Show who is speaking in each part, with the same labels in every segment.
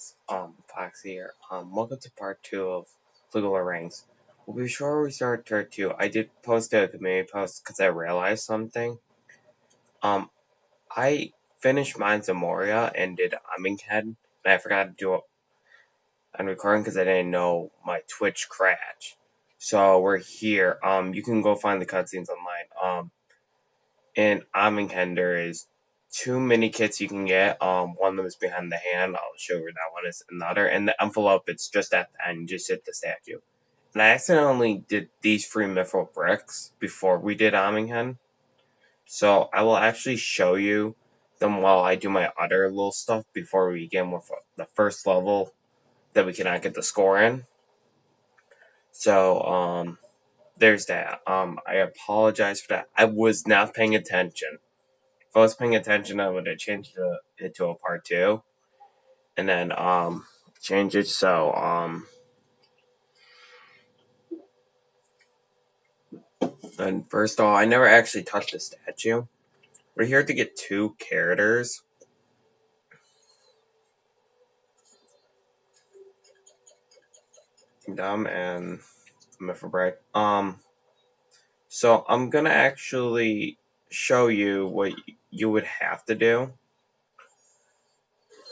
Speaker 1: guys, Foxy here. Welcome to part 2 of League of Rings. Well, before we start part 2, I did post a community post because I realized something. I finished Mines of Moria and did Amminghead, and I forgot to do it on recording because I didn't know my Twitch crashed. So we're here. You can go find the cutscenes online. In Amminghead, there is 2 mini kits you can get. One of them is behind the hand. I'll show you where that one is. Another, and the envelope, it's just at the end. You just hit the statue. And I accidentally did these 3 mithril bricks before we did Amminghead. So I will actually show you them while I do my other little stuff before we begin with the first level that we cannot get the score in. So, there's that. I apologize for that. I was not paying attention. If I was paying attention, I would have changed it to a part 2, and then change it so And first of all, I never actually touched the statue. We're here to get 2 characters. Dumb and Mifrabright. So I'm gonna actually show you what you would have to do.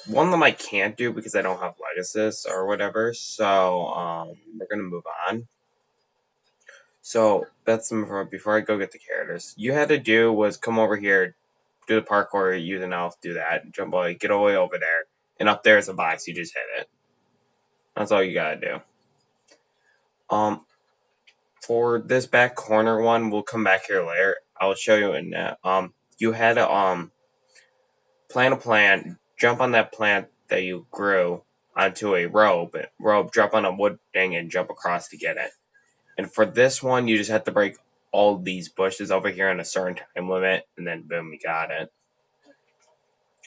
Speaker 1: One of them I can't do because I don't have Legacy or whatever. So we're gonna move on. So that's before I go get the characters. You had to do was come over here, do the parkour, use an elf, do that, jump away, get all the way over there, and up there is a box. You just hit it. That's all you gotta do. For this back corner one, we'll come back here later. I'll show you in that. You had to plant a plant, jump on that plant that you grew onto a rope, drop on a wood thing, and jump across to get it. And for this one, you just have to break all these bushes over here in a certain time limit, and then boom, you got it.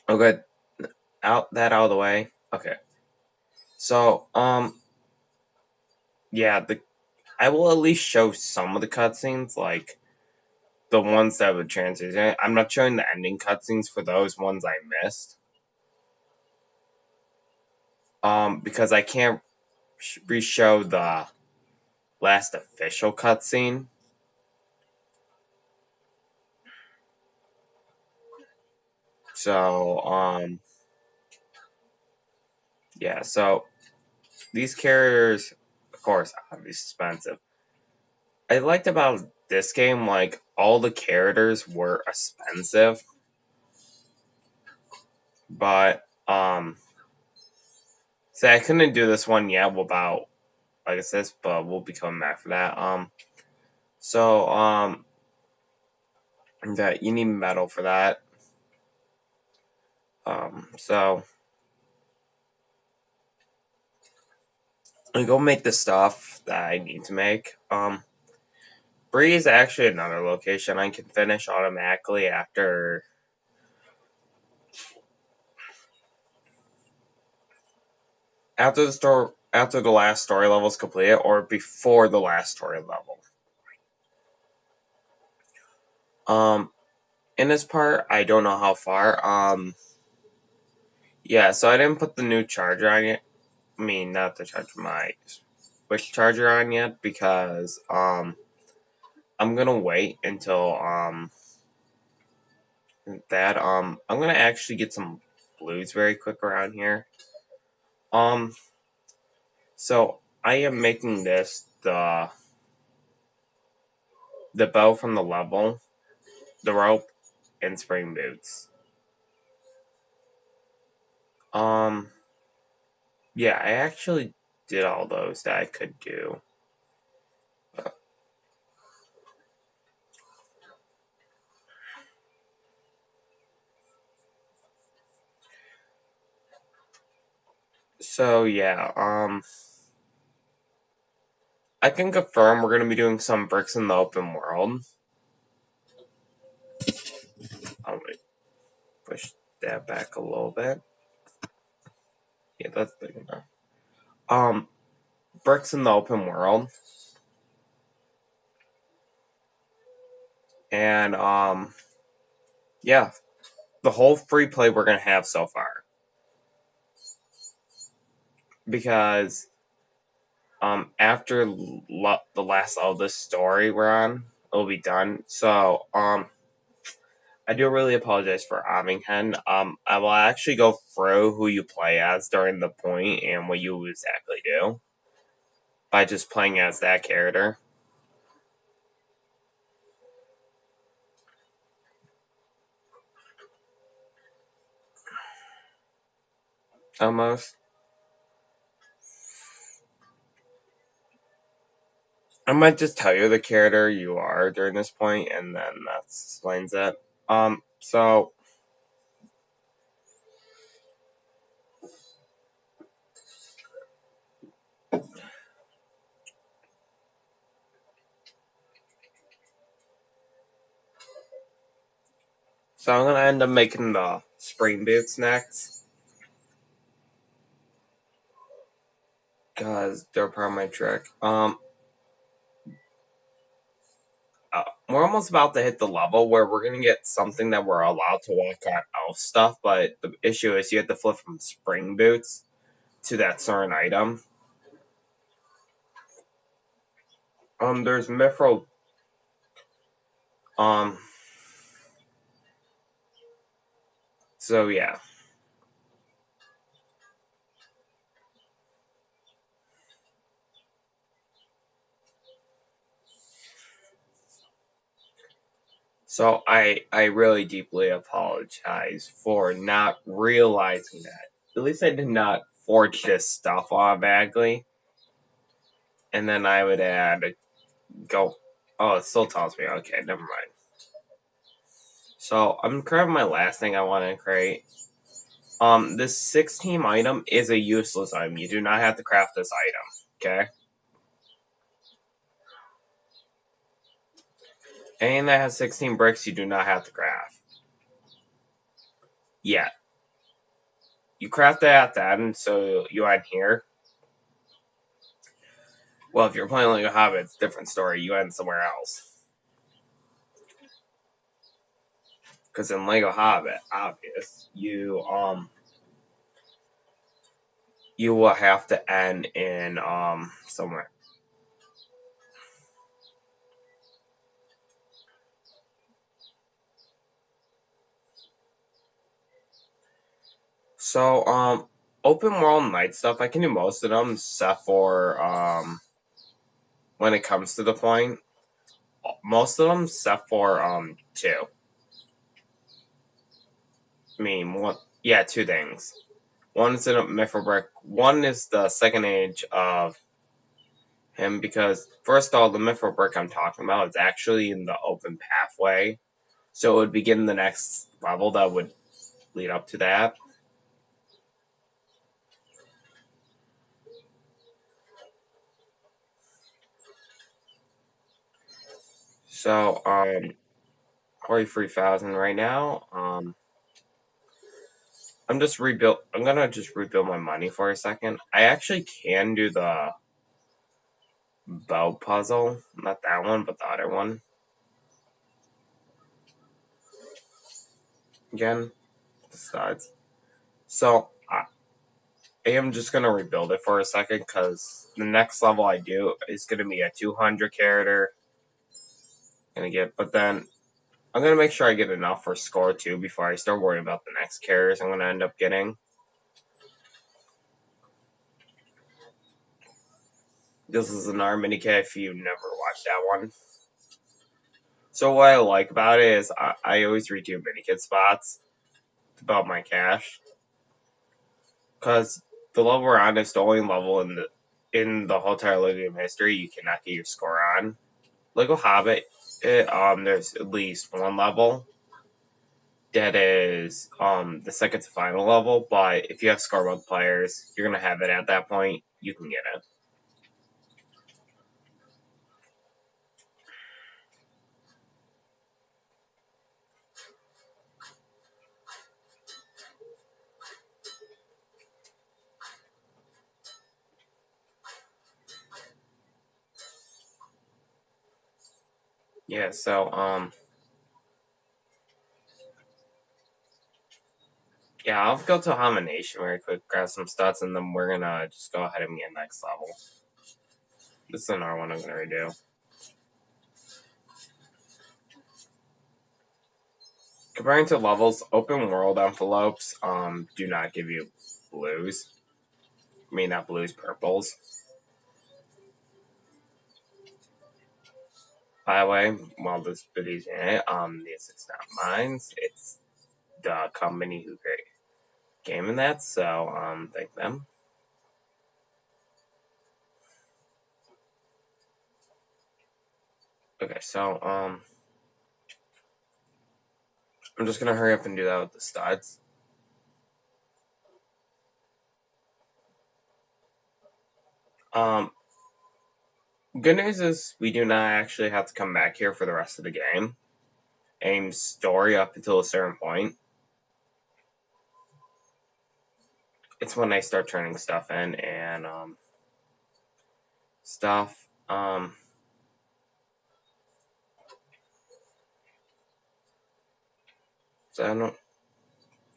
Speaker 1: Okay, out of the way. Okay. So, yeah, I will at least show some of the cutscenes, like the ones that would transition. I'm not showing the ending cutscenes for those ones I missed. Because I can't re-show the last official cutscene. So, yeah, so these characters, of course, obviously expensive. I liked about this game, like, all the characters were expensive. But, so I couldn't do this one yet about Legacy, but we'll be coming back for that. So, that you need metal for that. So I go make the stuff that I need to make. Bree is actually another location I can finish automatically after the last story level is completed, or before the last story level. In this part, I don't know how far. Yeah, so I didn't put the new charger on yet. I mean, not the charger, my Switch charger on yet because I'm gonna wait until that I'm gonna actually get some blues very quick around here. So I am making this the bow from the level, the rope, and spring boots. Yeah, I actually did all those that I could do. So yeah, I can confirm we're gonna be doing some bricks in the open world. I'm gonna push that back a little bit. Yeah, that's big enough. Bricks in the open world. And yeah, the whole free play we're gonna have so far. because after the last of this story we're on, it'll be done. So I do really apologize for Aminghen. I will actually go through who you play as during the point and what you exactly do by just playing as that character. Almost. I might just tell you the character you are during this point, and then that explains it. So I'm gonna end up making the spring boots next, cause they're part of my trick. We're almost about to hit the level where we're gonna get something that we're allowed to walk on elf stuff, but the issue is you have to flip from spring boots to that certain item. There's Mithril. Um, so yeah. So I really deeply apologize for not realizing that. At least I did not forge this stuff automatically, and then I would add go. Oh, it still tells me. Okay, never mind. So I'm creating my last thing I want to create. This 16 item is a useless item. You do not have to craft this item. Okay. Anything that has 16 bricks, you do not have to craft. Yet. You craft that at that, and so you add here. Well, if you're playing Lego Hobbit, it's a different story. You end somewhere else. Because in Lego Hobbit, obvious, you will have to end in somewhere. So open world night stuff, I can do most of them, except for when it comes to the point. Most of them, except for two. I mean, one, yeah, two things. One is in a Mithril. One is the second age of him, because first of all, the Mithril I'm talking about is actually in the open pathway, so it would begin the next level that would lead up to that. So 43,000 right now. I'm just rebuild. I'm gonna just rebuild my money for a second. I actually can do the bow puzzle, not that one, but the other one. Again, the studs. So I am just gonna rebuild it for a second because the next level I do is gonna be a 200 character. Gonna get, but then I'm gonna make sure I get enough for score 2 before I start worrying about the next characters I'm gonna end up getting. This is an R mini kit if you never watched that one. So what I like about it is I always redo mini kit spots about my cash, because the level we're on is the only level in the whole entire Lego game history you cannot get your score on. Lego Hobbit, there's at least one level that is the second to final level, but if you have score mode players, you're gonna have it at that point. You can get it. Yeah, so Yeah, I'll go to Abomination very quick, grab some stats, and then we're gonna just go ahead and get next level. This is another one I'm gonna redo. Comparing to levels, open world envelopes do not give you blues. I mean, not blues, purples. By the way, while this video's in it, this is not mine. It's the company who created game in that, so thank them. Okay, so I'm just gonna hurry up and do that with the studs. Good news is we do not actually have to come back here for the rest of the game. Aim story up until a certain point. It's when I start turning stuff in and stuff. So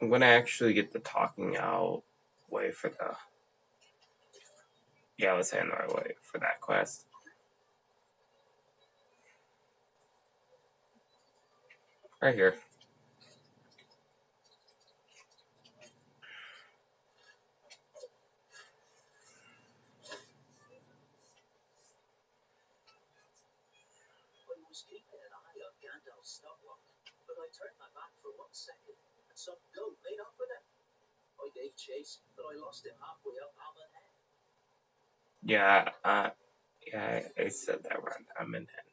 Speaker 1: I'm gonna actually get the talking out way for the. Yeah, let's say in the right way for that quest. Right here.
Speaker 2: Was keeping an eye on Gandalf's stopwatch, but I turned my back for 1 second, and some goat made off with him. I gave chase, but I lost him halfway up Almond Head.
Speaker 1: Yeah, I said that right. I'm in head.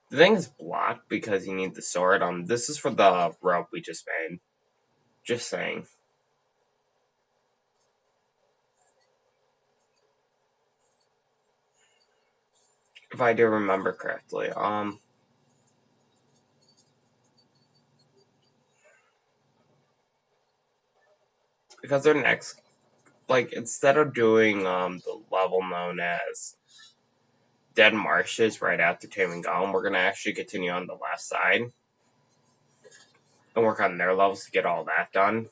Speaker 1: The thing is blocked because you need the sword. This is for the rope we just made. Just saying. If I do remember correctly. Because they're next, like instead of doing the level known as Dead Marshes right after Taming Golem, we're gonna actually continue on the left side and work on their levels to get all that done.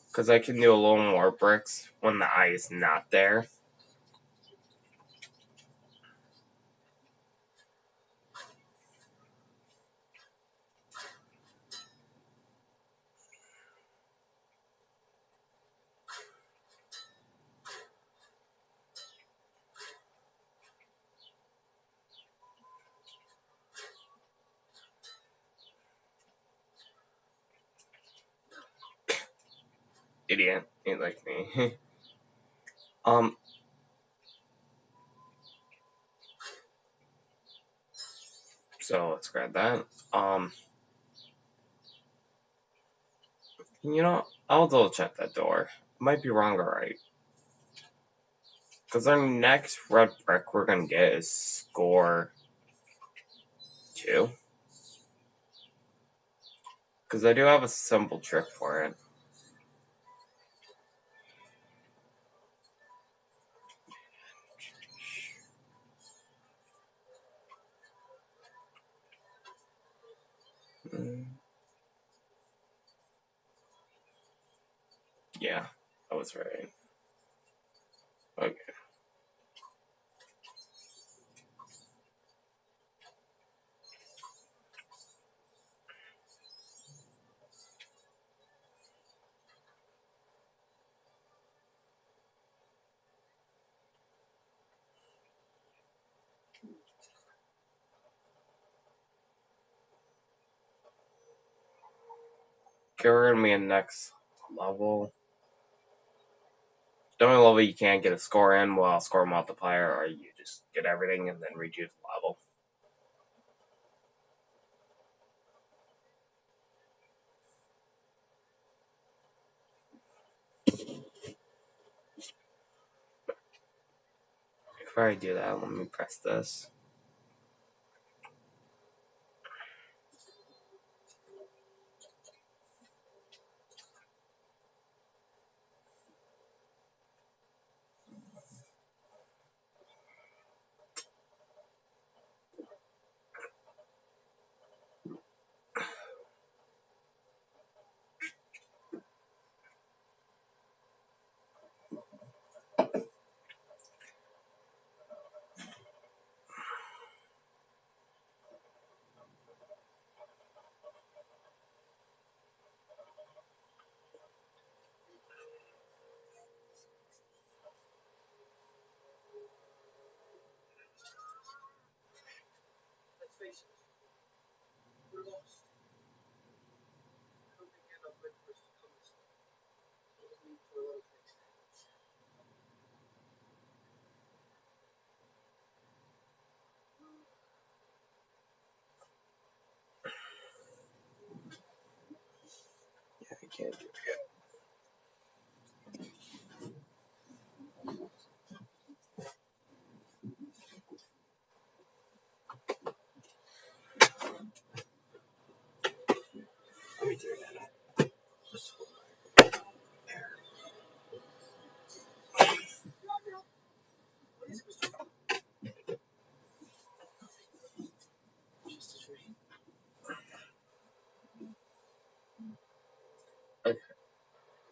Speaker 1: Because I can do a little more bricks when the eye is not there. Idiot. Ain't like me. So let's grab that. You know, I'll double check that door. Might be wrong or right. Because our next red brick we're gonna get is score 2. Because I do have a simple trick for it. Yeah, I was right. Okay. Okay, we're gonna be in next level. The only level you can't get a score in while score multiplier, or you just get everything and then redo the level. Before I do that, let me press this.
Speaker 2: lost. Coming in a breakfast comes. It'll need for a lot of things.
Speaker 1: Yeah, I can't do it. Let me do that.
Speaker 2: What is it, Mr. Just a dream.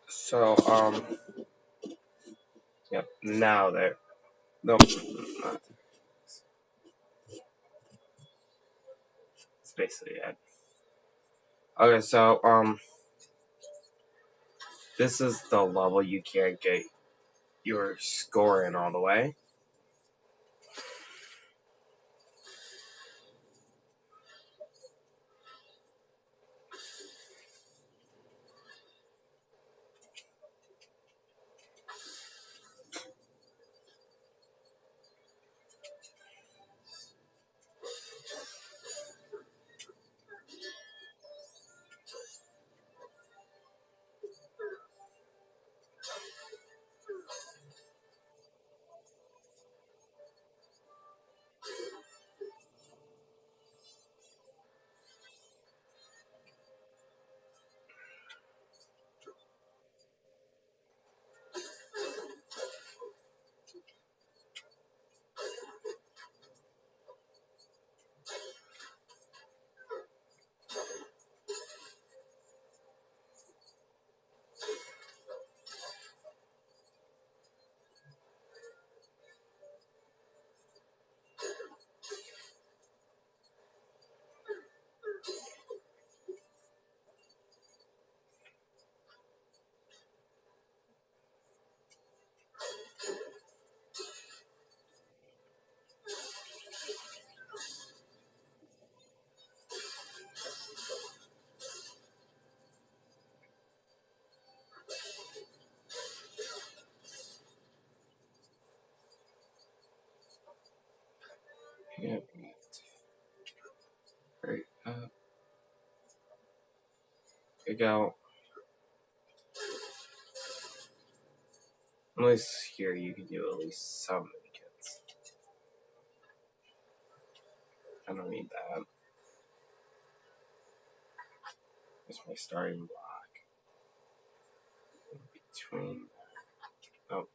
Speaker 1: So, yep, now there. Nope, not. It's basically it. Okay, so, this is the level you can't get your score in all the way. Yeah. Right. There you go. At least here you can do at least some kids. I don't need that. That's my starting block. Between. Oh.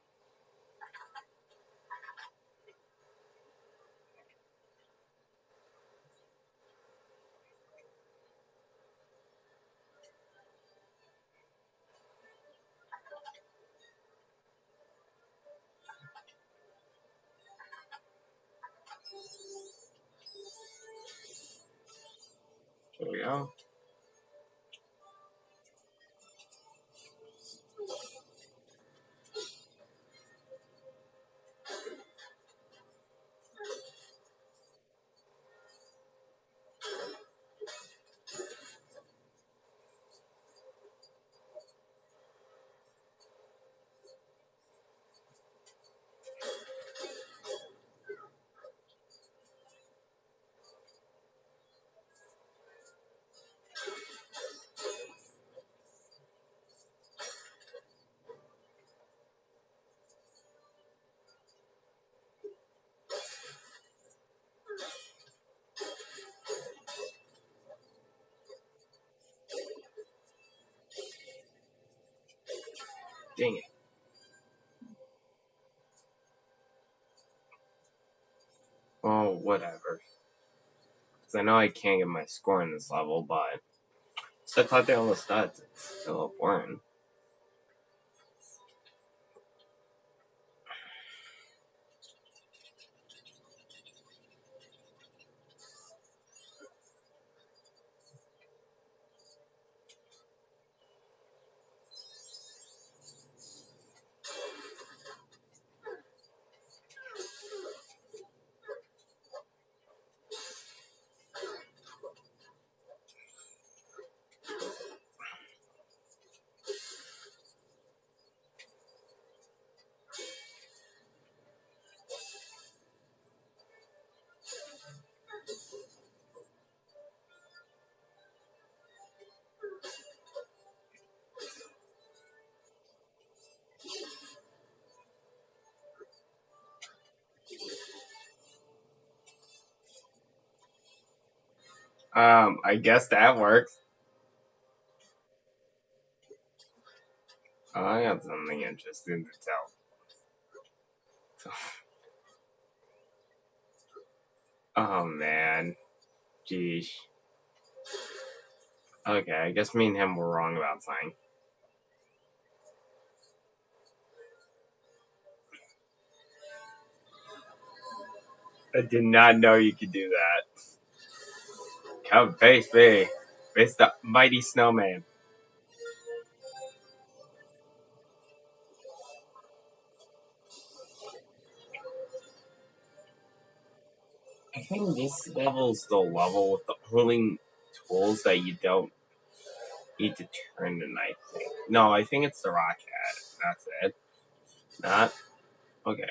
Speaker 1: There we go. Dang it. Oh, whatever. Because I know I can't get my score in this level, but still collecting all the stats. It's still important. I guess that works. I got something interesting to tell. Oh man, geez. Okay, I guess me and him were wrong about something. I did not know you could do that. Come face me. Face the mighty snowman. I think this level's the level with the only tools that you don't need to turn the knife thing. No, I think it's the rock hat. That's it. Not? Okay.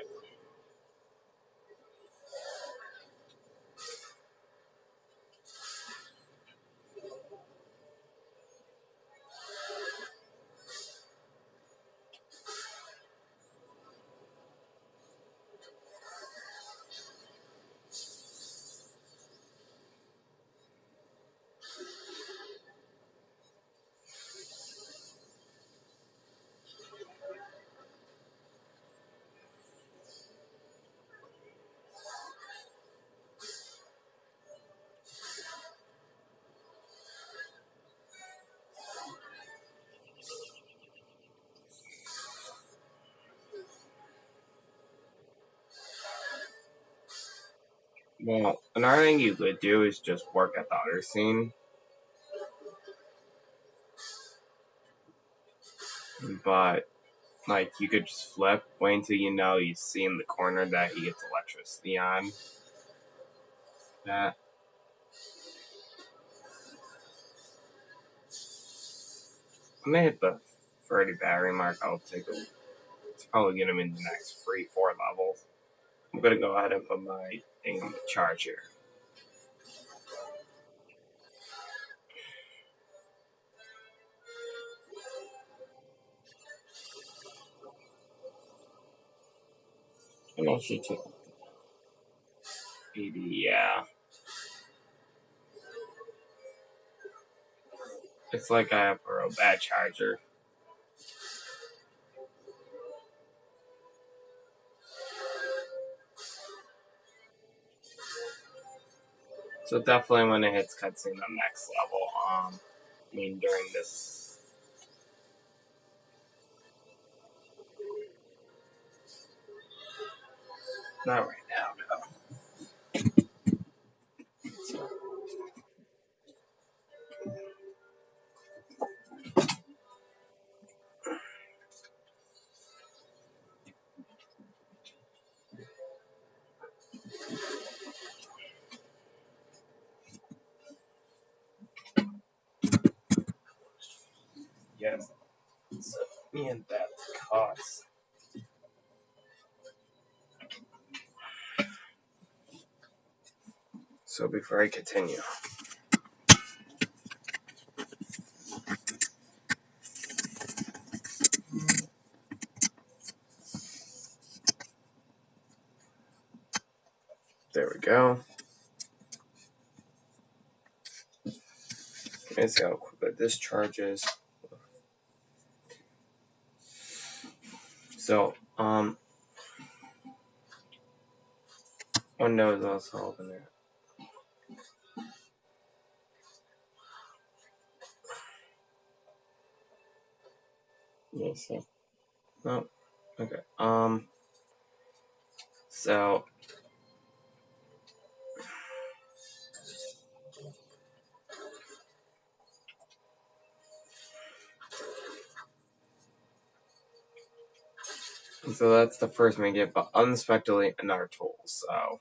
Speaker 1: Well, another thing you could do is just work at the other scene. But, like, you could just flip, wait until you see in the corner that he gets electricity on. That. When they hit the 30 battery mark, I'll take a. It's probably get him in the next 3-4 levels. I'm gonna go ahead and put my thing on the charge here. And I should take 80, yeah. It's like I have a real bad charger. So definitely when it hits cutscene on next level, I mean during this. Not right now, no. Yes. So, and that costs. So before I continue. There we go. Let's see how quickly this charges. So, Windows also open there. Yes. No. Okay. So. So that's the first main get, but unexpectedly another tool. So.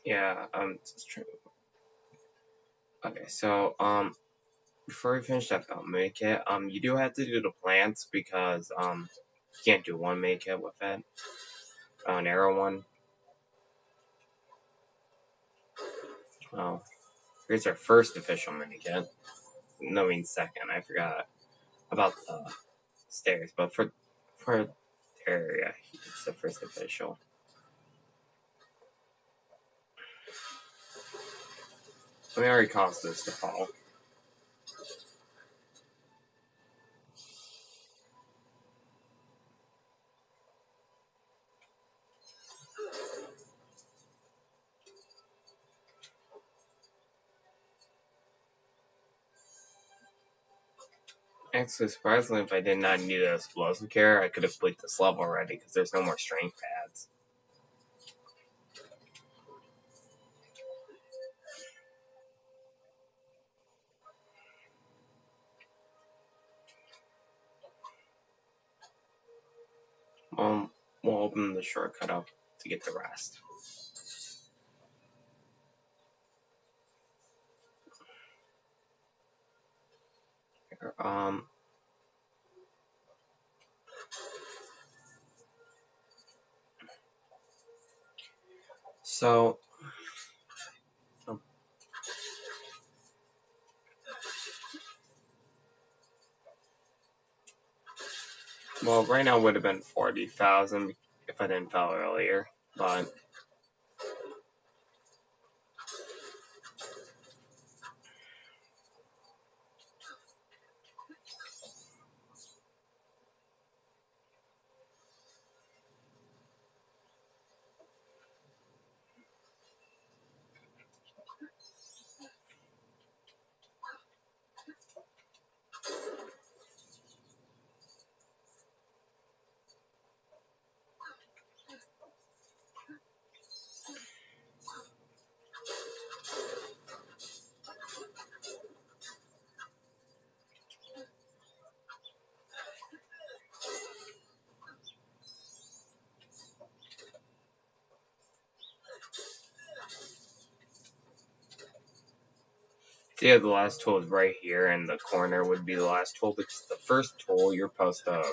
Speaker 1: Yeah, just trying. Okay, so before we finish that mini kit, you do have to do the plants because you can't do one mini kit with it. An arrow one. Oh, here's our first official mini kit. No, I mean second. I forgot about the stairs, but for the area, it's the first official. We already caused this to fall. Actually, surprisingly, if I did not need an explosive carrier, I could have played this level already because there's no more strength pads. We'll open the shortcut up to get the rest. So, well, right now would have been 40,000 if I didn't fail earlier, but yeah, the last tool is right here, and the corner would be the last tool because the first tool you're supposed to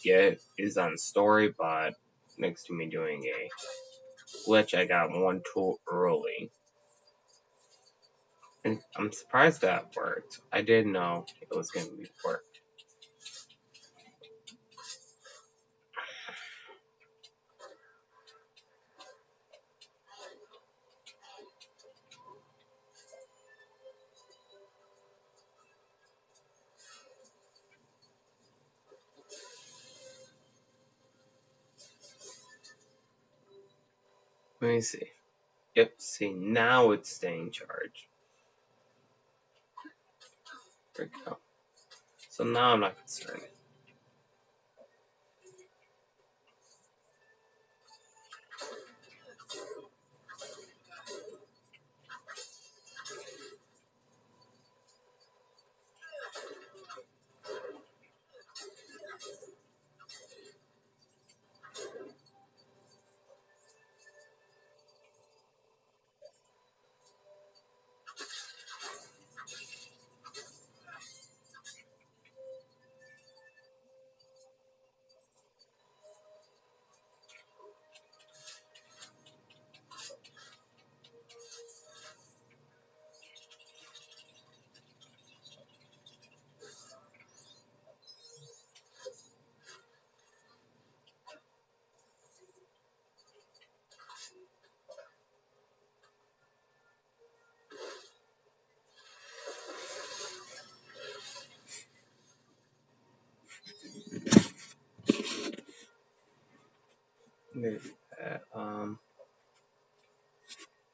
Speaker 1: get is on story, but next to me doing a glitch, I got one tool early. And I'm surprised that worked. I didn't know it was going to be worked. Let me see. Yep, see, now it's staying charged. There we go. So now I'm not concerned.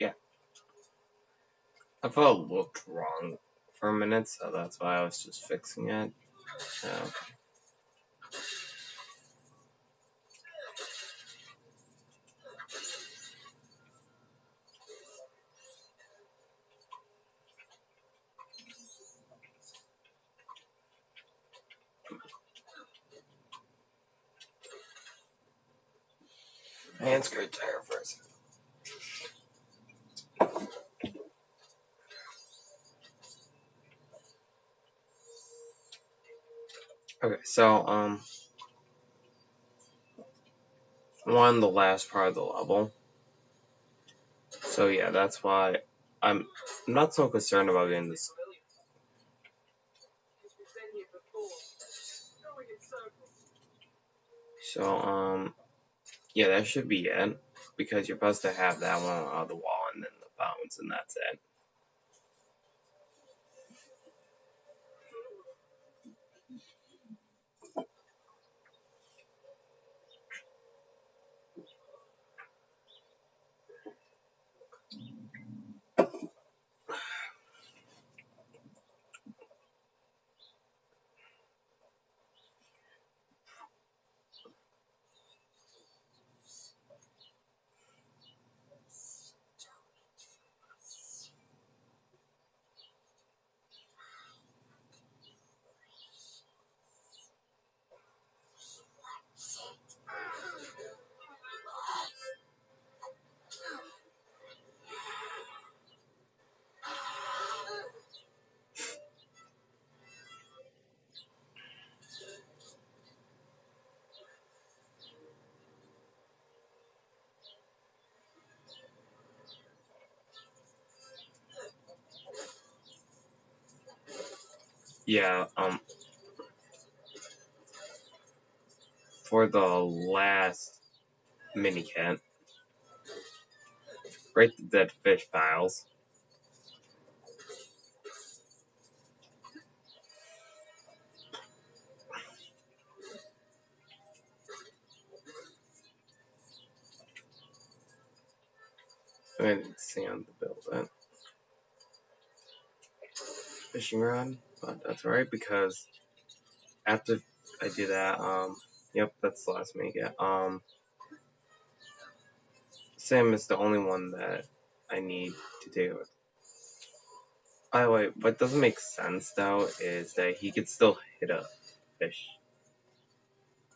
Speaker 1: Yeah. I thought it looked wrong for a minute, so that's why I was just fixing it. Okay. Hand screw tire first. Okay, so I'm on the last part of the level. So yeah, that's why I'm not so concerned about getting this. So yeah, that should be it, because you're supposed to have that one on the wall and then the bounce, and that's it. Yeah, for the last mini kit, break the dead fish files. I didn't see on the bill that fishing rod, but that's alright, because after I do that, yep, that's the last mini kit. Sam is the only one that I need to do it. By the way, what doesn't make sense though is that he could still hit a fish.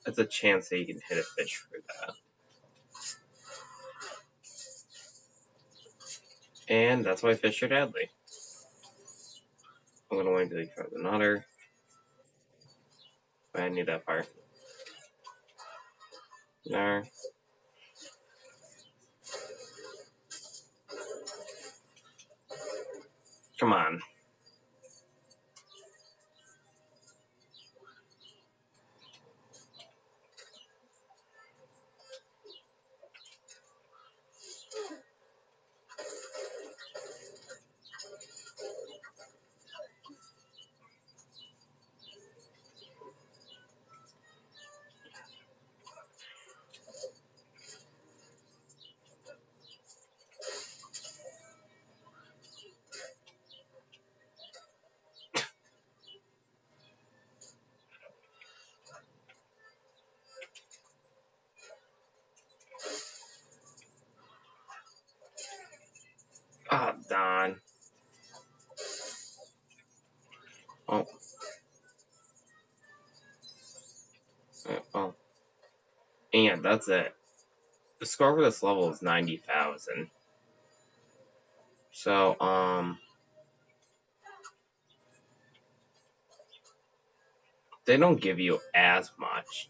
Speaker 1: There's a chance that he can hit a fish for that. And that's why fish are deadly. I'm gonna wait until he finds another. I need that part. There. Come on. Ah, oh, darn. Oh. Oh. And that's it. The score for this level is 90,000. So, they don't give you as much.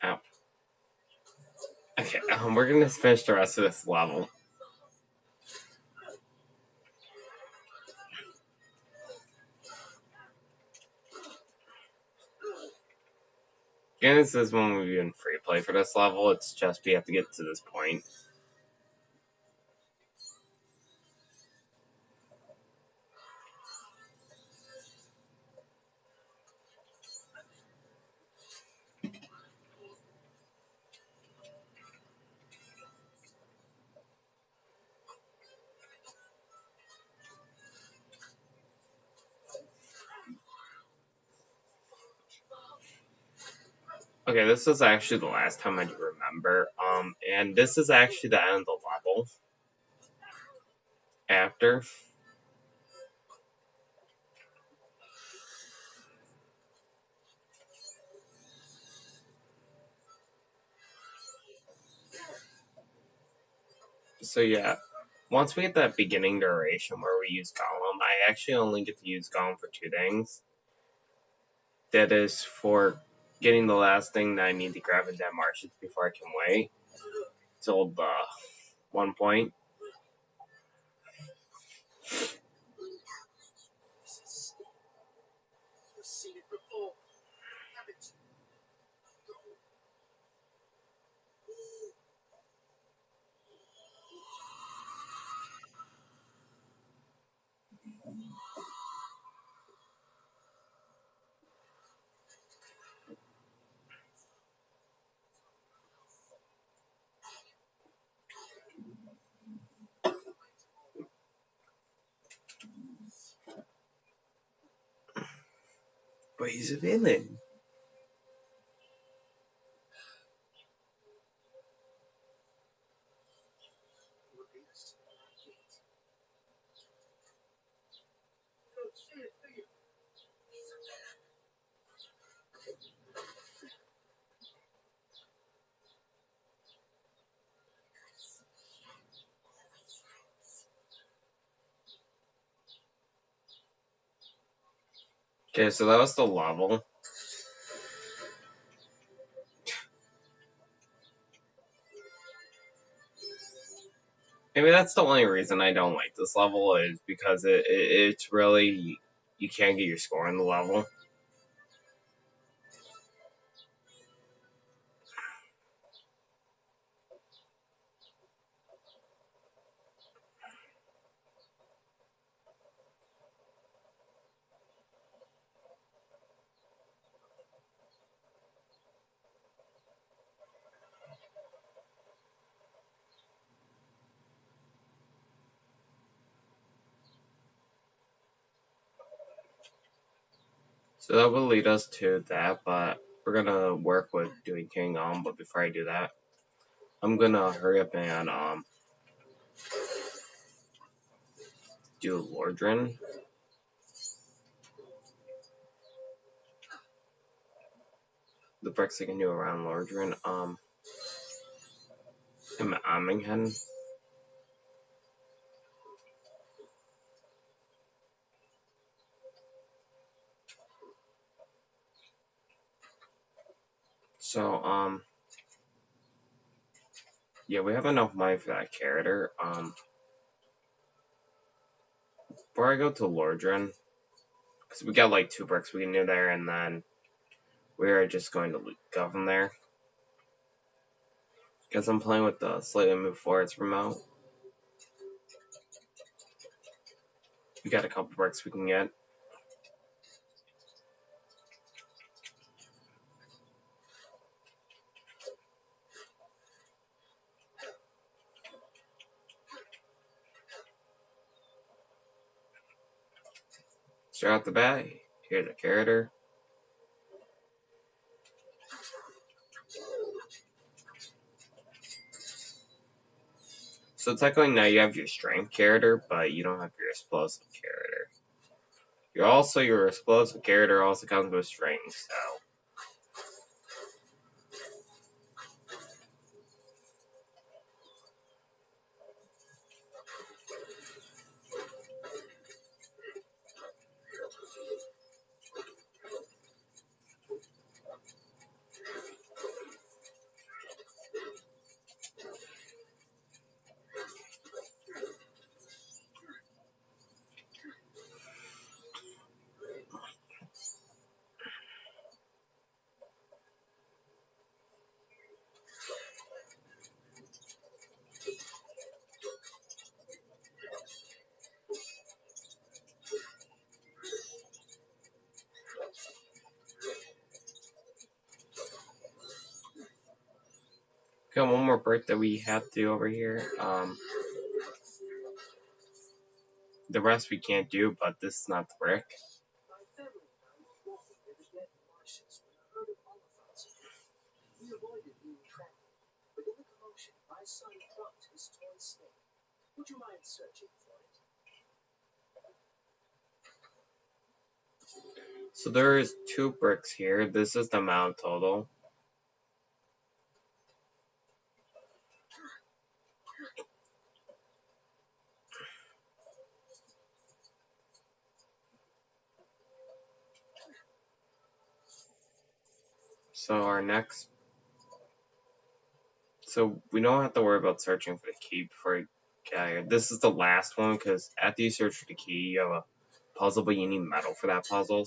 Speaker 1: Ow. Okay, we're gonna finish the rest of this level. Again, this is when we've been free play for this level. It's just we have to get to this point. Okay, this is actually the last time I remember. And this is actually the end of the level. After. So yeah, once we get that beginning duration where we use Golem, I actually only get to use Golem for 2 things. That is for getting the last thing that I need to grab in Dead Martians before I can wait till the 1 point. But he's a villain. Okay, so that was the level. Maybe that's the only reason I don't like this level is because it's really, you can't get your score on the level. So that will lead us to that, but we're gonna work with doing King On. But before I do that, I'm gonna hurry up and do Lordran. The bricks I can do around Lordran. I'm Aminghen. So yeah, we have enough money for that character. Before I go to Lordran, because we got like 2 bricks we can do there, and then we are just going to go from there. Because I'm playing with the Slightly Move Forwards remote. We got a couple bricks we can get. Straight out the bat, here's a character. So technically now you have your strength character, but you don't have your explosive character. Your explosive character also comes with strength, so got one more brick that we have to do over here. The rest we can't do, but this is not the brick.
Speaker 2: We avoided being trapped, but in the commotion, my son dropped his toy snake. Would you mind searching for it?
Speaker 1: So there is 2 bricks here. This is the amount total. So our next, so we don't have to worry about searching for the key before we get out of here. This is the last one because after you search for the key, you have a puzzle, but you need metal for that puzzle.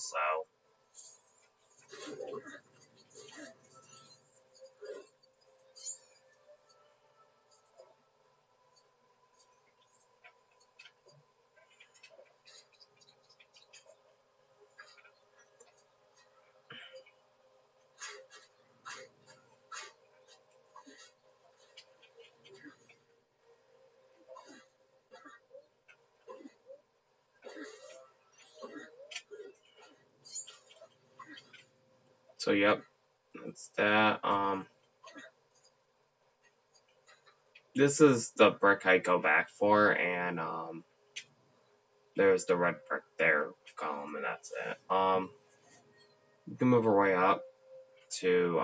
Speaker 1: So yep, that's that. This is the brick I go back for, and there's the red brick there column, and that's it. We can move our way up to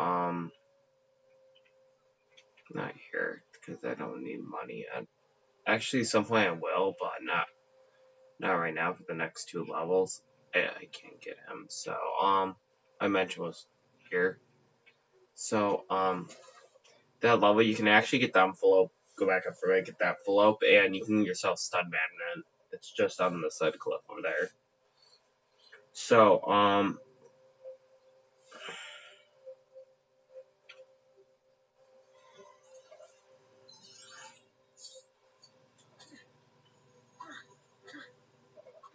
Speaker 1: not here because I don't need money. Actually, some point I will, but not right now for the next 2 levels. I can't get him. So I mentioned was here. So that level you can actually get the envelope. Go back up for it, get that envelope, and you can get yourself stud magnet. It's just on the side of the cliff over there. So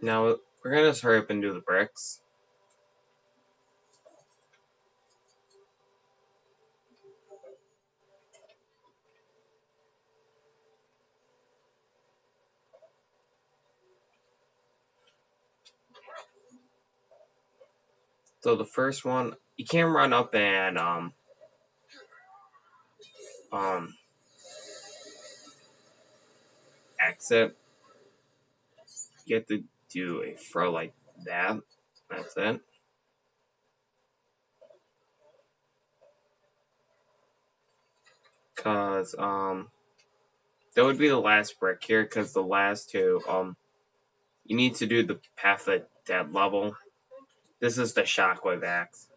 Speaker 1: now we're gonna just hurry up and do the bricks. So the first one, you can't run up and exit. You have to do a throw like that. That's it. Cause that would be the last brick here. Cause the last 2 you need to do the path at that level. This is the shockwave axe.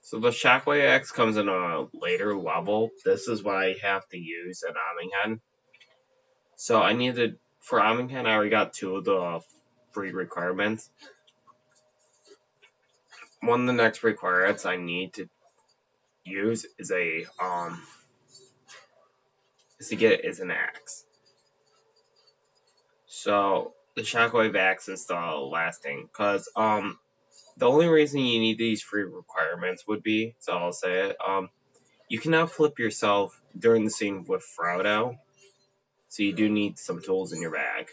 Speaker 1: So the shockwave axe comes in a later level. This is what I have to use at Ominghen. So I needed for Ominghen. I already got 2 of the free requirements. One of the next requirements I need to use is an axe. So the shockwave axe is the last thing, cause the only reason you need these free requirements would be, so I'll say it, you cannot flip yourself during the scene with Frodo, so you do need some tools in your bag.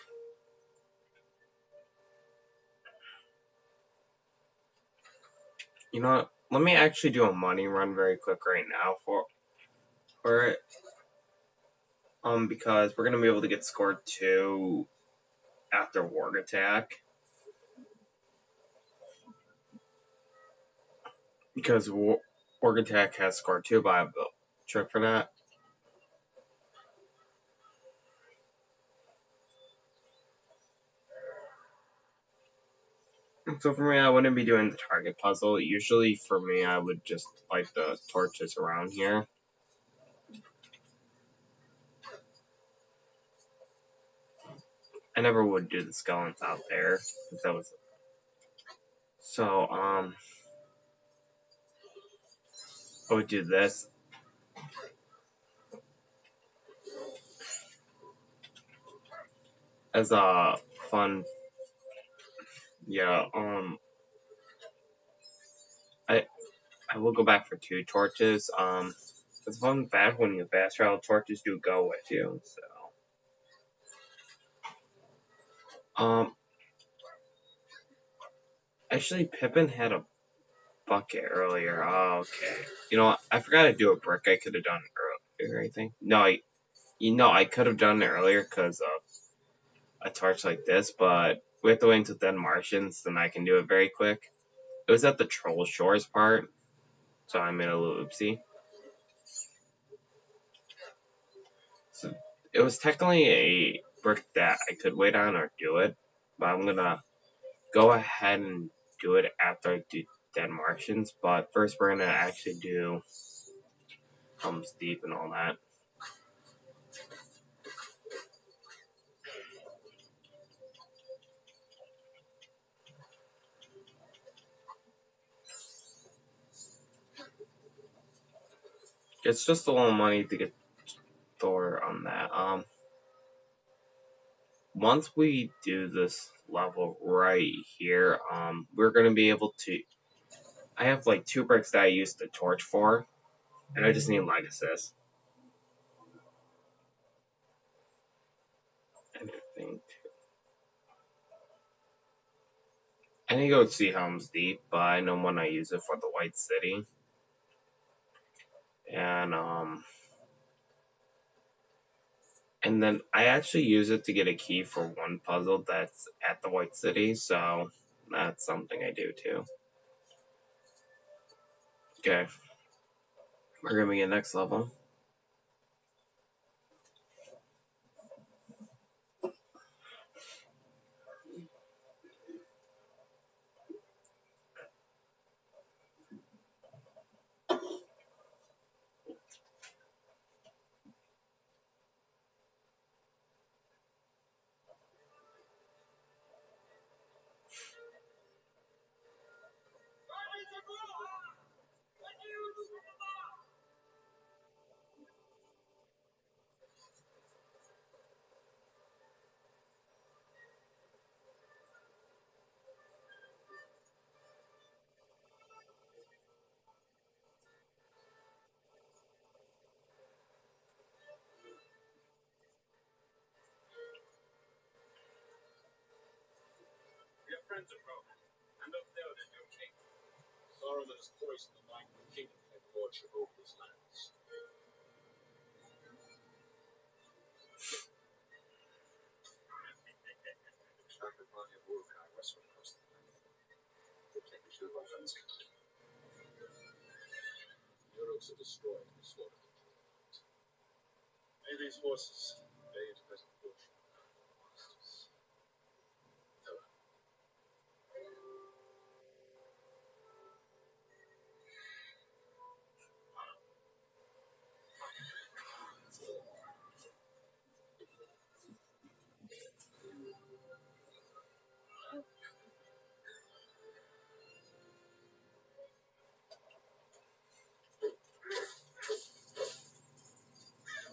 Speaker 1: You know what? Let me actually do a money run very quick right now for it. Because we're gonna be able to get scored 2 after Warg Attack. Because Warg Attack has scored 2, but I have the trick for that. So for me, I wouldn't be doing the target puzzle. Usually for me, I would just light the torches around here. I never would do the skeletons out there. That was so I would do this. As a fun, yeah, I will go back for 2 torches. It's fun fact when you fast travel, torches do go with you. So, actually, Pippin had a bucket earlier. Oh, okay. You know what? I forgot to do a brick. I could have done earlier. I think no, I could have done it earlier because of a torch like this, but we have to wait until then Martians, then I can do it very quick. It was at the Troll Shores part, so I made a little oopsie. So It was technically a brick that I could wait on or do it, but I'm gonna go ahead and do it after I do Dead Martians. But first, we're gonna actually do Helm's Deep and all that. It's just a little money to get Thor on that. Once we do this level right here, we're gonna be able to. I have like 2 bricks that I use the torch for, and I just need Legacy. And I think I need to go see Helm's Deep, but I know when I use it for the White City, and then I actually use it to get a key for one puzzle that's at the White City, so that's something I do too. Okay, we're gonna be at next level.
Speaker 2: We are friends of Rohan, and of Theoden, your king. Saruman has poisoned the mind of the king and lordship over his lands. Extracted party of Uruk-hai westward across the planet. They take the shield of our friends. The Uruks are destroyed and slaughtered. May these horses obey into present fortune. Masters.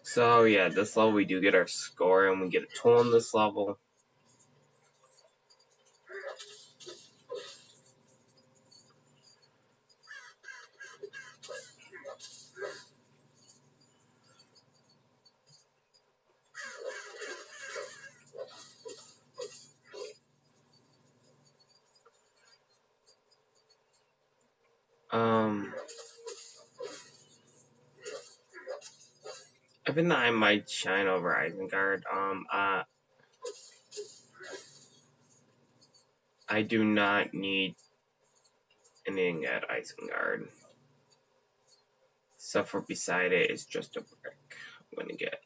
Speaker 1: So yeah, this level we do get our score, and we get a tool on this level. I think that I might shine over Isengard. I do not need anything at Isengard. Stuff for beside it is just a brick. I'm gonna get.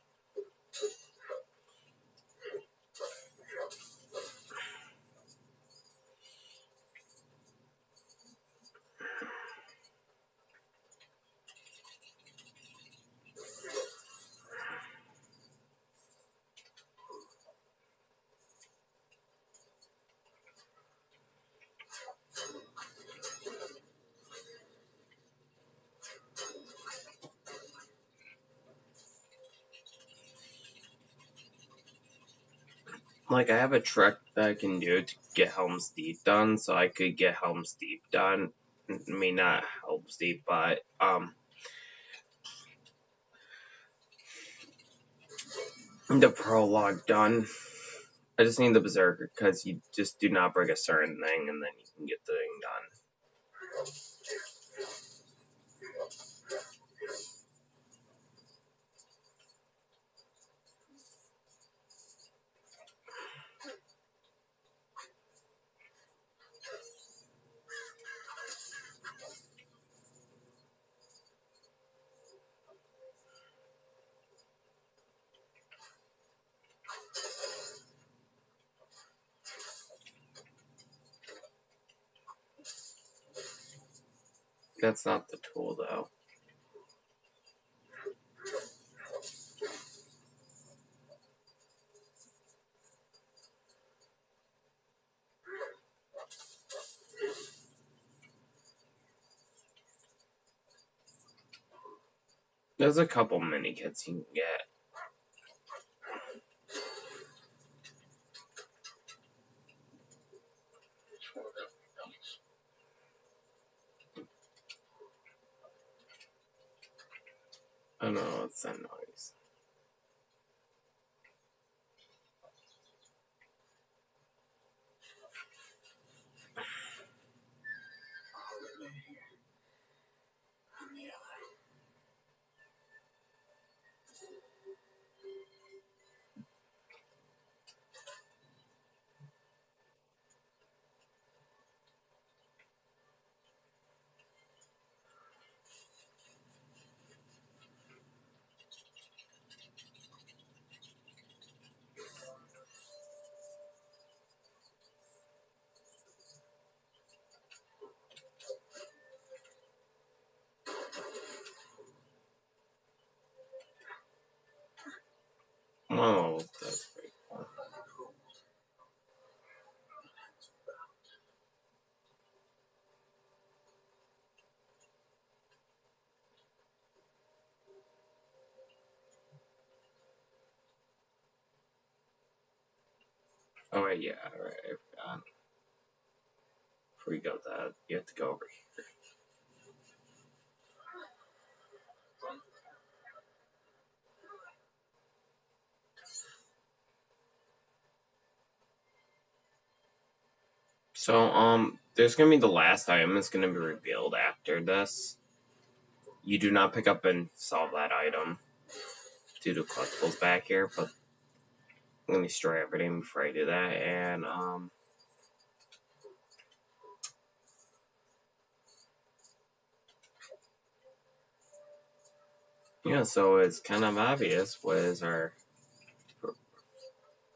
Speaker 1: Like, I have a trick that I can do to get Helm's Deep done, so I could get Helm's Deep done. I mean, not Helm's Deep, but, the prologue done. I just need the Berserker, because you just do not break a certain thing, and then you can get the thing done. that's not the tool, though. There's a couple mini kits you can get. I don't know what's that noise. Oh, that's pretty cool. Oh, wait, yeah, alright, I forgot. Before you go that, you have to go over here. So, there's gonna be the last item that's gonna be revealed after this. You do not pick up and solve that item due to collectibles back here, but I'm gonna destroy everything before I do that, and, yeah, so it's kind of obvious what is our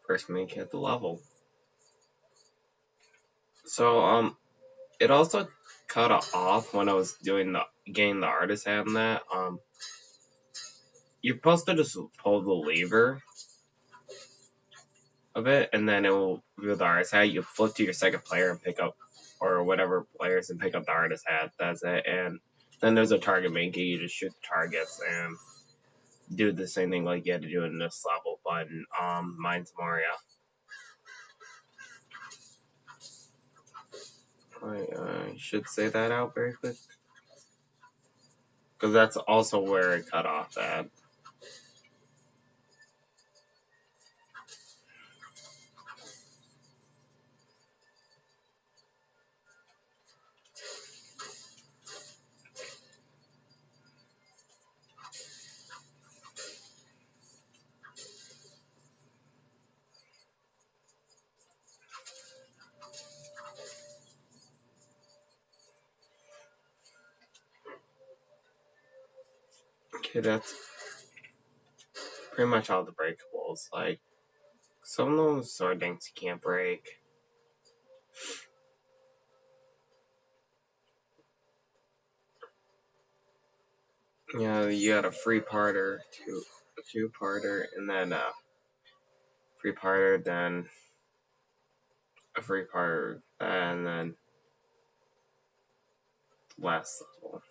Speaker 1: first mini kit level. So, it also cut off when I was doing getting the artist hat and that. You're supposed to just pull the lever of it, and then it will reveal the artist hat. You flip to your second player and pick up, or whatever players, and pick up the artist hat. That's it. And then there's a target maker. You just shoot the targets and do the same thing like you had to do in this level, but mine's Mario. I should say that out very quick, because that's also where it cut off at. Okay, that's pretty much all the breakables. Like, some of those sword things you can't break. Yeah, you got a free parter, a two-parter, and then a free parter, then a free parter, and then last level.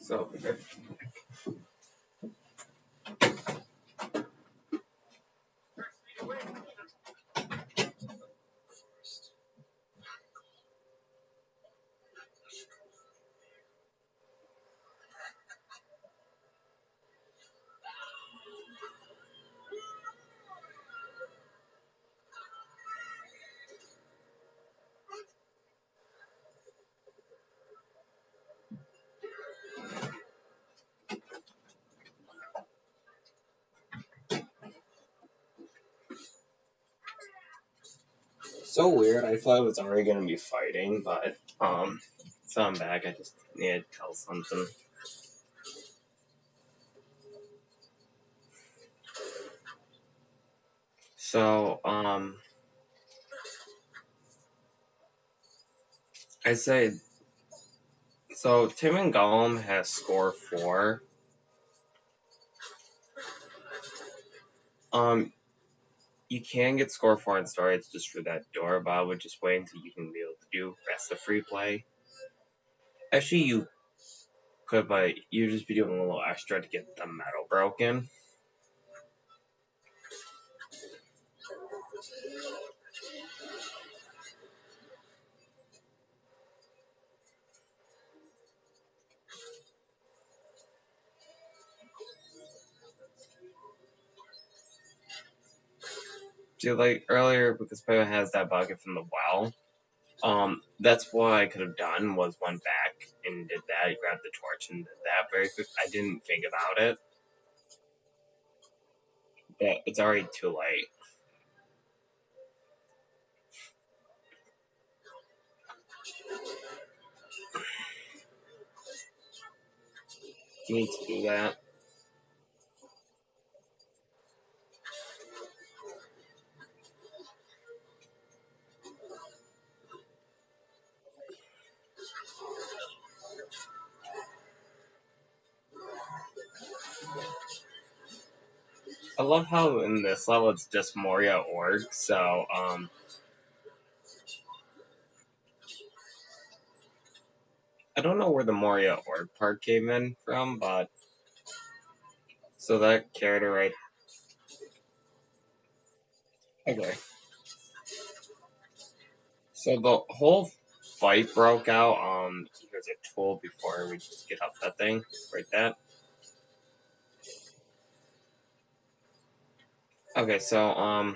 Speaker 1: So, So weird. I thought I was already gonna be fighting, but so I'm back. I just need to tell something. So I say so. Tim and Gollum has score 4. You can get score 4 in story. It's just for that door, but I would just wait until you can be able to do rest of free play. Actually, you could, but you'd just be doing a little extra to get the metal broken. See, like earlier, because Payman has that bucket from the well, that's what I could have done was went back and did that, grabbed the torch and did that very quick. I didn't think about it. But it's already too late. You need to do that. I love how in this level it's just Moria Org, so I don't know where the Moria Org part came in from, but so that character right. Okay. So the whole fight broke out. Here's a tool before we just get up that thing. Right that. Okay, so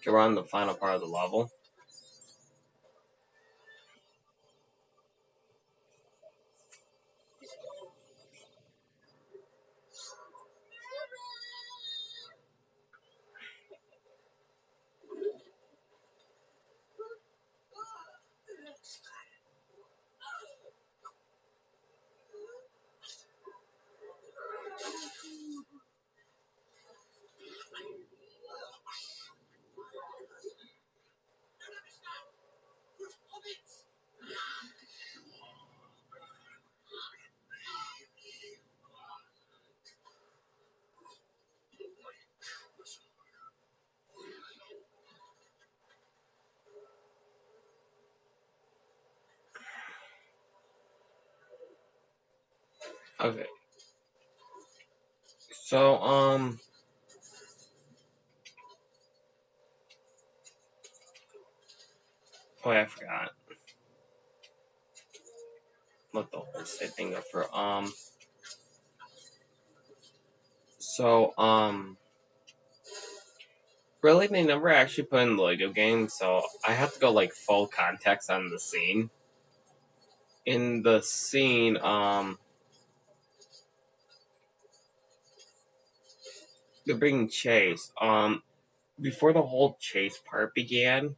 Speaker 1: we're on the final part of the level. Okay. So oh, I forgot what the whole state thing up for. So really, they never actually put in the Lego game, so I have to go like full context on the scene. In the scene, they're being chased. Before the whole chase part began,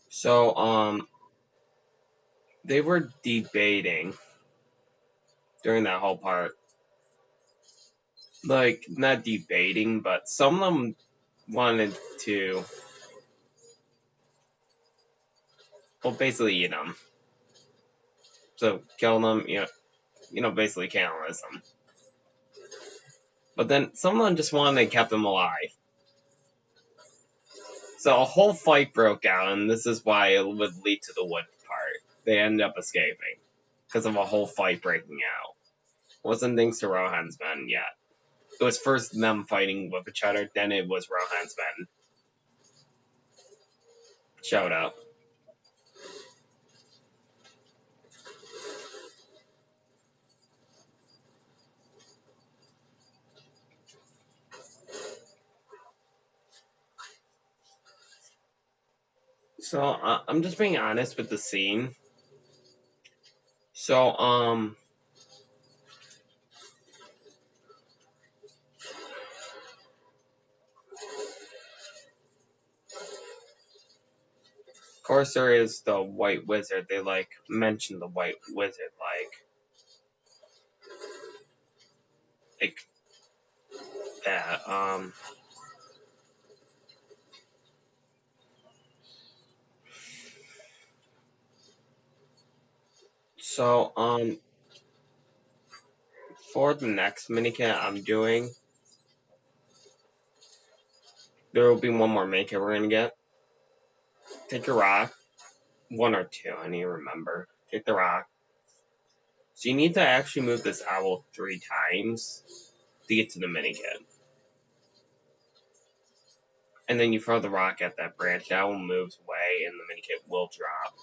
Speaker 1: so they were debating during that whole part. Like not debating, but some of them wanted to, well, basically eat them. So kill them, basically cannibalism. But then some of them just wanted to keep them alive. So a whole fight broke out, and this is why it would lead to the wood part. They ended up escaping because of a whole fight breaking out. Wasn't thanks to Rohan's men yet. It was first them fighting with each other, then it was Rohan's men showed up. So I'm just being honest with the scene. So of course there is the White Wizard. They like mention the White Wizard like that. So for the next minikit I'm doing, there will be one more minikit we're gonna get. Take your rock, one or two. I need to remember. Take the rock. So you need to actually move this owl 3 times to get to the minikit. And then you throw the rock at that branch. That owl moves away, and the minikit will drop.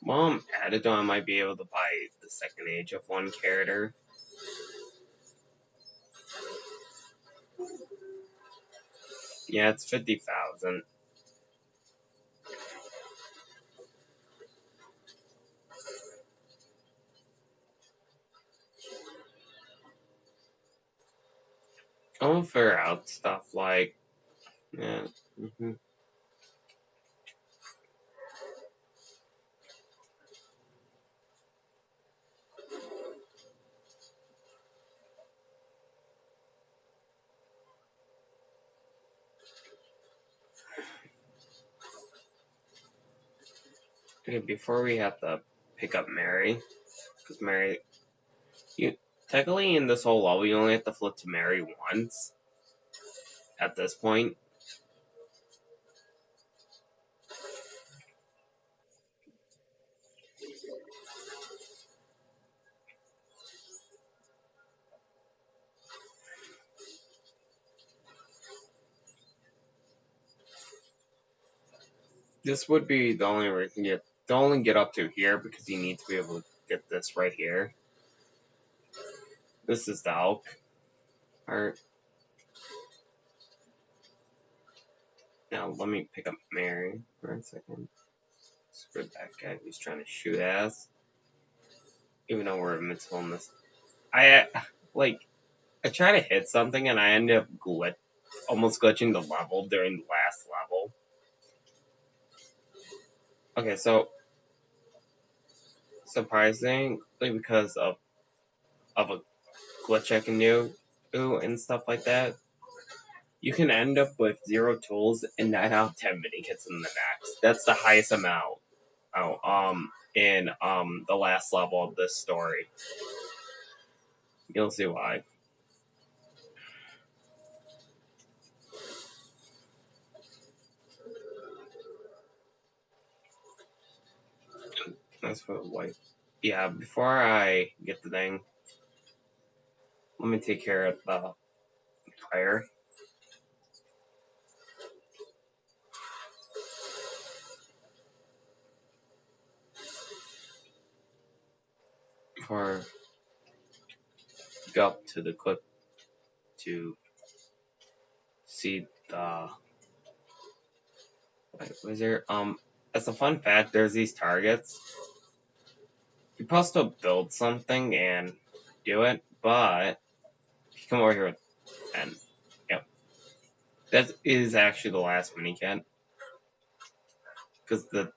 Speaker 1: While I'm at it, though, I might be able to buy the second age of one character. Yeah, it's 50,000. I'm gonna figure out stuff like, yeah. Okay, before we have to pick up Mary, because Mary, you technically in this whole level, you only have to flip to Mary once. At this point, this would be the only way we can get up to here because you need to be able to get this right here. This is the elk part. Now let me pick up Mary for a second. Screw that guy who's trying to shoot us. Even though we're invincible in this, I try to hit something and I end up almost glitching the level during the last level. Okay, so surprisingly, because of a glitch I can do and stuff like that, you can end up with 0 tools and 9 out of 10 minikits in the max. That's the highest amount. In the last level of this story. You'll see why. That's for the white. Yeah, before I get the thing, let me take care of the fire. Before I go up to the clip to see the white wizard. As a fun fact, there's these targets. You're supposed to build something and do it, but if you come over here and yep. That is actually the last minikit. Because the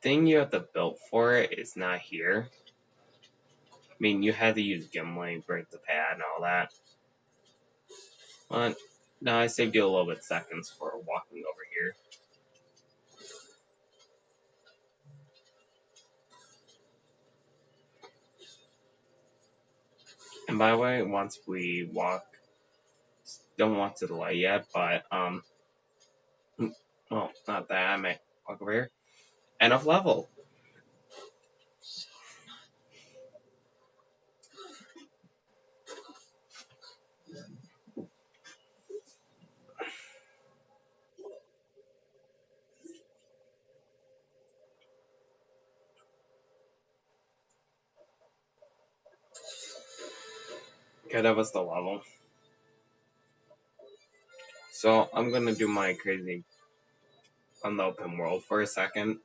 Speaker 1: thing you have to build for it is not here. I mean, you had to use Gimli, break the pad, and all that. But no, I saved you a little bit seconds for walking over here. And by the way, once we walk, don't walk to the light yet, but well, not that. I might walk over here. End of level. Okay, that was the level. So I'm gonna do my crazy on the open world for a second.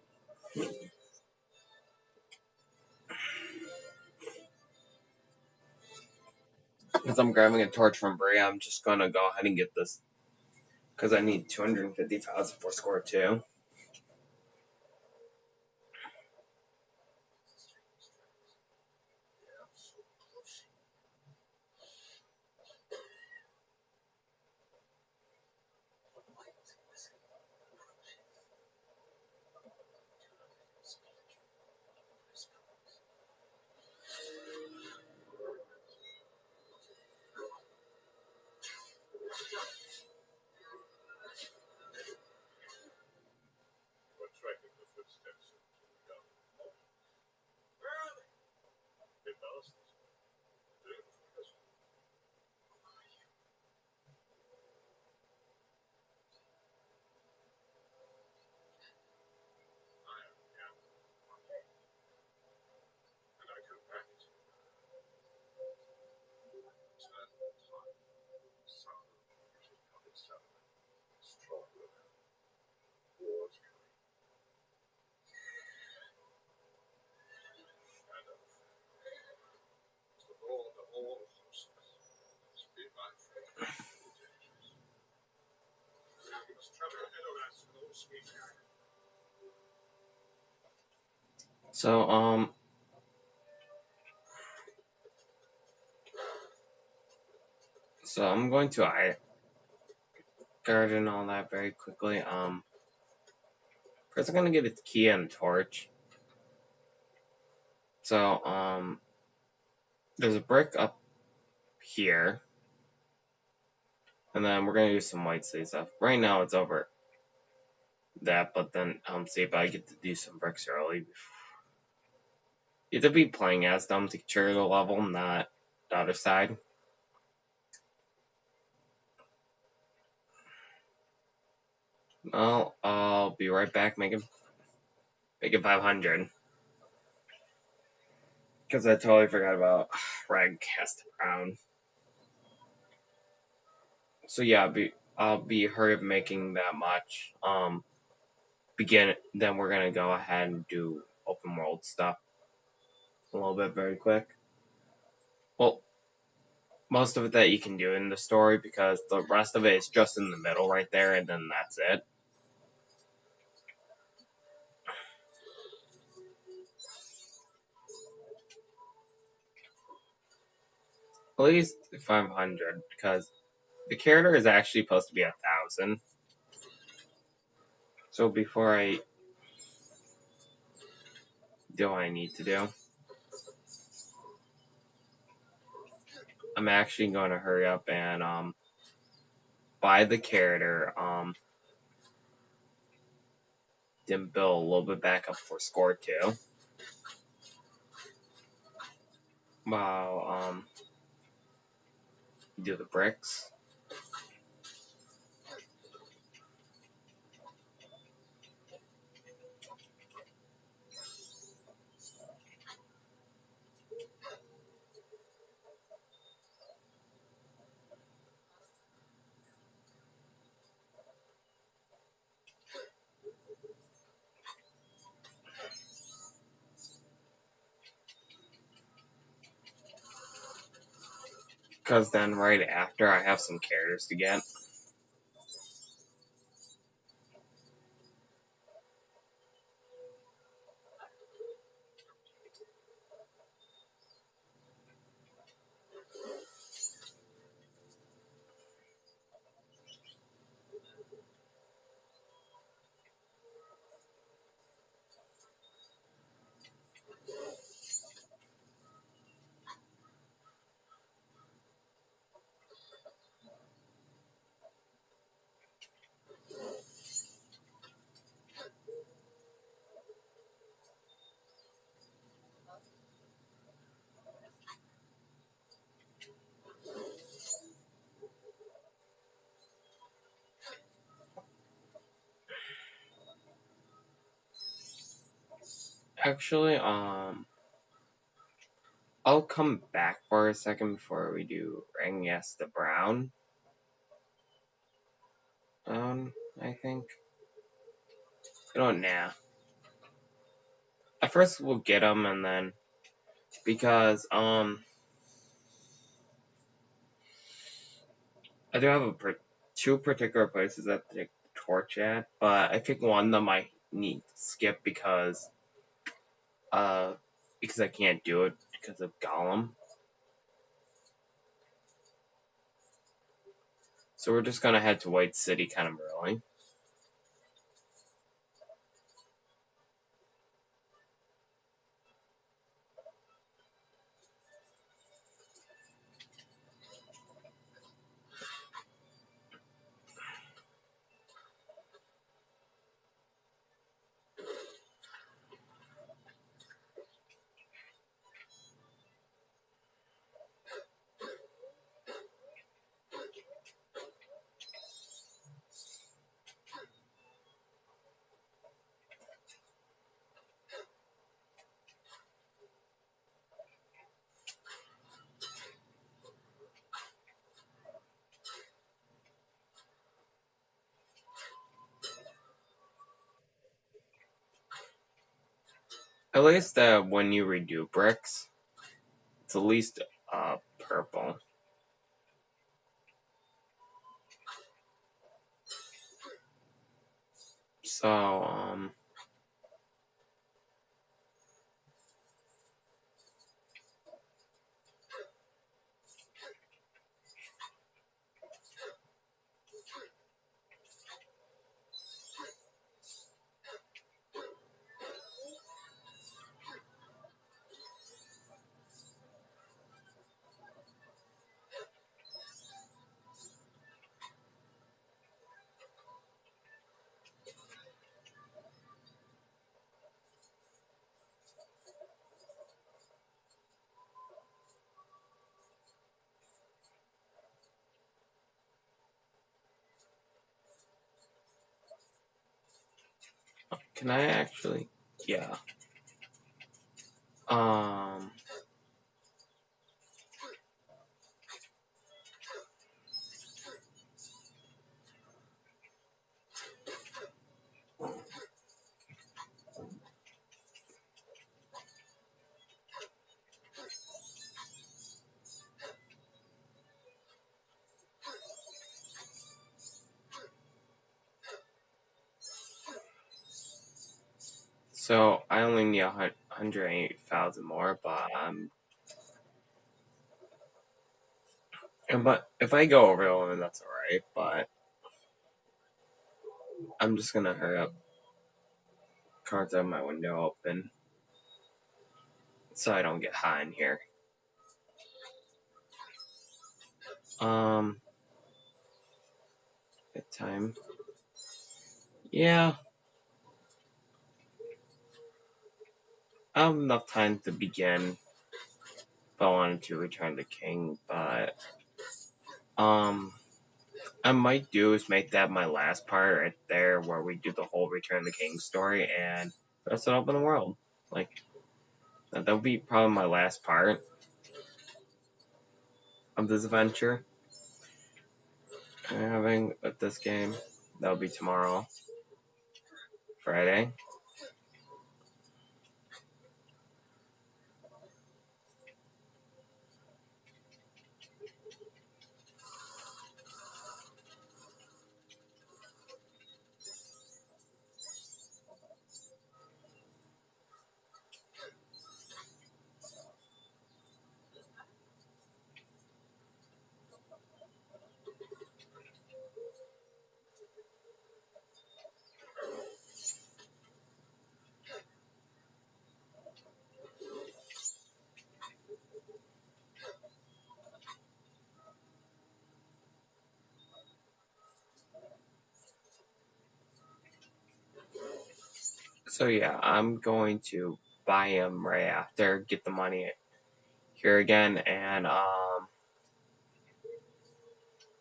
Speaker 1: Because I'm grabbing a torch from Bria, I'm just gonna go ahead and get this. Because I need 250,000 for score 2. So, So I'm going to garden all that very quickly. First I'm gonna get a key and a torch. So, there's a brick up here. And then we're gonna do some white slate stuff. Right now it's over that, but then see if I get to do some bricks early. You have to be playing as them to trigger the level, not the other side. Well, I'll be right back making 500. Because I totally forgot about Ragcast Brown. So yeah, I'll be hurry up making that much. Then we're gonna go ahead and do open world stuff a little bit very quick. Well, most of it that you can do in the story, because the rest of it is just in the middle right there, and then that's it. At least 500, because the character is actually supposed to be 1,000. So before I do what I need to do, I'm actually going to hurry up and buy the character, then build a little bit back up for score 2. While do the bricks. Because then right after I have some characters to get. Actually, I'll come back for a second before we do Ring Yes the Brown. I think. I don't know. At first we'll get him and then because I do have two particular places that take the torch at, but I think one of them I need to skip because I can't do it because of Gollum. So we're just gonna head to White City kind of early. At least when you redo bricks, it's at least purple. So can I actually? Yeah. So I only need 108,000 more, but if I go over the limit, that's alright. But I'm just gonna hurry up. Cards out my window open, so I don't get high in here. Good time. Yeah. I have enough time to begin if I wanted to return the king, but I might do is make that my last part right there where we do the whole Return the King story and rest it up in the world. Like that'll be probably my last part of this adventure. I'm having with this game. That'll be tomorrow. Friday. So yeah, I'm going to buy him right after, get the money here again, and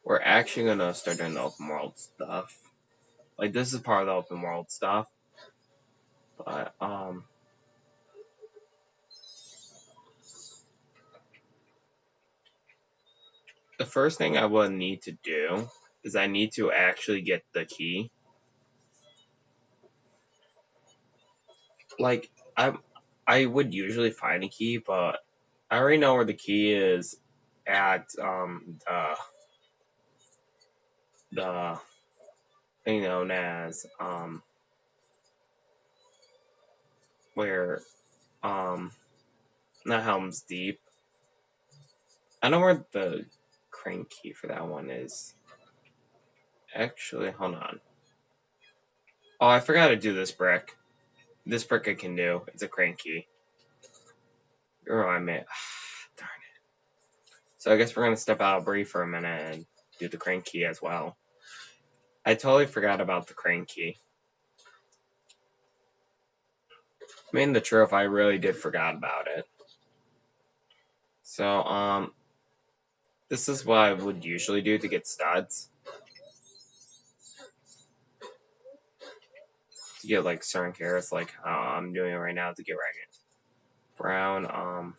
Speaker 1: we're actually gonna start doing the open world stuff. Like this is part of the open world stuff. But the first thing I will need to do is I need to actually get the key. Like, I would usually find a key, but I already know where the key is at the thing known as where not Helm's Deep. I know where the crane key for that one is. Actually, hold on. Oh, I forgot to do this brick. This brick I can do. It's a crane key. Remind me. Darn it. So I guess we're gonna step out of Bree for a minute and do the crane key as well. I totally forgot about the crane key. I mean, the truth, I really did forgot about it. So, this is what I would usually do to get studs. To get, like, certain carrots, like how I'm doing it right now to get Ragged Brown,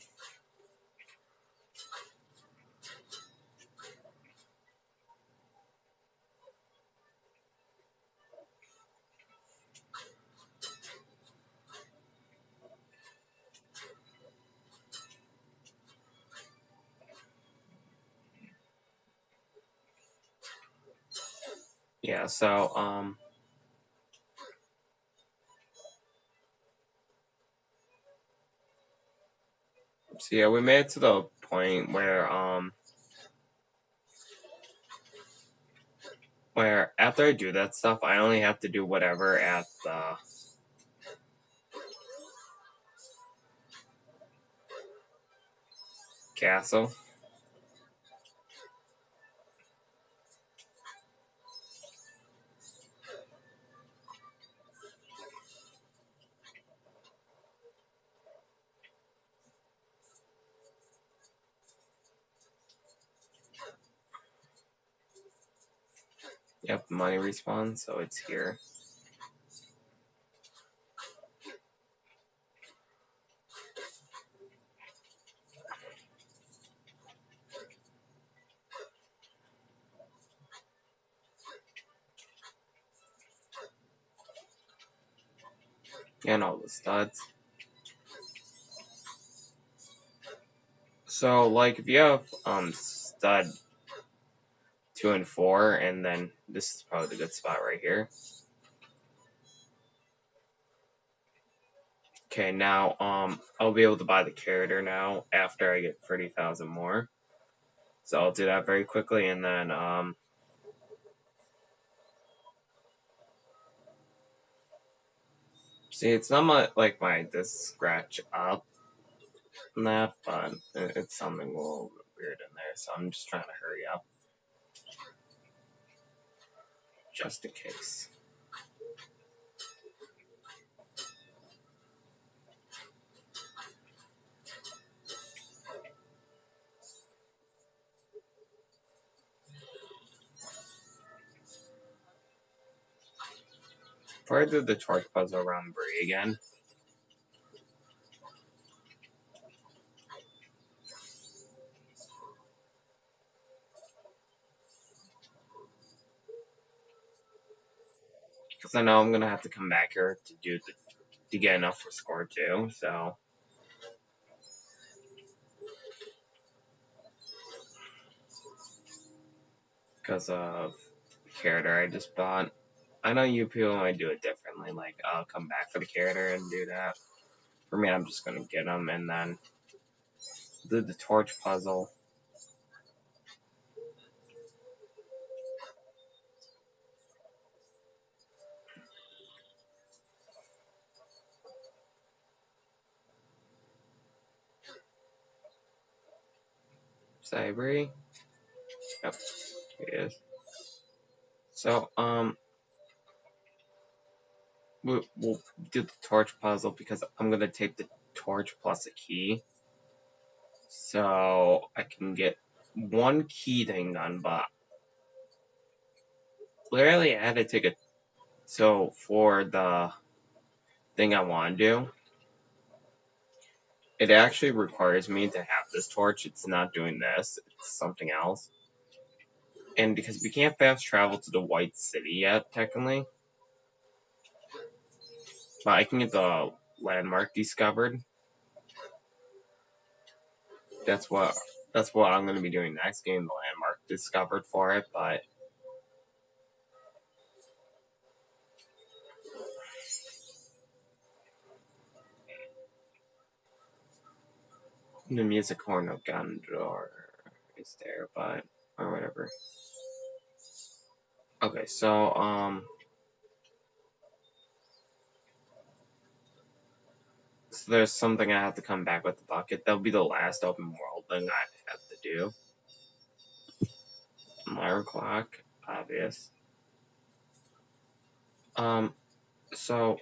Speaker 1: yeah, so, so yeah, we made it to the point where after I do that stuff, I only have to do whatever at the castle. Yep, money respawn, so it's here. And all the studs. So, like, if you have stud 2 and 4, and then this is probably the good spot right here. Okay, now I'll be able to buy the character now after I get 30,000 more. So I'll do that very quickly, and then see, it's not like my this scratch up and that, but it's something a little weird in there. So I'm just trying to hurry up, just in case. Before I do the torch puzzle around Bree again. Because I know I'm gonna have to come back here to get enough for score 2, so because of the character I just bought. I know you people might do it differently, like I'll come back for the character and do that. For me, I'm just gonna get them and then do the torch puzzle. Cybery. Yep, here it is. So, we'll do the torch puzzle because I'm gonna take the torch plus a key. So I can get one key thing done, but literally I had to take a. So for the thing I want to do, it actually requires me to have this torch. It's not doing this, it's something else. And because we can't fast travel to the White City yet, technically, but I can get the landmark discovered. That's what I'm going to be doing next, getting the landmark discovered for it. But the music horn of Gondor is there, but or whatever. Okay, so so there's something I have to come back with the bucket. That'll be the last open world thing I have to do. Alarm clock, obvious. So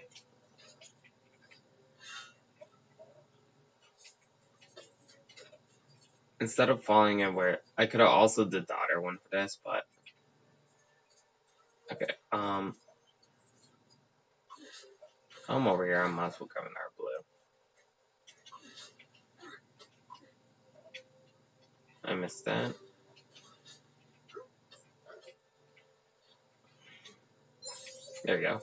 Speaker 1: instead of falling in where I could have also did the other one for this, but okay. Come over here. I might as well come in our blue. I missed that. There we go.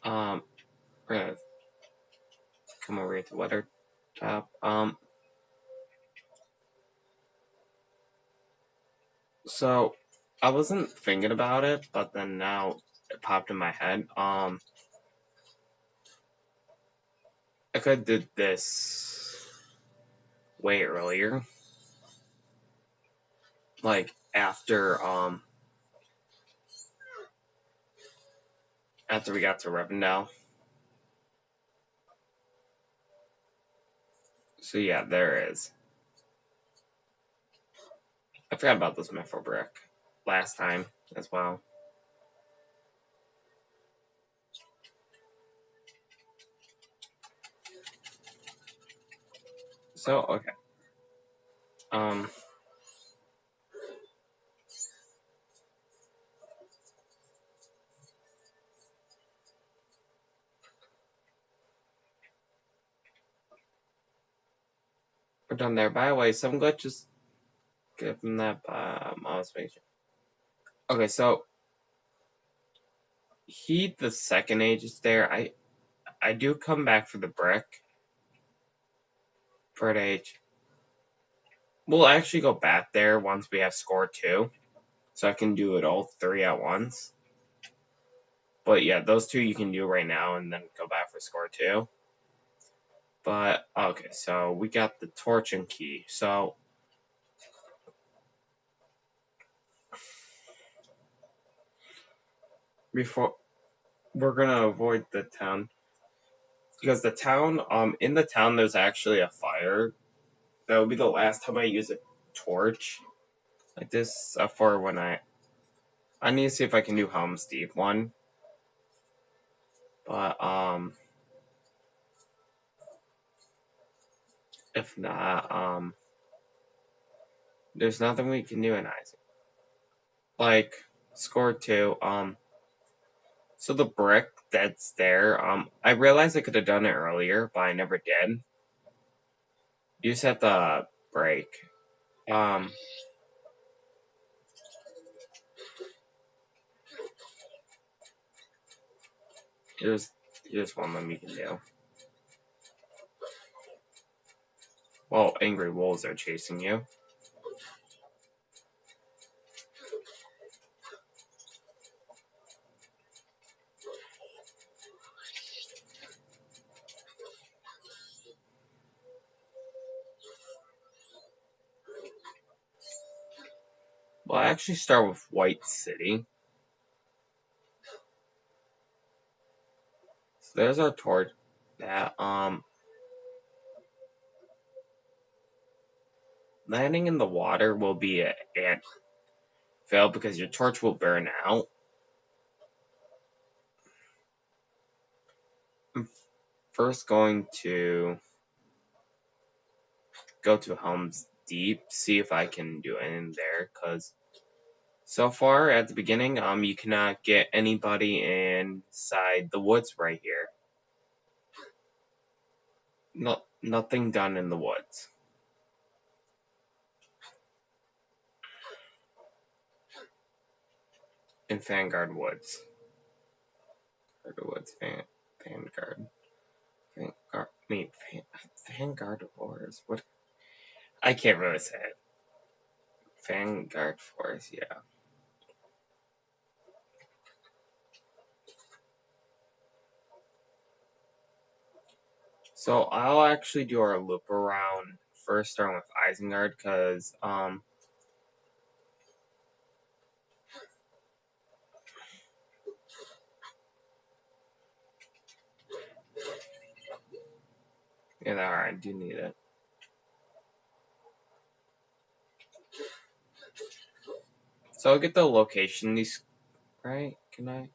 Speaker 1: We're gonna come over here to weather top. So I wasn't thinking about it, but then now it popped in my head. I could have did this way earlier, like after we got to Rivendell. So yeah, there is. I forgot about this Mithril brick last time as well. So okay. We're done there. By the way, some glitches. Give them that mouse picture. Okay, so the second age is there. I do come back for the brick. For age. We'll actually go back there once we have score 2. So I can do it all 3 at once. But yeah, those 2 you can do right now and then go back for score 2. But okay, so we got the torch and key. So before we're gonna avoid the town. Because the town, in the town there's actually a fire. That will be the last time I use a torch. Like this for when I need to see if I can do Helm's Deep one. But if not, there's nothing we can do in Isaac. Like score 2, so the brick that's there, I realized I could have done it earlier, but I never did. You just have to break. Here's one of them you can do. Well, angry wolves are chasing you. Well, I actually start with White City. So there's our torch. That landing in the water will be a fail because your torch will burn out. I'm first going to go to Helm's Deep, see if I can do anything there, because so far at the beginning, you cannot get anybody inside the woods right here. Nothing done in the woods. in Vanguard Woods. Vanguard. Vanguard Wars. What? I can't really say it. Vanguard Force, yeah. So I'll actually do our loop around first, starting with Isengard, because yeah, alright, I do need it. So I'll get the location these right? Can I?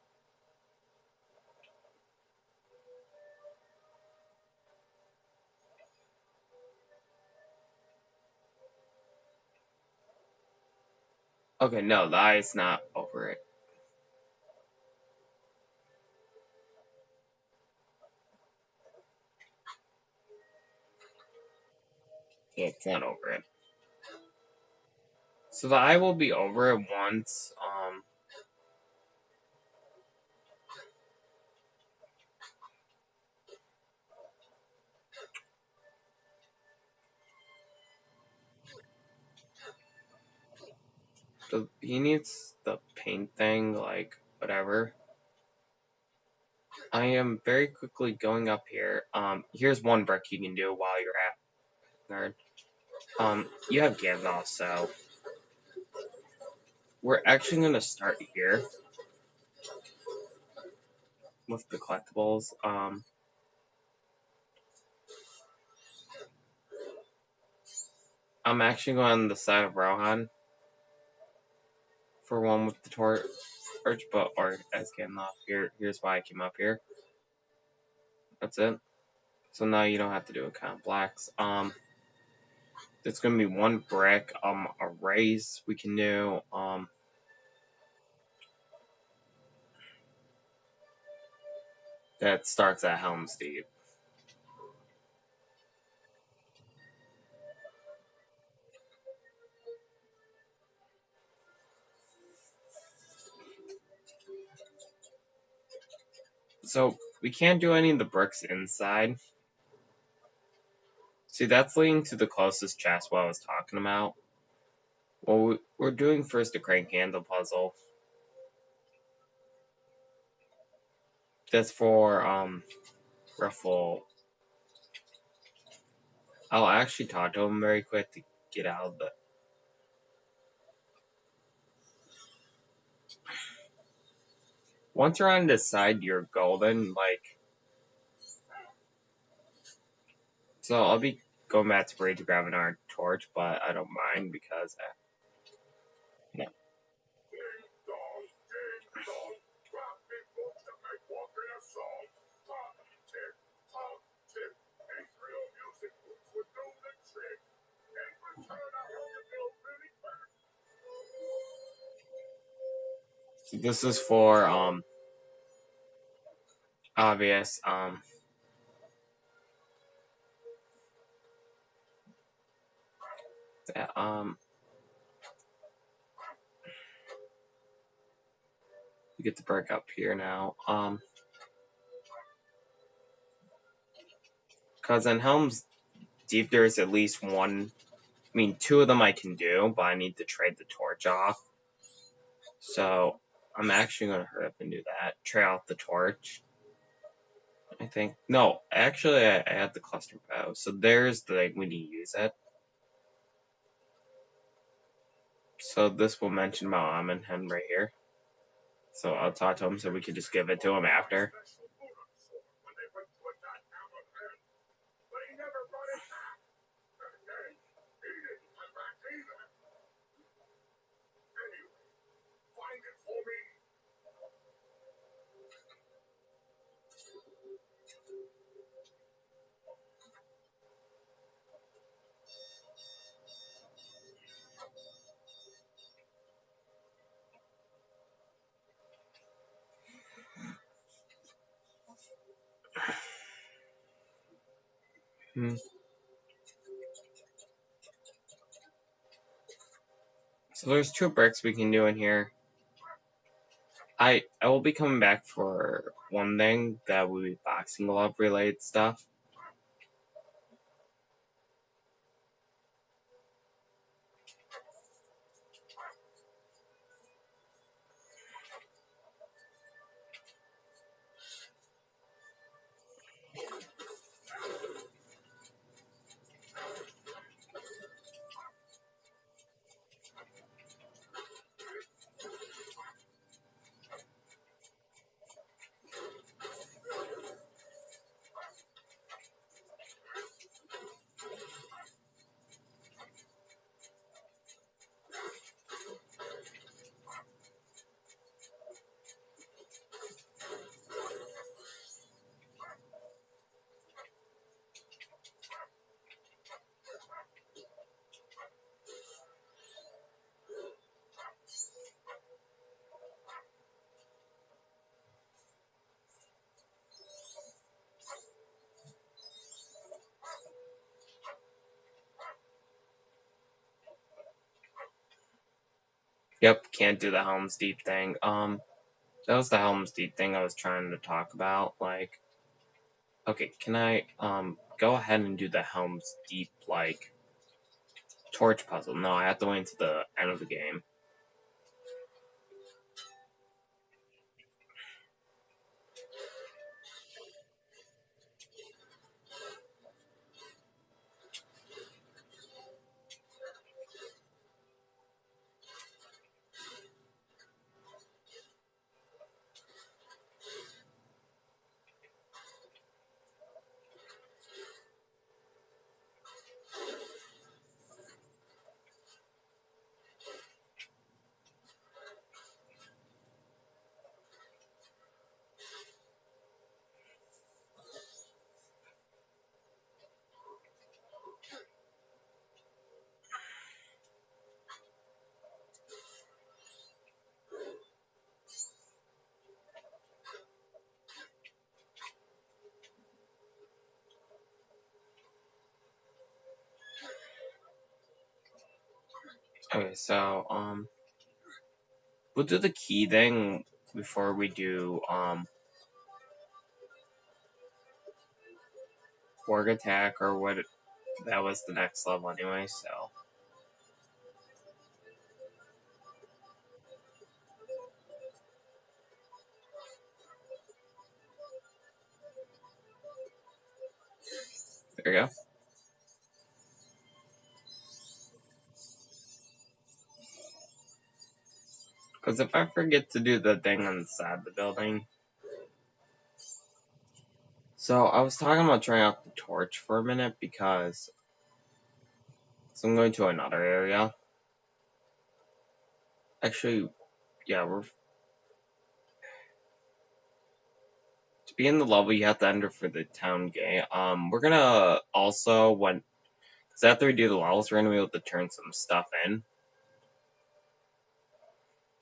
Speaker 1: Okay, no, the eye is not over it. Yeah, it's not over it. So the eye will be over it once. He needs the paint thing, like whatever. I am very quickly going up here. Here's one brick you can do while you're at guard. You have Gandalf, so we're actually gonna start here with the collectibles. I'm actually going on the side of Rohan for one with the torch, or as Gandalf. Here's why I came up here. That's it. So now you don't have to do a complex. It's gonna be one brick. A raise we can do. That starts at Helm's Deep. So we can't do any of the bricks inside. See, that's leading to the closest chest what I was talking about. Well, we're doing first the crank handle puzzle. That's for Ruffle. I'll actually talk to him very quick to get out of the. Once you're on this side, you're golden. Like, so I'll be going back to Braid to grab our torch, but I don't mind because. No. So this is for obvious you get the break up here now. Because in Helm's Deep there's at least one. I mean, two of them I can do, but I need to trade the torch off. So I'm actually going to hurry up and do that. Trade off the torch. I think. No, actually, I had the cluster bow. So there's the when you use it. So this will mention Mount Amenhem right here. So I'll talk to him so we can just give it to him after. So there's two bricks we can do in here. I will be coming back for one thing that will be boxing glove related stuff. Yep, can't do the Helm's Deep thing. That was the Helm's Deep thing I was trying to talk about. Like, okay, can I go ahead and do the Helm's Deep like torch puzzle? No, I have to wait until the end of the game. Okay, so we'll do the key thing before we do Org Attack or what. That was the next level anyway, so. There you go. Because if I forget to do the thing on the side of the building. So I was talking about trying out the torch for a minute because. So I'm going to another area. Actually, yeah, we're. To be in the level, you have to enter for the town gate. We're gonna also, because after we do the levels, we're gonna be able to turn some stuff in.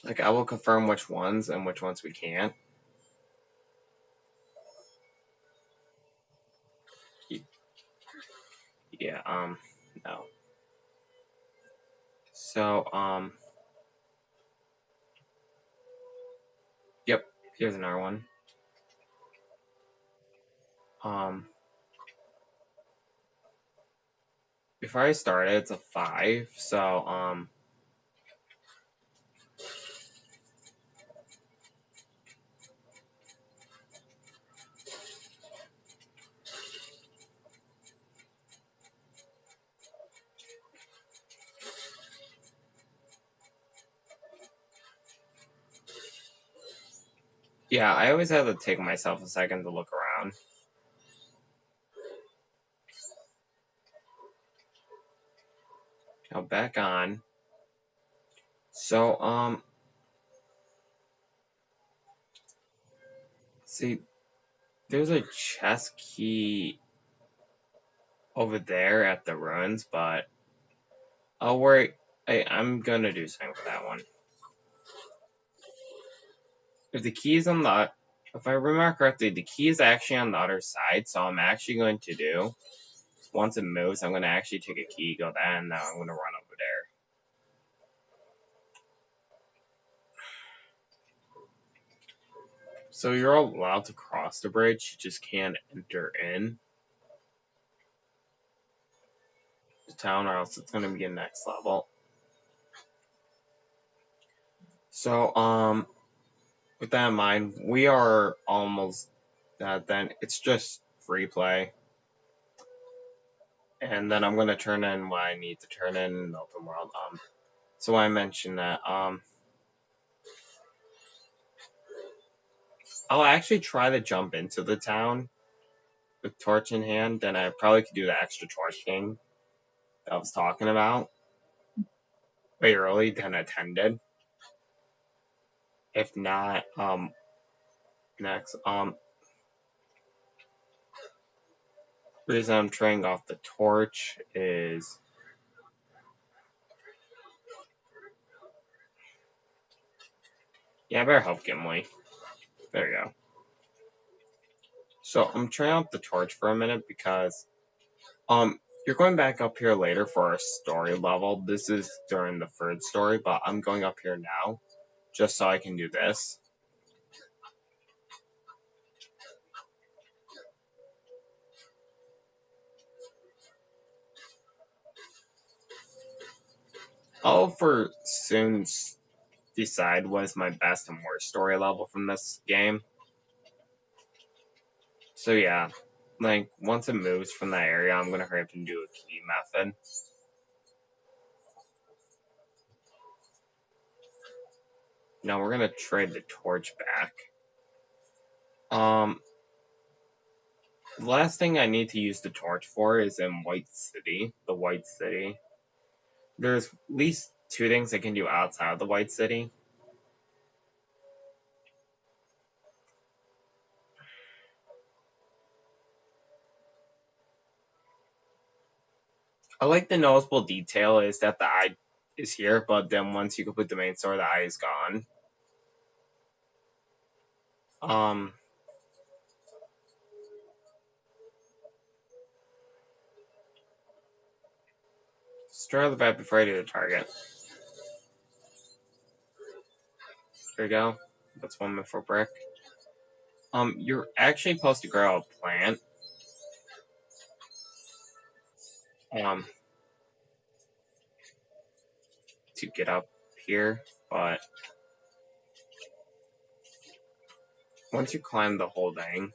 Speaker 1: Like, I will confirm which ones and which ones we can't. Yeah, no. So, yep, here's another one. Before I started, it's a 5, so, yeah, I always have to take myself a second to look around. Now, back on. So, see, there's a chest key over there at the ruins, but I'll worry. I'm gonna do something with that one. If the key is on the, if I remember correctly, the key is actually on the other side. So I'm actually going to do, once it moves, I'm gonna actually take a key, go there, and now I'm gonna run over there. So you're allowed to cross the bridge, you just can't enter in the town, or else it's gonna be a next level. So with that in mind, we are almost then. It's just free play. And then I'm gonna turn in what I need to turn in the open world. So I mentioned that I'll actually try to jump into the town with torch in hand. Then I probably could do the extra torch thing that I was talking about way early than attended. If not, next reason I'm trading off the torch is I better help Gimli. There you go. So I'm trading off the torch for a minute because you're going back up here later for a story level. This is during the third story, but I'm going up here now just so I can do this. I'll for soon decide what is my best and worst story level from this game. So yeah, like once it moves from that area, I'm gonna hurry up and do a key method. Now we're gonna trade the torch back. The last thing I need to use the torch for is in White City, the White City. There's at least 2 things I can do outside of the White City. I like the noticeable detail is that the eye is here, but then once you complete the main story, the eye is gone. Destroy the bat before I do the target. There you go. That's 1 minute for brick. You're actually supposed to grow a plant. To get up here, but once you climb the whole thing,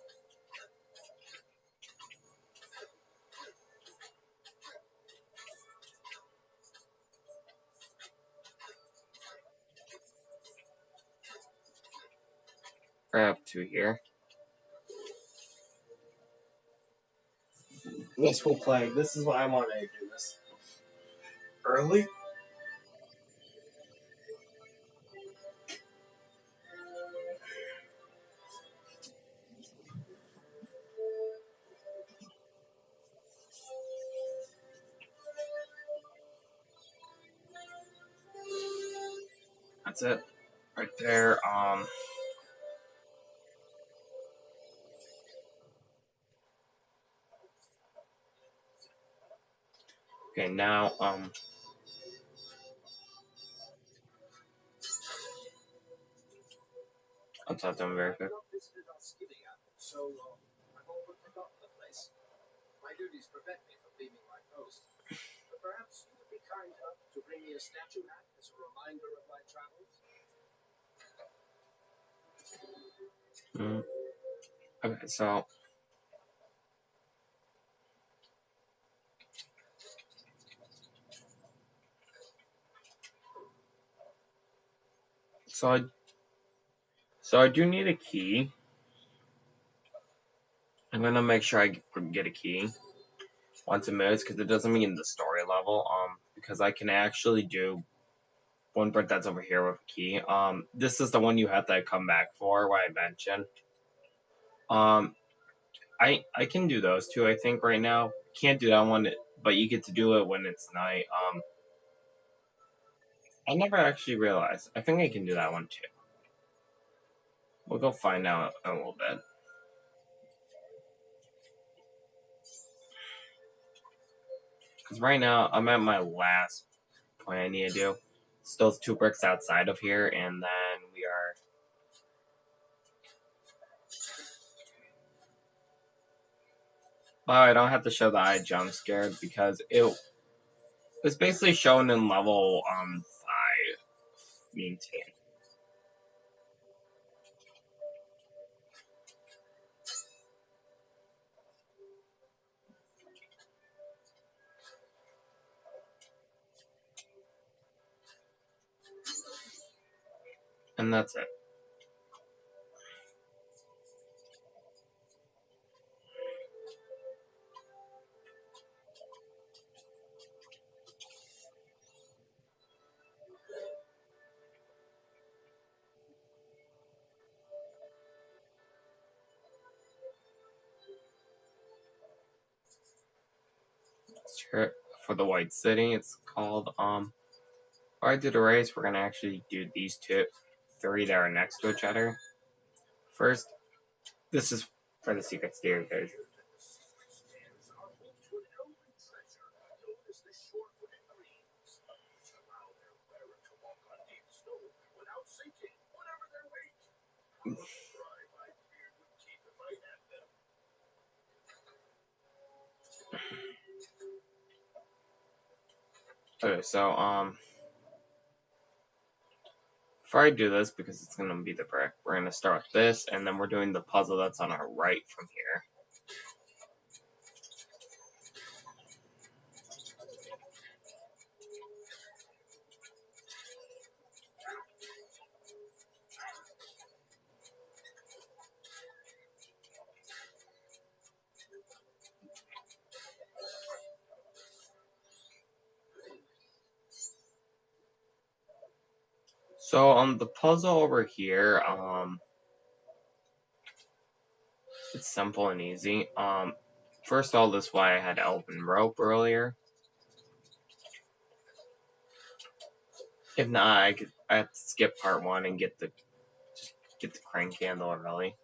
Speaker 1: right up to here. This will play. This is why I wanted to do this early. That's it, right there. Okay, now I'll talk to him very quick.
Speaker 2: So long. I've all but forgotten the place. My duties prevent me from leaving my post. But perhaps you would be kind enough to bring me a statue hat as a reminder of my travels?
Speaker 1: Okay, so I do need a key. I'm gonna make sure I get a key once it moves because it doesn't mean the story level. Because I can actually do one part that's over here with a key. This is the one you have to come back for, what I mentioned. I can do those 2. I think right now can't do that one, but you get to do it when it's night. I never actually realized. I think I can do that one too. We'll go find out in a little bit. Because right now, I'm at my last point I need to do. Still 2 bricks outside of here, and then we are Wow, I don't have to show that I jump scared because it was basically shown in level 5 maintain. And that's it. Sure. For the White City, it's called before I do the race, we're gonna actually do these three that are next to each other. First, this is for the secret scary version. Okay, so before I do this, because it's gonna be the brick, we're gonna start with this, and then we're doing the puzzle that's on our right from here. So the puzzle over here, it's simple and easy. First of all, this is why I had elven rope earlier. If not, I have to skip part 1 and get the crank candle early.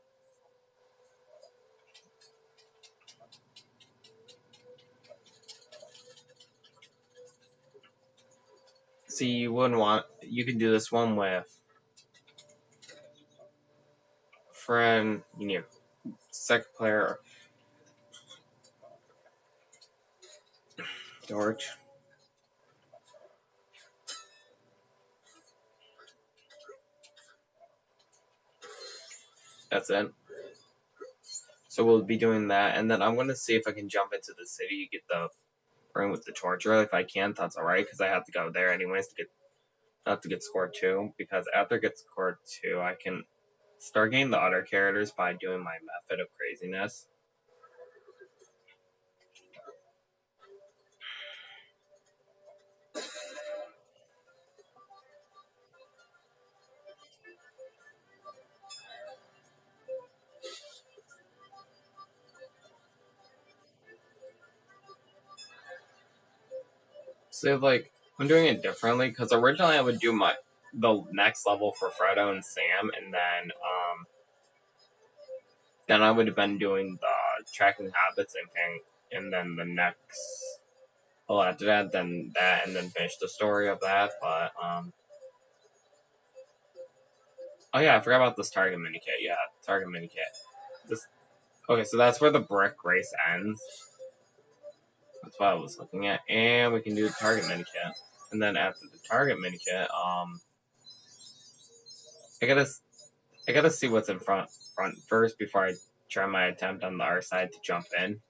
Speaker 1: See, you can do this one with friend, you need a second player, torch. That's it. So we'll be doing that, and then I'm gonna see if I can jump into the city, get the ring with the torch early. If I can't, that's alright, because I have to go there anyways to get score 2, because after I get score 2, I can start getting the other characters by doing my method of craziness. So like I'm doing it differently because originally I would do the next level for Frodo and Sam, and then I would have been doing the tracking habits and then the next after that, then that, and then finish the story of that. But oh yeah, I forgot about this target mini kit. Yeah, target mini kit. Okay, so that's where the brick race ends. That's what I was looking at, and we can do the target mini kit. And then after the target mini kit, I gotta see what's in front first before I try my attempt on the other side to jump in.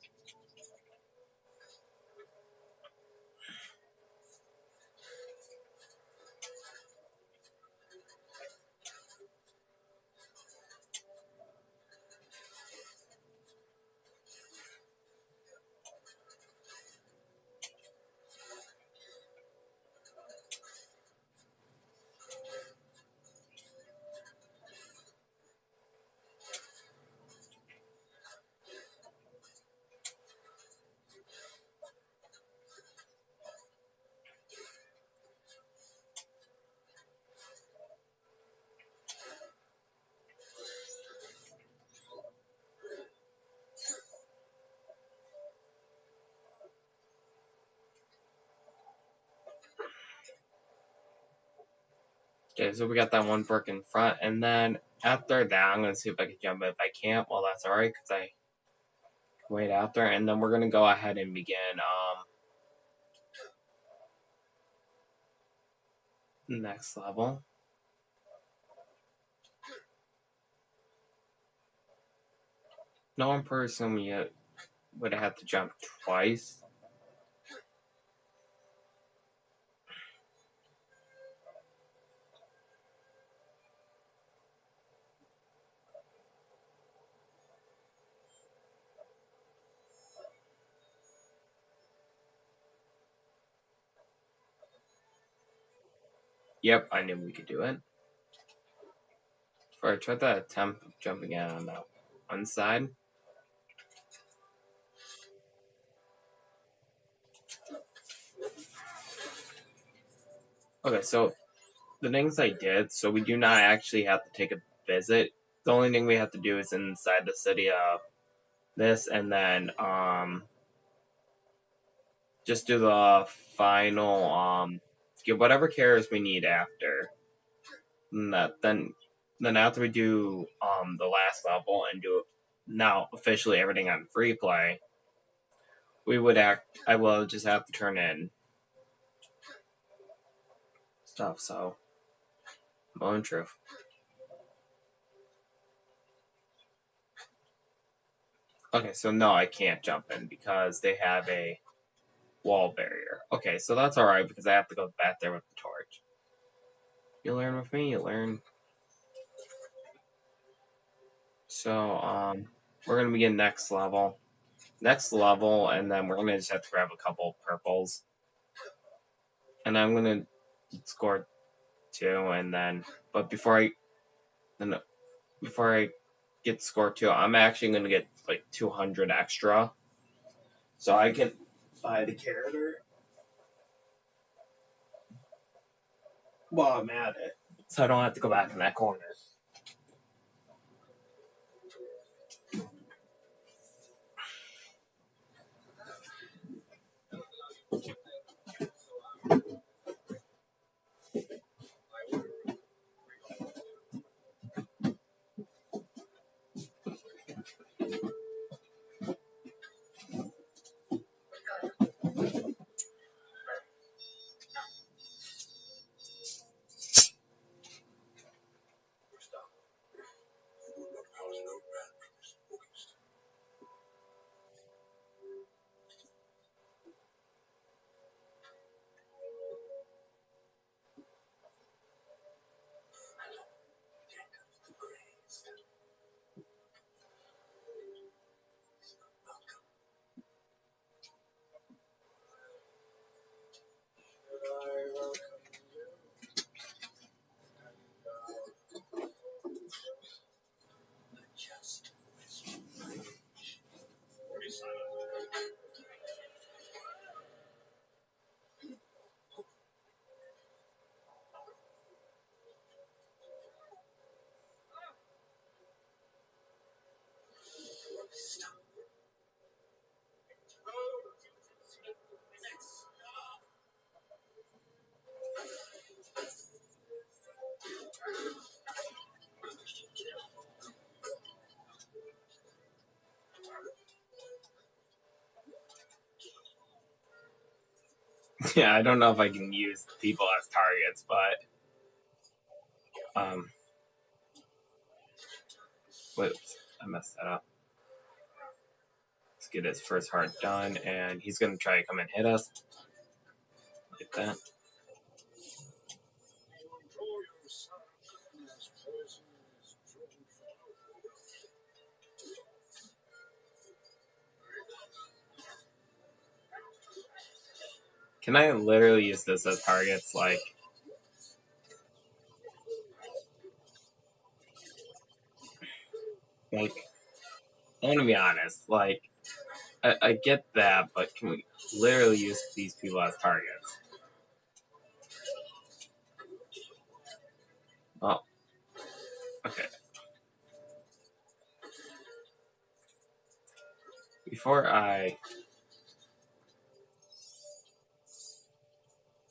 Speaker 1: Okay, so we got that one brick in front, and then after that, I'm gonna see if I can jump. If I can't, well, that's alright, because wait out there, and then we're gonna go ahead and begin next level. No one person yet would have to jump twice. Yep, I knew we could do it. Before I tried to attempt jumping out on that one side. Okay, so the things I did, so we do not actually have to take a visit. The only thing we have to do is inside the city of this, and then just do the final get whatever characters we need after. And then after we do the last level and do now officially everything on free play, I will just have to turn in stuff. So, moment of truth. Okay, so no, I can't jump in because they have a wall barrier. Okay, so that's alright because I have to go back there with the torch. You learn with me, you learn. So, we're gonna begin next level. And then we're gonna just have to grab a couple purples. And I'm gonna score 2, and then but before I get score 2, I'm actually gonna get like 200 extra. So I can buy the character while I'm at it. So I don't have to go back in that corner. Yeah, I don't know if I can use people as targets, but whoops, I messed that up. Let's get his first heart done, and he's gonna try to come and hit us like that. Can I literally use this as targets? Like, I want to be honest. Like, I get that, but can we literally use these people as targets? Oh, okay. Before I,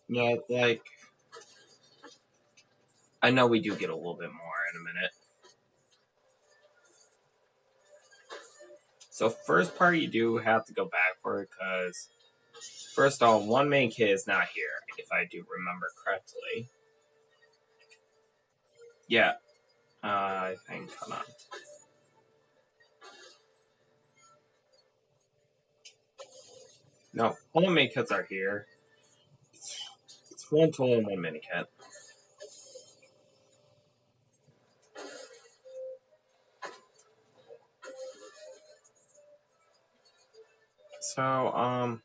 Speaker 1: yeah, like, I know we do get a little bit more in a minute. So first part you do have to go back for it because first of all, one main kid is not here, if I do remember correctly. Yeah, I think, hold on. No, all the main kids are here. It's one total and one mini kit. So,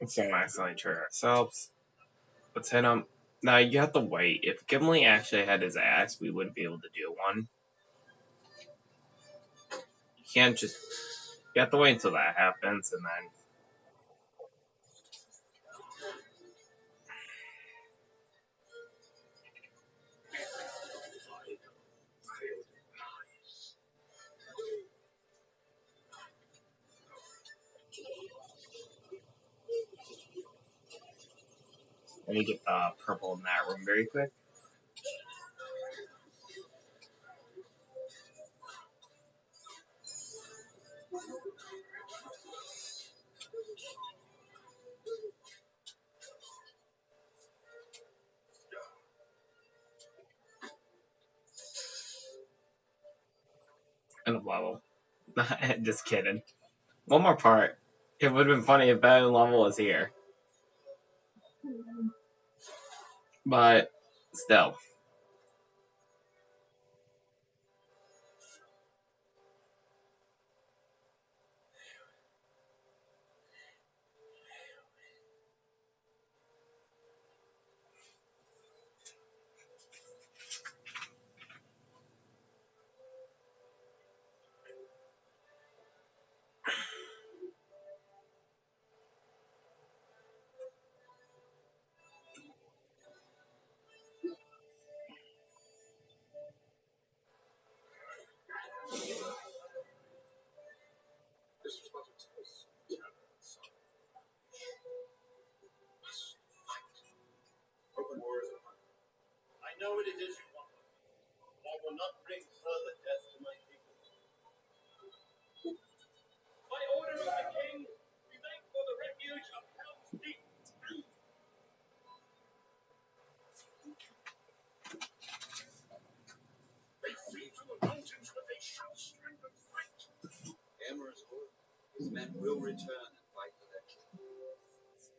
Speaker 1: let's don't accidentally trigger ourselves. Let's hit him. Now you have to wait. If Gimli actually had his axe, we would be able to do one. You can't just. You have to wait until that happens, and then. Let me get the purple in that room very quick. End of level. Just kidding. One more part. It would have been funny if that level was here. But still.
Speaker 2: This was but a taste. Open war is upon us. I know what it is you want. I will not bring further death to my people. By order of the king, we make for the refuge of Helm's Deep. They flee to the mountains, but they shall strive and fight. Amor's word, his men will return and fight the legend.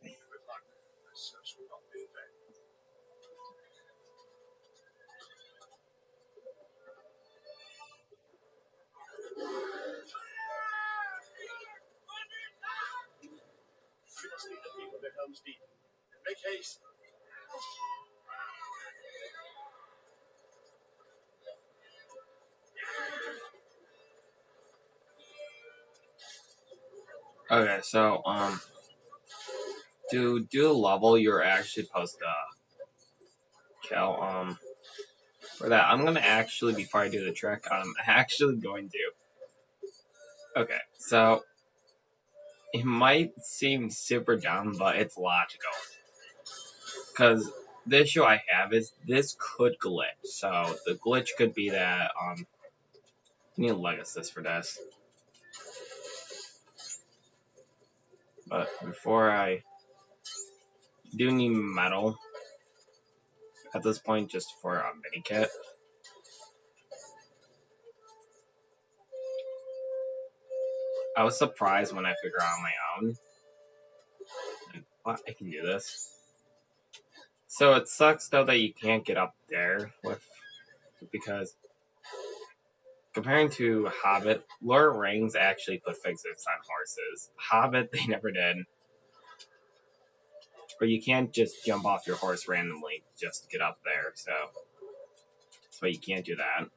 Speaker 2: Good luck. The search will not be in vain. We must lead the people to Helm's Deep. Make haste.
Speaker 1: Okay, so to do a level, you're actually supposed to kill. For that, I'm gonna actually, before I do the trick, I'm actually going to. Okay, so it might seem super dumb, but it's logical. Because the issue I have is this could glitch. So the glitch could be that I need a Legacy for this. But before I do need metal at this point, just for a mini kit. I was surprised when I figured out on my own. Like, what? I can do this. So it sucks though that you can't get up there with, because comparing to Hobbit, Lord of the Rings actually put fixers on horses. Hobbit, they never did. Or you can't just jump off your horse randomly just to get up there, so that's why you can't do that.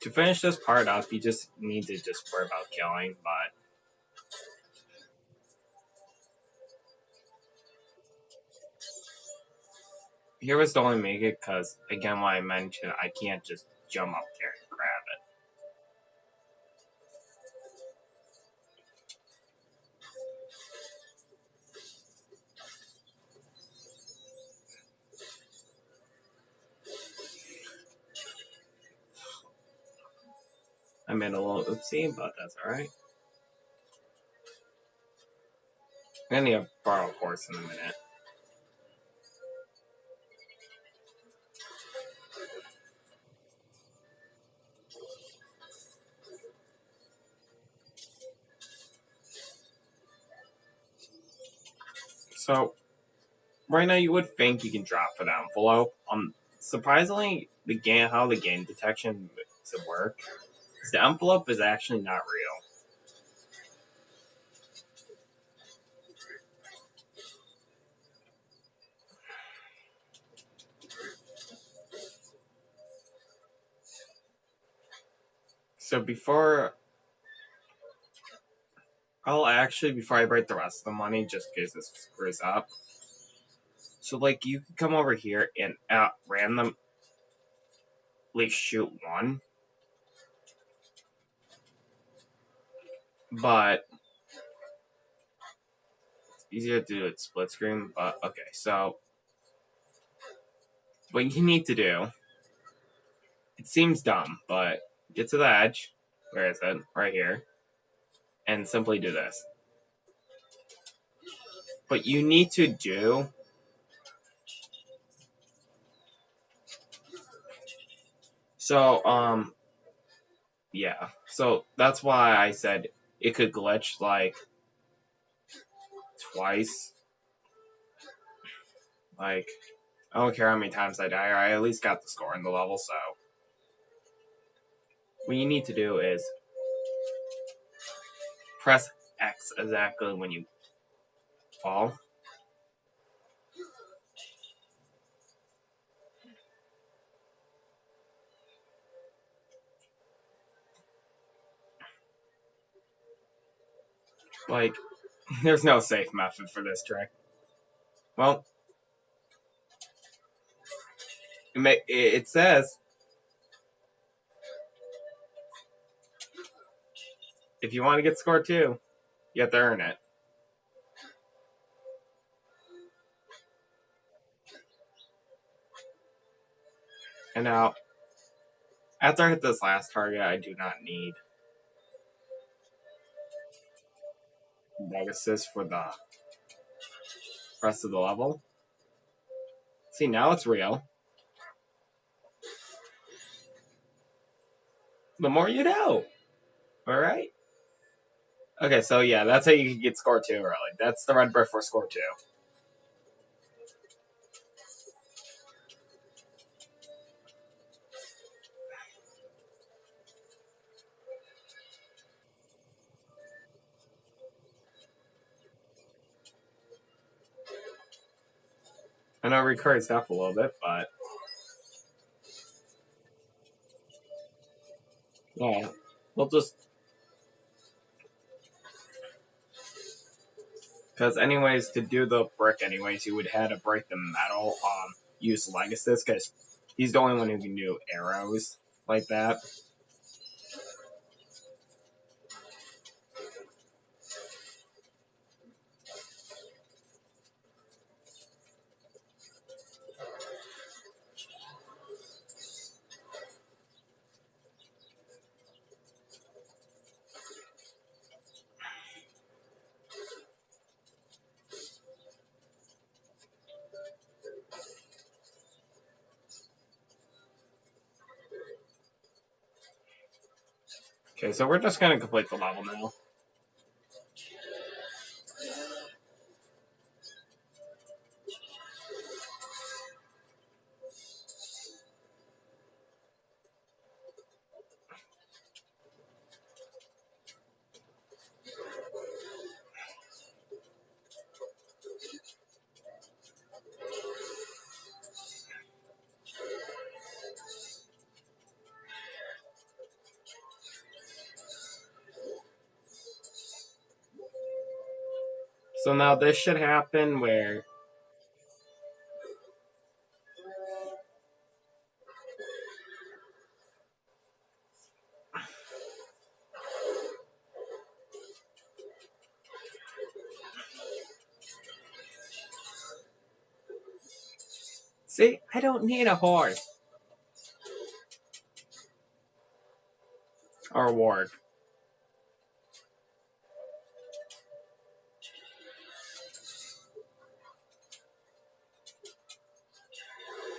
Speaker 1: To finish this part up, you just need to just worry about killing, but here was the only make it because, again, what I mentioned, I can't just jump up there and grab it. I made a little oopsie, but that's alright. I'm gonna need to borrow a horse in a minute. So, right now you would think you can drop for the envelope. Surprisingly, how the game detection makes it work is the envelope is actually not real. So before I break the rest of the money, just in case this screws up. So like you can come over here and randomly shoot one. But it's easier to do it split screen, but okay, so what you need to do, it seems dumb, but get to the edge, where is it? Right here. And simply do this. But you need to do yeah. So that's why I said it could glitch like twice. Like, I don't care how many times I die, I at least got the score in the level, so what you need to do is press X exactly when you fall. Like, there's no safe method for this trick. Well, it says if you want to get score 2, you have to earn it. And now, after I hit this last target, I do not need Pegasus for the rest of the level. See, now it's real. The more you know. Alright? Okay, so yeah, that's how you can get score 2 early. That's the red brick for score 2. I know it recurs stuff a little bit, but yeah, we'll just because anyways, to do the brick anyways, you would have to break the metal. Use Legacy because he's the only one who can do arrows like that. Okay, so we're just gonna complete the level now. So now this should happen where see, I don't need a horse. All our ward.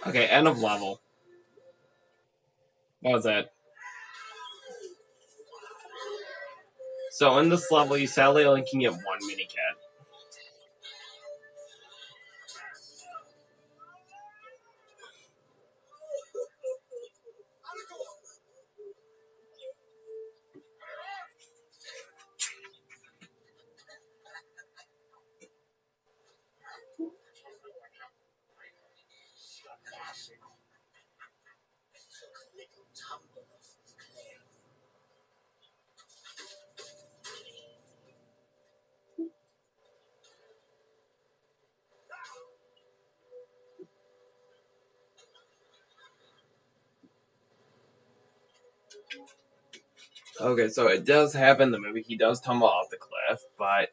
Speaker 1: Okay, end of level. That was it. So in this level, you sadly only can get one mini kit. Okay, so it does happen in the movie. He does tumble off the cliff, but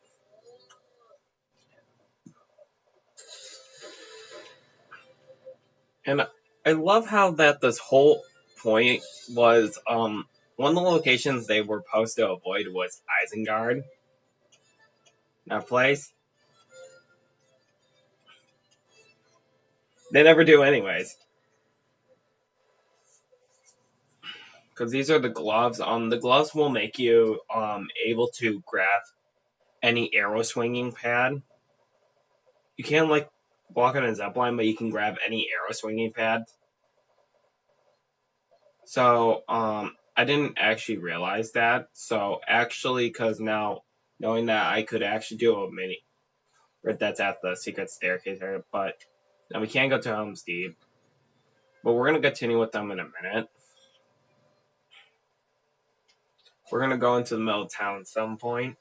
Speaker 1: and I love how that this whole point was one of the locations they were supposed to avoid was Isengard. That place. They never do anyways. Because these are the gloves. The gloves will make you able to grab any arrow swinging pad. You can't like walk on a zipline, but you can grab any arrow swinging pad. So I didn't actually realize that. So actually, because now knowing that I could actually do a mini, or that's at the secret staircase area, but now we can't go to Helm's Deep. But we're gonna continue with them in a minute. We're gonna go into the middle of town at some point.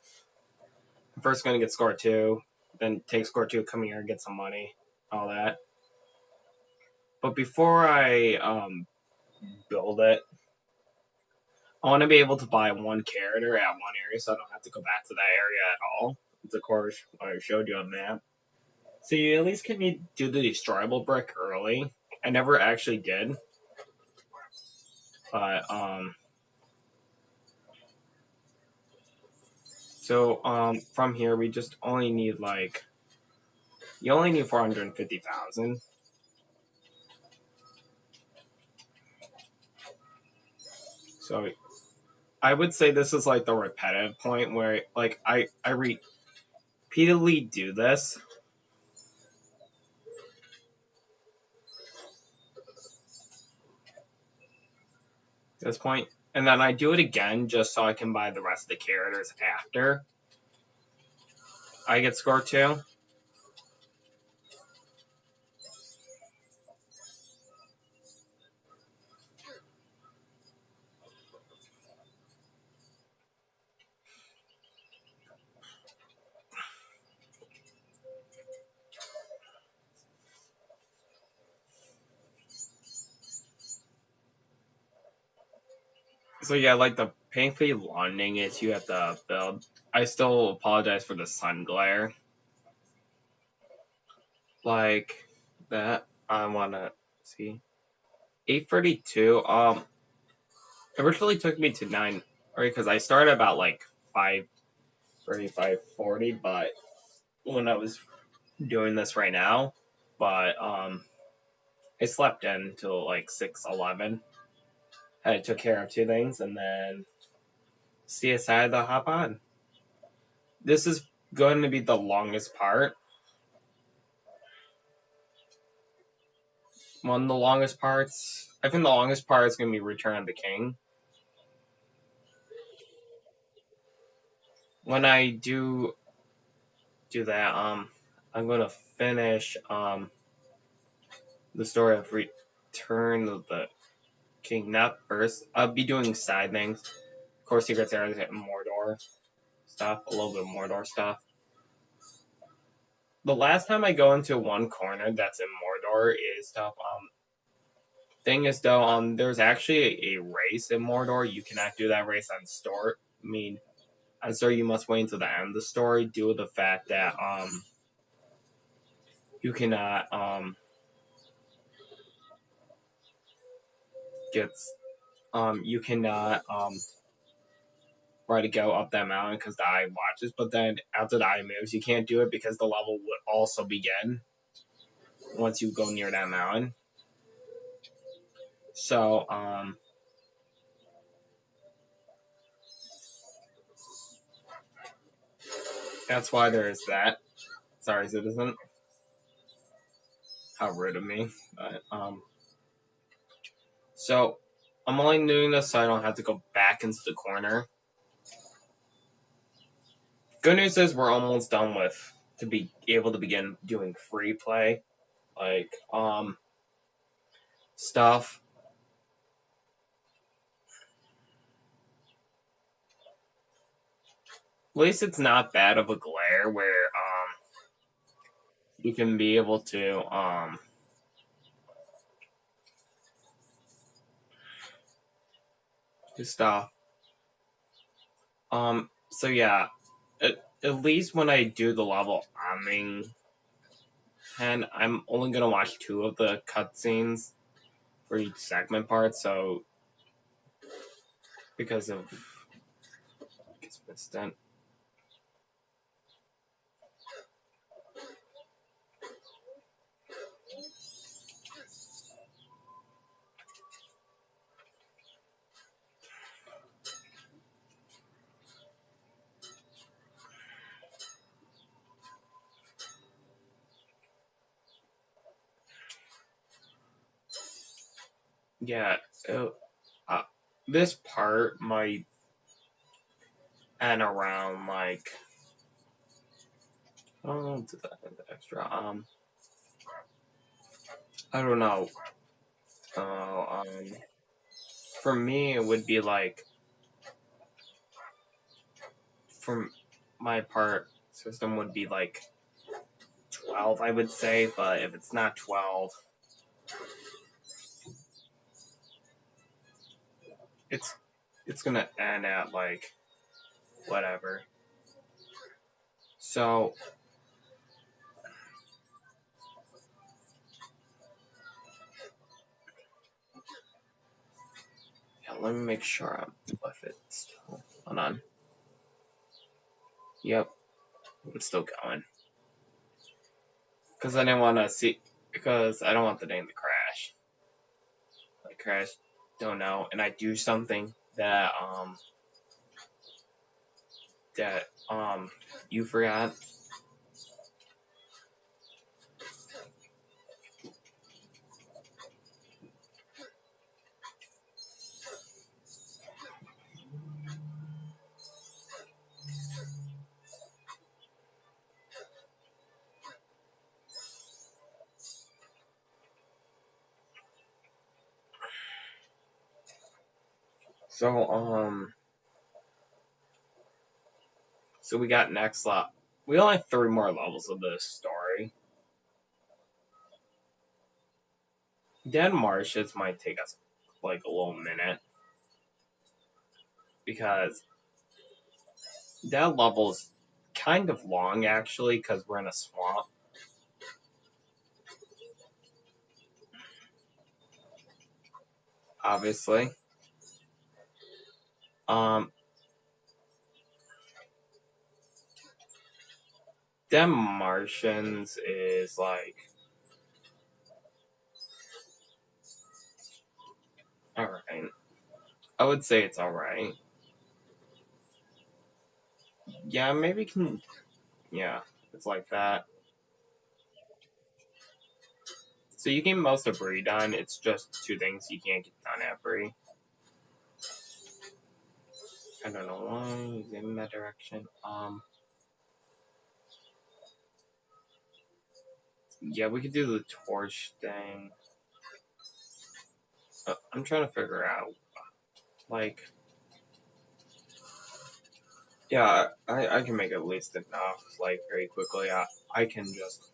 Speaker 1: I'm first gonna get score 2, then take score 2, come here, get some money, all that. But before I build it, I want to be able to buy one character at one area, so I don't have to go back to that area at all. It's of course what I showed you on the map. So you at least can do the destroyable brick early. I never actually did, but so from here we just only need you only need 450,000. So I would say this is like the repetitive point where like I repeatedly do this. This point, and then I do it again just so I can buy the rest of the characters after I get score 2. So yeah, like the painfully landing is you have to build. I still apologize for the sun glare. Like that, I wanna see 8:32. Originally took me to 9, or because I started about like 5:30, 5:40, but when I was doing this right now, but I slept in till like 6:11. I took care of 2 things, and then decided to hop on. This is going to be the longest part. One of the longest parts. I think the longest part is going to be Return of the King. When I do that, I'm going to finish the story of Return of the King. Not first. I'll be doing side things. Of course, Secret Areas and Mordor stuff. A little bit of Mordor stuff. The last time I go into one corner that's in Mordor is stuff. Thing is though, there's actually a race in Mordor. You cannot do that race on store. On story you must wait until the end of the story due to the fact that you cannot you cannot
Speaker 3: try to go up that mountain because the eye watches, but then after the eye moves, you can't do it because the level would also begin once you go near that mountain. So, that's why there is that. Sorry, citizen. How rude of me. But, so, I'm only doing this so I don't have to go back into the corner. Good news is we're almost done with to be able to begin doing free play, like stuff. At least it's not bad of a glare where you can be able to do stuff. So yeah, at least when I do the level and I'm only gonna watch 2 of the cutscenes for each segment part, so because of it's missed it. Yeah, this part might end around like to the extra I don't know. For me it would be like from my part system would be like 12, I would say, but if it's not 12, it's gonna end at like whatever. So yeah, let me make sure I'm with it still. Hold on. Yep, I'm still going. Because I didn't want to see, because I don't want the name to crash. Like crash, don't know, and I do something that you forgot. So we got next lot. We only have 3 more levels of this story. Dead Marshes might take us like a little minute because that level's kind of long actually because we're in a swamp. Obviously. Them Martians is like alright. I would say it's alright. Yeah, maybe can yeah, it's like that. So you can most of Bree done, it's just 2 things you can't get done at Bree. I don't know why he's in that direction. Yeah, we could do the torch thing. I'm trying to figure out, like, yeah, I can make at least enough, like, very quickly. I can just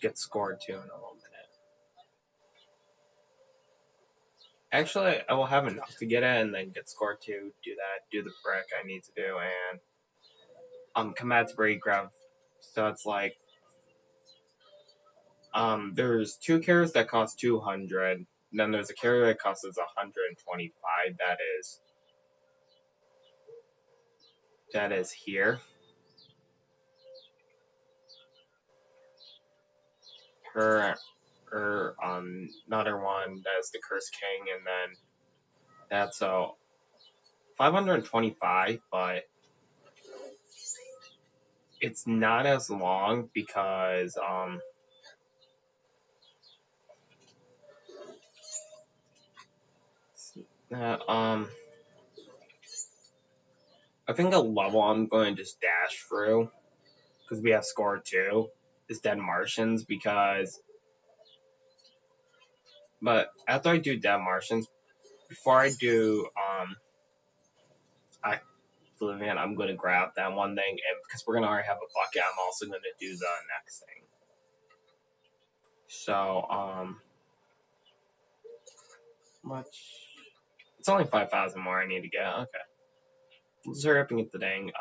Speaker 3: get scored 2 in a little minute. Actually, I will have enough to get it and then get scored 2, do that, do the brick I need to do, and come out to Bree, grab. So it's like, there's 2 carrots that cost 200. Then there's a carrot that costs 125. That is that is here. Her another one that's the Curse King, and then that's 525, but it's not as long because I think a level I'm going to just dash through because we have score 2 is Dead Martians but after I do Dead Martians, before I do Oblivion, I'm going to grab that one thing, and because we're going to already have a bucket, I'm also going to do the next thing. So much. It's only 5,000 more I need to get. Okay, let's hurry up and get the dang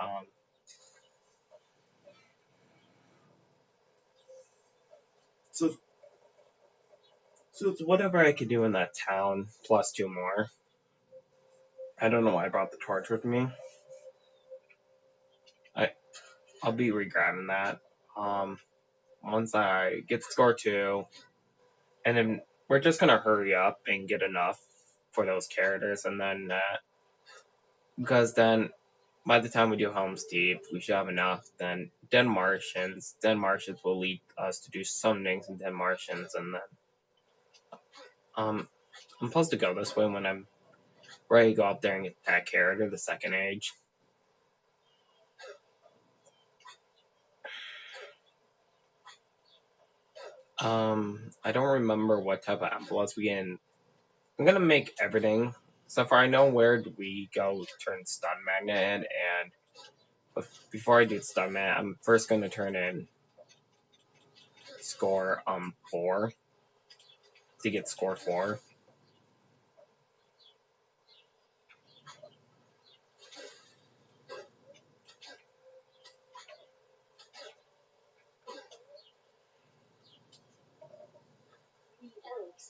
Speaker 3: So it's whatever I could do in that town plus 2 more. I don't know why I brought the torch with me. I'll be re-grabbing that. Once I get score 2, and then we're just gonna hurry up and get enough for those characters, and then because then by the time we do Helm's Deep, we should have enough. Then Dead Martians will lead us to do some things in Dead Martians, and then I'm supposed to go this way when I'm ready to go up there and get that character, the second age. I don't remember what type of envelopes we get in. I'm gonna make everything. So far, I know where we go to turn Stun Magnet in, and before I do Stun Magnet, I'm first gonna turn in score 4 to get score 4.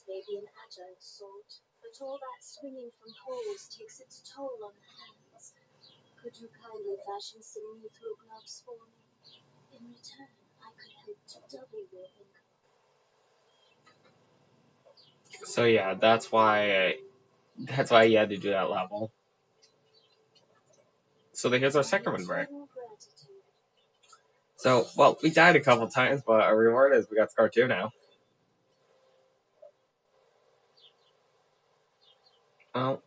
Speaker 4: May be an agile sort, but all that swinging from poles takes its toll on the hands. Could you kindly fashion some neutral gloves for me? In return, I could help to double your income.
Speaker 3: So yeah, that's why you had to do that level. So here's our second one break. So, well, we died a couple times, but our reward is we got score 2 now. Well,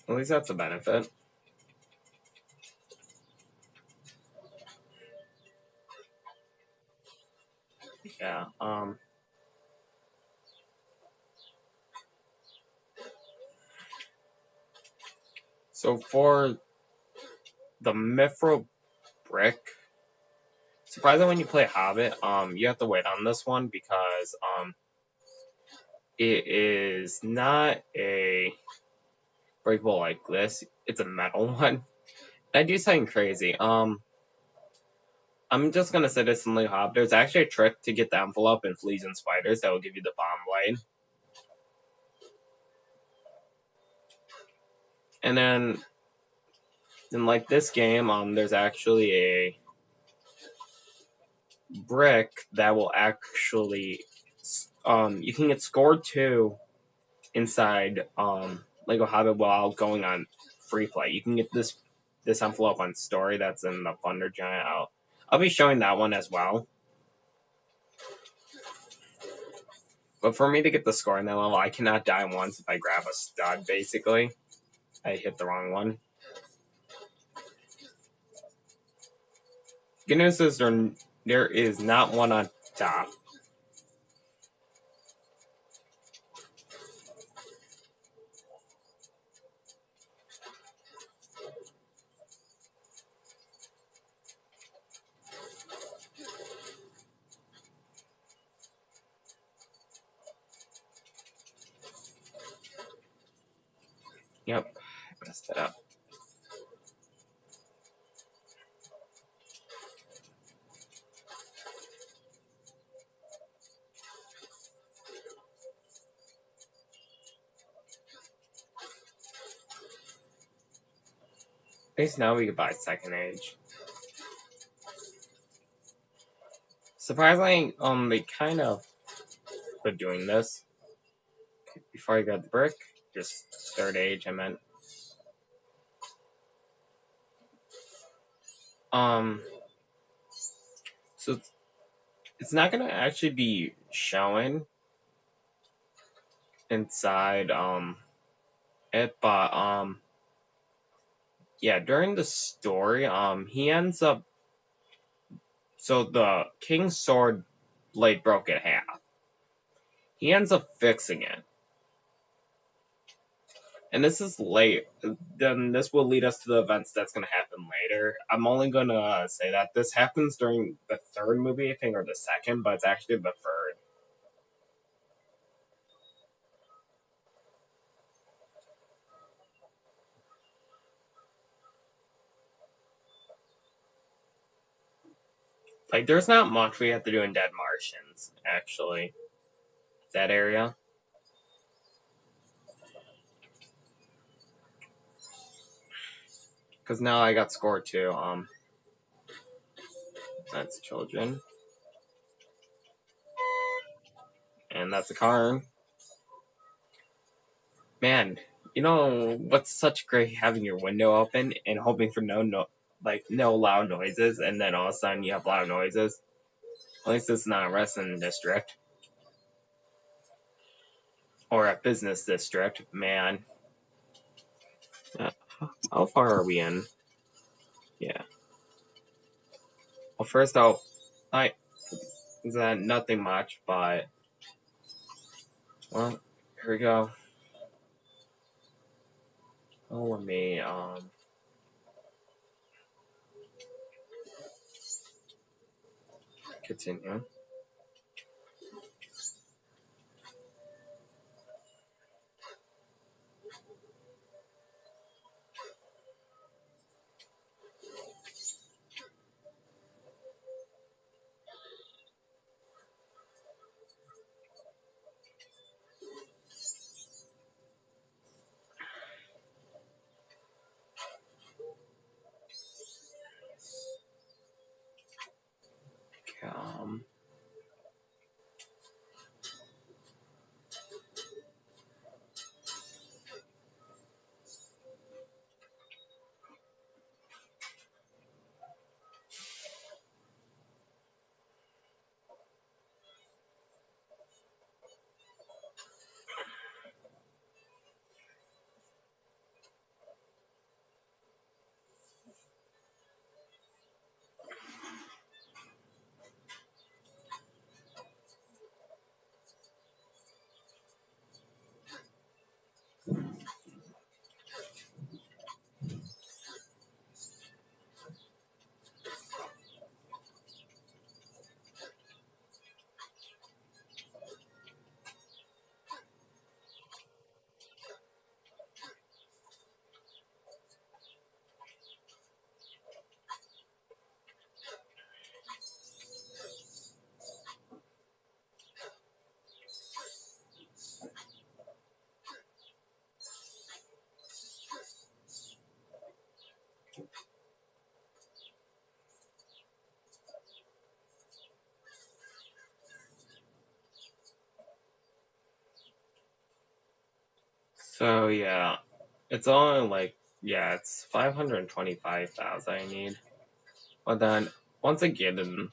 Speaker 3: at least that's a benefit. Yeah, so for the Mithril Brick, surprisingly when you play Hobbit, you have to wait on this one because it is not a breakable like this. It's a metal one. I do something crazy. I'm just gonna say this in Lego Hobbit. There's actually a trick to get the envelope in Fleas and Spiders that will give you the bomb blade. And then in like this game, there's actually a brick that will actually you can get scored 2 inside Lego Hobbit while going on free play. You can get this envelope on story that's in the Thunder Giant. I'll be showing that one as well. But for me to get the score in that level, I cannot die once if I grab a stud, basically. I hit the wrong one. Good news is there is not one on top. Yep, messed it up. At least now we can buy Second Age. Surprisingly, they kind of quit doing this. Before I got the brick, just Third Age, I meant. So it's not gonna actually be showing inside it, but yeah, during the story, he ends up, so the king's sword blade broke in half. He ends up fixing it. And this is late. Then this will lead us to the events that's going to happen later. I'm only going to say that this happens during the third movie, I think, or the second, but it's actually the third. Like, there's not much we have to do in Dead Martians, actually. That area. Because now I got score 2. That's children. And that's a car. Man, you know what's such great having your window open and hoping for no loud noises, and then all of a sudden you have loud noises. At least it's not a wrestling district. Or a business district, man. How far are we in? Yeah. Well, first off, nothing much, but well, here we go. Oh, let me continue. So yeah, it's only it's 525,000 I need. But then once I get in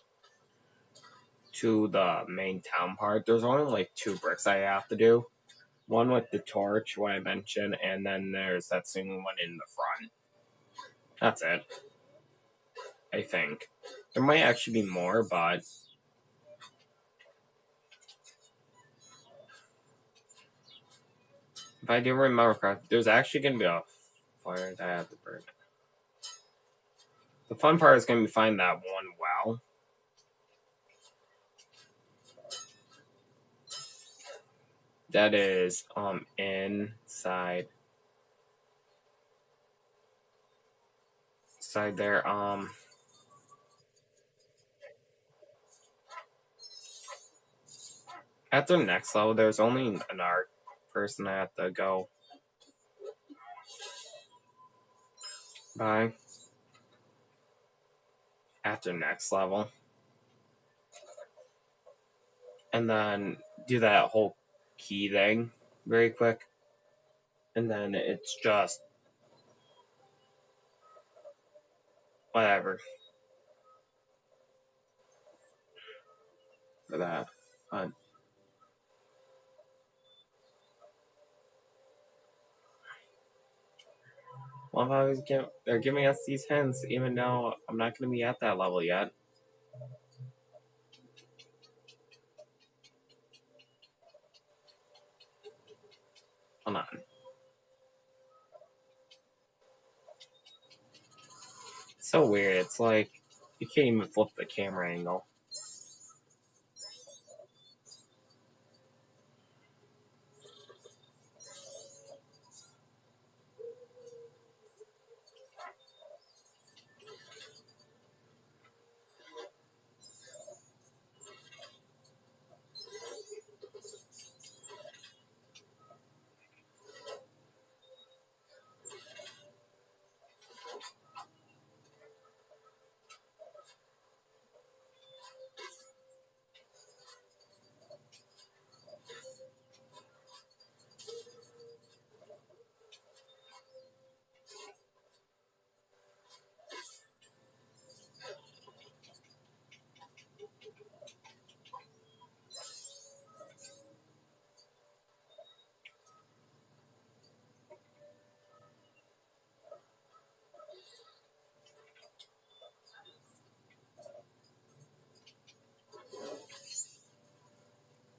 Speaker 3: to the main town part, there's only 2 bricks I have to do. One with the torch, what I mentioned, and then there's that single one in the front. That's it. I think. There might actually be more, but if I do remember correctly, there's actually going to be a fire that I have to burn. The fun part is going to be finding that one well. That is inside there. At the next level, there's only an art person I have to go. Bye. After next level. And then do that whole key thing very quick. And then it's just whatever for that. Well, they're giving us these hints, even though I'm not going to be at that level yet. Hold on. It's so weird. It's like you can't even flip the camera angle.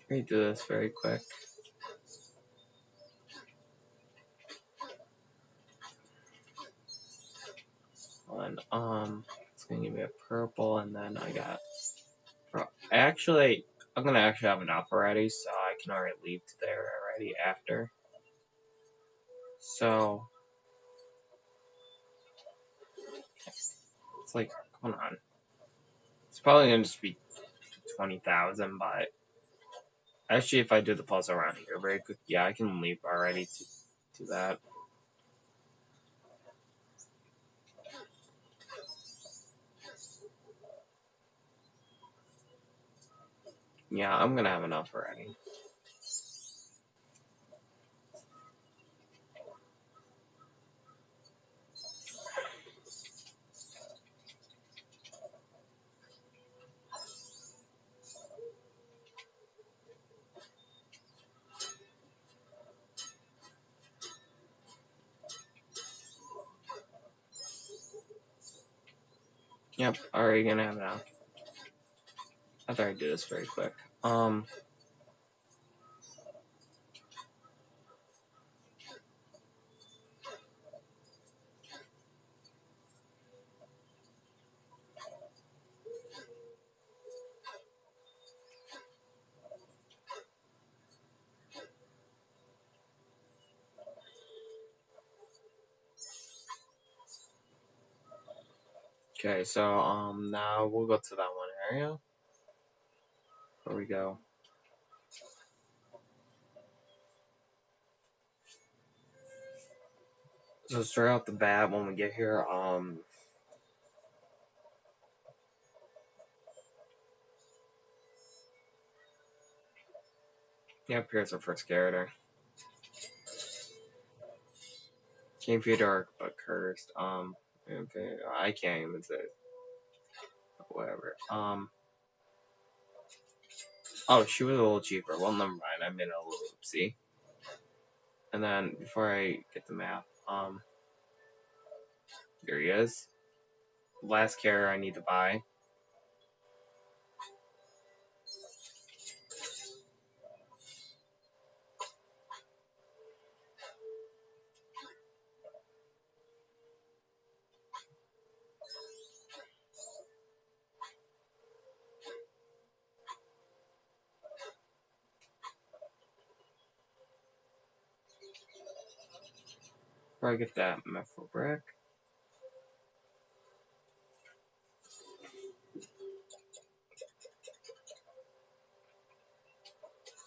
Speaker 3: Let me do this very quick. It's gonna give me a purple, and then I got. Actually, I'm gonna actually have enough already, so I can already leave to there already after. So it's like, come on. It's probably gonna just be 20,000, but actually, if I do the puzzle around here very quick, yeah, I can leave already to do that. Yeah, I'm gonna have enough already. Yep, already gonna have enough. I thought I'd do this very quick. Okay, so now we'll go to that one area. Where we go? So straight out the bat, when we get here, yep, here's our first character. Came for dark, but cursed. Okay, I can't even say it. Whatever. Oh, she was a little cheaper. Well, never mind. I made a little oopsie. And then before I get the map, here he is. Last character I need to buy. Before I get that metal brick.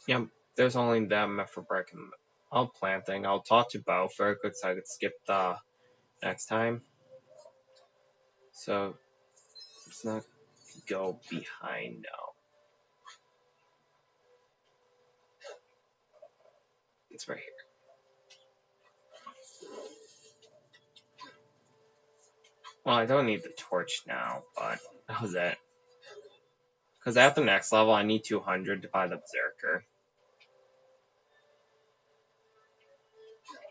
Speaker 3: Yep, there's only that metal brick and I'll plant thing. I'll talk to Bo very quick so I could skip the next time. So let's not go behind now. It's right here. Well, I don't need the torch now, but that was it. Because at the next level, I need 200 to buy the Berserker.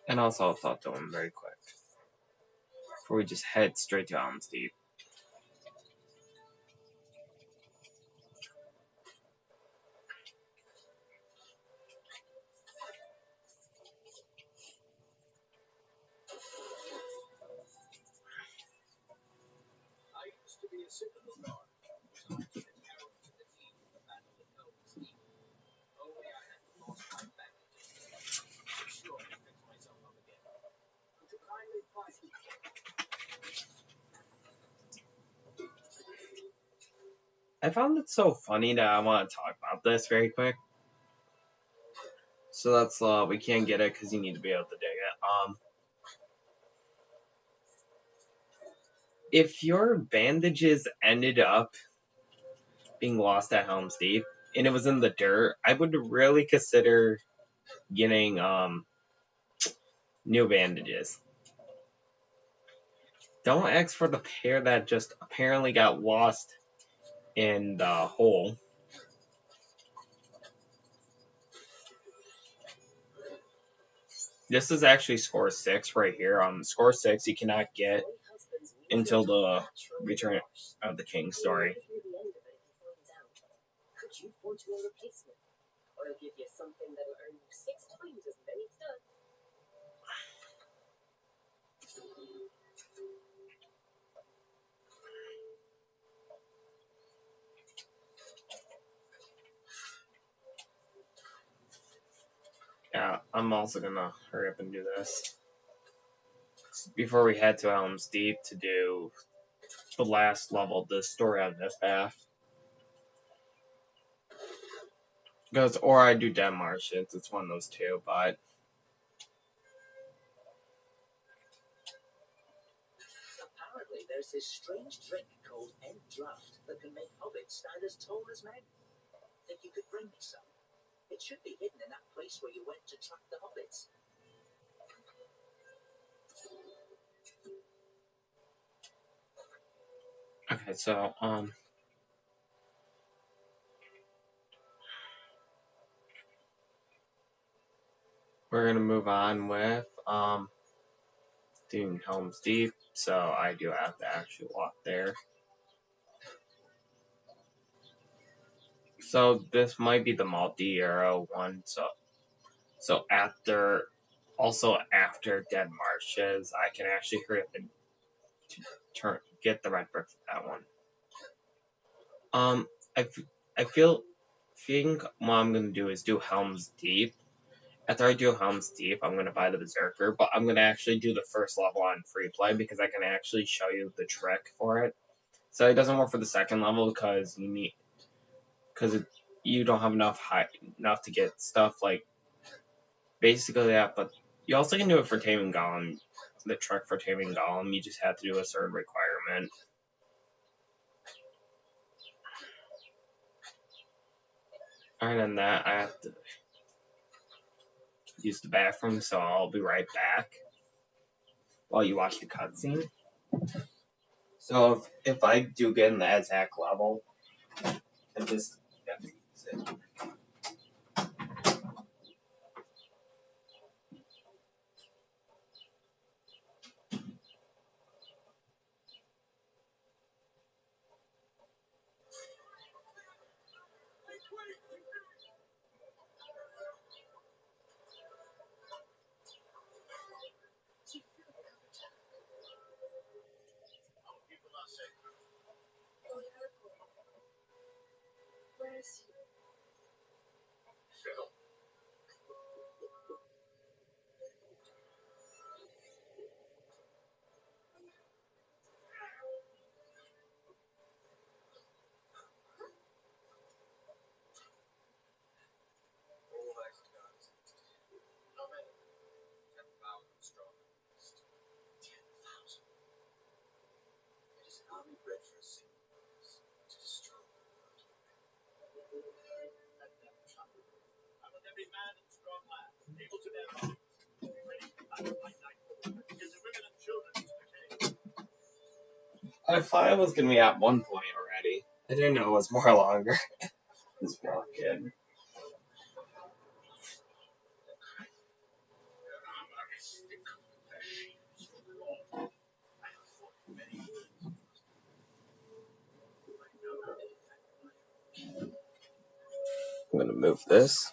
Speaker 3: And also, I'll talk to him very quick. Before we just head straight to Helm's Deep.
Speaker 2: I used to be a citadel guard, so I took an arrow to the knee in the battle of Helm's Deep. Only I hadn't lost my bandages. I'm sure to fix myself up again. Would you kindly find me?
Speaker 3: I found it so funny that I want to talk about this very quick. So that's we can't get it because you need to be able to dig it. If your bandages ended up being lost at Helm's Deep and it was in the dirt, I would really consider getting new bandages. Don't ask for the pair that just apparently got lost in the hole. This is actually score 6 right here. Score 6 you cannot get until the Return of the King story.
Speaker 5: Could you forge me a replacement? Or I'll give you something that'll earn you 6 times as many studs.
Speaker 3: Yeah, I'm also gonna hurry up and do this before we head to Helm's Deep to do the last level, the story on this path. Because, or I do Dead Martians, it's one of those two, but
Speaker 2: Apparently, there's this strange drink called End Draft that can make hobbits stand as tall as men. Think you could bring me some? It should be hidden in that place where you went to track the hobbits.
Speaker 3: okay, so we're gonna move on with doing Helm's Deep, so I do have to actually walk there. So this might be the multi-arrow one, so after Dead Marshes, I can actually hurry up and get the red brick for that one. I think what I'm gonna do is do Helm's Deep. After I do Helm's Deep, I'm gonna buy the Berserker, but I'm gonna actually do the first level on free play because I can actually show you the trick for it. So it doesn't work for the second level because you don't have enough to get stuff like basically that. But you also can do it for Taming Golem. The trick for Taming Golem, you just have to do a certain requirement. Other than that, I have to use the bathroom, so I'll be right back while you watch the cutscene. So if I do get in the Azak level, I just have to use it.
Speaker 2: People are saying,
Speaker 4: Where is he?
Speaker 2: army bred for a single purpose, to destroy the world. Let them trouble. I want every man and strong lad, able to bear arms, ready to battle by nightfall, because the women and children to the king.
Speaker 3: I thought it was gonna be at one point already. I didn't know it was more longer. This poor kid. I'm gonna move this.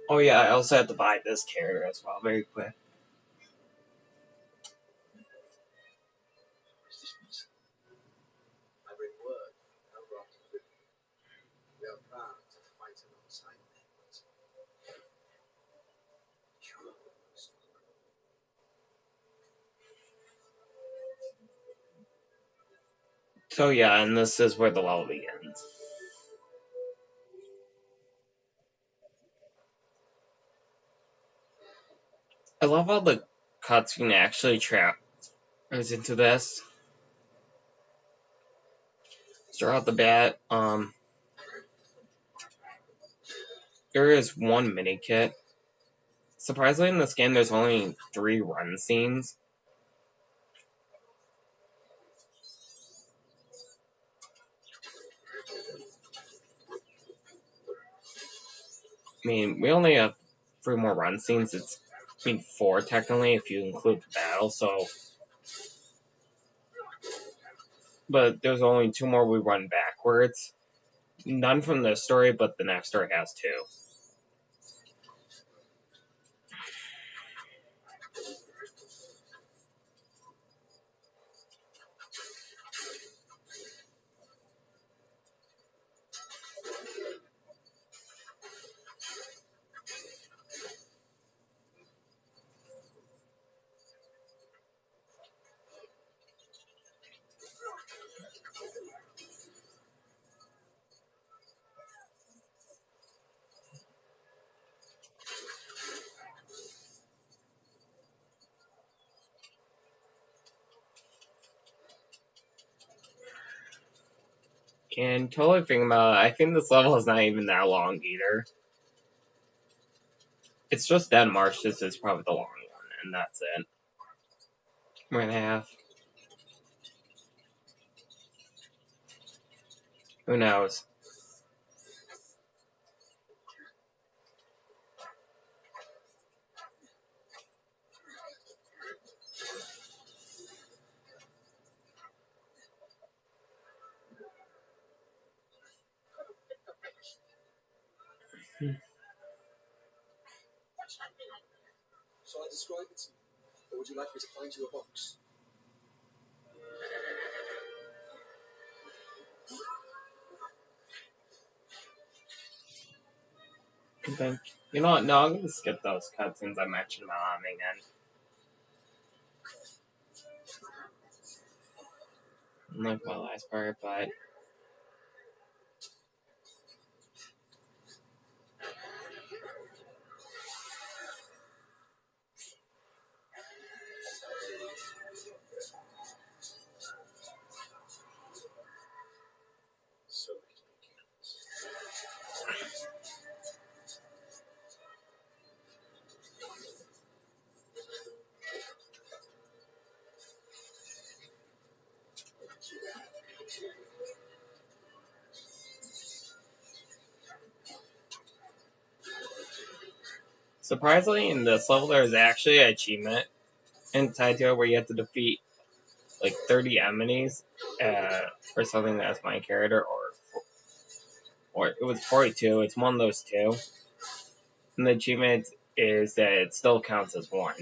Speaker 3: Oh yeah, I also had to buy this character as well, very quick.
Speaker 2: I bring word from Elrond to the River. We are proud to fight alongside them.
Speaker 3: So yeah, and this is where the level begins. I love how the cutscene actually goes into this. Start out the bat, there is one mini kit. Surprisingly, in this game, there's only 3 run scenes. I mean, we only have 3 more run scenes. It's, 4 technically if you include the battle, so. But there's only 2 more we run backwards. None from this story, but the next story has 2. And totally thinking about it, I think this level is not even that long either. It's just Dead March. This is probably the long one, and that's it. 1.5. Who knows?
Speaker 2: Shall I describe it to you? Or would you like me to find you a box?
Speaker 3: Okay. You know what? No, I'm gonna skip those cutscenes I mentioned about Omni again. Like my last part, but.
Speaker 2: So many candles.
Speaker 3: Surprisingly, in this level, there's actually an achievement inside to it where you have to defeat like 30 enemies or something that's my character, or it was 42. It's one of those 2. And the achievement is that it still counts as 1.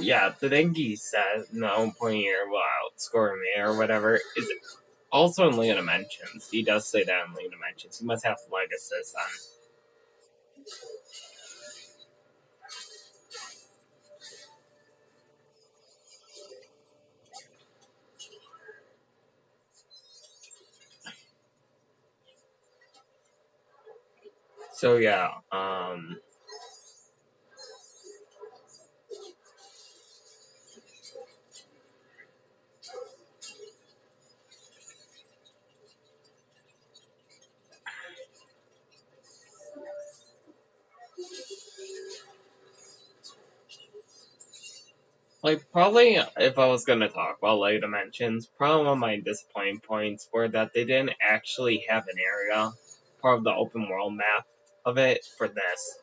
Speaker 3: Yeah, the Dengi says no point here will outscore me or whatever. Is it? Also in League of Dimensions. He does say that in League of Dimensions. He must have Legacy on. So yeah, like probably if I was gonna talk about League of Dimensions, probably one of my disappointing points were that they didn't actually have an area, part of the open world map of it for this.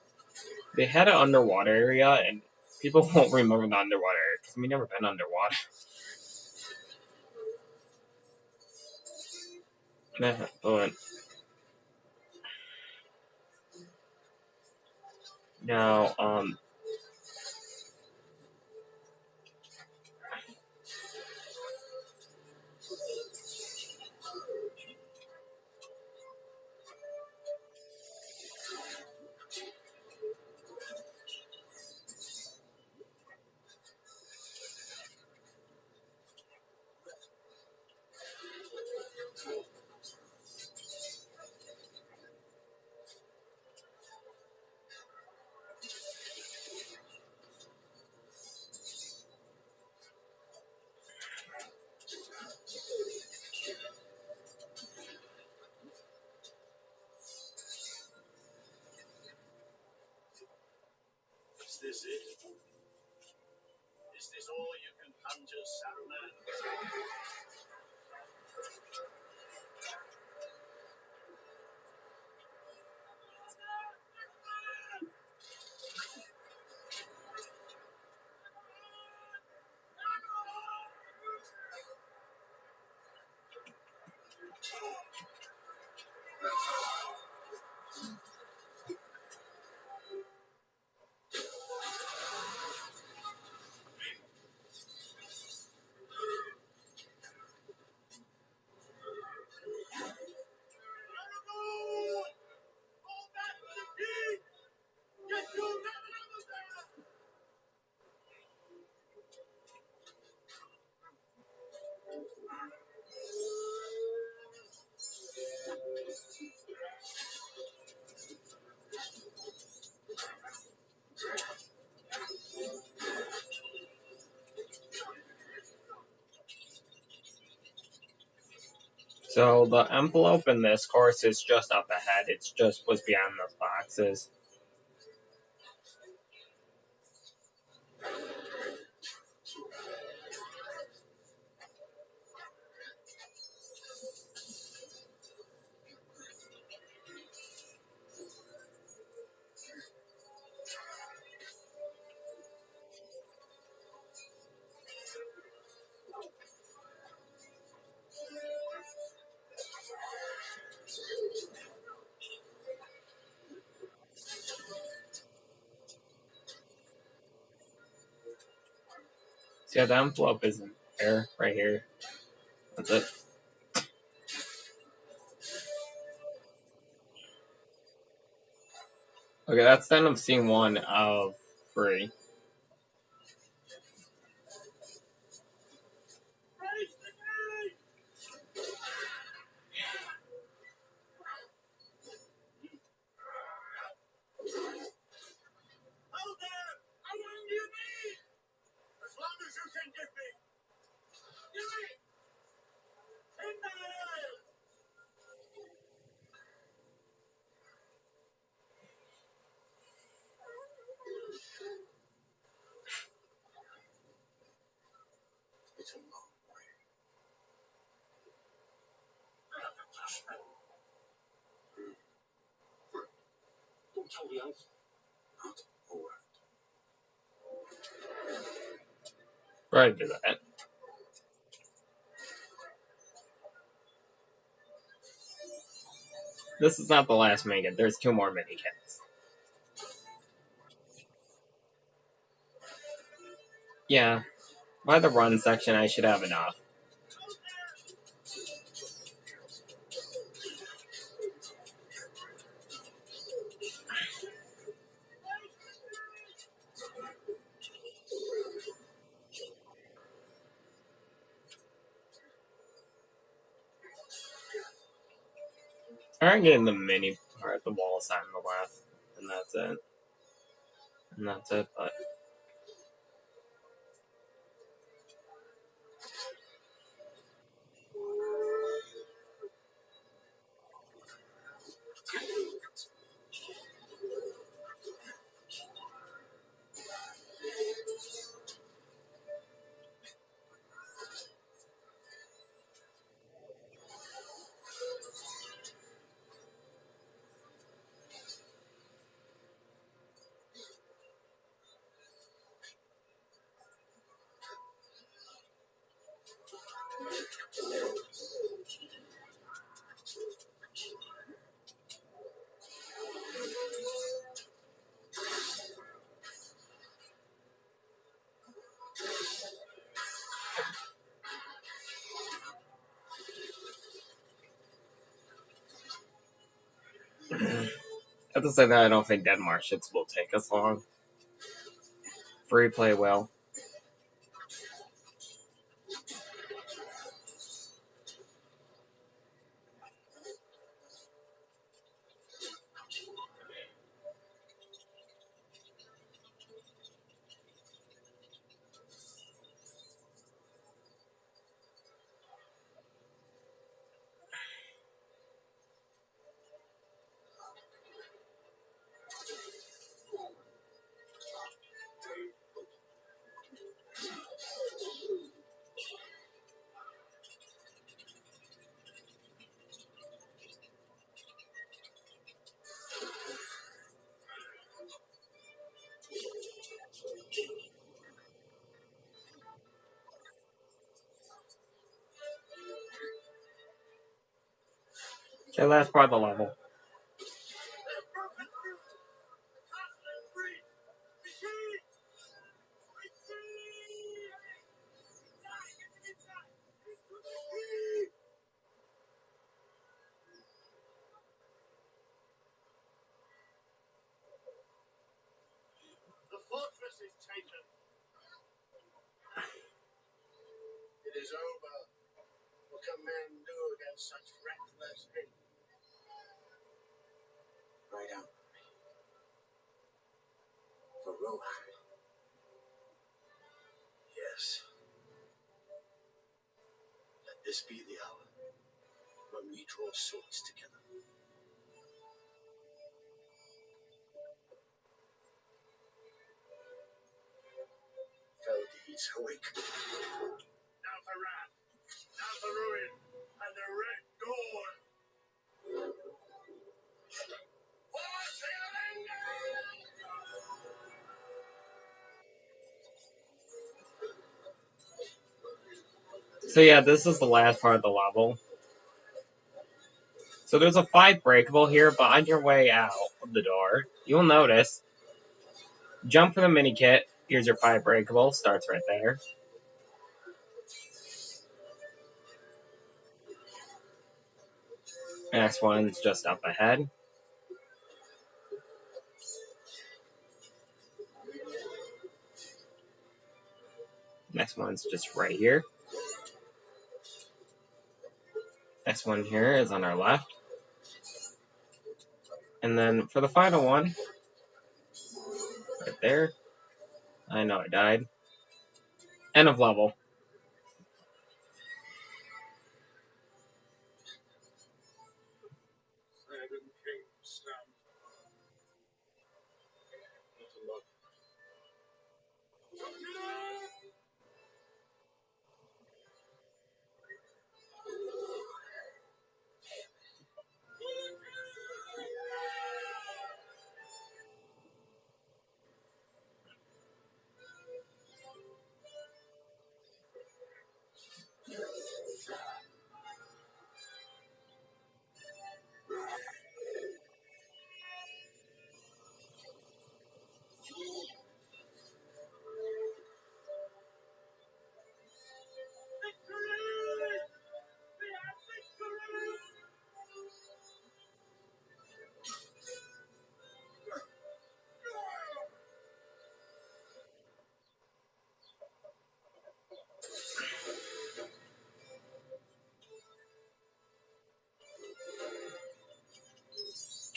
Speaker 3: They had an underwater area, and people won't remember the underwater area because we've never been underwater. But now,
Speaker 2: Is this it? Is this all you can conjure, Saruman?
Speaker 3: so the envelope in this course is just up ahead. It's just what's beyond those boxes. So yeah, the envelope isn't there, right here. That's it. Okay, that's the end of scene 1 of 3.
Speaker 2: Hold there! How long do you need? As long as you can give me. Give me! 10 miles! It's a long way. Don't tell the elf. Not a word.
Speaker 3: Right, do that. This is not the last mini. There's 2 more mini kits. Yeah, by the run section, I should have enough. I'm getting the mini part, the wall side on the left, and that's it. And that's it, but I have to say that I don't think Dead Martians will take us long. Free play will. Okay, last part of the level.
Speaker 2: The fortress is taken. It is over. What can men do against such reckless hate? Right out. For Rohan. Yes. Let this be the hour when we draw swords together. Fell deeds awake. Now for wrath, now for ruin, and the red dawn.
Speaker 3: So yeah, this is the last part of the level. So there's a 5 breakable here, but on your way out of the door, you'll notice, jump for the mini kit. Here's your 5 breakable, starts right there. Next one's just up ahead. Next one's just right here. Next one here is on our left. And then for the final one, right there. I know I died. End of level.
Speaker 2: Dragon King stand. Not a lot.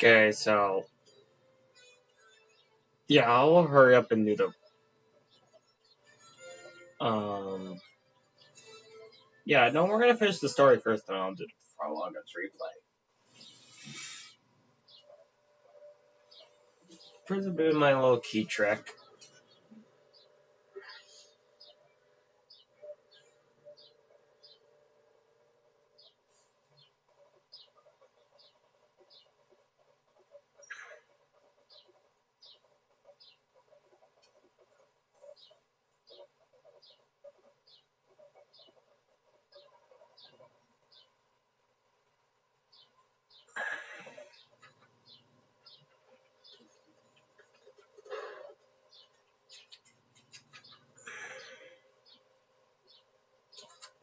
Speaker 3: Okay, so yeah, I'll hurry up and do the yeah, no, we're gonna finish the story first, and I'll do the prologue and replay. Here's a bit of my little key trick.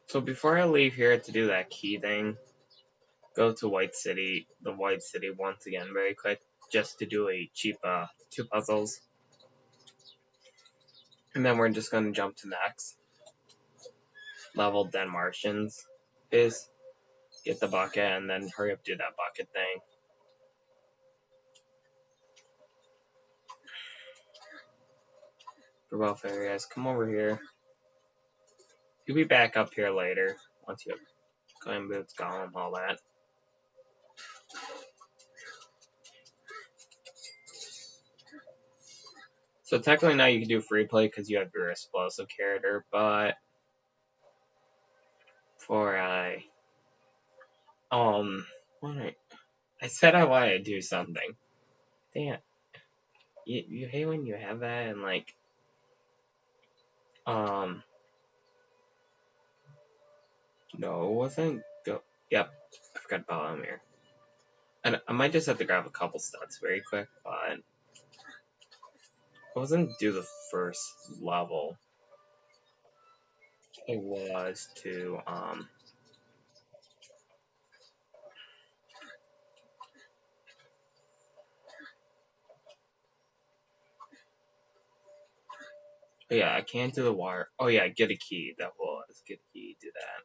Speaker 3: So before I leave here to do that key thing, go to White City, the White City once again, very quick, just to do a cheap 2 puzzles. And then we're just gonna jump to next level, Den Martians is get the bucket and then hurry up do that bucket thing. For welfare, guys, come over here. You'll be back up here later once you have Clan Boots, Golem, all that. So technically now you can do free play because you have your explosive character, but for what I said I wanted to do something. Damn, you hate when you have that and like no, it wasn't go. Yep, I forgot about him here. And I might just have to grab a couple stats very quick, but I wasn't do the first level. It was to oh yeah, I can't do the wire. Oh yeah, get a key. That was get a key. Do that.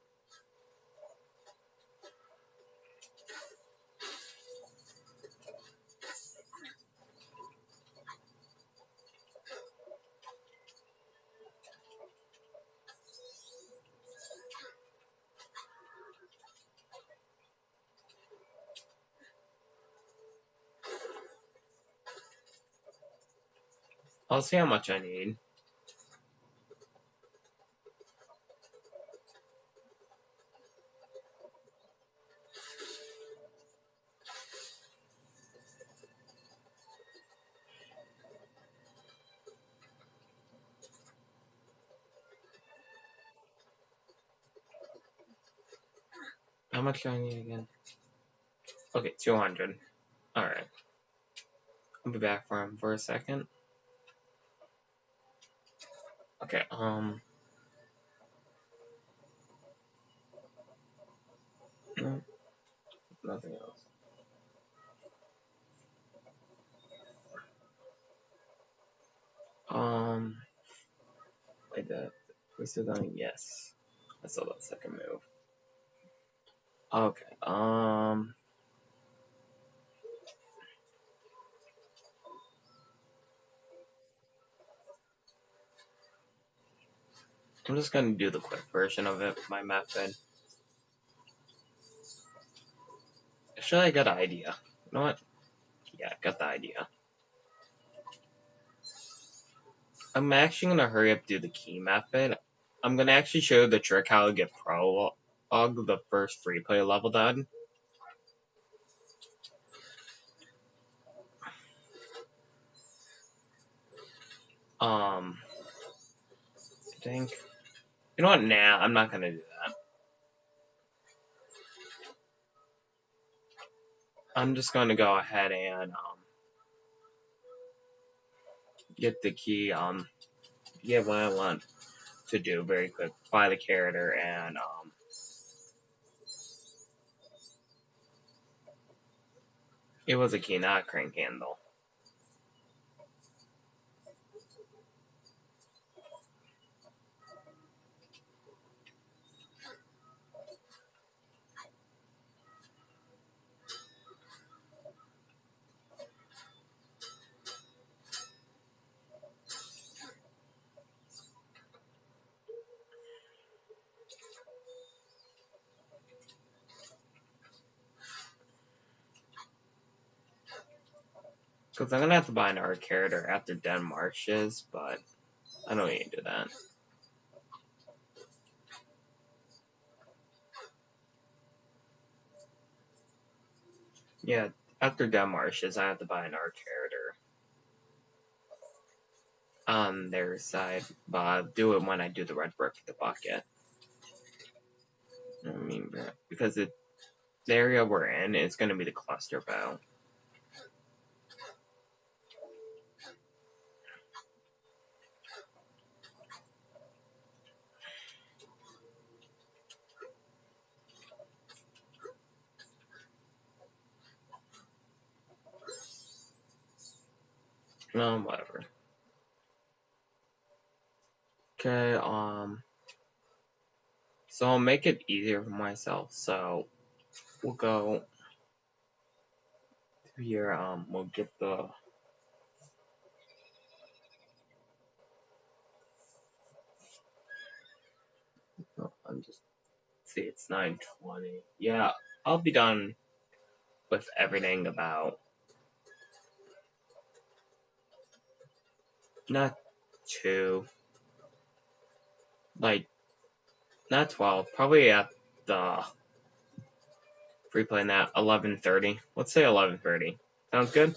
Speaker 3: I'll see how much I need. How much do I need again? Okay, 200. Alright. I'll be back for him for a second. Okay, no, nothing else. Like that. We're still going, yes. I saw that second move. Okay, I'm just gonna do the quick version of it, my method. Actually, I got an idea. You know what? Yeah, I got the idea. I'm actually gonna hurry up do the key method. I'm gonna actually show you the trick how to get prologue the first free play level done. I think. You know what? Nah, I'm not gonna do that. I'm just gonna go ahead and get the key. Get what I want to do very quick. Buy the character and it was a key, not a crank handle. Because I'm gonna have to buy an art character after Den Marshes, but I don't need to do that. Yeah, after Den Marshes, I have to buy an art character on their side, but I'll do it when I do the red brick for the bucket. I mean, because the area we're in is going to be the cluster bow. No, whatever. Okay, so I'll make it easier for myself, so we'll go here, we'll get the I'm just see it's 9:20. Yeah, I'll be done with everything about not 2, like not 12, probably at the free play at 11:30. Let's say 11:30. Sounds good?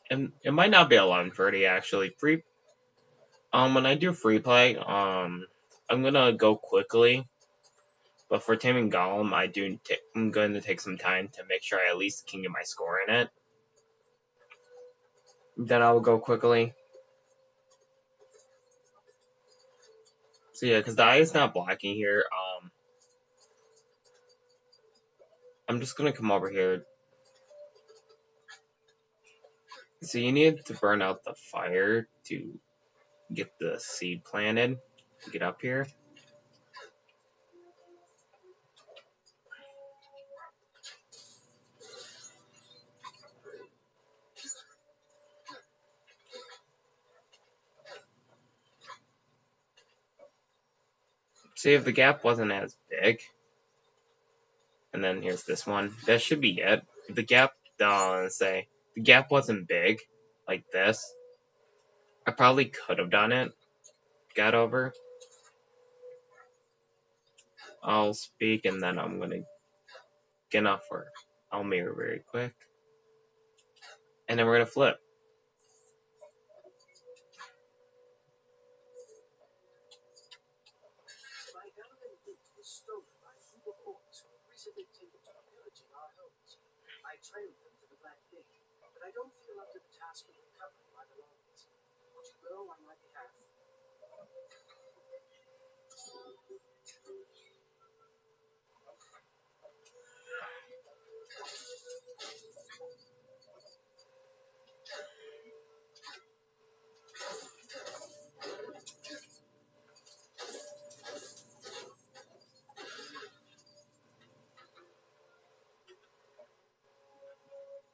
Speaker 3: And it might not be 11:30 actually. When I do free play, I'm gonna go quickly. But for Taming Golem, I'm going to take some time to make sure I at least can get my score in it. Then I will go quickly. So yeah, because the eye is not blocking here. I'm just gonna come over here. So you need to burn out the fire to get the seed planted. Get up here. See if the gap wasn't as big. And then here's this one. That should be it. If the gap, the gap wasn't big, like this, I probably could have done it. Got over. I'll speak and then I'm gonna get off work. I'll mirror very quick. And then we're gonna flip.
Speaker 2: My Valiant Loot was stolen by a group of orcs who recently taken to pillaging our homes. I trailed them to the Black Gate, but I don't feel up to the task of recovering my belongings. Would you go on my behalf?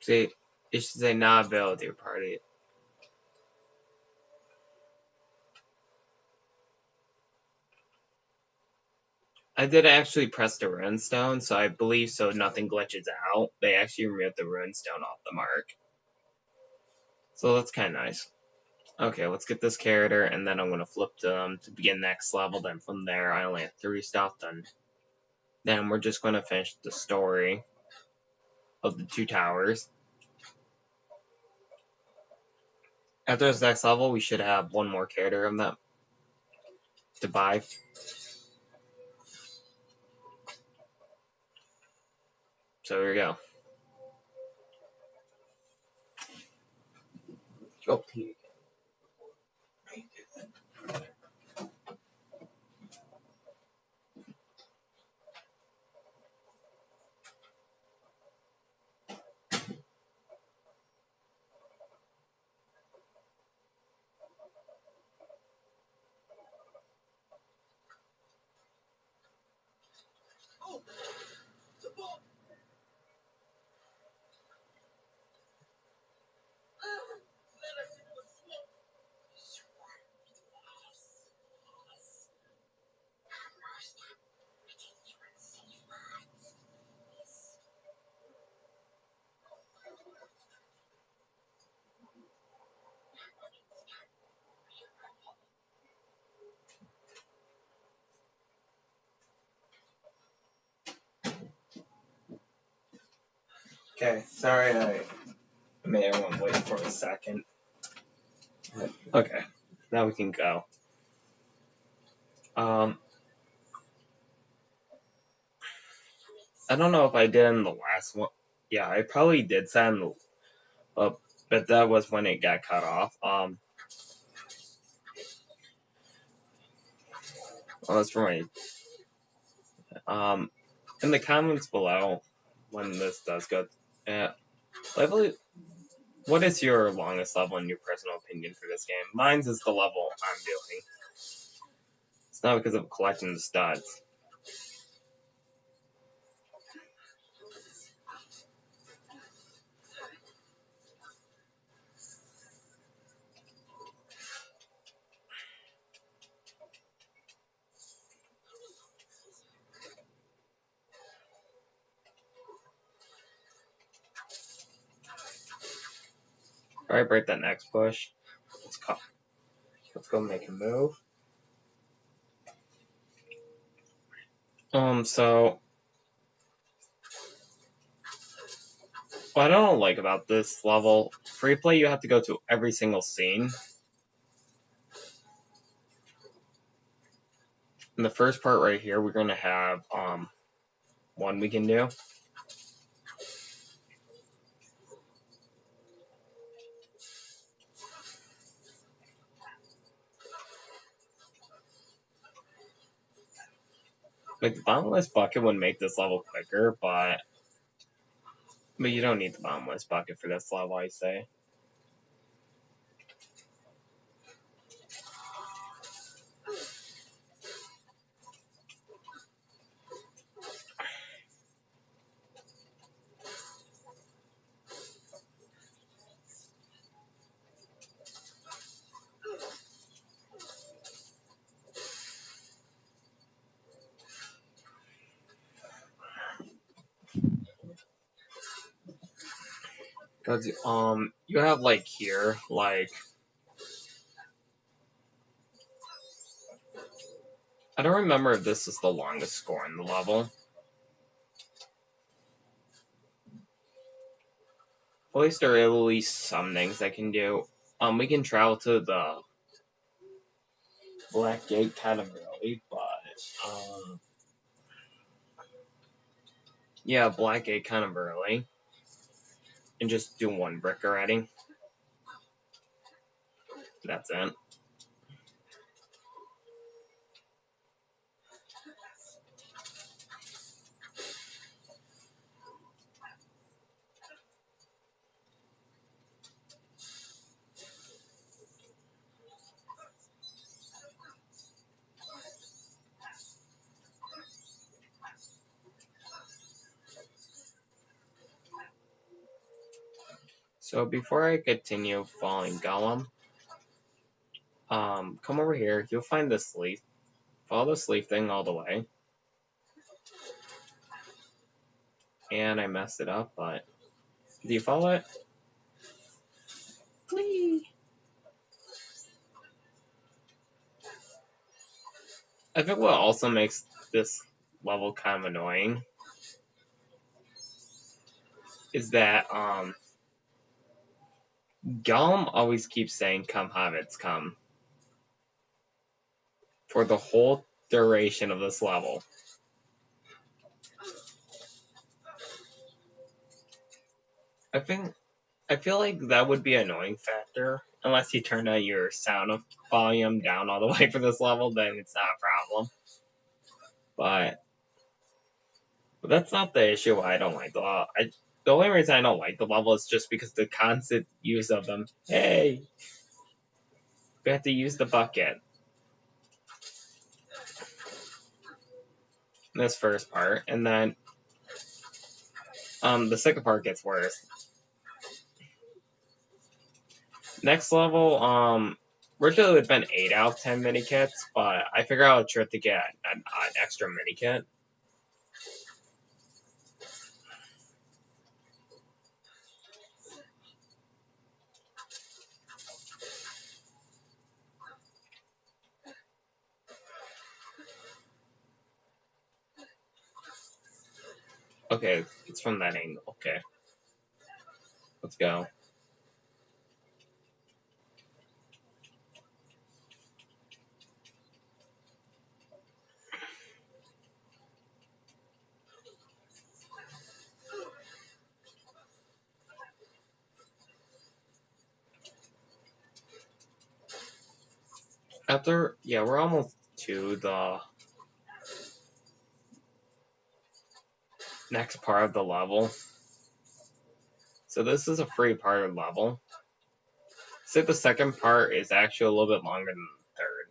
Speaker 3: See, it should say not available to your party. I did actually press the runestone, so I believe so nothing glitches out. They actually removed the runestone off the mark. So that's kind of nice. Okay, let's get this character, and then I'm going to flip them to begin next level. Then from there, I only have 3 stuff done. Then we're just going to finish the story of the 2 towers. After this next level, we should have 1 more character of them to buy. So here we go. Go pee.
Speaker 2: Oh! The bomb! Let us into the
Speaker 3: Okay, sorry I made everyone wait for a second. Okay, now we can go. I don't know if I did in the last one. Yeah, I probably did send, but that was when it got cut off. Well, that's for my. In the comments below, when this does go, level. What is your longest level in your personal opinion for this game? Mine's is the level I'm doing. It's not because of collecting the studs. Alright, break that next push. Let's go make a move. So what I don't like about this level, free play, you have to go to every single scene. In the first part right here, we're gonna have one we can do. Like the bottomless bucket would make this level quicker, but you don't need the bottomless bucket for this level, I say. Cause you have like here, like I don't remember if this is the longest score in the level. At least there are at least some things I can do. We can travel to the Black Gate kind of early, but yeah, Black Gate kind of early, and just do one brick already. That's it. So before I continue following Gollum, come over here. You'll find this leaf. Follow this leaf thing all the way. And I messed it up, but do you follow it? Please. I think what also makes this level kind of annoying is that Gollum always keeps saying, "Come, hobbits, come," for the whole duration of this level. I feel like that would be an annoying factor. Unless you turn your sound volume down all the way for this level, then it's not a problem. But that's not the issue why I don't like the level. The only reason I don't like the level is just because the constant use of them. Hey! We have to use the bucket. In this first part, and then the second part gets worse. Next level, originally it would have been 8 out of 10 mini kits, but I figured out a trick to get an extra mini kit. Okay, it's from that angle. Okay. go. We're almost to the next part of the level. So this is a free part of the level. So the second part is actually a little bit longer than the third.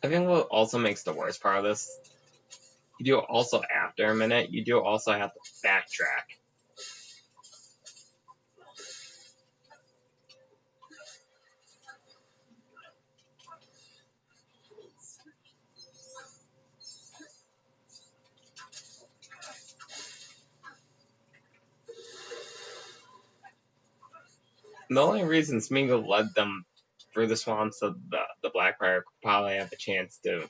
Speaker 3: I think what also makes the worst part of this, you do also after a minute, you do also have to backtrack. And the only reason Smeagol led them through the swamps so the Black Rider could probably have a chance to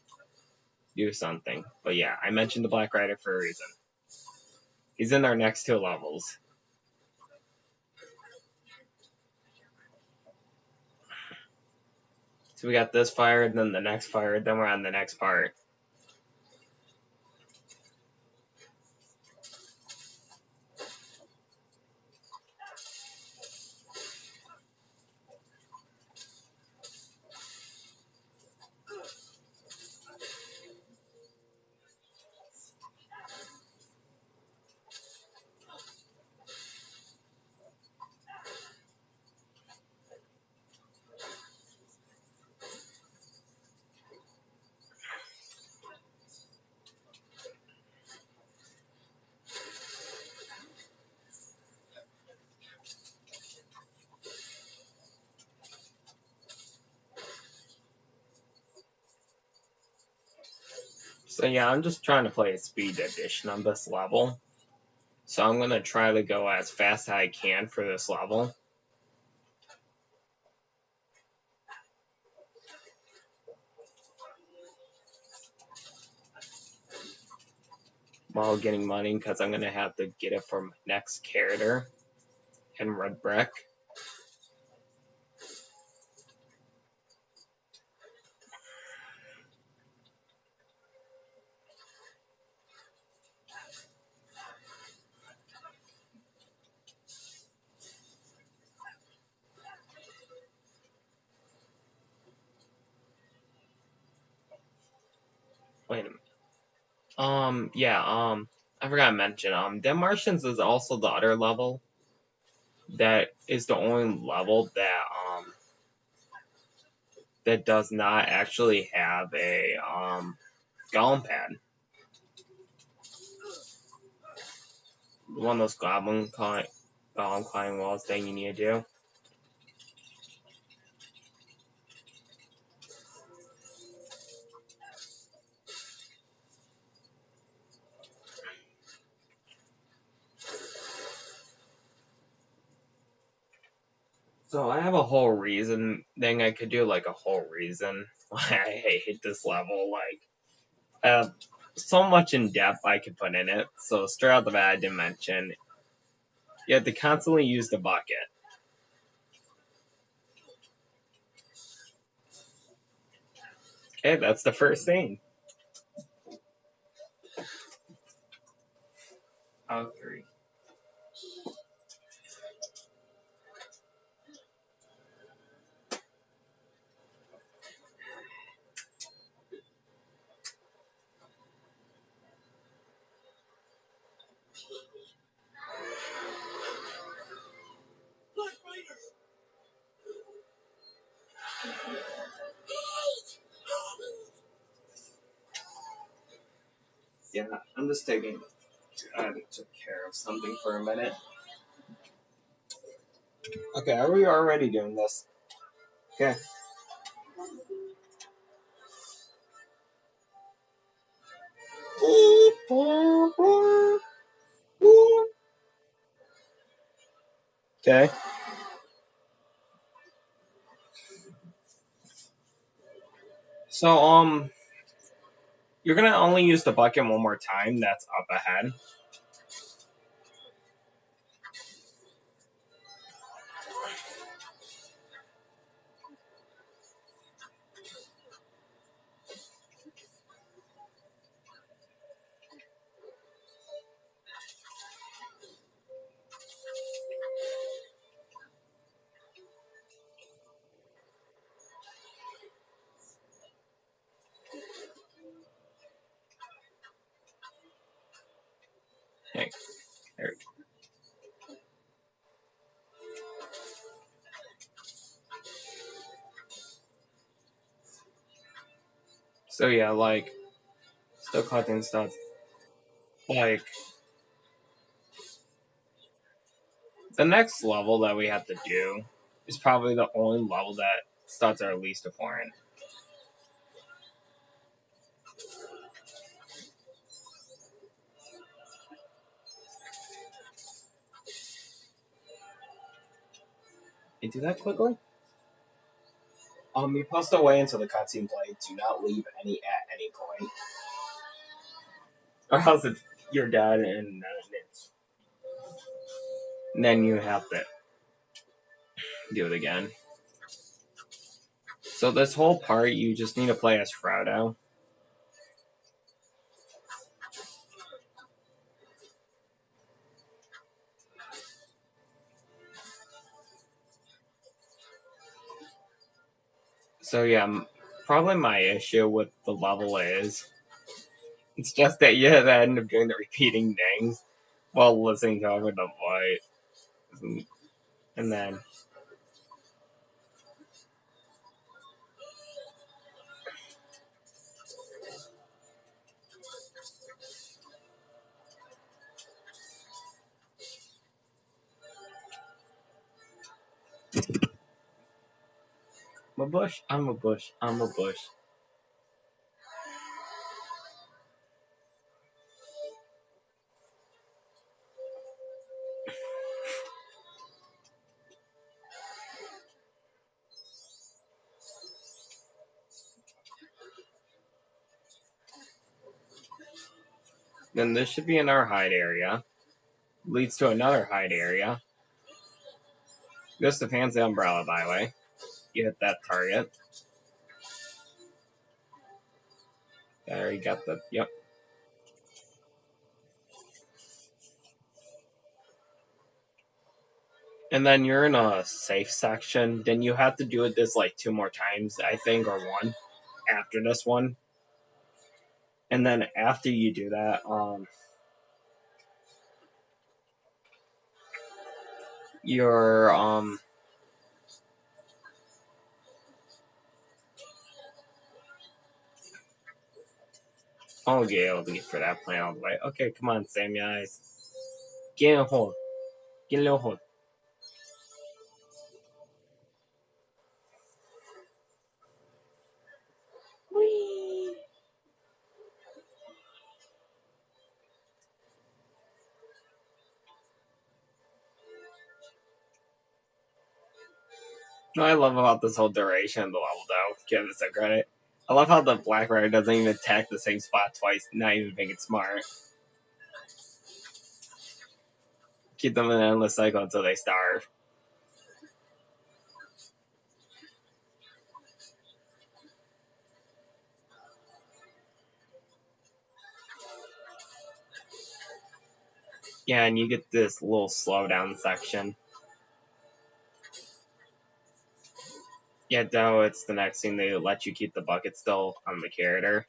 Speaker 3: do something. But yeah, I mentioned the Black Rider for a reason. He's in our next 2 levels. So we got this fire, then the next fire, then we're on the next part. So yeah, I'm just trying to play a speed edition on this level. So I'm going to try to go as fast as I can for this level. While getting money, because I'm going to have to get it for my next character and Red Brick. Wait a minute. I forgot to mention, Dead Martians is also the other level that is the only level that does not actually have a golem pad. One of those golem climbing walls thing you need to do. So I have a whole reason thing I could do, like a whole reason why I hate this level. Like, so much in depth I could put in it. So straight out the bat, I didn't mention you have to constantly use the bucket. Okay, that's the first thing. I agree. Yeah, I'm just taking. I took care of something for a minute. Okay, are we already doing this? Okay. Okay. So, you're gonna only use the bucket one more time. That's up ahead. point. There we go. So yeah, like, still collecting stuff. Like, the next level that we have to do is probably the only level that studs are least important. You do that quickly? You post away until the cutscene play. Do not leave any at any point. Or else you're dead and then you have to do it again. So this whole part, you just need to play as Frodo. So yeah, probably my issue with the level is it's just that you have to end up doing the repeating things while listening to over the voice. And then I'm a bush, I'm a bush, I'm a bush. Then this should be in our hide area. Leads to another hide area. Goes to Fancy Umbrella, by the way. You hit that target. There, you got the, yep. And then you're in a safe section. Then you have to do it this like 2 more times, I think, or 1 after this one. And then after you do that, you're I'll get able to get for that plan all the way. Okay, come on, Sammy Eyes. Get in a hole. Get in a little hole. Whee! What I love about this whole duration of the level, though, give it some credit. I love how the Black Rider doesn't even attack the same spot twice, not even think it's smart. Keep them in an endless cycle until they starve. Yeah, and you get this little slowdown section. Yeah, though, it's the next thing they let you keep the bucket still on the character.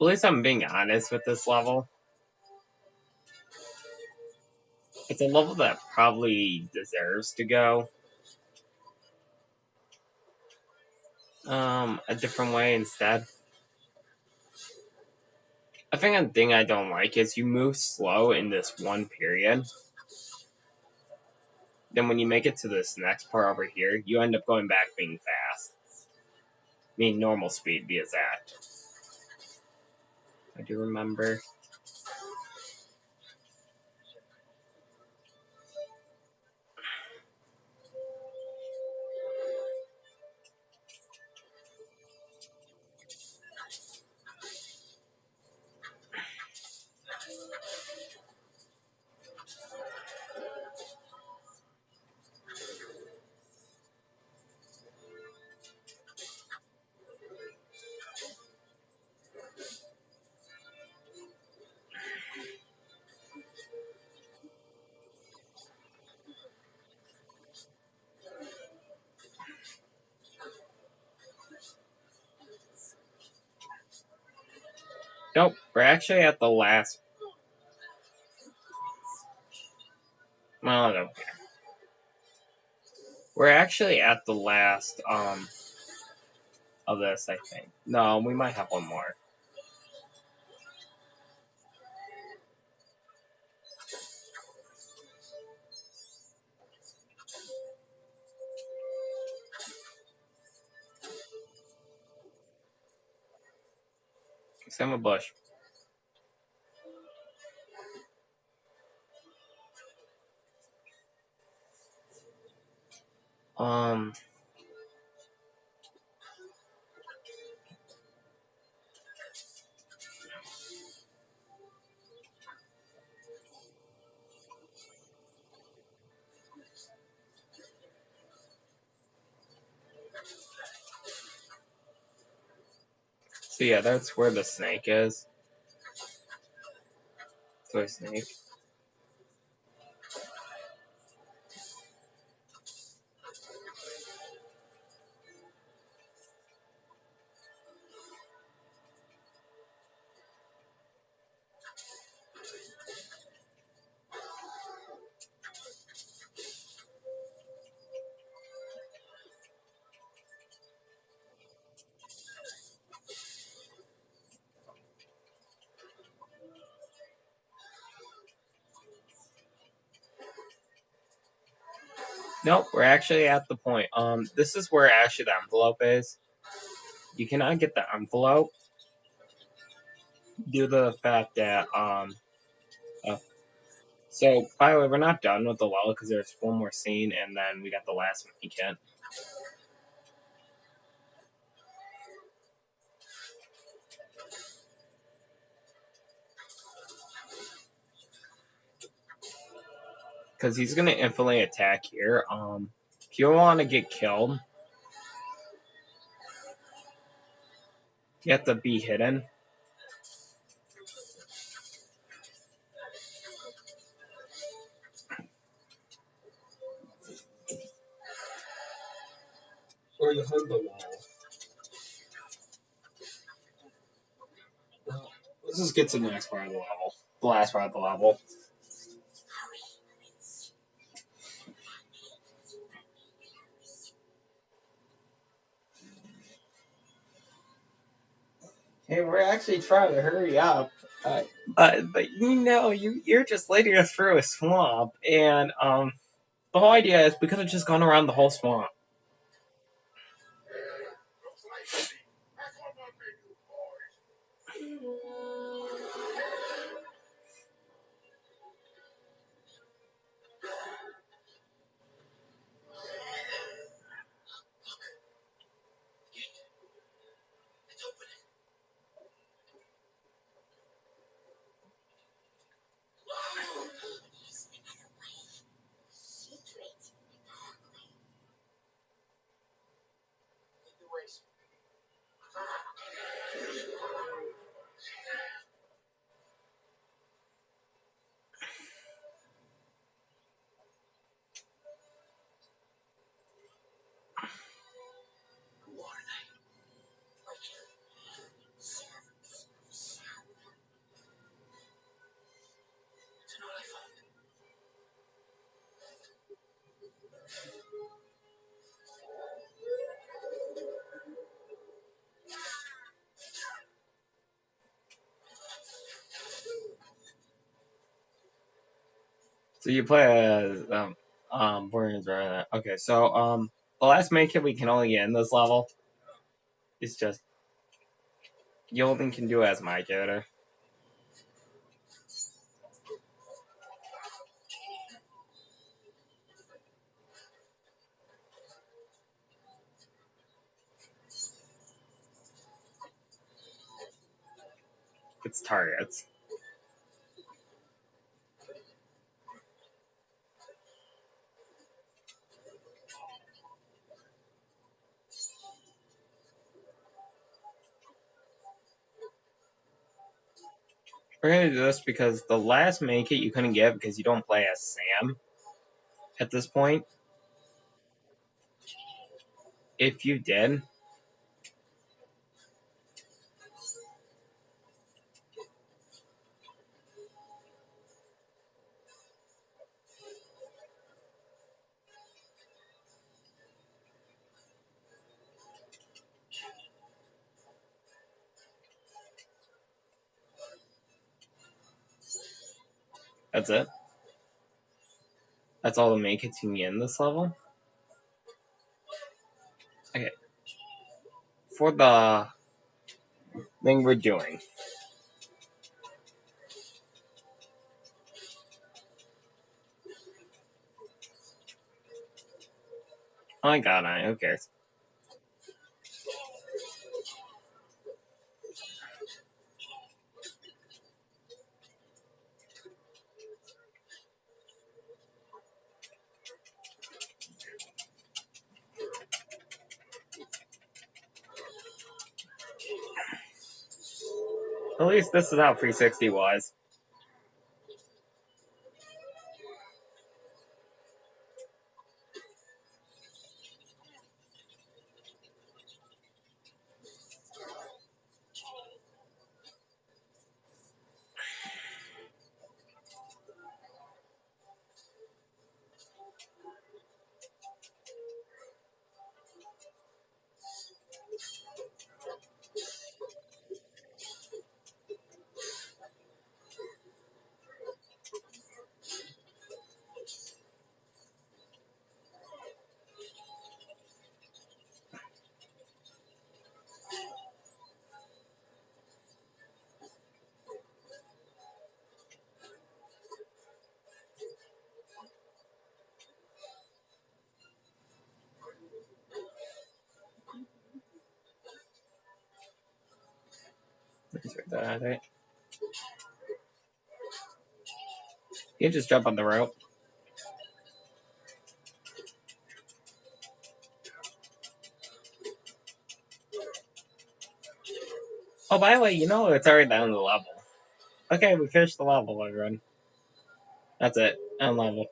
Speaker 3: At least I'm being honest with this level. It's a level that probably deserves to go a different way instead. I think the thing I don't like is you move slow in this one period. Then when you make it to this next part over here, you end up going back being fast. Meaning normal speed be exact. I do remember. Nope, we're actually at the last. Well, I don't care. We're actually at the last of this, I think. No, we might have one more. Sam Bush. Um. So yeah, that's where the snake is. Toy snake. Nope, we're actually at the point. This is where actually the envelope is. You cannot get the envelope due to the fact that So by the way, we're not done with the level because there's one more scene, and then we got the last weekend. Because he's gonna infinitely attack here. If you want to get killed, you have to be hidden. Or you hug the wall. Let's just get to the next part of the level. The last part of the level. Hey, we're actually trying to hurry up. But you know, you're just leading us through a swamp, and the whole idea is because it's just gone around the whole swamp. So you play as Borderlands, right? Okay, so the last main kit we can only get in this level is just Yolden can do as my character. It's targets. We're gonna do this because the last main kit you couldn't get because you don't play as Sam at this point. If you did, That's it. That's all the main continue in this level. Okay. For the thing we're doing. I got it. Who cares? At least this is how 360 was. Let's check that out, right? You just jump on the rope. Oh, by the way, you know it's already down the level. Okay, we finished the level, everyone. That's it. End level.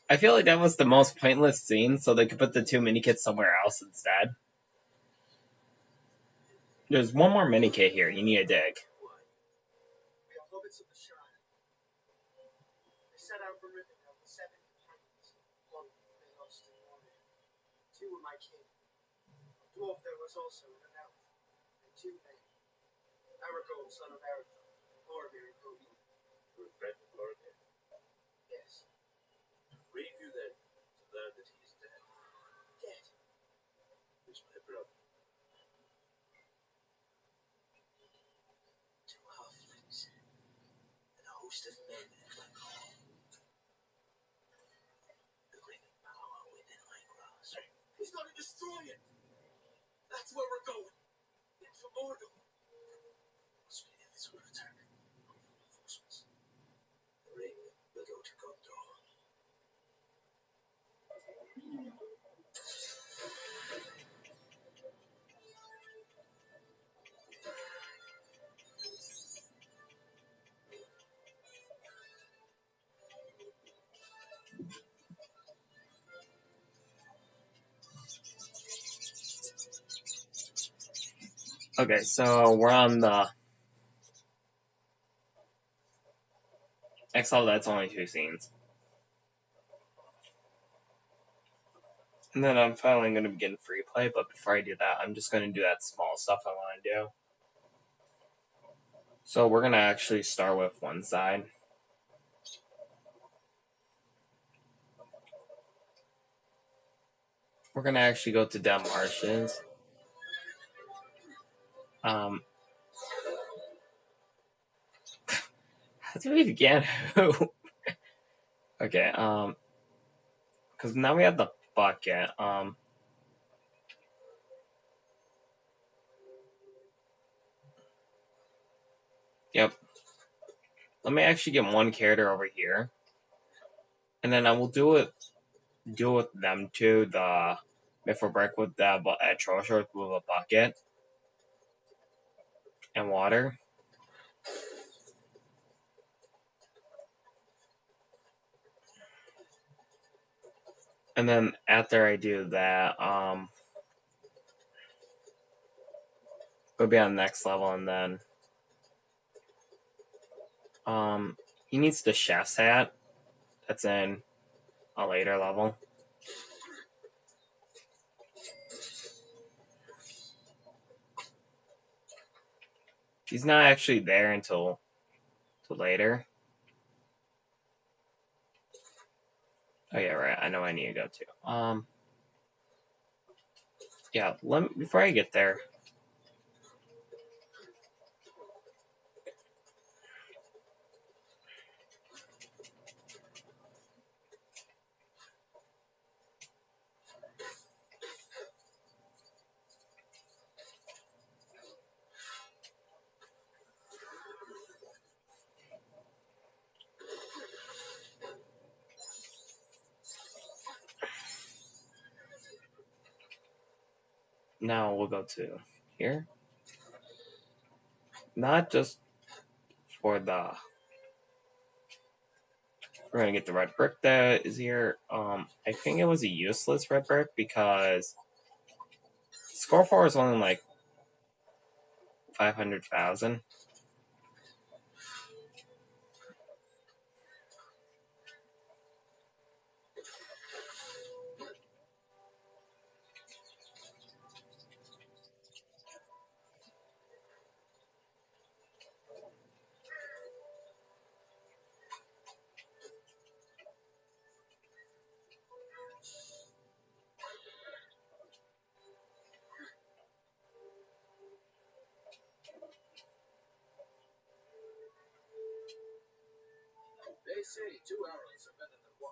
Speaker 3: I feel like that was the most pointless scene, so they could put the 2 mini kits somewhere else instead. There's one more mini kit here. You need a dig.
Speaker 2: We are hobbits of the Shire. They set out from Rivendell with 7 companions. One they lost in warfare. 2 were my kin. A dwarf there was also, and an elf. And 2 men. Aragorn, son of Arathorn. Boromir and Gobi.
Speaker 6: Your friend Boromir?
Speaker 2: Yes.
Speaker 6: Brave you then to learn that he is dead.
Speaker 2: Dead.
Speaker 6: Who's my brother?
Speaker 2: 2 halflings. And a host of men in black armor. The ring of power within my grasp. He's gonna destroy it! That's where we're going. Into Mordor.
Speaker 6: Australia, this will return. Reinforcements. The ring will go to Gondor.
Speaker 3: Okay, so we're on the XL. That's only 2 scenes. And then I'm finally going to begin free play, but before I do that, I'm just going to do that small stuff I want to do. So we're going to actually start with one side. We're going to actually go to Dead Marshes. How do we begin who? Okay, because now we have the bucket. Yep. Let me actually get one character over here. And then I will do it with them too, the Mithril Brick with the Troll with a bucket and water. And then after I do that, we'll be on the next level, and then he needs the chef's hat. That's in a later level. He's not actually there until to later. Oh yeah, right. I know I need to go to. Yeah. Before I get there. Now we'll go to here. Not just for the. We're gonna get the red brick that is here. I think it was a useless red brick because score 4 is only like 500,000.
Speaker 2: They say 2 arrows are better than 1,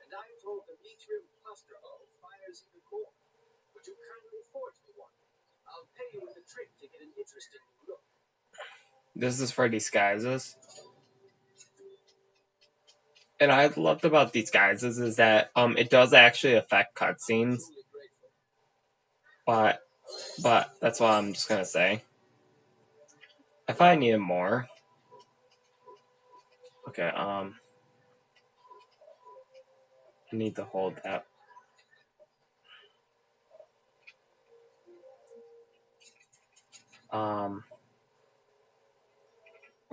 Speaker 2: and I'm told the medium cluster bow fires even more. Would you kindly forge me one? I'll pay you with a trick to get an interesting look.
Speaker 3: This is for disguises. And I loved about disguises is that it does actually affect cutscenes.
Speaker 2: Truly grateful.
Speaker 3: But that's what I'm just gonna say. If I needed more. Okay, I need to hold that. We're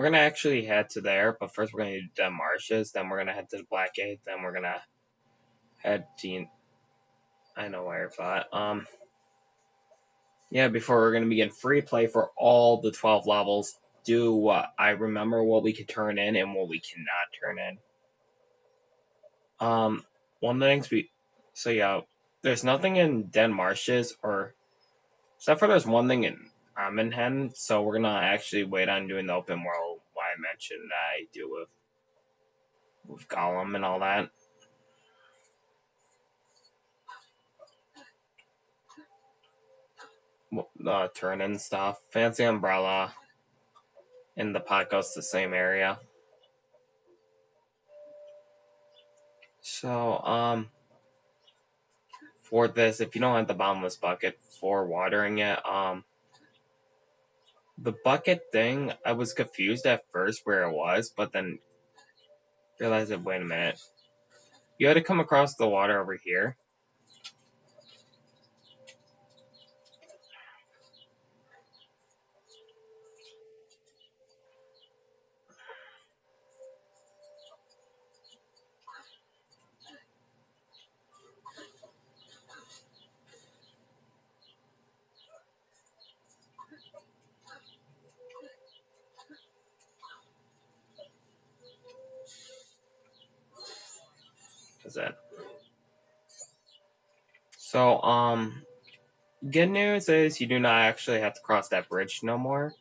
Speaker 3: gonna actually head to there, but first we're gonna do the marshes, then we're gonna head to the Black Gate, then we're gonna head to I know where, but yeah, before we're gonna begin free play for all the 12 levels. Do what I remember what we can turn in and what we cannot turn in. One of the things there's nothing in Den Marshes except for there's one thing in Amenhen, so we're gonna actually wait on doing the open world. Why I mentioned I do with Gollum and all that. Turn in stuff, fancy umbrella, and the pot goes to the same area. So for this, if you don't have the bottomless bucket for watering it, the bucket thing, I was confused at first where it was, but then realized that, wait a minute. You had to come across the water over here. Is it? So, good news is you do not actually have to cross that bridge no more.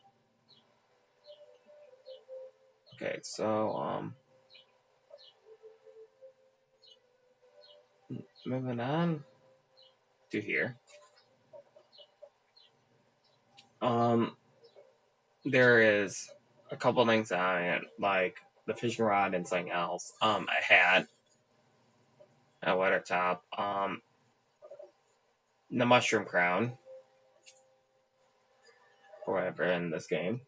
Speaker 3: Okay, so, moving on to here. There is a couple things like the fishing rod and something else. I had at Weathertop. The mushroom crown, or whatever in this game.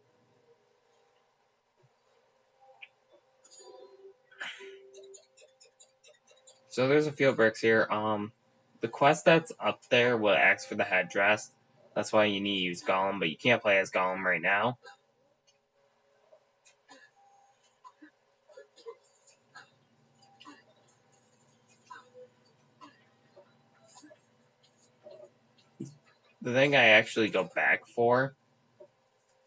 Speaker 3: So there's a few bricks here. The quest that's up there will ask for the headdress. That's why you need to use Gollum, but you can't play as Gollum right now. The thing I actually go back for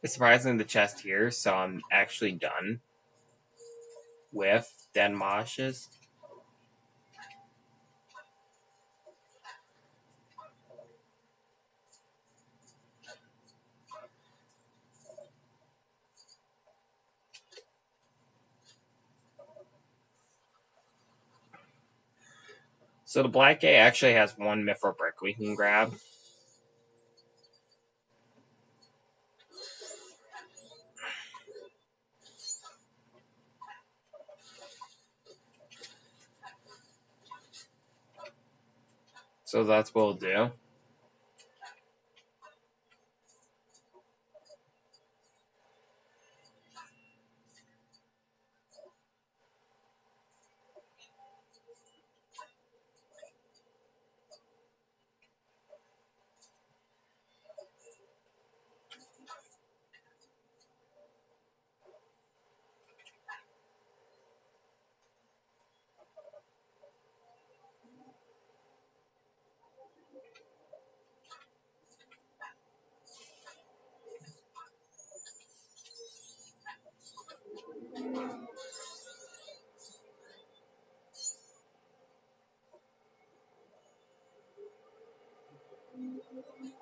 Speaker 3: is surprisingly the chest here, so I'm actually done. with Den Moshes. So the Black Gate actually has one Mithril brick we can grab. So that's what we'll do.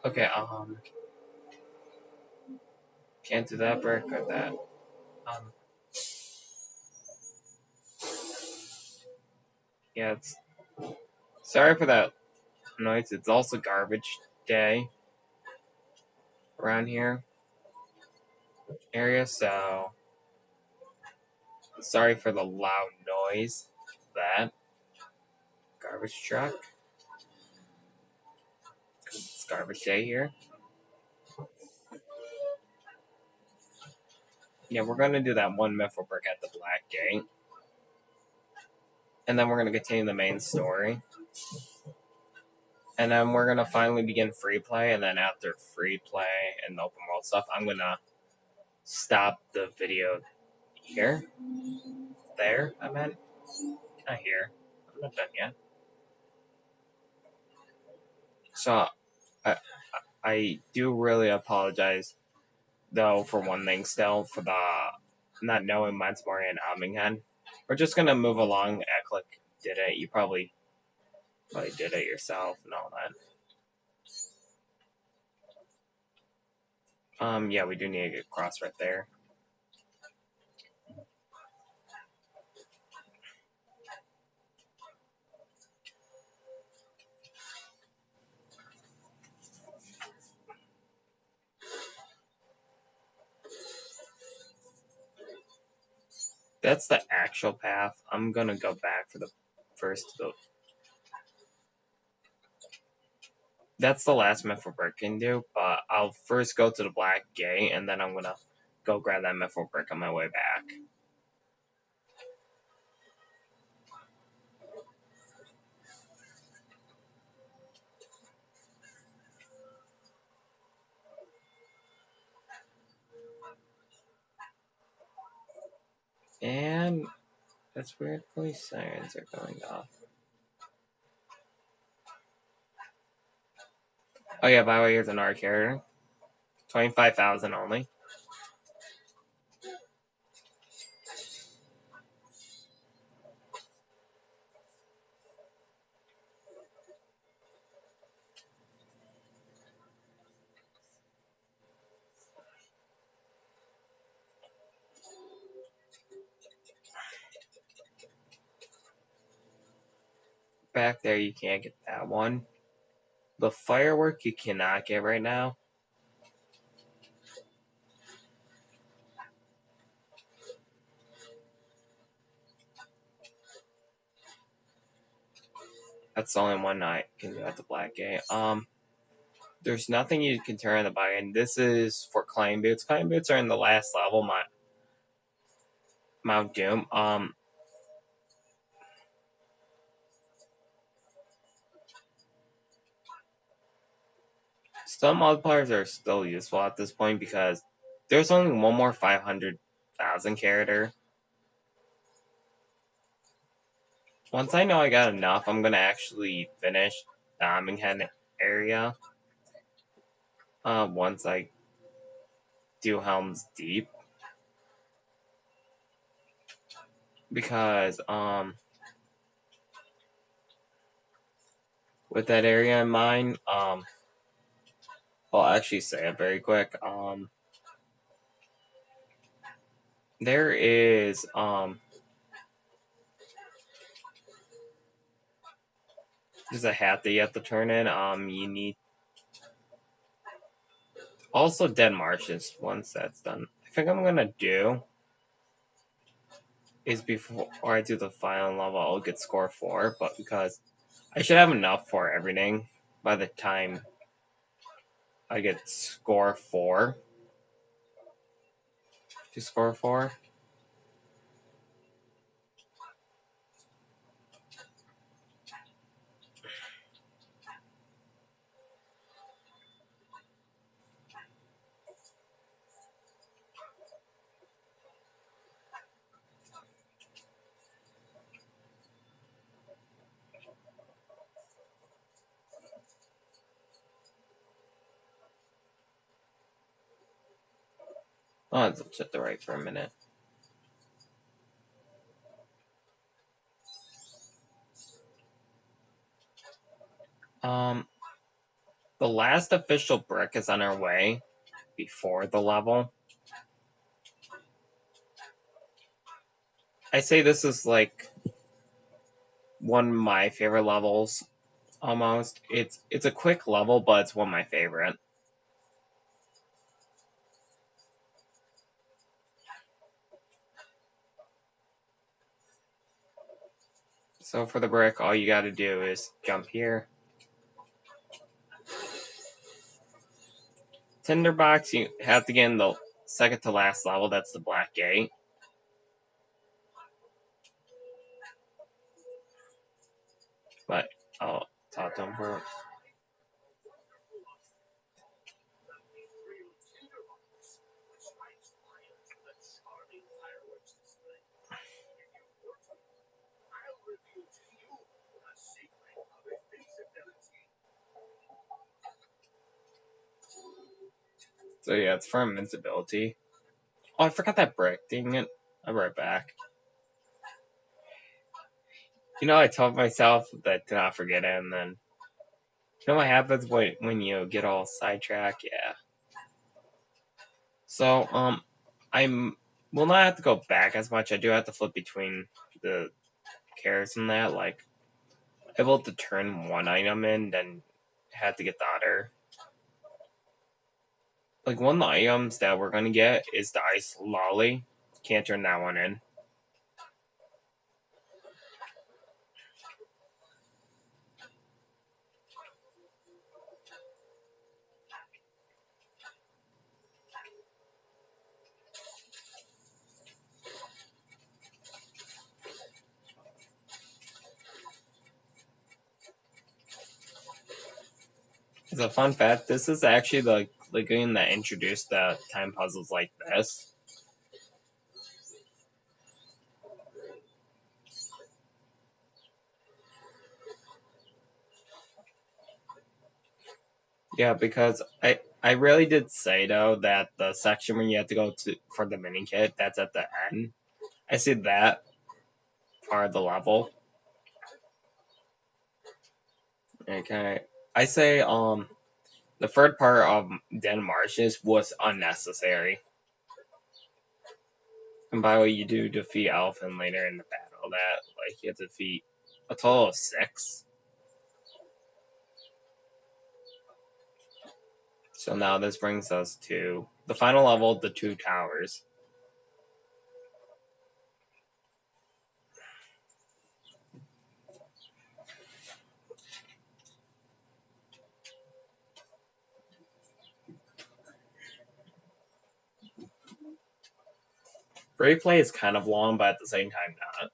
Speaker 3: Okay, can't do that brick or that. Yeah, it's sorry for that noise. It's also garbage day around here area, so sorry for the loud noise. That garbage truck. It's garbage day here. Yeah, we're gonna do that one Mithril brick at the Black Gate. And then we're gonna continue the main story. And then we're gonna finally begin free play, and then after free play and open world stuff, I'm gonna stop the video here. There, I meant. Not here. I'm not done yet. So I do really apologize though for one thing still, for the not knowing Mines Moria and Omninghead. We're just gonna move along, act like did it. You probably did it yourself and all that. Yeah, we do need to get across right there. That's the actual path. I'm gonna go back for the first. That's the last Mithril brick can do, but I'll first go to the Black Gate, and then I'm gonna go grab that Mithril brick on my way back. And that's weird. Police sirens are going off. Oh yeah, by the way, here's an art character. 25,000 only. Back there, you can't get that one. The firework you cannot get right now. That's the only one I can do at the Black Gate. There's nothing you can turn the buy in. This is for Claim Boots. Claim Boots are in the last level, Mount Doom. Some multipliers are still useful at this point because there's only one more 500,000 character. Once I know I got enough, I'm gonna actually finish the Omninghead area. Once I do Helm's Deep. because with that area in mind, I'll actually say it very quick. There is there's a hat that you have to turn in. You need also Dead Marshes. Once that's done, I think I'm gonna do is before I do the final level, I'll get score 4, but because I should have enough for everything by the time I get score 4 to score 4. Oh, I'll set the right for a minute. The last official brick is on our way before the level. I say this is like one of my favorite levels almost. It's a quick level, but it's one of my favorite. So for the brick, all you gotta do is jump here. Tinderbox, you have to get in the second to last level, that's the black gate. But I'll talk to him for So yeah, it's for invincibility. Oh, I forgot that brick. Dang it. I'll be right back. You know, I told myself that to not forget it, and then you know what happens when you get all sidetracked? Yeah. So I will not have to go back as much. I do have to flip between the characters and that. Like, able to turn one item in, then have to get the other. Like, one of the items that we're gonna get is the ice lolly. Can't turn that one in. As a fun fact, this is actually the game that introduced the time puzzles like this. Yeah, because I really did say though that the section where you have to go to for the mini kit, that's at the end. I see that part of the level. Okay. I say the third part of Den Marshes was unnecessary. And by the way, you do defeat Elephant later in the battle. That like you have to defeat a total of 6. So now this brings us to the final level, the 2 towers. Free play is kind of long, but at the same time not.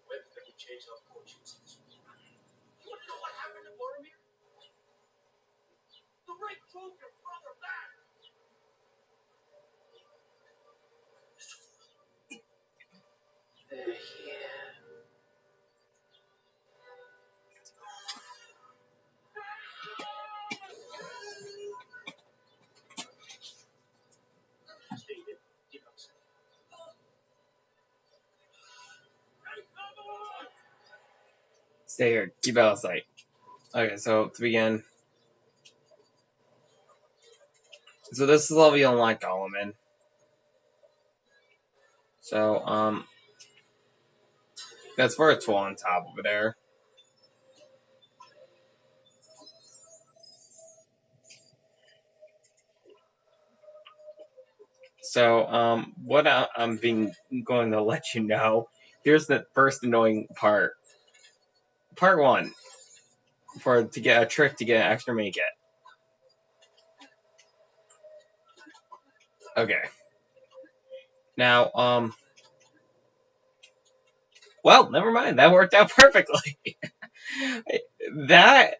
Speaker 6: When did we change our fortunes?
Speaker 2: You want to know what happened to Boromir? The Yeah. Keep up.
Speaker 3: Stay here. Keep out of sight. Okay, so to begin. So this is the level you unlock Gollum in. So, that's for a tool on top over there. So, what I'm going to let you know, here's the first annoying part. Part 1. To get a trick to get an extra mini kit. Okay. Now, well, never mind. That worked out perfectly. that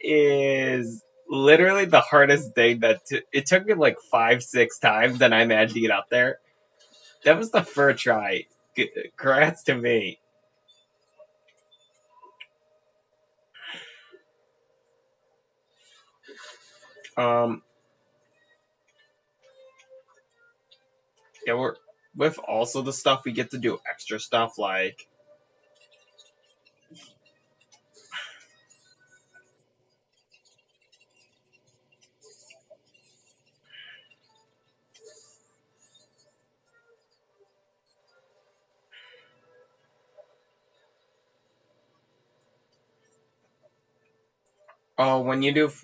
Speaker 3: is literally the hardest thing it took me like 5-6 times, and I managed to get up there. That was the first try. Congrats to me. Yeah, we're with also the stuff we get to do extra stuff like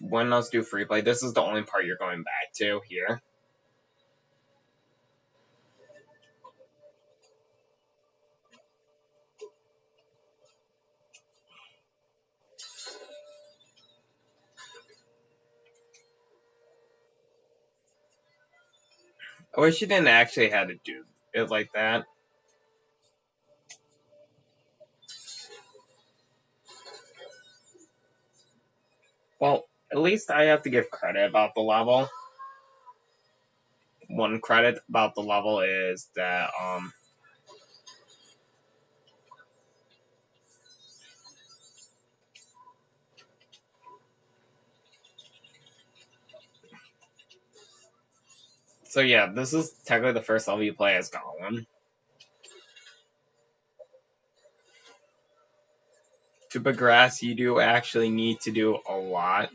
Speaker 3: when us do free play, this is the only part you're going back to here. I wish you didn't actually have to do it like that. Well, at least I have to give credit about the level. One credit about the level is that so yeah, this is technically the first level you play as Gollum. To progress, you do actually need to do a lot.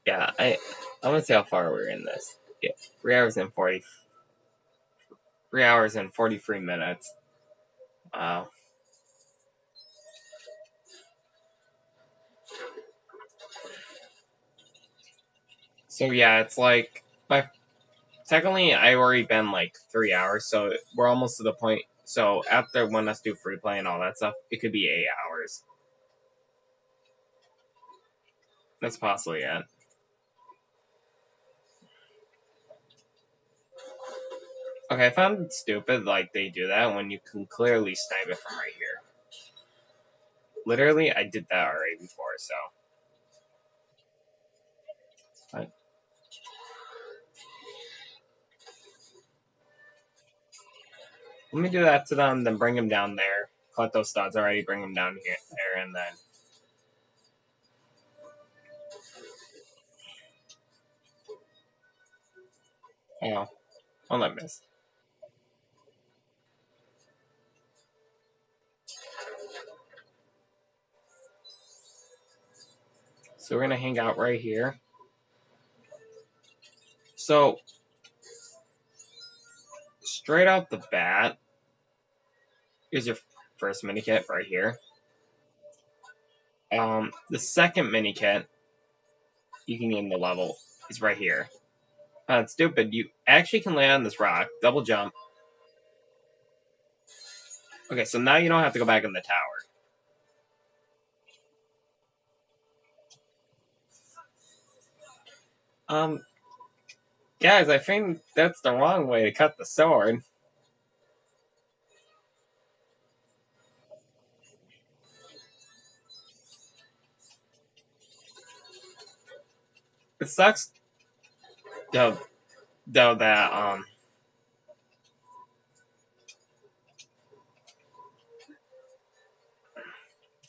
Speaker 3: Yeah, I want to see how far we're in this. Yeah, 3 hours and 43 minutes. Wow. So yeah, it's like technically I already been like 3 hours, so we're almost to the point. So after when us do free play and all that stuff, it could be 8 hours. That's possibly it. Okay, I found it stupid like they do that when you can clearly snipe it from right here. Literally, I did that already before, so. Right. Let me do that to them, then bring them down there. Collect those studs already, bring them down here, there, and then. Oh, I'll let miss. So we're gonna hang out right here. So straight out the bat, here's your first mini kit right here. The second mini kit you can get in the level is right here. It's stupid. You actually can land on this rock, double jump. Okay, so now you don't have to go back in the tower. Guys, I think that's the wrong way to cut the sword. It sucks though that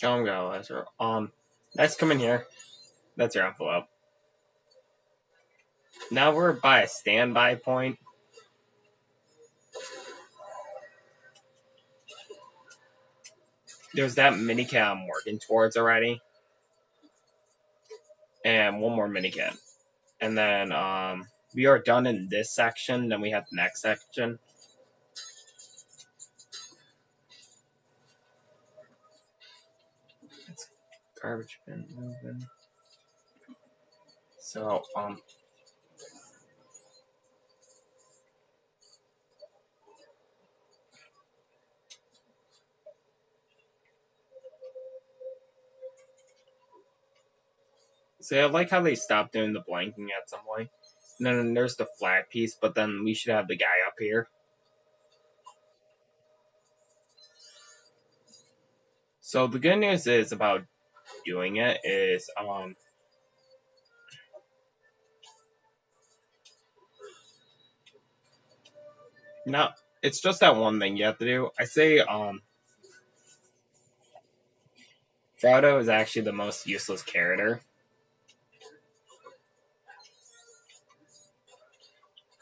Speaker 3: go. That's her. Let's come in here. That's your envelope. Now we're by a standby point. There's that minikit I'm working towards already. And one more minikit. And then we are done in this section, then we have the next section. It's garbage bin moving. So I like how they stopped doing the blanking at some point. And then there's the flag piece, but then we should have the guy up here. So the good news is about doing it is no, it's just that one thing you have to do. I say Frodo is actually the most useless character.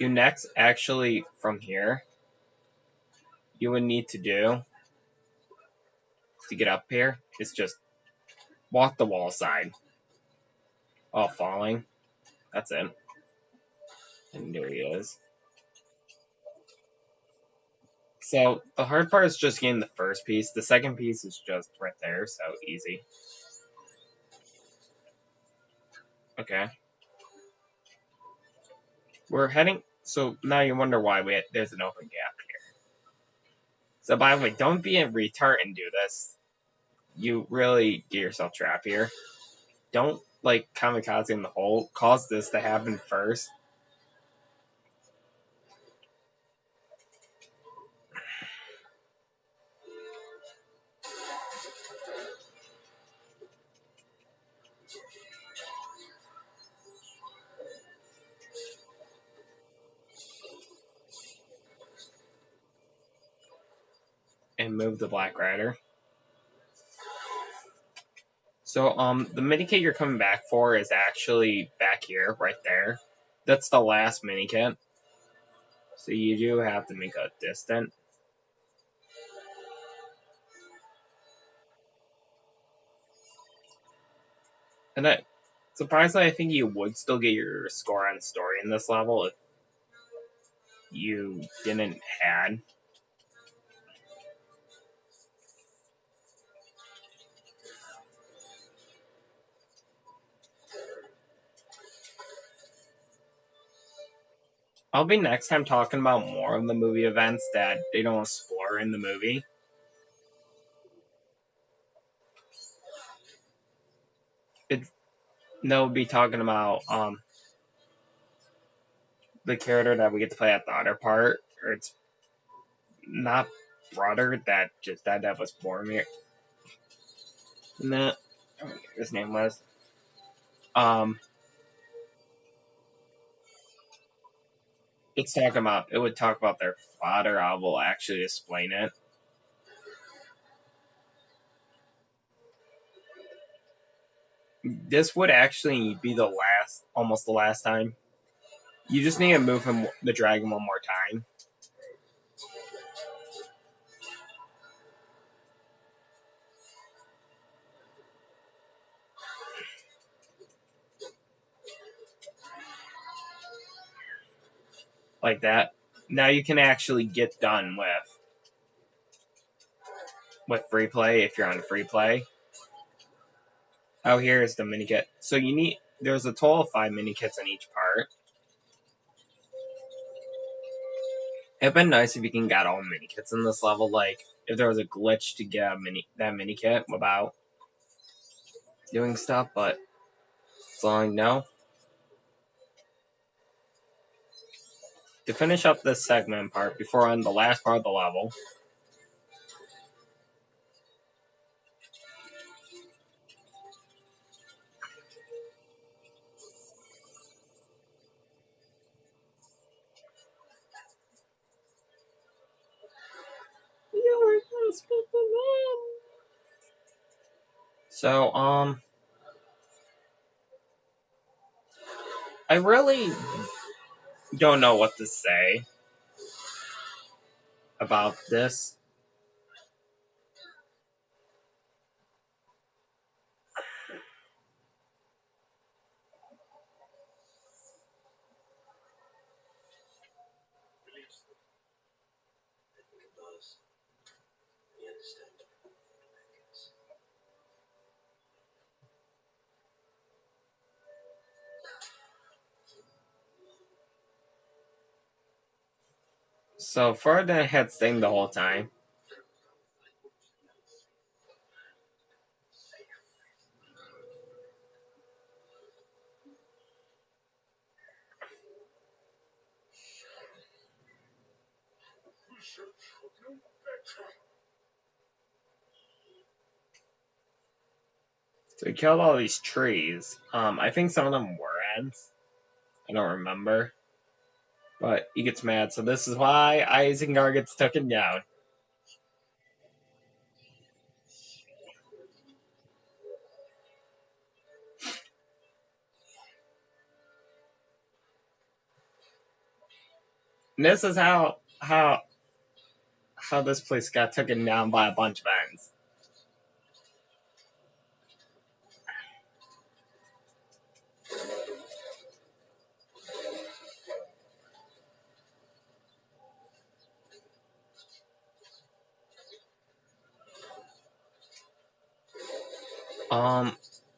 Speaker 3: You next, actually, from here, you would need to do to get up here is just walk the wall side while falling. That's it. And there he is. So the hard part is just getting the first piece. The second piece is just right there, so easy. Okay. We're heading. So now you wonder why there's an open gap here. So by the way, don't be a retard and do this. You really get yourself trapped here. Don't like kamikaze in the hole. Cause this to happen first. And move the Black Rider. So the minikit you're coming back for is actually back here, right there. That's the last minikit. So you do have to make a distant. And that surprisingly, I think you would still get your score on story in this level if you didn't had. I'll be next time talking about more of the movie events that they don't explore in the movie. They'll be talking about the character that we get to play at the other part, or it's not brother that just died that was Boromir. And that his name was. It's talking about it would talk about their father. I will actually explain it. This would actually be almost the last time. You just need to move the dragon one more time. Like that. Now you can actually get done with free play if you're on free play. Oh, here's the minikit. So there's a total of 5 minikits in each part. It'd been nice if you can get all minikits in this level. Like if there was a glitch to get that minikit without doing stuff, but as long as I know. To finish up this segment part before I end the last part of the level. So, I really don't know what to say about this.
Speaker 6: Release them. I think it does. We understand. I guess.
Speaker 3: So, Ferdinand had staying the whole time. So he killed all these trees. I think some of them were ants. I don't remember. But he gets mad, so this is why Isengard gets taken down. And this is how this place got taken down by a bunch of ants.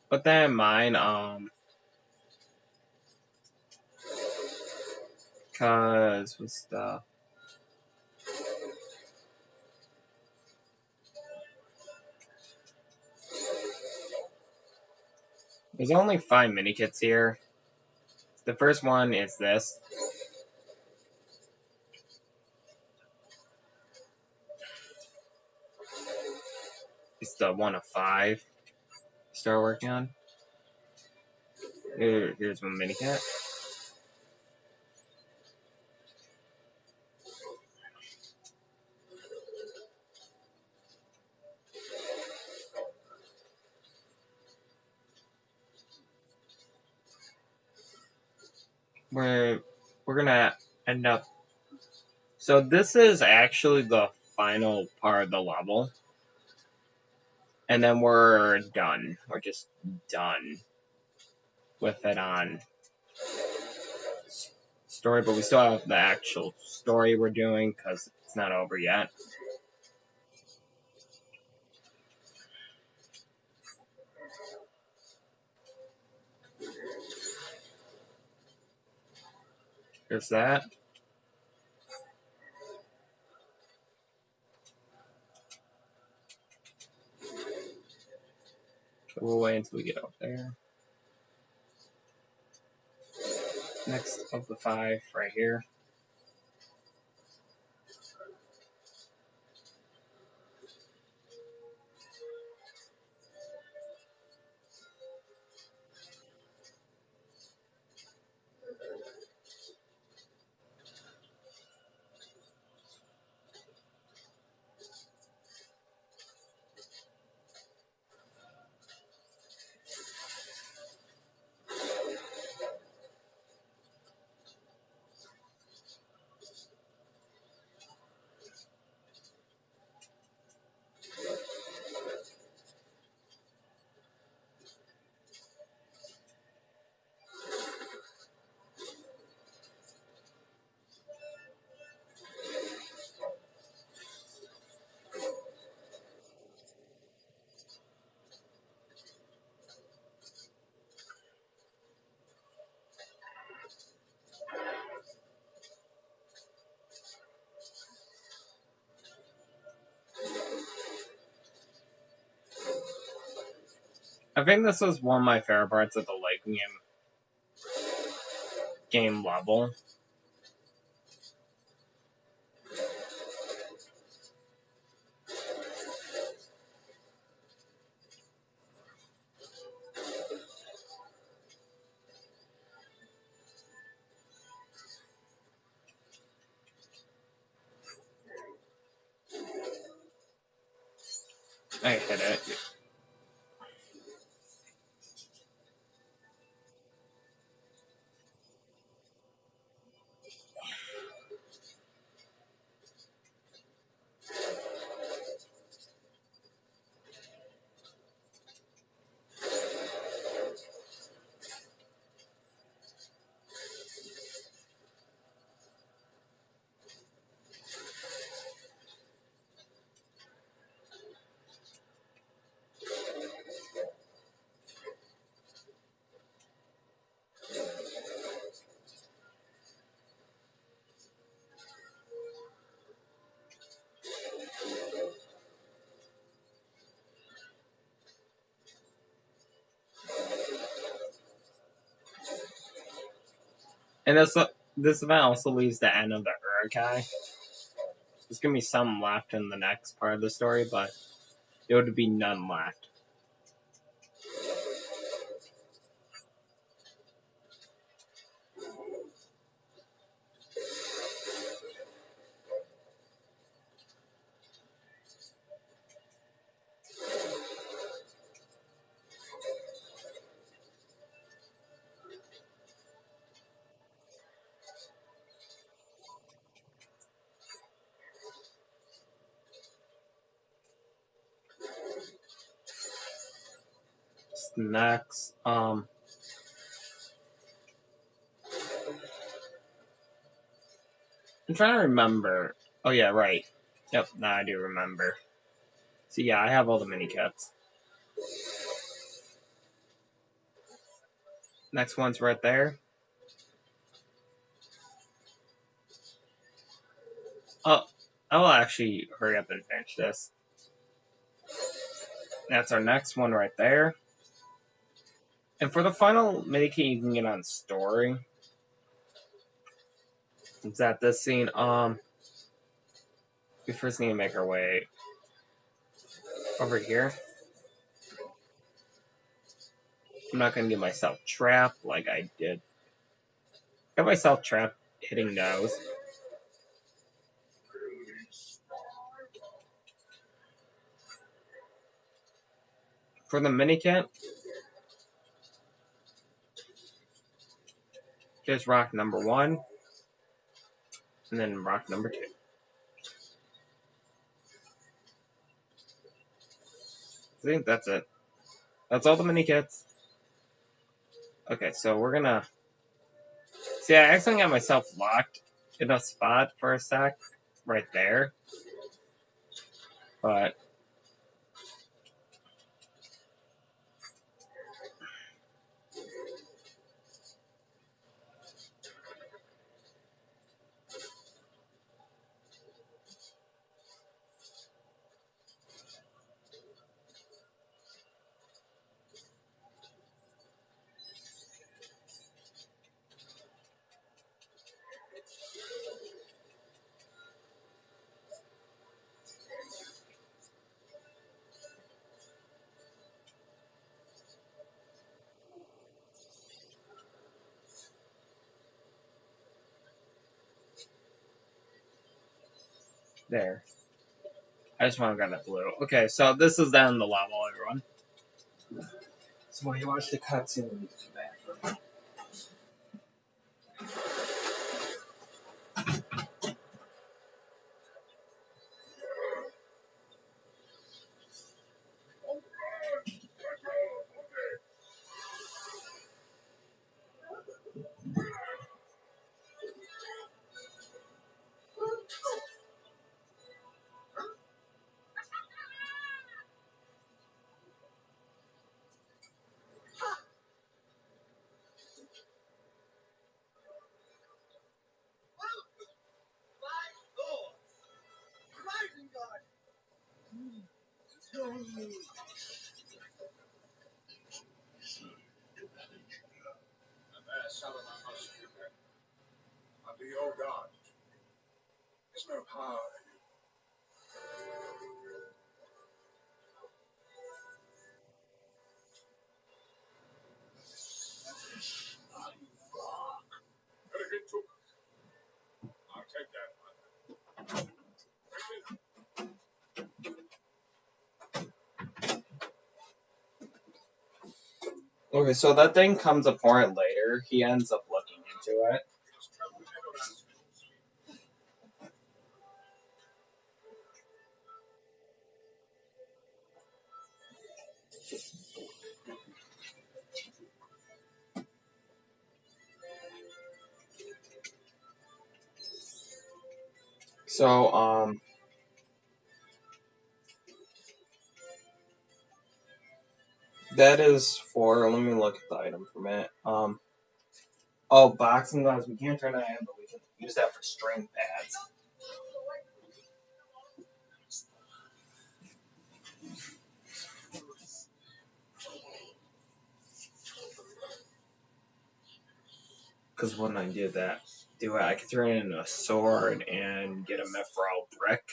Speaker 3: With that in mind, cause what's the there's only 5 mini kits here. The first one is this. It's the one of 5. Start working on. Here's one mini kit. We're gonna end up. So this is actually the final part of the level, and then we're done. We're just done with it on story, but we still have the actual story we're doing because it's not over yet. There's that. We'll wait until we get up there. Next of the 5 right here. I think this was one of my favorite parts of the late game level. I hit it. And this event also leaves the end of the Urukai. There's gonna be some left in the next part of the story, but there would be none left. Next, I'm trying to remember. Oh yeah, right. Yep, now I do remember. So yeah, I have all the mini kits. Next one's right there. Oh, I'll actually hurry up and finish this. That's our next one right there. And for the final mini kit you can get on story, it's at this scene. We first need to make our way over here. I'm not gonna get myself trapped like I did. Got myself trapped hitting those. For the mini kit, there's rock number 1, and then rock number 2. I think that's it. That's all the mini kits. Okay, so we're gonna see. I accidentally got myself locked in a spot for a sec, right there. But there. I just want to grab that blue. Okay, so this is down the level, everyone.
Speaker 6: So while you watch the cutscene, we need to come back.
Speaker 2: Under your guard. There's no power in you. Elegant took. I'll take that one.
Speaker 3: Okay, so that thing comes apart later. He ends up looking into it. So, that is for, let me look at the item for a minute. Oh, boxing gloves. We can't turn that in, but we can use that for string pads. Because when I do it, I can turn it into a sword and get a mithril brick.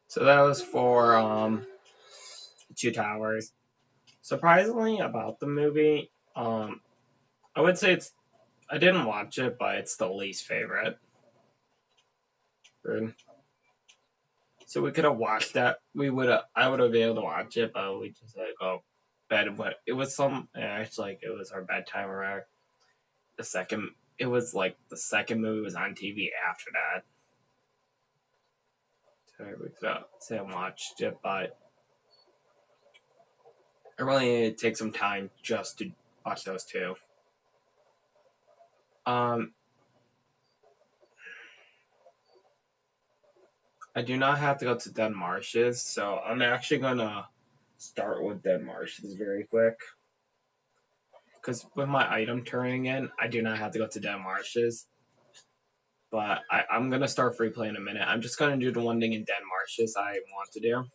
Speaker 3: So that was for Two Towers. Surprisingly about the movie, I would say I didn't watch it, but it's the least favorite. So we could have watched that. I would have been able to watch it, but we just had to go bed. But it was it was our bedtime around the second. It was like the second movie was on TV after that. So we could say I watched it, but I really need to take some time just to watch those two. I do not have to go to Dead Marshes, so I'm actually gonna start with Dead Marshes very quick. Because with my item turning in, I do not have to go to Dead Marshes. But I'm gonna start free play in a minute. I'm just gonna do the one thing in Dead Marshes I want to do.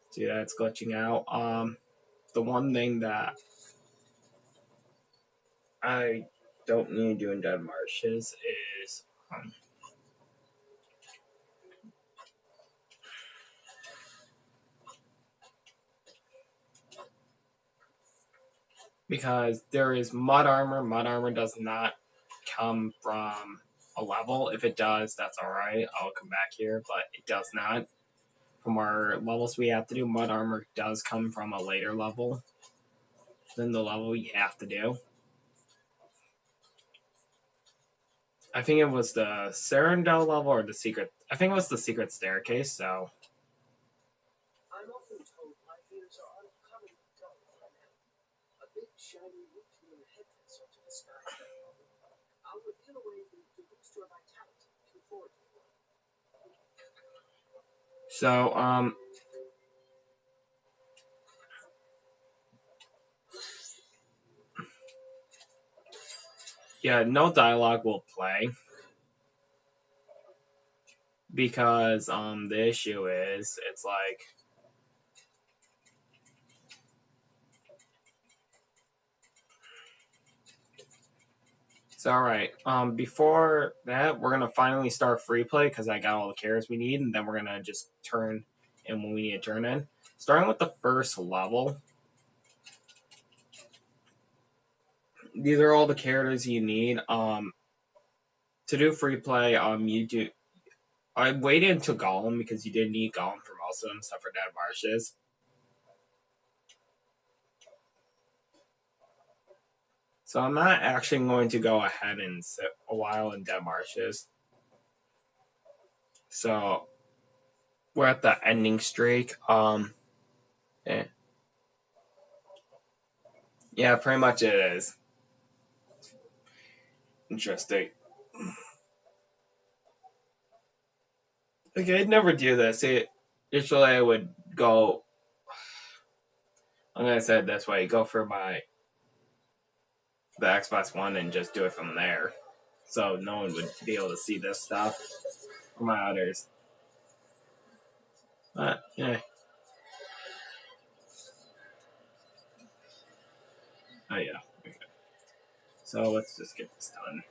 Speaker 3: See, that's glitching out. The one thing that I don't need to do in Dead Marshes is because there is mud armor. Mud armor does not come from a level. If it does, that's alright. I'll come back here, but it does not. From our levels we have to do, mud armor does come from a later level than the level you have to do. I think it was the Serendel level or the secret. I think it was the secret staircase, so.
Speaker 2: I'm often told my ears are uncommonly dull for a man. A big shiny nuclear headpiece onto the skies that problem. I'll reveal a way for you to boost your vitality if you forward to one.
Speaker 3: So, yeah, no dialogue will play. Because, the issue is, it's like. So, alright, before that, we're gonna finally start free play because I got all the characters we need, and then we're gonna just turn in when we need to turn in. Starting with the first level. These are all the characters you need. To do free play, I waited until Gollum because you didn't need Gollum for most of them, except for Dead Marshes. So I'm not actually going to go ahead and sit a while in Dead Marshes. So we're at the ending streak. Yeah, pretty much it is. Interesting. Like, I'd never do this. Usually I would go, I'm going to say it this way, go for the Xbox One and just do it from there. So no one would be able to see this stuff or my others. But, yeah. Oh, yeah. Okay. So let's just get this done.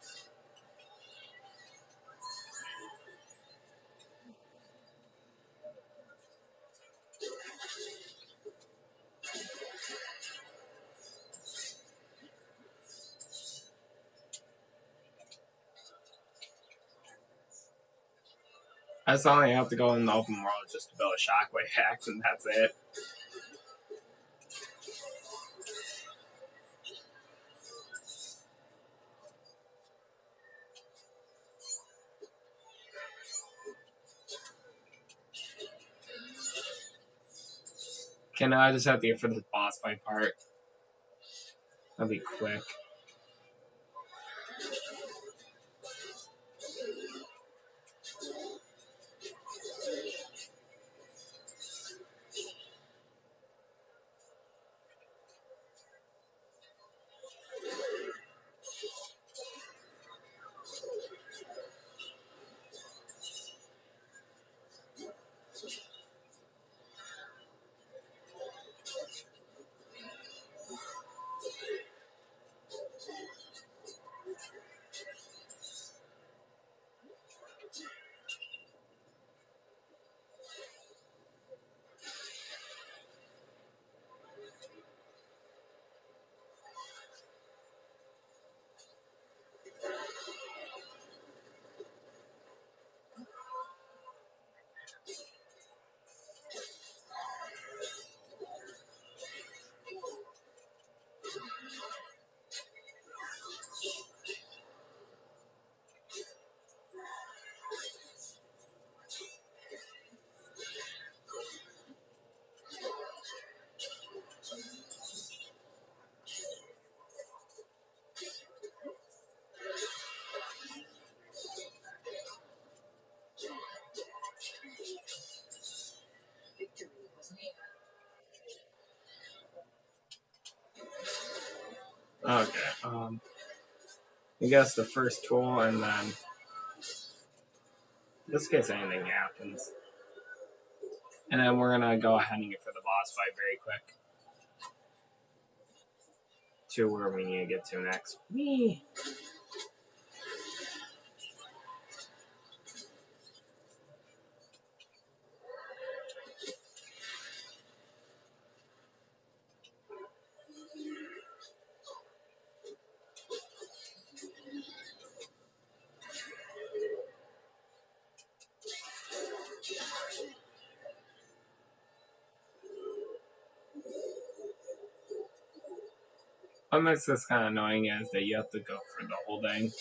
Speaker 3: I just only have to go in the open world just to build a shockwave axe, and that's it. Okay, now I just have to get for this boss fight part. That'll be quick.
Speaker 5: Victory was near.
Speaker 3: Okay. I guess the first tool, and then just in case anything happens. And then we're gonna go ahead and get for the boss fight very quick. To where we need to get to next. Whee! What makes this kind of annoying is that you have to go for the whole thing.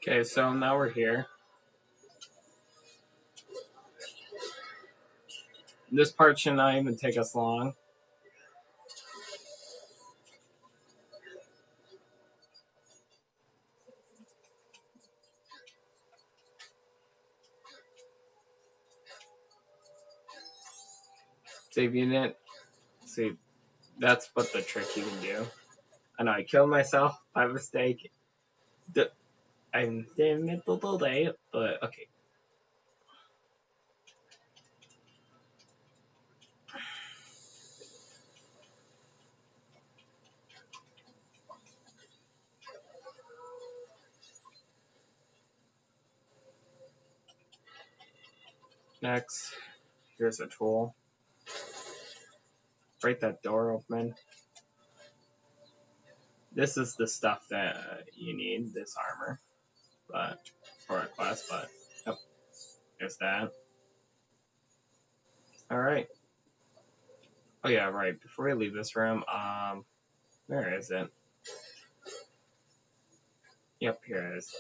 Speaker 3: Okay, so now we're here. This part should not even take us long. See if you didn't see. That's what the trick you can do. I know I killed myself by mistake. I didn't mean to do that, but okay. Next, here's a tool. Break that door open. This is the stuff that you need, this armor, but for a quest, but yep, there's that. Alright. Oh yeah, right. Before we leave this room, where is it? Yep, here it is.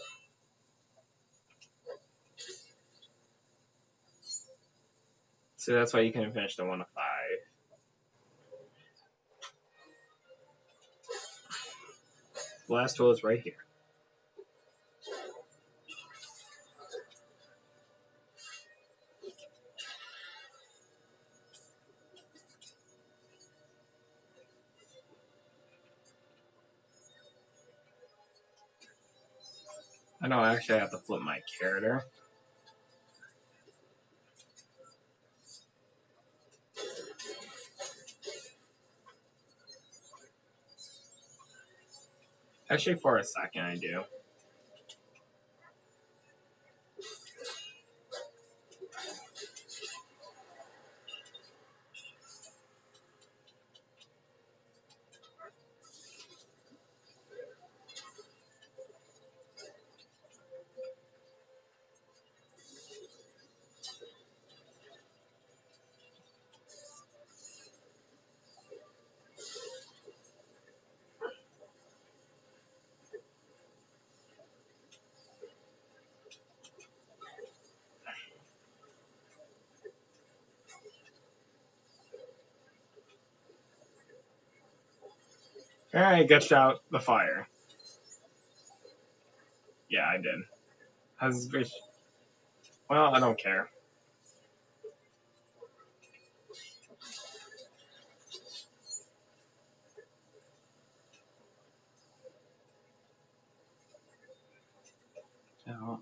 Speaker 3: So that's why you can finish the 1 of 5. The last tool is right here. I know, actually I have to flip my character. Actually, for a second I do. Alright, gushed out the fire. Yeah, I did. Well, I don't care. No.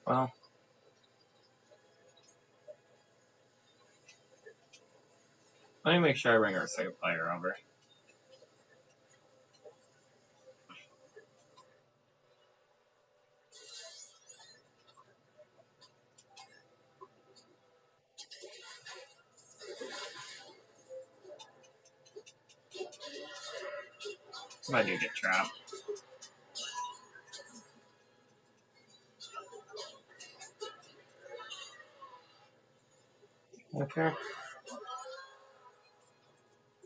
Speaker 3: Well. Let me make sure I bring our second player over. If I do get trapped. Okay.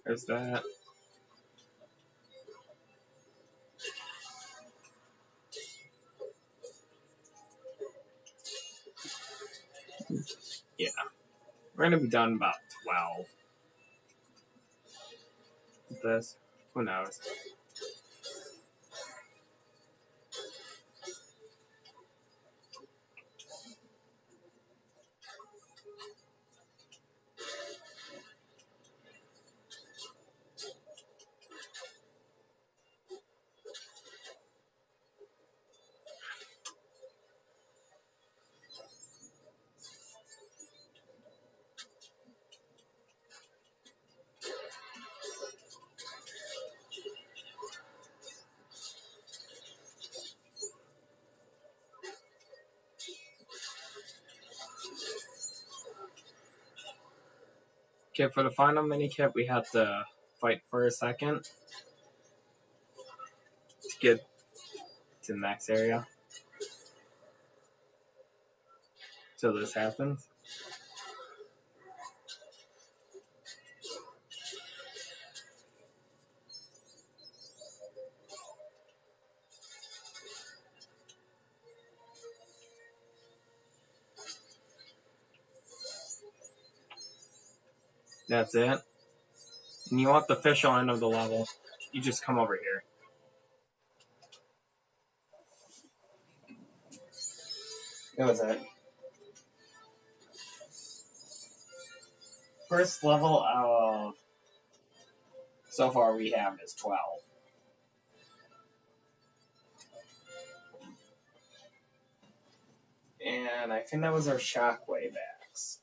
Speaker 3: There's that. Yeah. We're gonna be done about 12. With this. Who knows? Okay, for the final minikit, we have to fight for a second. Get to the next area. So this happens. That's it. And you want the official end of the level, you just come over here. That was it. First level of so far we have is 12. And I think that was our Shockwave axe.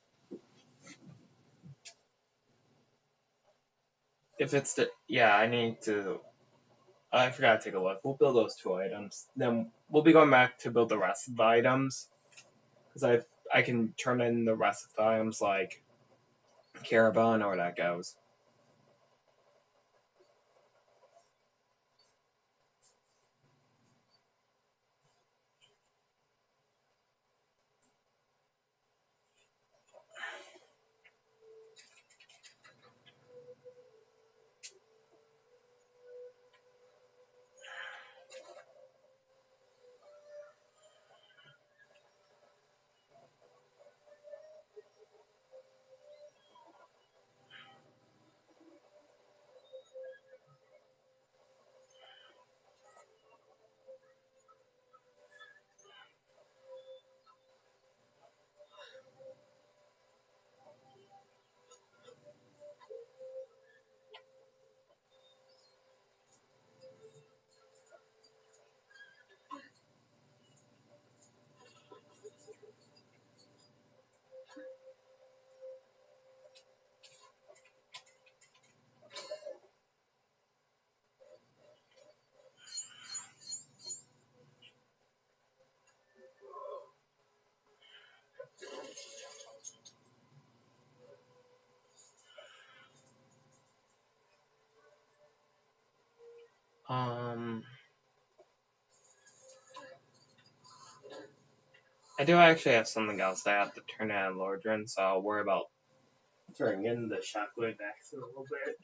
Speaker 3: If it's the I need to. I forgot to take a look. We'll build those 2 items. Then we'll be going back to build the rest of the items. Because I can turn in the rest of the items like Carabao. I know where that goes. I do actually have something else that I have to turn in on Lordran, so I'll worry about turning in the Shockwave axe in a little bit.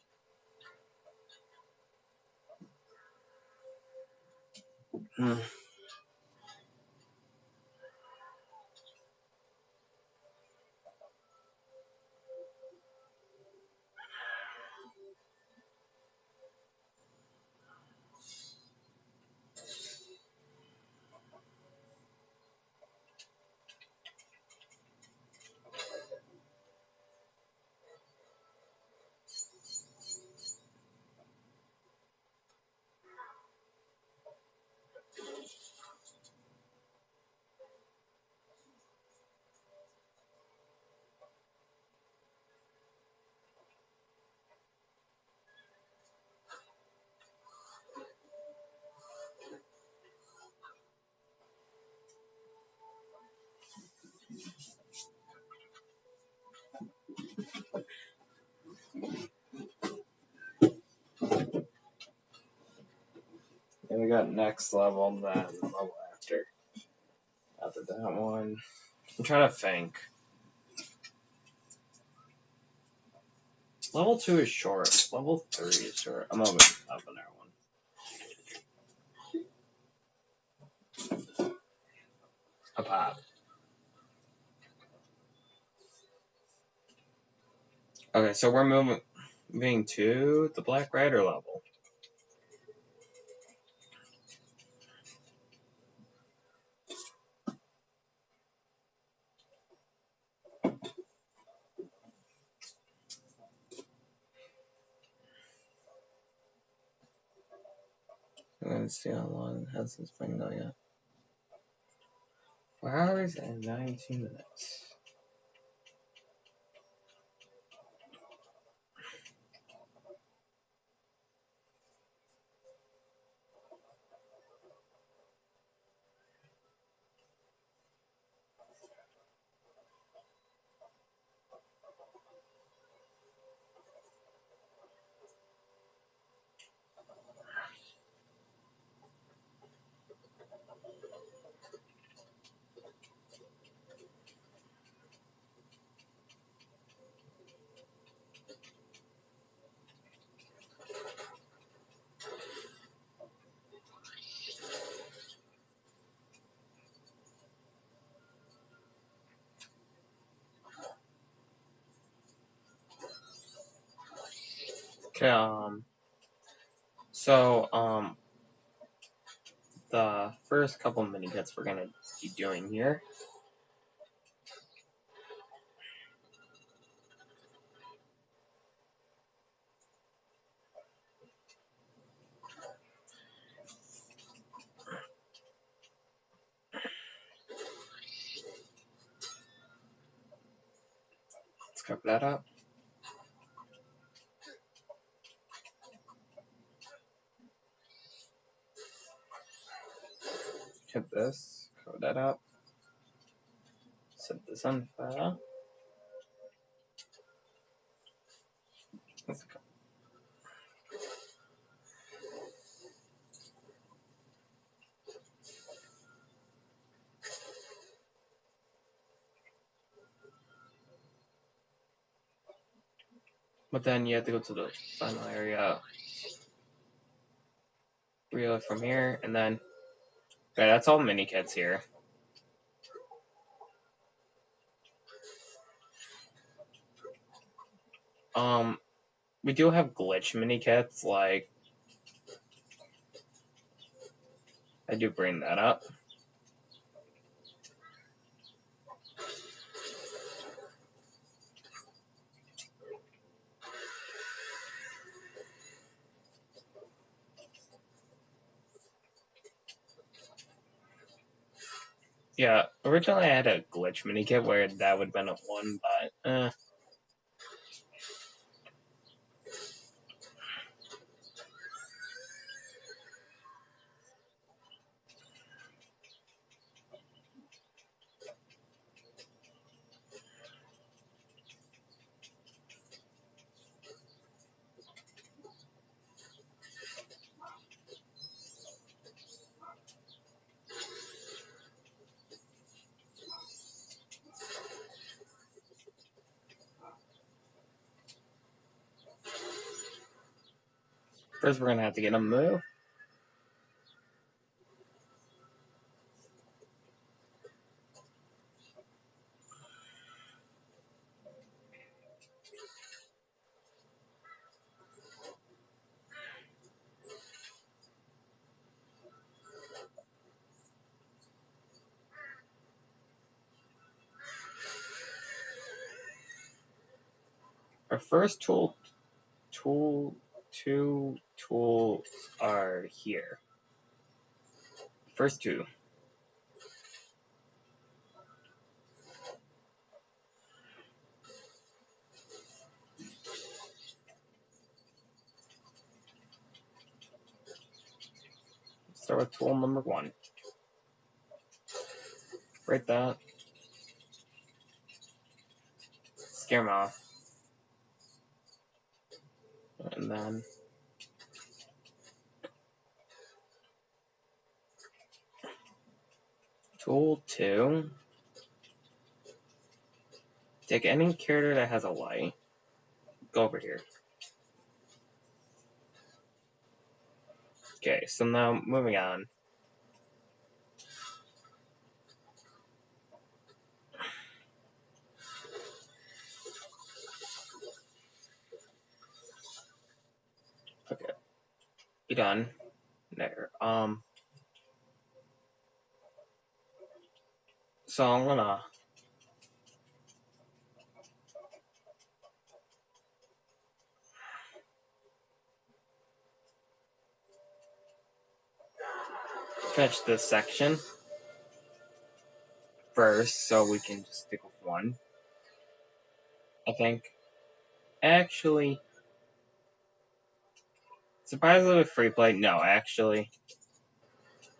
Speaker 3: And we got next level, then level after. After that one. I'm trying to think. Level 2 is short. Level 3 is short. I'm over up on that one. A pop. Okay, so we're moving to the Black Rider level. I'm going to see how long has this been going on. 4 hours and 19 minutes. Okay, so, the first couple mini kits we're gonna be doing here. Let's cover that up. Hit this, cover that up. Set this on fire. Let's go. But then you have to go to the final area, reel it from here, and then okay, that's all mini kits here. We do have glitch mini kits, like I do bring that up. Yeah, originally I had a glitch mini kit where that would have been a 1, but first we're gonna have to get a move. Our first two tools are here. First two. Start with tool number 1. Break that. Scare 'em off. And then tool 2. Take any character that has a light. Go over here. Okay, so now moving on. Okay. Be done. There. So I'm gonna fetch this section first so we can just stick with 1. I think. Actually, surprisingly with free play, no, actually.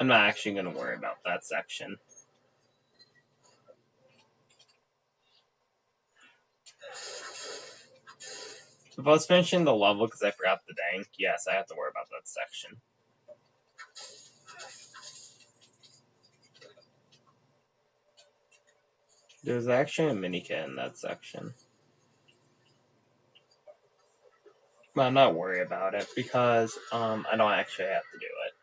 Speaker 3: I'm not actually gonna worry about that section. If I was finishing the level because I forgot the dank, yes, I have to worry about that section. There's actually a mini kit in that section. But I'm not worried about it because I don't actually have to do it.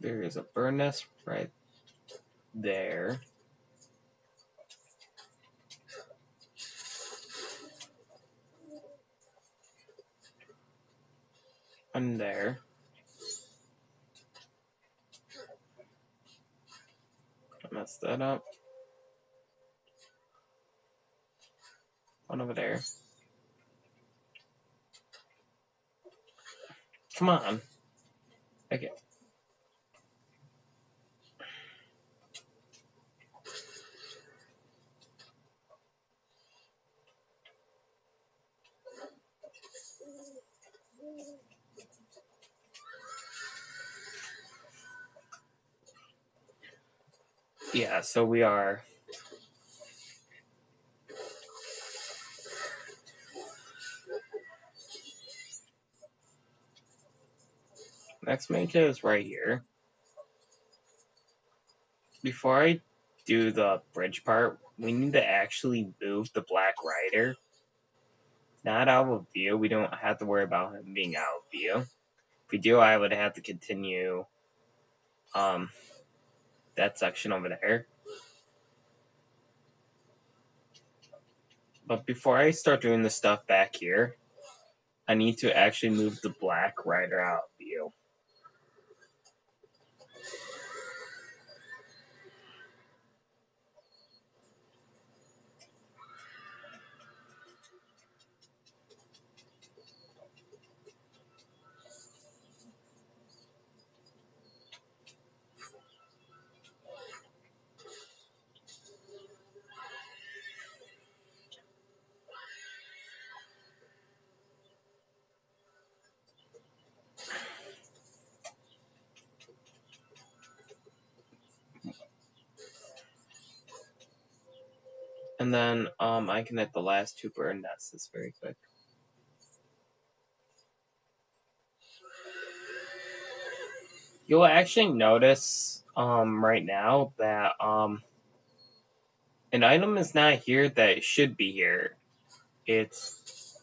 Speaker 3: There is a bird nest right there. And there. I messed that up. One over there. Come on. Okay. Yeah, so we are. Next mage is right here. Before I do the bridge part, we need to actually move the Black Rider. Not out of view. We don't have to worry about him being out of view. If we do, I would have to continue that section over there. But before I start doing the stuff back here, I need to actually move the Black Rider out of view. And then I can hit the last two bird nests very quick. You'll actually notice right now that an item is not here that it should be here. It's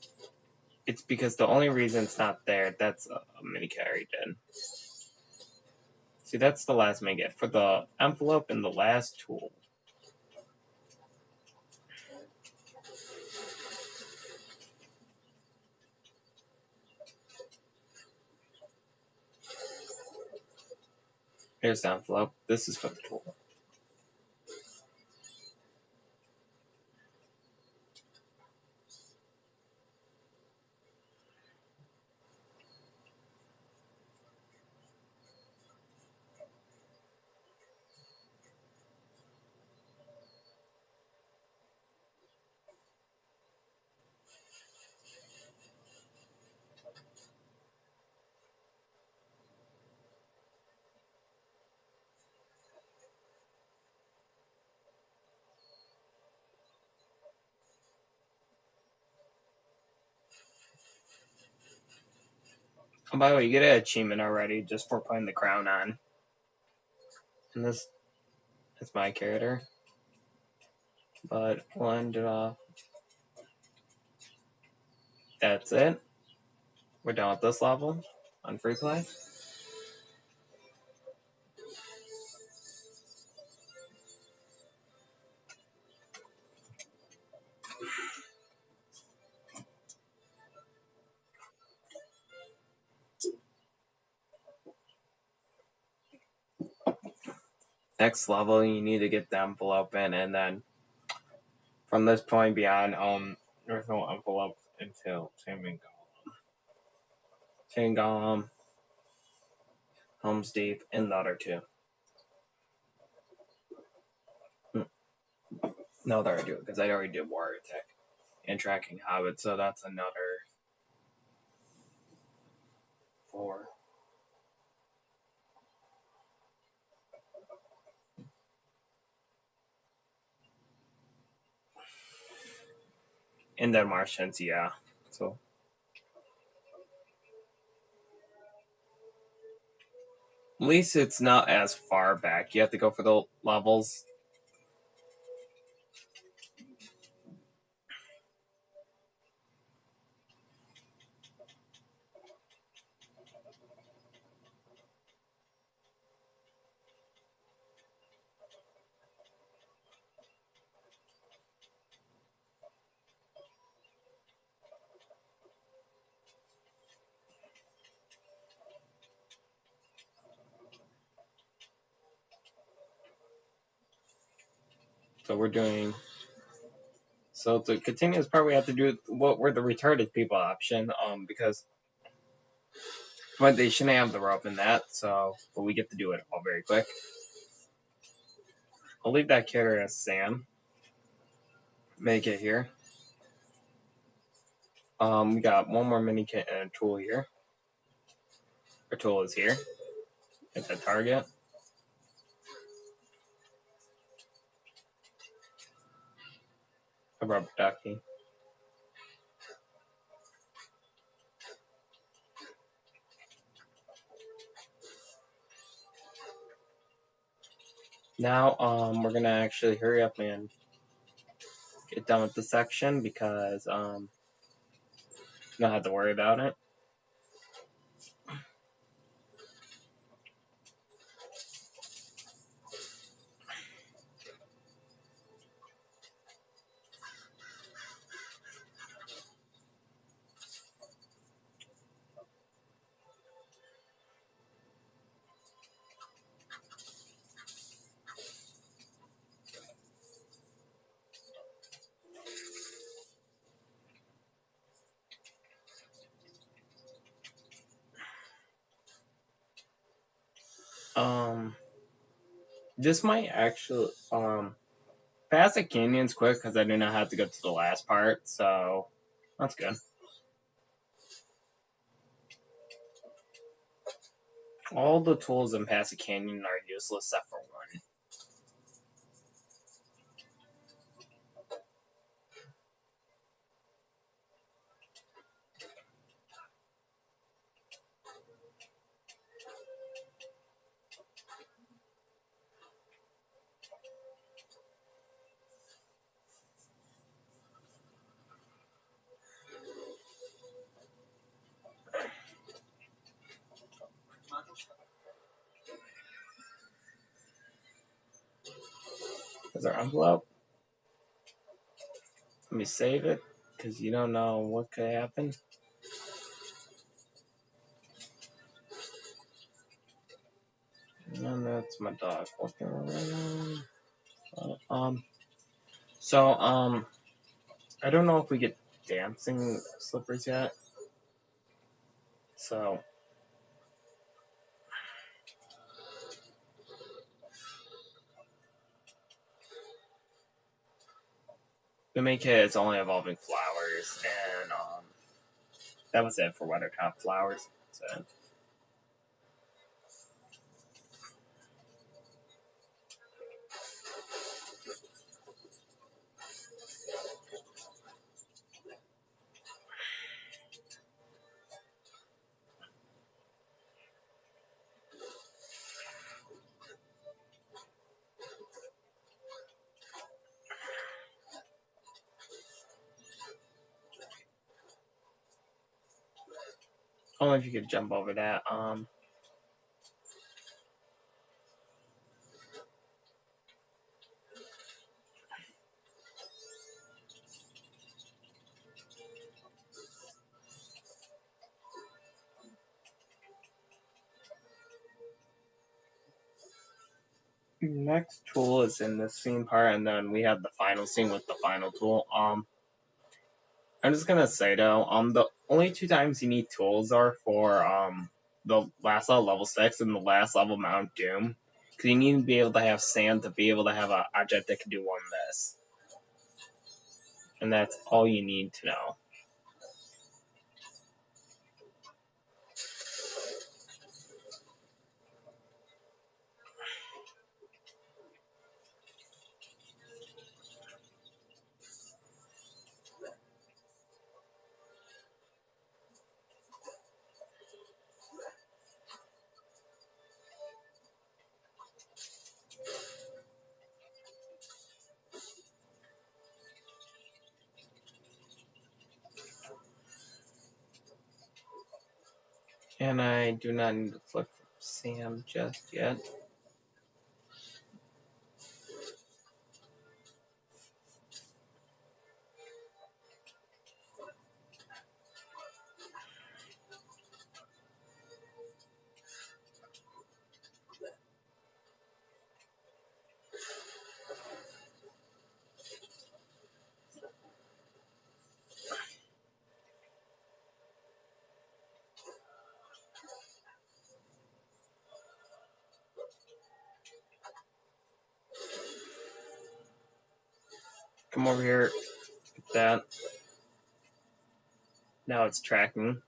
Speaker 3: because the only reason it's not there, that's a mini carry did. See, that's the last mini get for the envelope and the last tool. Here's the envelope. This is for the tool. Oh, by the way, you get an achievement already just for putting the crown on. And this is my character. But we'll end it off. That's it. We're done with this level on free play. Next level, you need to get the envelope in, and then from this point beyond, there's no envelope until Taming Golem. Taming Golem, Helm's Deep, and the other two. No, that I do because I already did Warrior Tech and Tracking Hobbit, so that's another 4. And then Martians, yeah. So at least it's not as far back. You have to go for the levels. So we're doing. So to continue this part, we have to do what were the retarded people option. Because but they shouldn't have the rope in that. So, but we get to do it all very quick. I'll leave that character as Sam. Make it here. We got one more mini kit and a tool here. Our tool is here. Hit the target. A rubber ducky. Now, we're gonna actually hurry up and get done with the section because don't have to worry about it. This might actually pass the canyons quick because I do not have to go to the last part, so that's good. All the tools in Pass the Canyon are useless except for one. Is our envelope? Let me save it because you don't know what could happen. And that's my dog walking around. I don't know if we get dancing slippers yet. So the main kit is only evolving flowers, and that was it for Weathertop flowers. So. Only if you could jump over that. Next tool is in this scene part, and then we have the final scene with the final tool. I'm just gonna say though, the only two times you need tools are for the last level 6 and the last level Mount Doom, because you need to be able to have sand to be able to have an object that can do one of this, and that's all you need to know. And I do not need to flip from Sam just yet. come over here. Get that. Now it's tracking.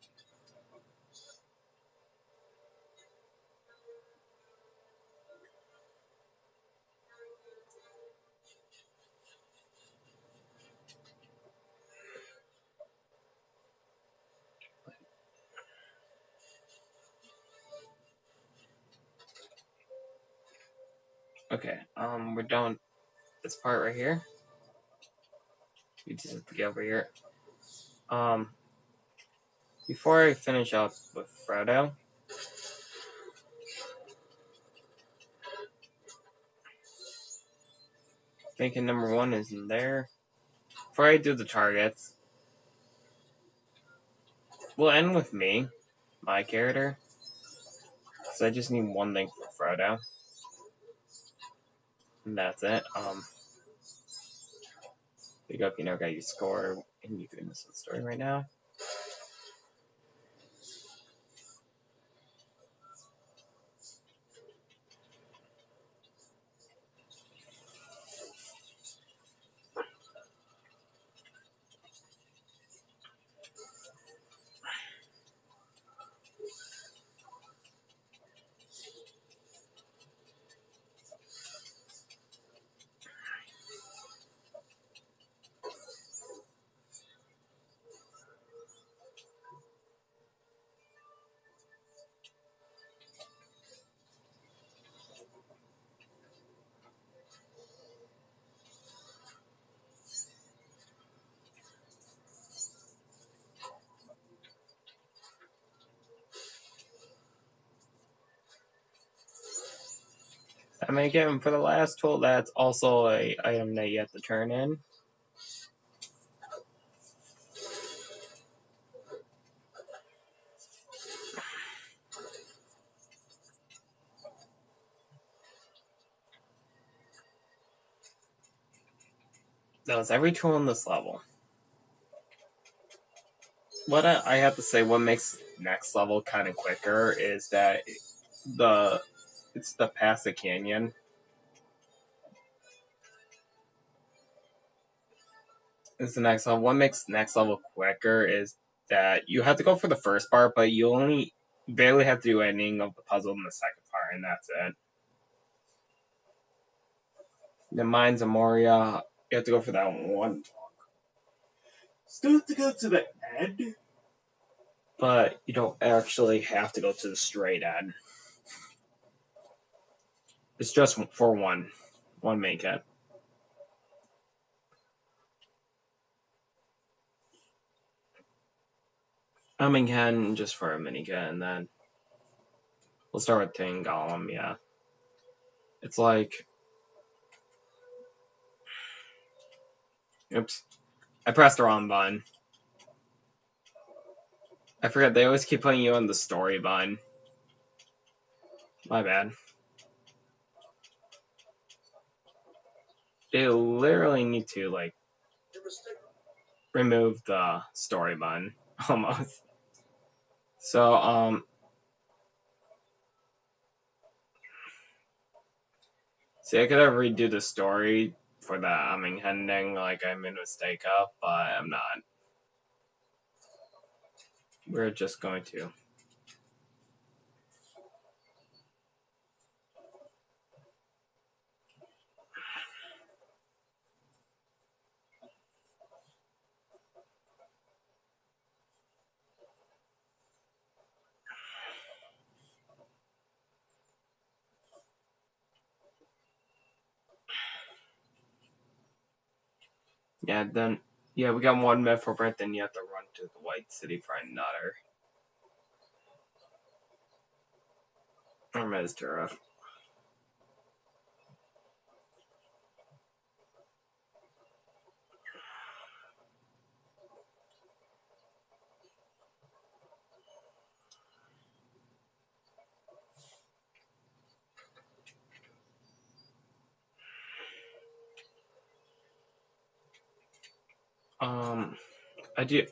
Speaker 3: Okay, we're done this part right here. We just have to get over here. Before I finish up with Frodo, thinking number 1 is in there. Before I do the targets, we'll end with me, my character. So I just need one thing for Frodo. And that's it. Pick up, got your score, and you can miss the story right now. I'm gonna get him for the last tool. That's also a item that you have to turn in. That was every tool in this level. What I have to say, what makes next level kind of quicker is that it's the past the canyon. It's the next level. What makes next level quicker is that you have to go for the first part, but you only barely have to do anything of the puzzle in the second part, and that's it. The Mines of Moria, you have to go for that one. Still have to go to the end, but you don't actually have to go to the straight end. It's just for one main cat. Hummington just for a mini cat, and then we'll start with Tin Golem. Yeah, it's like, oops, I pressed the wrong button. I forget they always keep putting you on the story button. My bad. They literally need to like remove the story button almost. So see, I could have redo the story for the ending like I made a mistake of, but I'm not. We're just going to. Yeah, then, yeah, we got one myth for it, then you have to run to the White City for another. Or Meztura.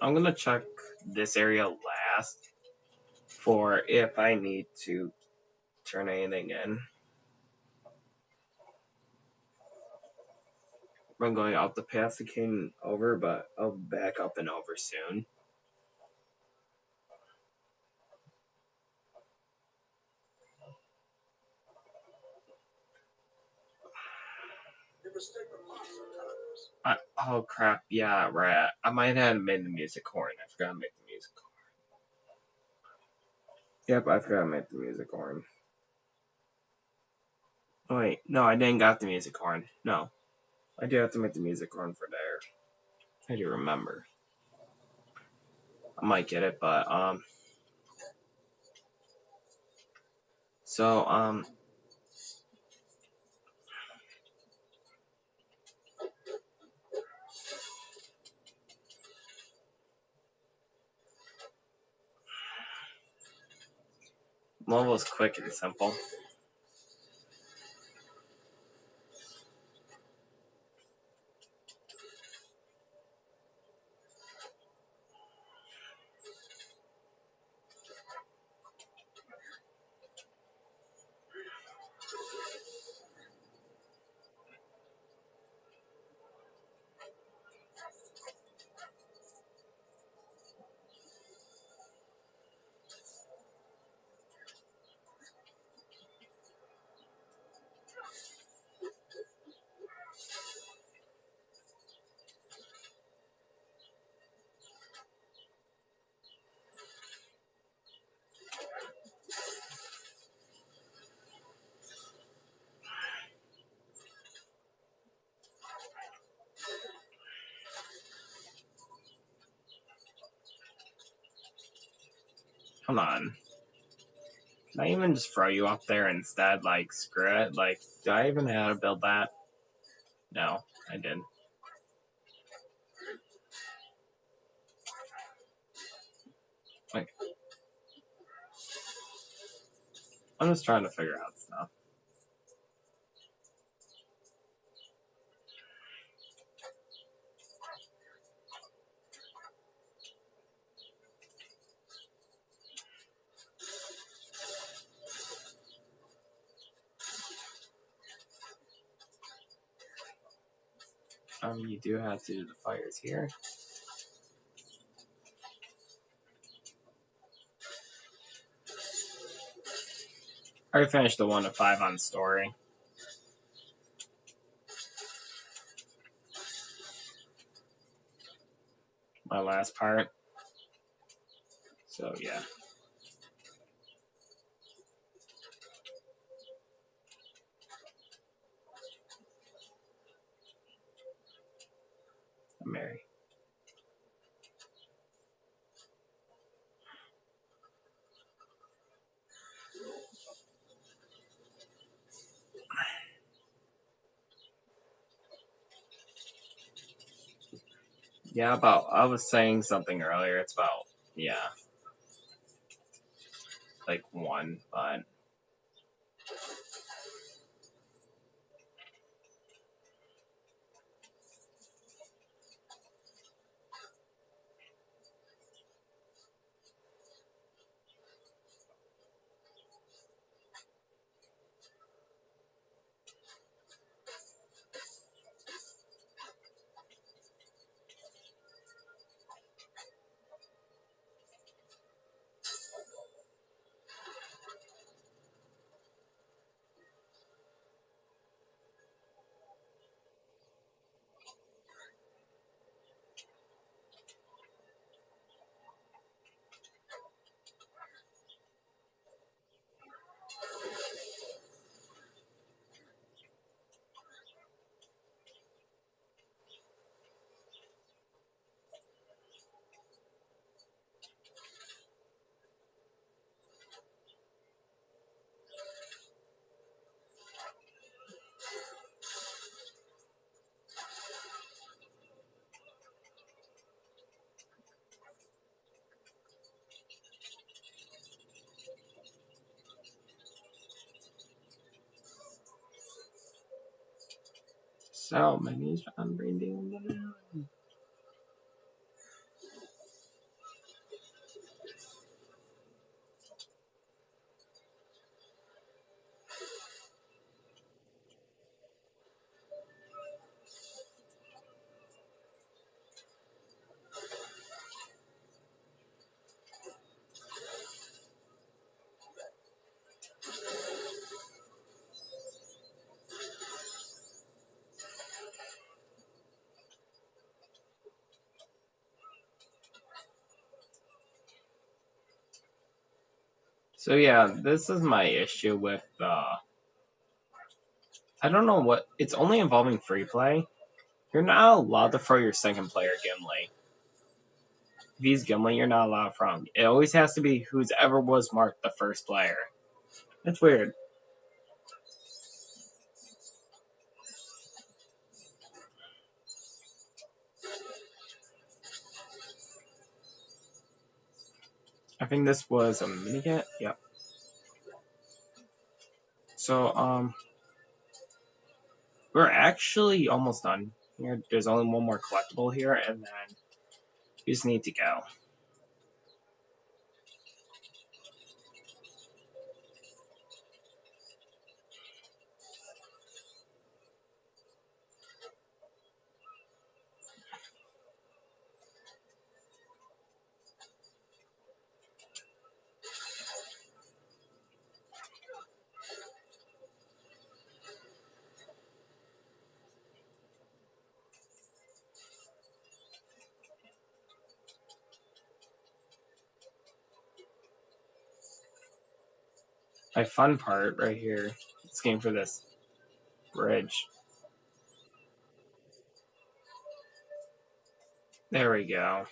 Speaker 3: I'm gonna check this area last for if I need to turn anything in. I'm going out the path that came over, but I'll back up and over soon.
Speaker 6: You mistake the plot sometimes.
Speaker 3: Oh crap! Yeah, right. I might have made the music horn. I forgot to make the music horn. Yep, I forgot to make the music horn. Oh wait, no, I didn't got the music horn. No, I do have to make the music horn for there. I do remember. I might get it, but so level's quick and simple. Come on. Can I even just throw you up there instead? Like, screw it. Like, do I even know how to build that? No, I didn't. Like, I'm just trying to figure out stuff. You do have to do the fires here. I already finished the 1 to 5 on story. My last part. So yeah. I'm Mary. Yeah, I was saying something earlier. It's about, yeah, like 1, but so many on reading the mountain. So yeah, this is my issue with I don't know what it's only involving free play. You're not allowed to throw your second player Gimli. If he's Gimli, you're not allowed from. It always has to be who's ever was marked the first player. That's weird. I think this was a minigame. Yep. So we're actually almost done here. There's only one more collectible here, and then we just need to go. My fun part right here. This game for this bridge. There we go.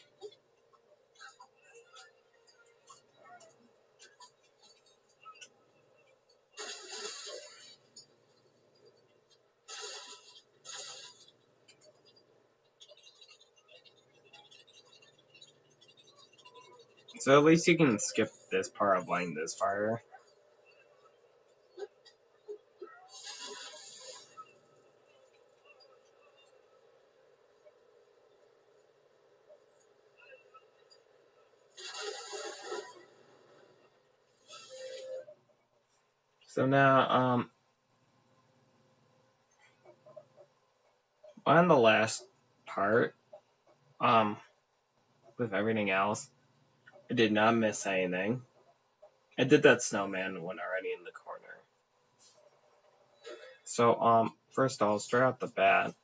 Speaker 3: So at least you can skip this part of lighting this fire. So now, on the last part, with everything else, I did not miss anything. I did that snowman one already in the corner. So, first of all, straight out the bat,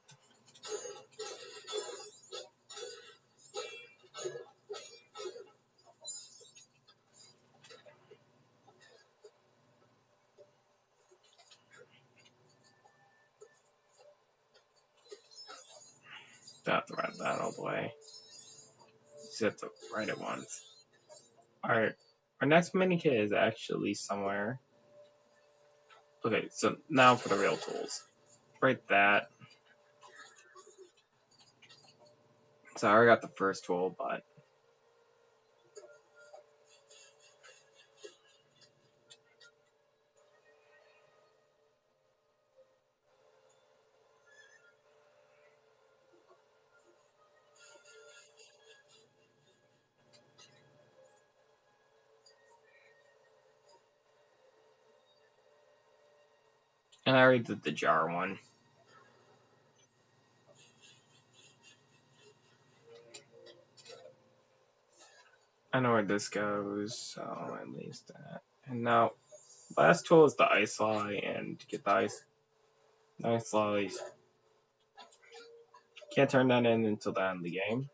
Speaker 3: don't have to write that all the way. Just have to write it once. Alright, our next mini kit is actually somewhere. Okay, so now for the real tools. Write that. So I already got the first tool, but and I already did the jar one. I know where this goes, so at least that. And now, last tool is the ice lolly, and to get the ice lollies, can't turn that in until the end of the game.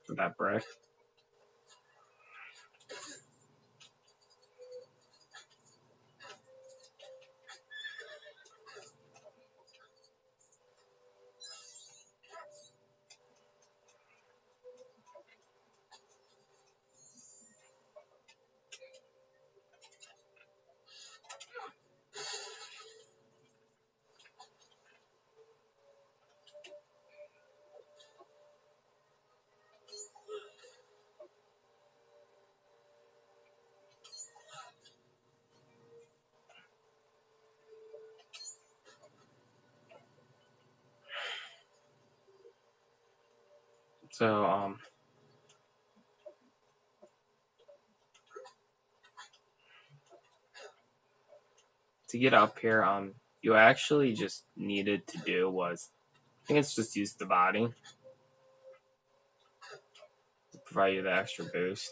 Speaker 3: For that brick. So, to get up here, you actually just needed to do was, I think it's just use the body to provide you the extra boost.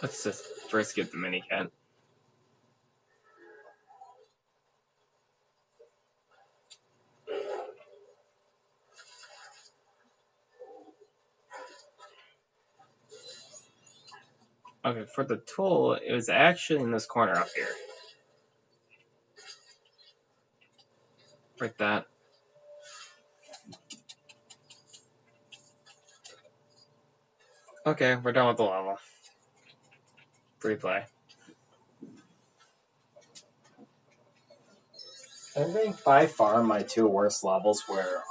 Speaker 3: Let's just first get the mini kit. Okay, for the tool, it was actually in this corner up here. Like that. Okay, we're done with the level. Free play. I think by far my two worst levels were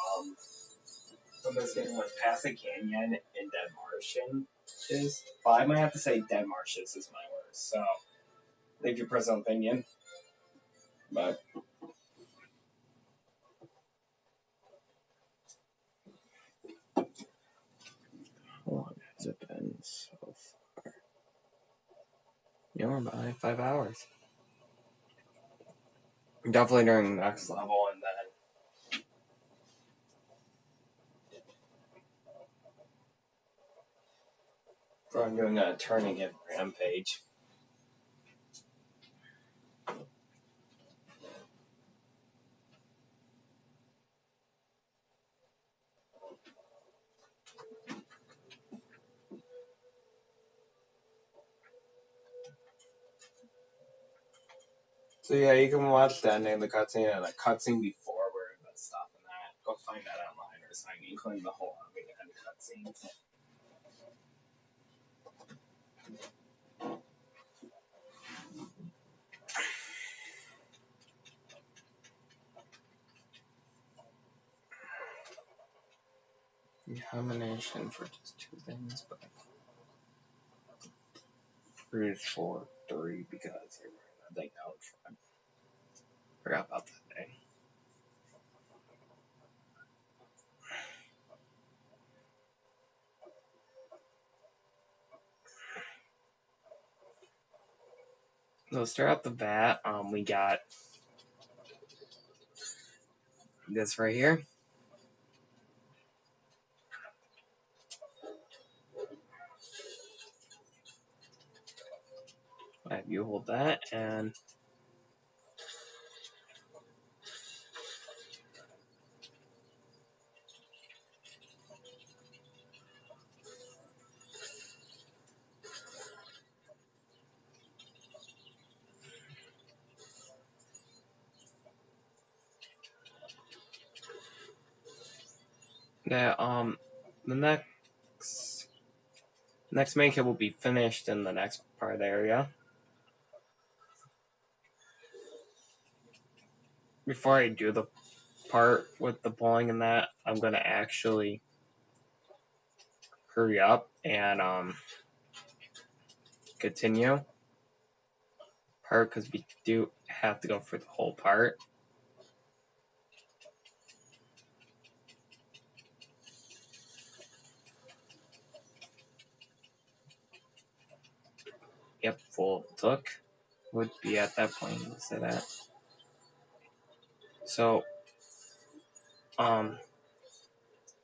Speaker 3: from this game was Passing Canyon and Dead Marshes. But I might have to say Dead Marshes is my worst. So leave your personal opinion. But how long has it been so far? You're by 5 hours. Definitely during the next level, and then I'm doing a turning in rampage. So yeah, you can watch the ending of the cutscene and the cutscene before where the stuff and that. Go find that online or something, including the whole end cutscene. Combination for just two things, but 3 is for 3 because they were that thing out front. Forgot about that thing. So start out the bat. We got this right here. You hold that and the next main kit will be finished in the next part of the area. Before I do the part with the bowling and that, I'm gonna actually hurry up and continue part because we do have to go for the whole part. Yep, full took would be at that point. Let's say that. So,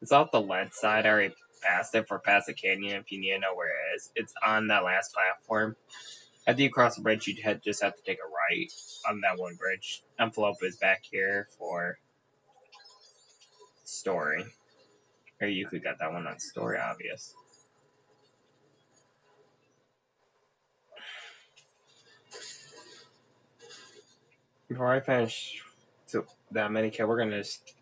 Speaker 3: it's off the left side. I already passed it for past the canyon. If you need to know where it is, it's on that last platform. After you cross the bridge, you just have to take a right on that one bridge. Envelope is back here for story, or you could get that one on story, obvious. Before I finish that mini kit, we're gonna just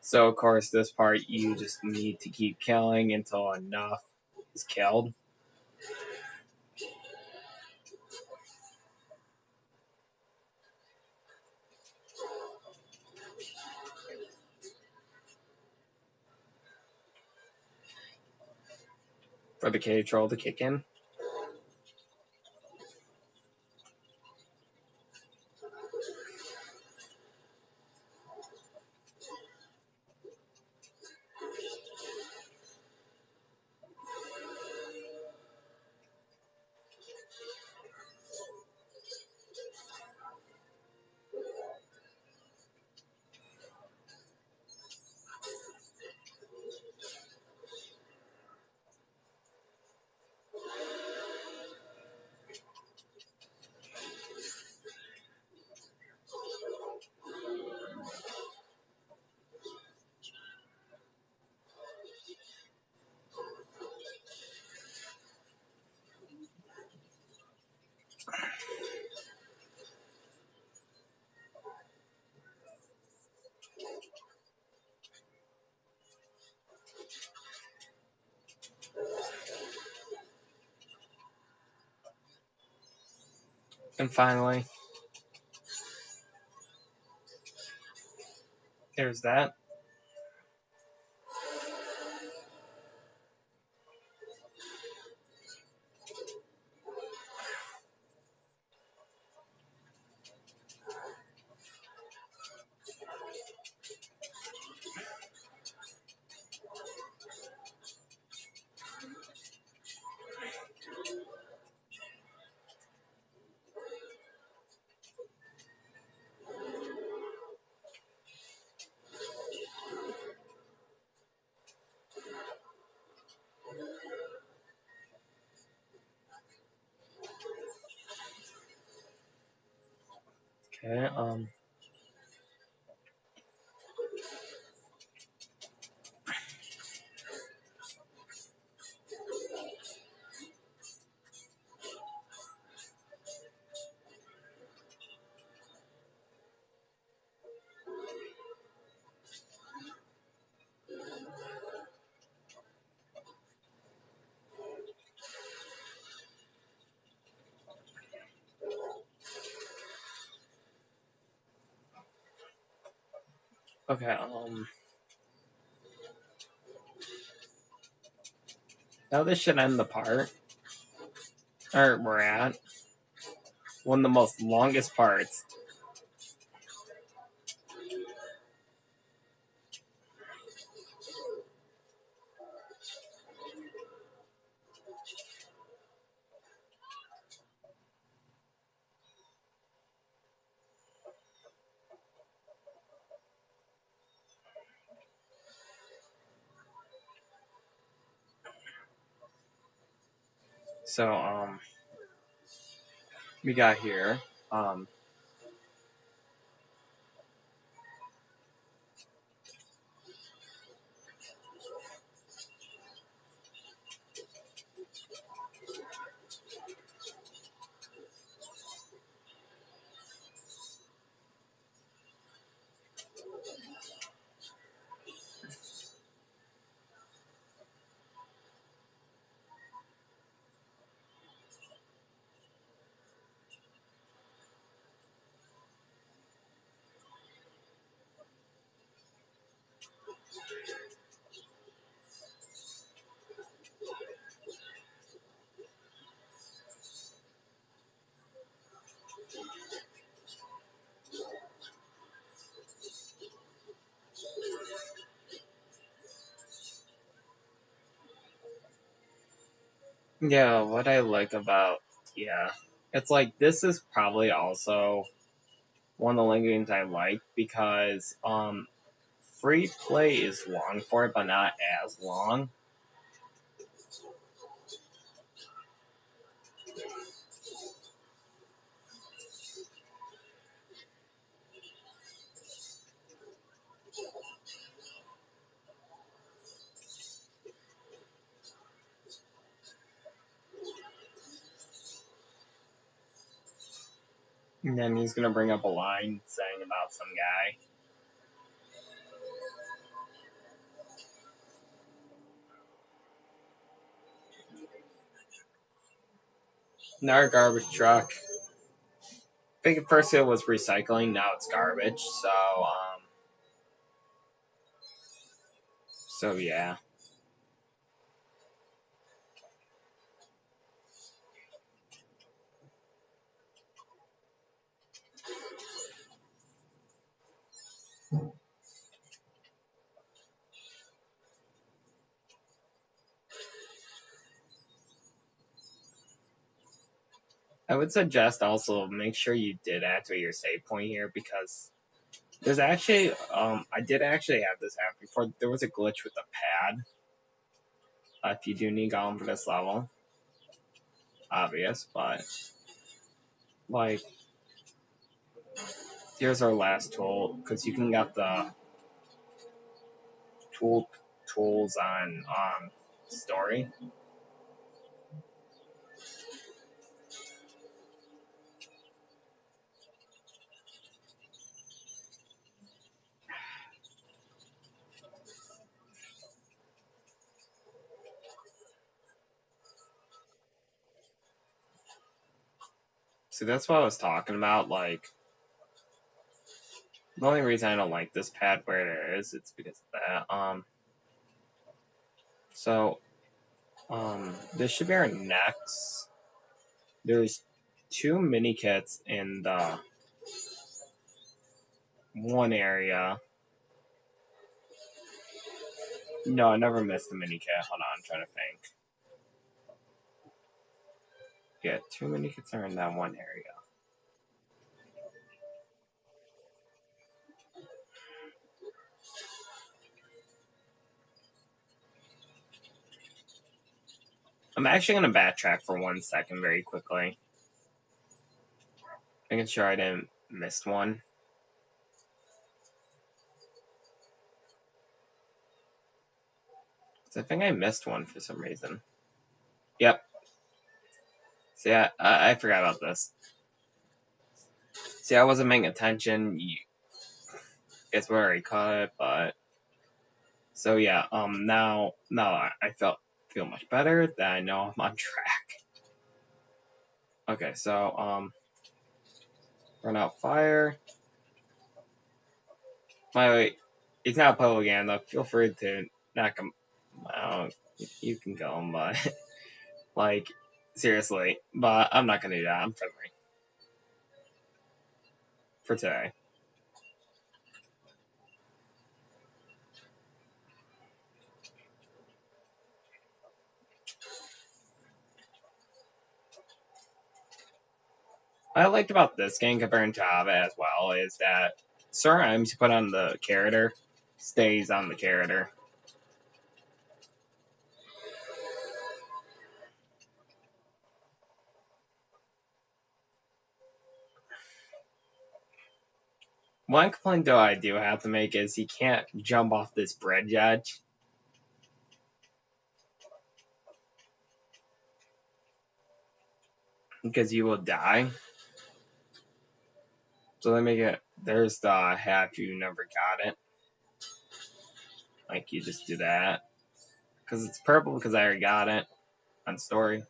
Speaker 3: So, of course, this part you just need to keep killing until enough is killed. For the cage troll to kick in. And finally, there's that. Okay, okay, now this should end the part. Or we're at one of the most longest parts. So, we got here. Yeah, what I like about it's like this is probably also one of the linking I like because free play is long for it, but not as long. And then he's gonna bring up a line saying about some guy. Another garbage truck. I think at first it was recycling, now it's garbage. So yeah. I would suggest also make sure you did activate your save point here because there's actually I did actually have this happen before. There was a glitch with the pad. If you do need Golem for this level, obvious, but like here's our last tool because you can get the tools on story. So that's what I was talking about. Like, the only reason I don't like this pad where it is, it's because of that. This should be our next. There's 2 mini kits in the one area. No, I never missed a mini kit. Hold on, I'm trying to think. Yeah, 2 mini kits are in that one area. I'm actually going to backtrack for 1 second very quickly. Making sure I didn't miss one. I think I missed one for some reason. Yep. See, I forgot about this. See, I wasn't paying attention. You guess we already caught it, but so yeah. Now I feel much better that I know I'm on track. Okay, so run out fire. By the way, it's not propaganda. Feel free to knock him out. You can go, but like seriously. But I'm not gonna do that. I'm friendly for today. What I liked about this game compared to Java as well is that certain items you put on the character stays on the character. One complaint though I do have to make is he can't jump off this bridge edge. Because you will die. So let me get, there's the half you never got it. Like you just do that. Because it's purple because I already got it on story.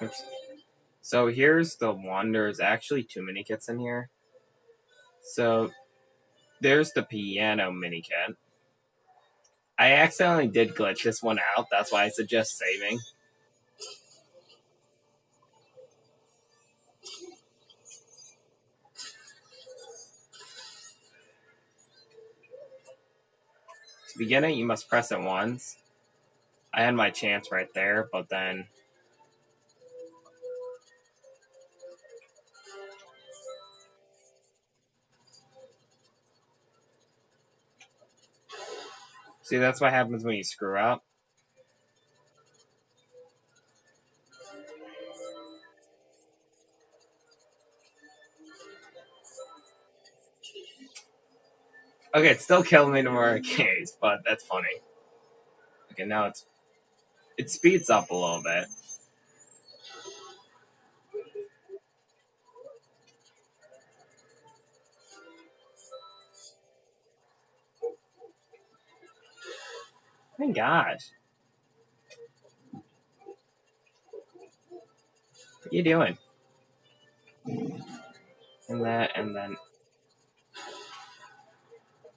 Speaker 3: Oops. So here's the one. There's actually 2 mini kits in here. So there's the piano mini kit. I accidentally did glitch this one out. That's why I suggest saving. To begin it, you must press it once. I had my chance right there, but then... See, that's what happens when you screw up. Okay, it still killed me to more case, but that's funny. Okay, now it speeds up a little bit. My gosh. What are you doing? And that, and then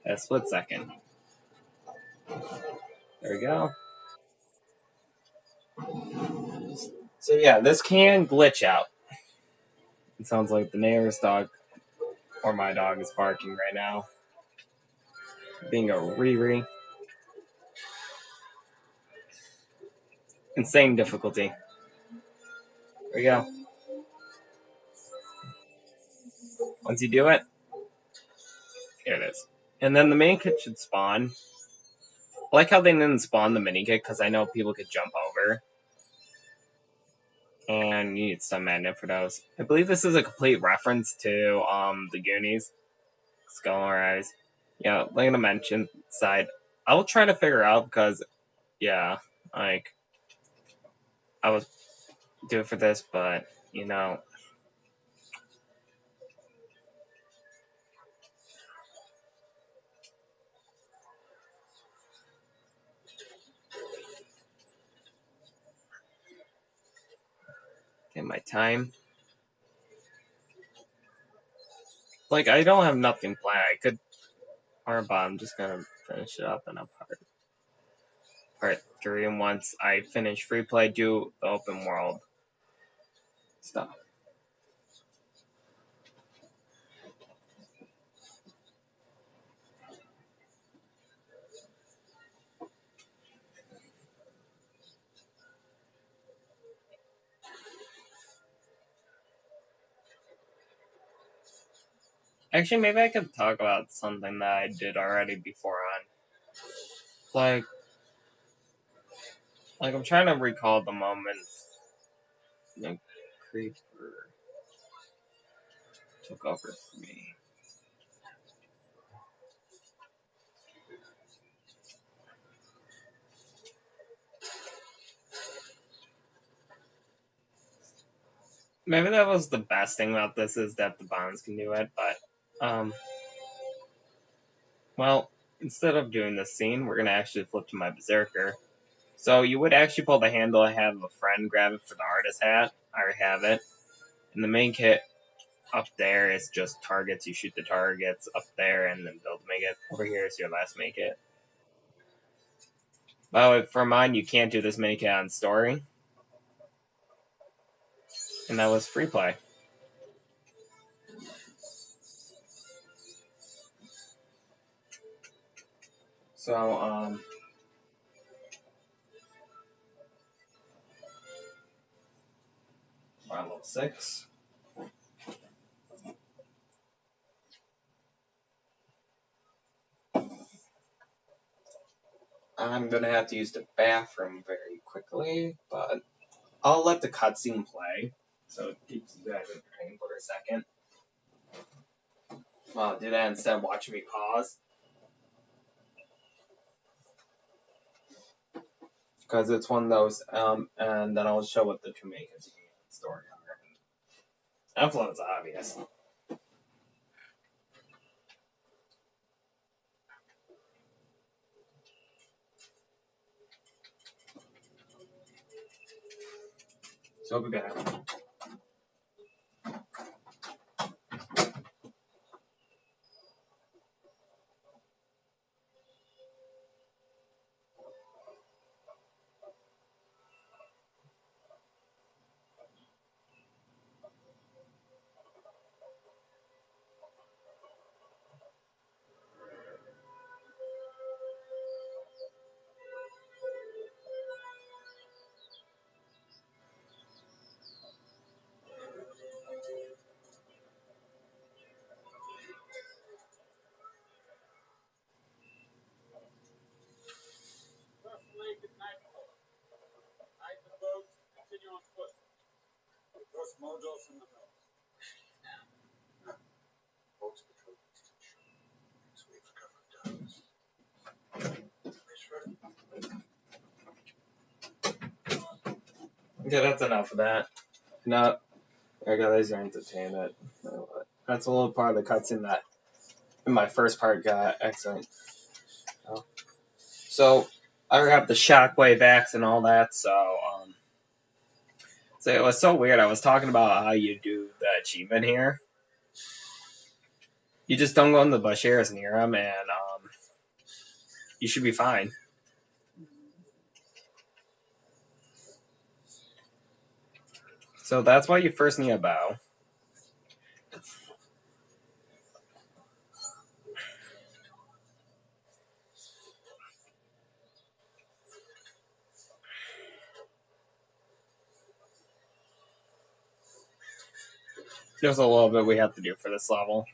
Speaker 3: a split second. There we go. So yeah, this can glitch out. It sounds like the neighbor's dog or my dog is barking right now. Being a Riri. Insane difficulty. There we go. Once you do it, here it is. And then the main kit should spawn. I like how they didn't spawn the mini kit because I know people could jump over. And you need some magnet for those. I believe this is a complete reference to the Goonies. Skull Eyes. Yeah, like I mentioned, side. I will try to figure out because, yeah, like I was do it for this, but you know. Get my time. Like, I don't have nothing planned. I could, but I'm just gonna finish it up in a part 3, and once I finish free play, do the open world stuff. Actually, maybe I could talk about something that I did already before on. Like I'm trying to recall the moments the Creeper took over for me. Maybe that was the best thing about this, is that the bonds can do it, but well, instead of doing this scene, we're gonna actually flip to my Berserker. So you would actually pull the handle and have a friend grab it for the artist hat. I already have it. And the main kit up there is just targets. You shoot the targets up there and then build make it. Over here is your last make it. By the way, for mine, you can't do this make it on story. And that was free play. So, level 6. I'm gonna have to use the bathroom very quickly, but I'll let the cutscene play, so it keeps you guys entertained for a second. I'll do that instead of watching me pause. Because it's one of those, and then I'll show what the two makers in the story are. That one's obvious. So I'll be back.
Speaker 6: Mojo's in the middle. Folks patrol so wait for government dollars.
Speaker 3: Okay, that's enough of that. No, I guys are entertainment. That's a little part of the cutscene that in my first part got excellent. So I got the shockwave axe and all that, so it was so weird. I was talking about how you do the achievement here. You just don't go in the bush areas near them, and you should be fine. So that's why you first need a bow. There's a little bit we have to do for this level.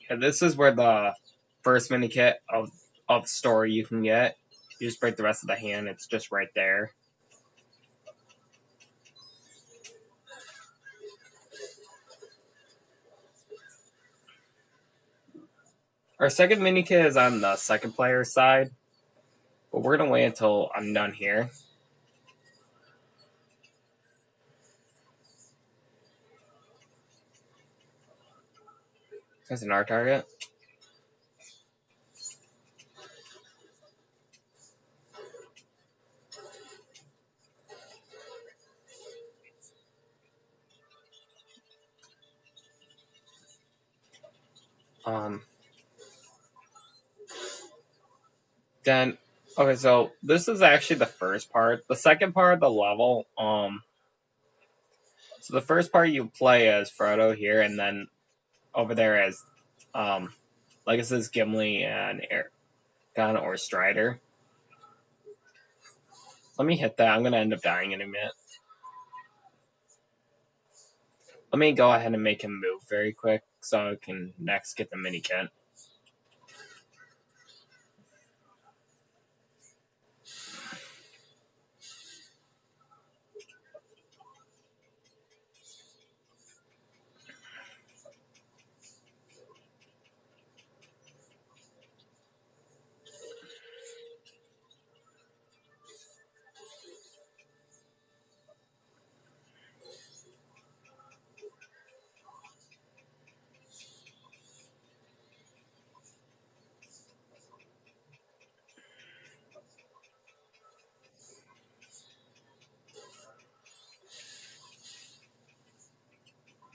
Speaker 3: Yeah, this is where the first mini kit of story you can get. You just break the rest of the hand, it's just right there. Our second mini kit is on the second player side, but we're gonna wait until I'm done here. That's an R target. Then okay, so this is actually the first part. The second part of the level, so the first part you play as Frodo here, and then over there as like it says Gimli and Aragorn or Strider. Let me hit that. I'm gonna end up dying in a minute. Let me go ahead and make him move very quick so I can next get the mini kit.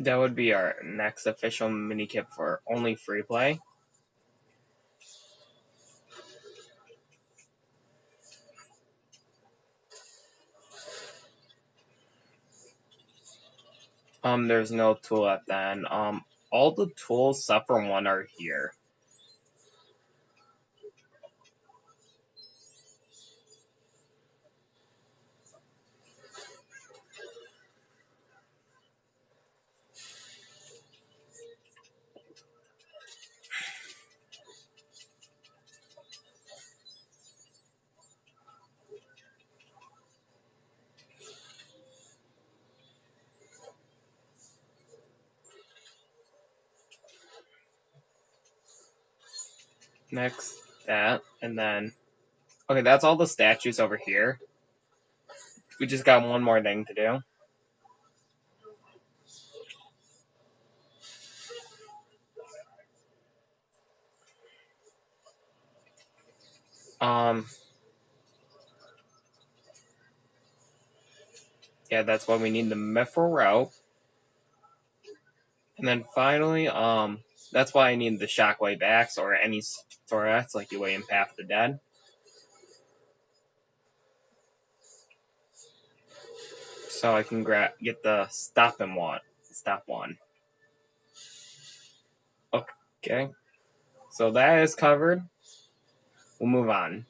Speaker 3: That would be our next official mini kit for only free play. There's no tool at the end. All the tools except for one are here. Next, that, and then okay, that's all the statues over here. We just got one more thing to do. Yeah, that's why we need the Mithril rope. And then finally, that's why I need the Shockwave Axe or any threats like you weigh in Path of the Dead. So I can get the stop one. Okay, so that is covered. We'll move on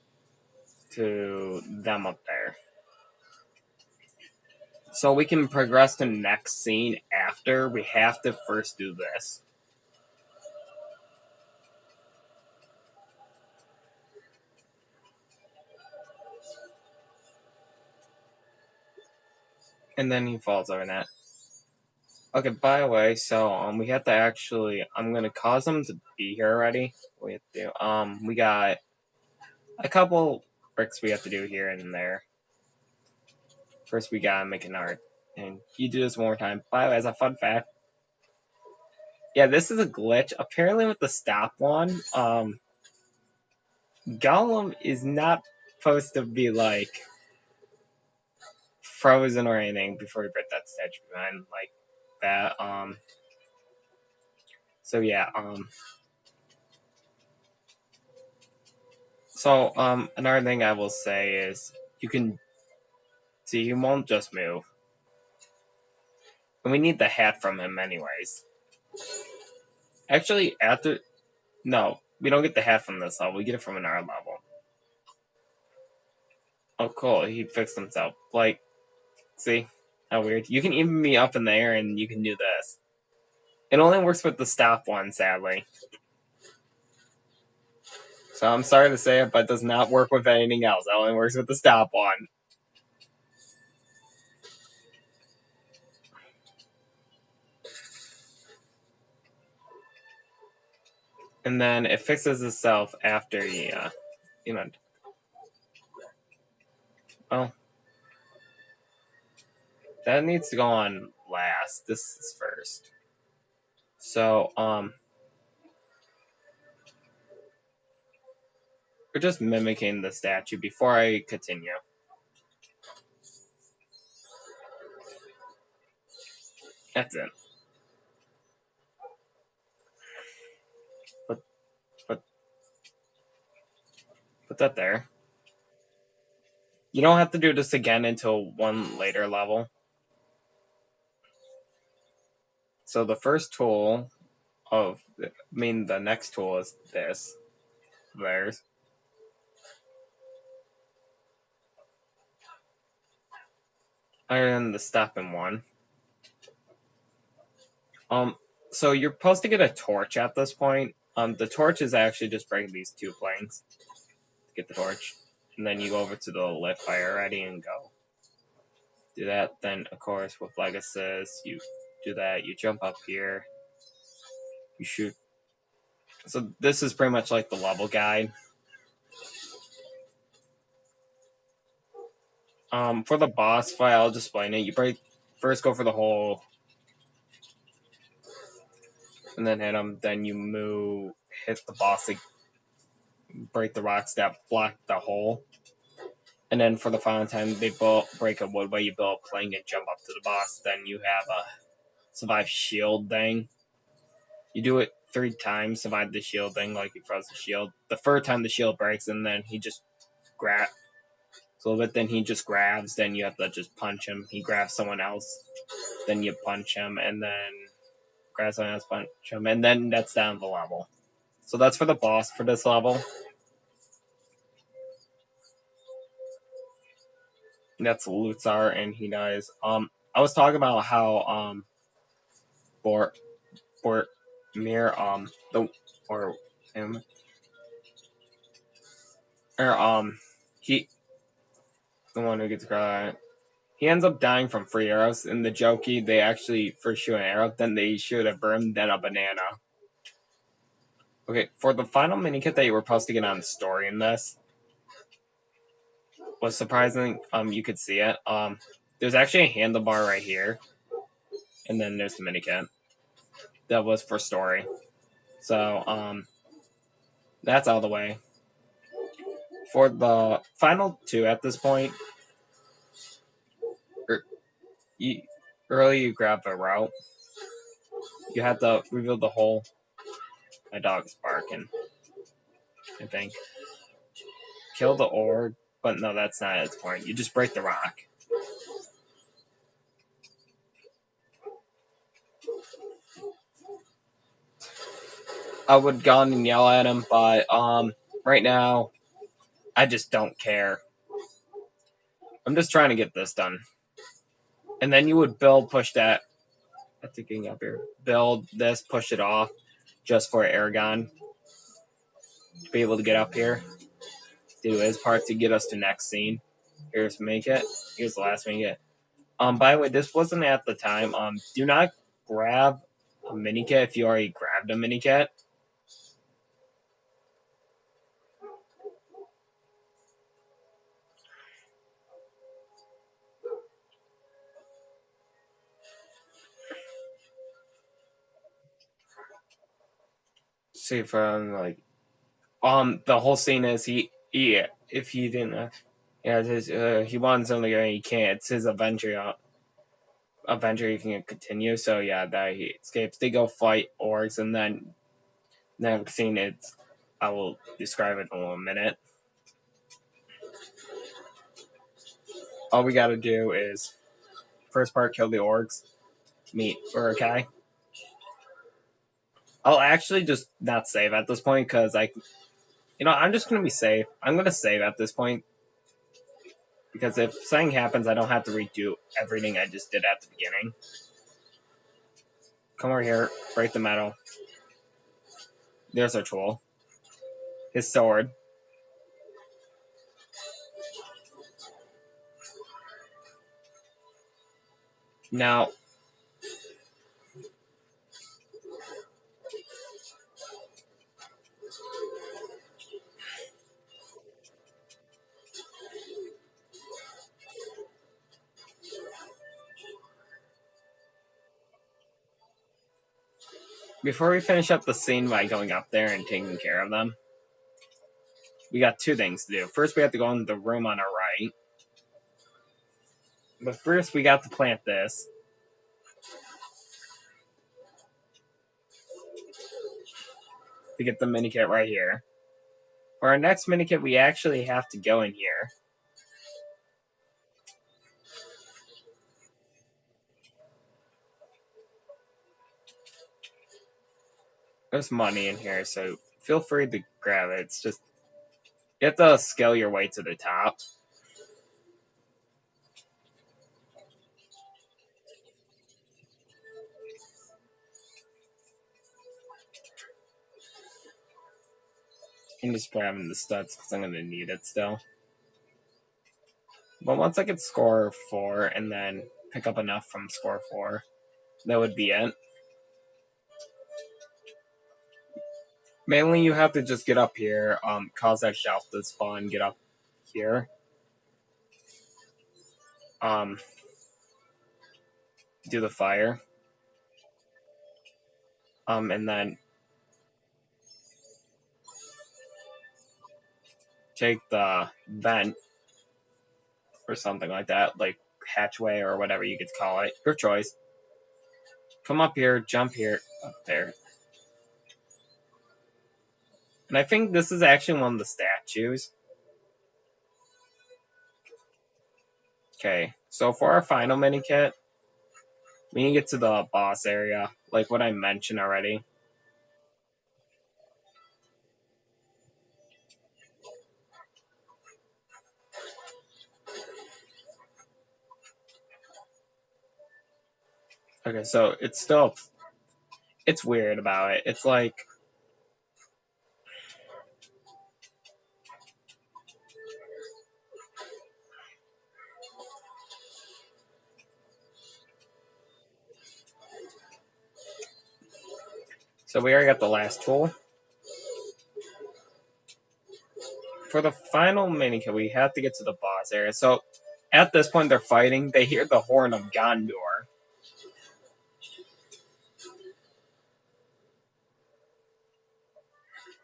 Speaker 3: to them up there. So we can progress to the next scene after. We have to first do this. And then he falls over that. Okay, by the way, so we have to actually I'm gonna cause him to be here already. We have to do we got a couple bricks we have to do here and there. First we gotta make an art. And you do this one more time. By the way, as a fun fact. Yeah, this is a glitch. Apparently with the stop one, Gollum is not supposed to be like frozen or anything before we break that statue behind like that. So yeah, so another thing I will say is you can see he won't just move. And we need the hat from him anyways. Actually, no, we don't get the hat from this level, we get it from another level. Oh cool, he fixed himself. Like, see? How weird. You can even be up in the air and you can do this. It only works with the stop one, sadly. So I'm sorry to say it, but it does not work with anything else. It only works with the stop one. And then it fixes itself after you know. Oh, that needs to go on last. This is first. So, we're just mimicking the statue before I continue. That's it. Put that there. You don't have to do this again until one later level. So the first tool the next tool is this. There's. Other than the stepping one. So you're supposed to get a torch at this point. The torch is actually just breaking these two planks to get the torch. And then you go over to the lift fire ready and go. Do that. Then, of course, with Legacies, you do that. You jump up here. You shoot. So this is pretty much like the level guide. For the boss fight, I'll just explain it. You first go for the hole. And then hit him. Then you hit the boss, break the rocks that block the hole. And then for the final time, they break a wood way. You build a plank and jump up to the boss. Then you have a survive shield thing. You do it 3 times, survive the shield thing, like you froze the shield. The third time the shield breaks, and then he just grabs. So then he just grabs. Then you have to just punch him. He grabs someone else. Then you punch him, and then grab someone else, punch him, and then that's down the level. So that's for the boss for this level. That's Lutzar, and he dies. I was talking about how Bormir he the one who gets caught. He ends up dying from 3 arrows. In the Joki, they actually first shoot an arrow, then they shoot a broom, then a banana. Okay, for the final mini kit that you were supposed to get on the story in this was surprising. You could see it. There's actually a handlebar right here, and then there's the mini kit that was for story. So that's out of the way. For the final 2 at this point, early you grab a route. You have to reveal the hole. My dog's barking, I think. Kill the orb, but no, that's not its point. You just break the rock. I would go on and yell at him, but right now, I just don't care. I'm just trying to get this done. And then you would push that. I'm thinking up here. Build this, push it off, just for Aragon to be able to get up here. Do his part to get us to next scene. Here's make it. Here's the last make it. By the way, this wasn't at the time. Do not grab a mini kit if you already grabbed a mini kit. See if the whole scene is if he didn't he wants something and he can't. It's his adventure. He can continue. So yeah, that he escapes. They go fight orcs, and then next scene I will describe it in a minute. All we gotta do is first part kill the orcs, meet Uruk-hai. I'll actually just not save at this point because I'm just gonna be safe. I'm gonna save at this point because if something happens, I don't have to redo everything I just did at the beginning. Come over here, break the metal. There's our tool. His sword. Now, before we finish up the scene by going up there and taking care of them, we got two things to do. First, we have to go in the room on our right. But first, we got to plant this. To get the mini kit right here. For our next mini kit, we actually have to go in here. There's money in here, so feel free to grab it. It's just, you have to scale your way to the top. I'm just grabbing the studs because I'm going to need it still. But once I get score 4 and then pick up enough from score 4, that would be it. Mainly you have to just get up here, cause that shelf to spawn, get up here. Do the fire. And then take the vent or something like that, like hatchway or whatever you could call it. Your choice. Come up here, jump here, up there. And I think this is actually one of the statues. Okay, so for our final mini kit, we need to get to the boss area, like what I mentioned already. Okay, so it's weird about it. It's like, so we already got the last tool. For the final mini kit, we have to get to the boss area. So at this point, they're fighting. They hear the horn of Gondor.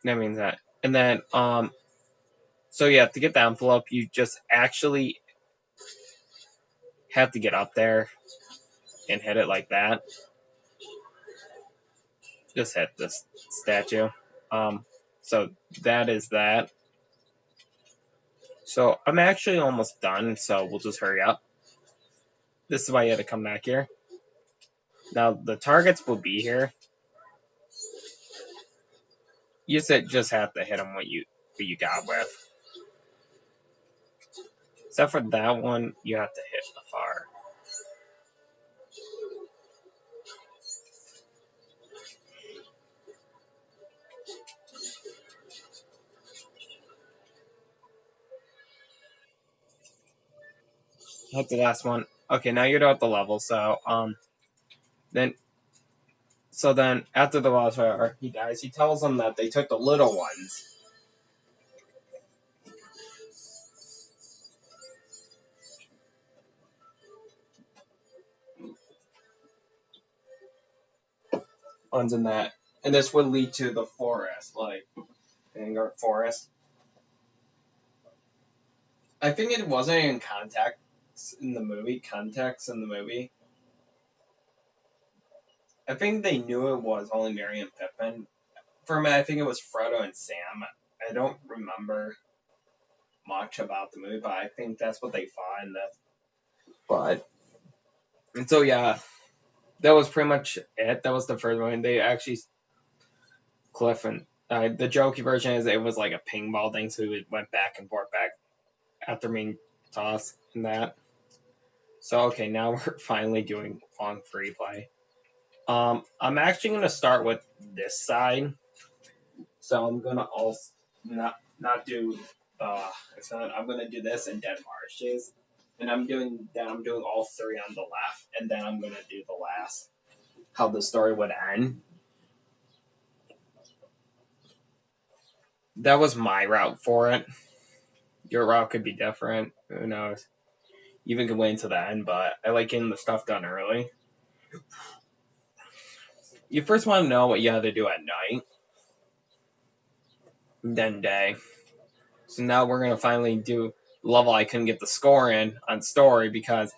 Speaker 3: That means that. And then, so yeah, to get the envelope, you just actually have to get up there and hit it like that. Just hit this statue. So that is that. So I'm actually almost done, so we'll just hurry up. This is why you had to come back here. Now, the targets will be here. You just have to hit them what you got with. Except for that one, you have to hit the far. Hit the last one. Okay, now you're at the level, so then after the boss fight, he dies. He tells them that they took the little ones. Ones in that, and this would lead to the forest, like Vanguard Forest. I think it wasn't in context in the movie. I think they knew it was only Merry and Pippin. For me, I think it was Frodo and Sam. I don't remember much about the movie, but I think that's what they fought in that. And so yeah, that was pretty much it. That was the first one. They actually, Cliff and the jokey version is it was like a ping ball thing, so it went back and forth after being tossed and that. So okay, now we're finally doing on free play. I'm actually gonna start with this side. So I'm gonna also not do I'm gonna do this in Dead Marshes. And I'm doing all 3 on the left, and then I'm gonna do the last how the story would end. That was my route for it. Your route could be different. Who knows? Even could wait until the end, but I like getting the stuff done early. you first want to know what you have to do at night, then day. So now we're gonna finally do the level I couldn't get the score in on story because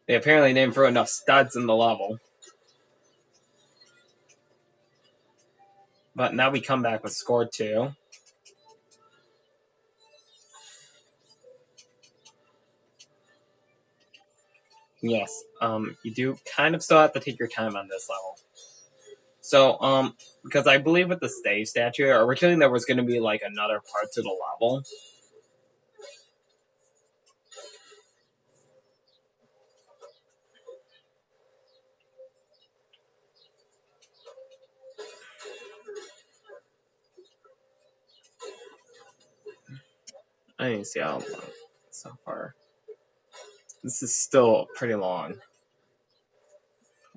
Speaker 3: they apparently didn't throw enough studs in the level. But now we come back with score 2. Yes, you do kind of still have to take your time on this level. So, because I believe with the stave statue, originally there was going to be like another part to the level. I didn't see how long so far. This is still pretty long.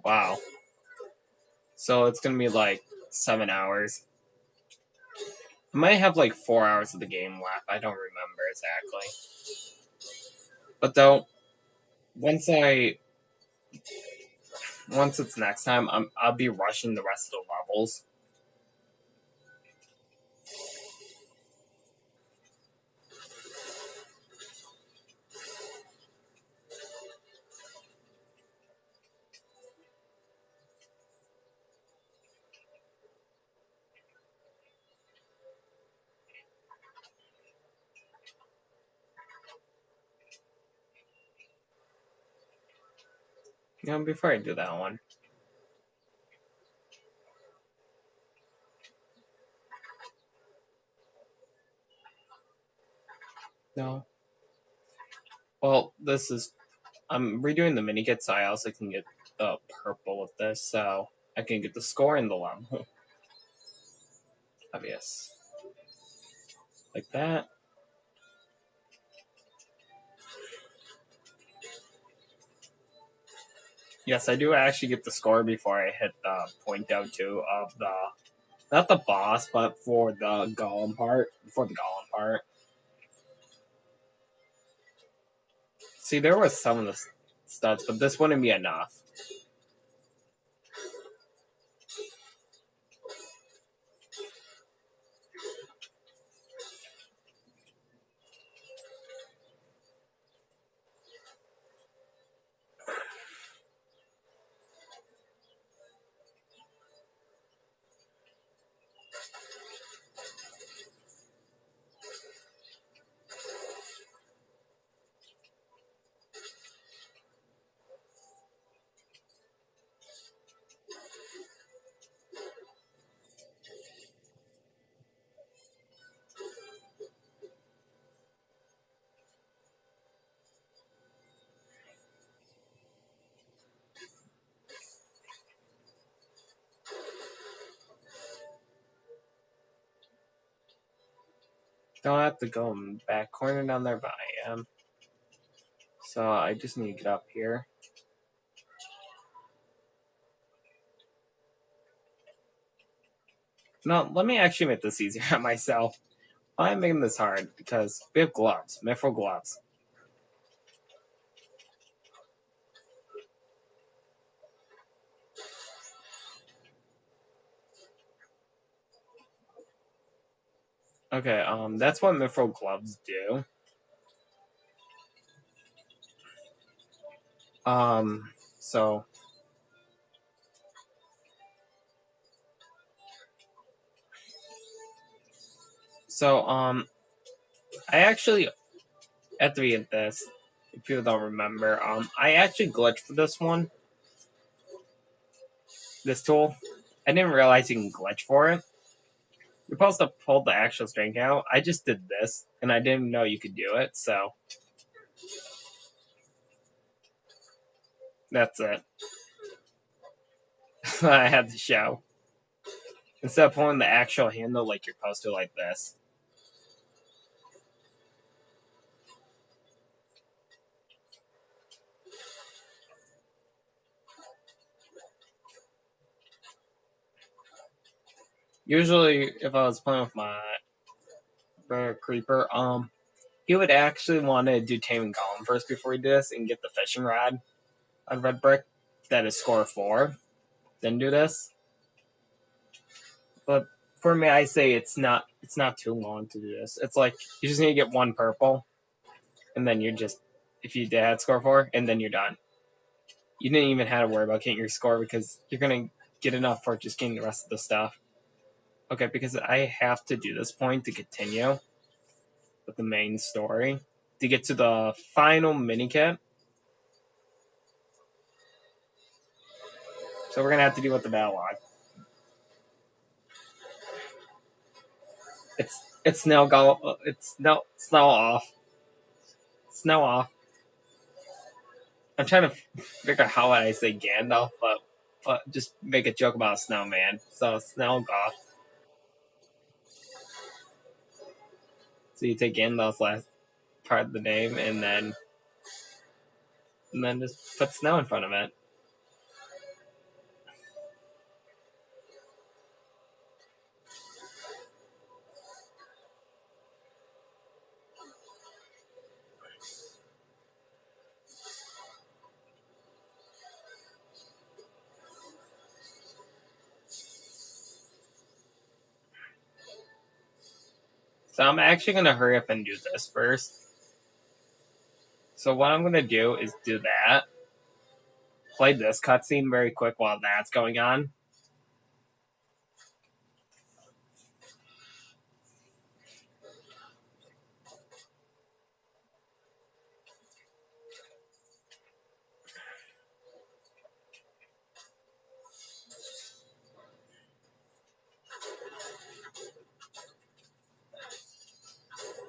Speaker 3: Wow. So it's going to be like 7 hours. I might have like 4 hours of the game left. I don't remember exactly. But though, once it's next time, I'll be rushing the rest of the levels. Before I do that one. No. Well, I'm redoing the mini kit so I also can get the purple with this, so I can get the score in the level. Obvious. Like that. Yes, I do actually get the score before I hit the point out too of the, not the boss, but for the golem part. Before the golem part. See, there was some of the studs, but this wouldn't be enough. Don't have to go in the back corner down there, but I am. So I just need to get up here. No, let me actually make this easier on myself. I'm making this hard because we have gloves, mithril gloves. Okay, that's what mithril gloves do. So I actually, at the end of this, if people don't remember, I actually glitched for this one. This tool. I didn't realize you can glitch for it. You're supposed to pull the actual string out. I just did this, and I didn't know you could do it, so that's it. I had to show. Instead of pulling the actual handle like you're supposed to, like this. Usually, if I was playing with my Bear Creeper, he would actually want to do Taming Golem first before he did this and get the fishing rod on Red Brick. That is score 4. Then do this. for me, I say it's not too long to do this. It's like you just need to get one purple, and then you're just, if you had score 4, and then you're done. You didn't even have to worry about getting your score because you're gonna get enough for just getting the rest of the stuff. Okay, because I have to do this point to continue with the main story to get to the final mini kit. So we're gonna have to deal with the battle log. It's now off. It's now off. I'm trying to figure out how I say Gandalf, but just make a joke about a snowman. So Snellgoth. So you take Gandalf's last part of the name and then just put snow in front of it. So I'm actually going to hurry up and do this first. So what I'm going to do is do that. Play this cutscene very quick while that's going on.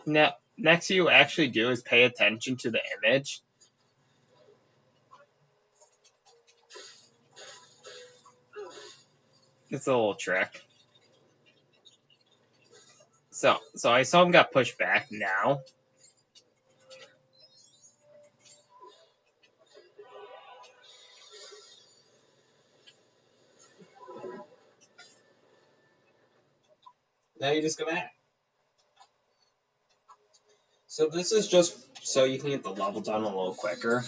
Speaker 3: Now, next you actually do is pay attention to the image. It's a little trick. So I saw him got pushed back now. Now you just go back. So this is just so you can get the level done a little quicker.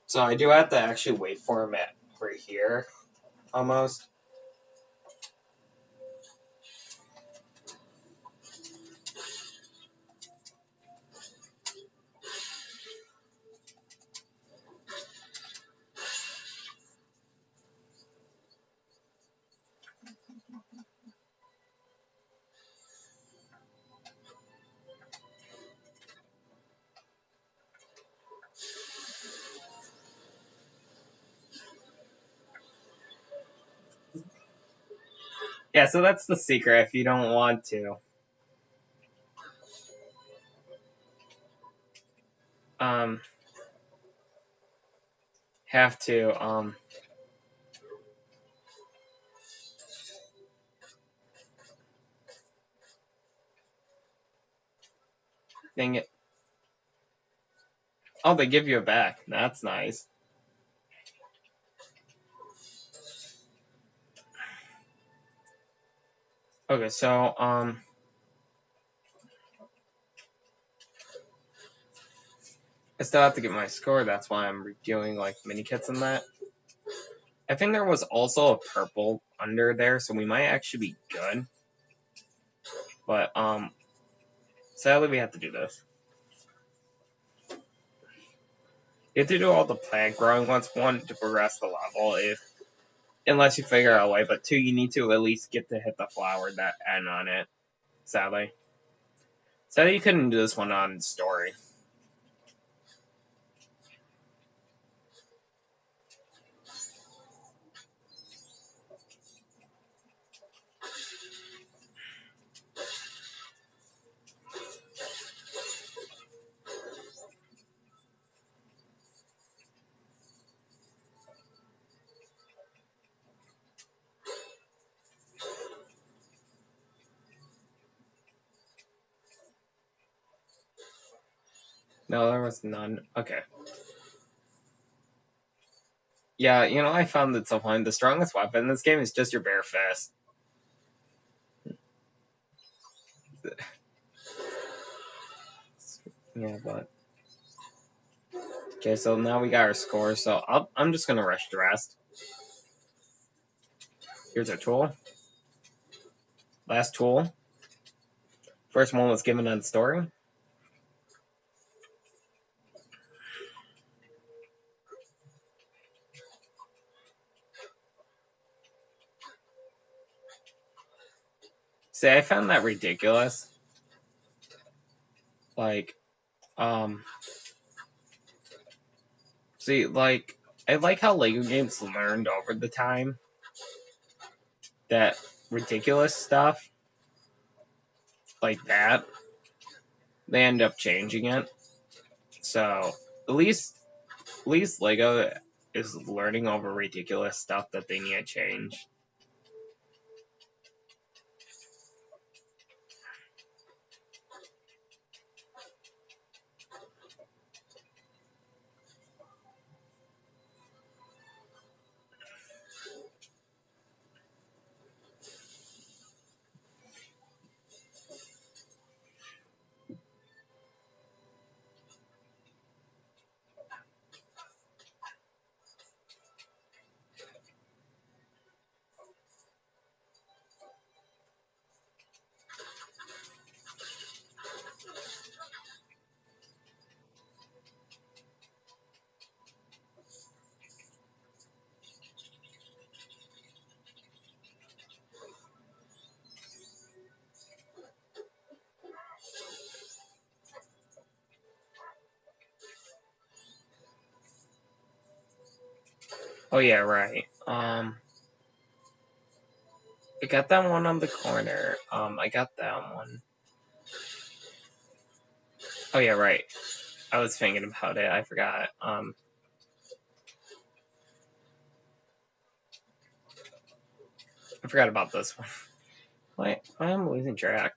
Speaker 3: So I do have to actually wait for him at right here, almost. Yeah, so that's the secret if you don't want to. Have to, dang it. Oh, they give you a back. That's nice. Okay, so, I still have to get my score. That's why I'm redoing, like, mini kits and that. I think there was also a purple under there, so we might actually be good. But, sadly, we have to do this. You have to do all the plant growing ones, 1, to progress the level, unless you figure out a way, but 2, you need to at least get to hit the flower that end on it, sadly. Sadly, you couldn't do this one on story. No, there was none. Okay. Yeah, you know, I found at some point the strongest weapon in this game is just your bare fist. Yeah, but... Okay, so now we got our score, so I'm just gonna rush the rest. Here's our tool. Last tool. First one was given on the story. See, I found that ridiculous. Like, see, like, I like how LEGO games learned over the time that ridiculous stuff like that, they end up changing it. So at least LEGO is learning over ridiculous stuff that they need to change. Oh yeah, right. I got that one on the corner. I got that one. Oh yeah, right. I was thinking about it. I forgot. I forgot about this one. Why am I losing track?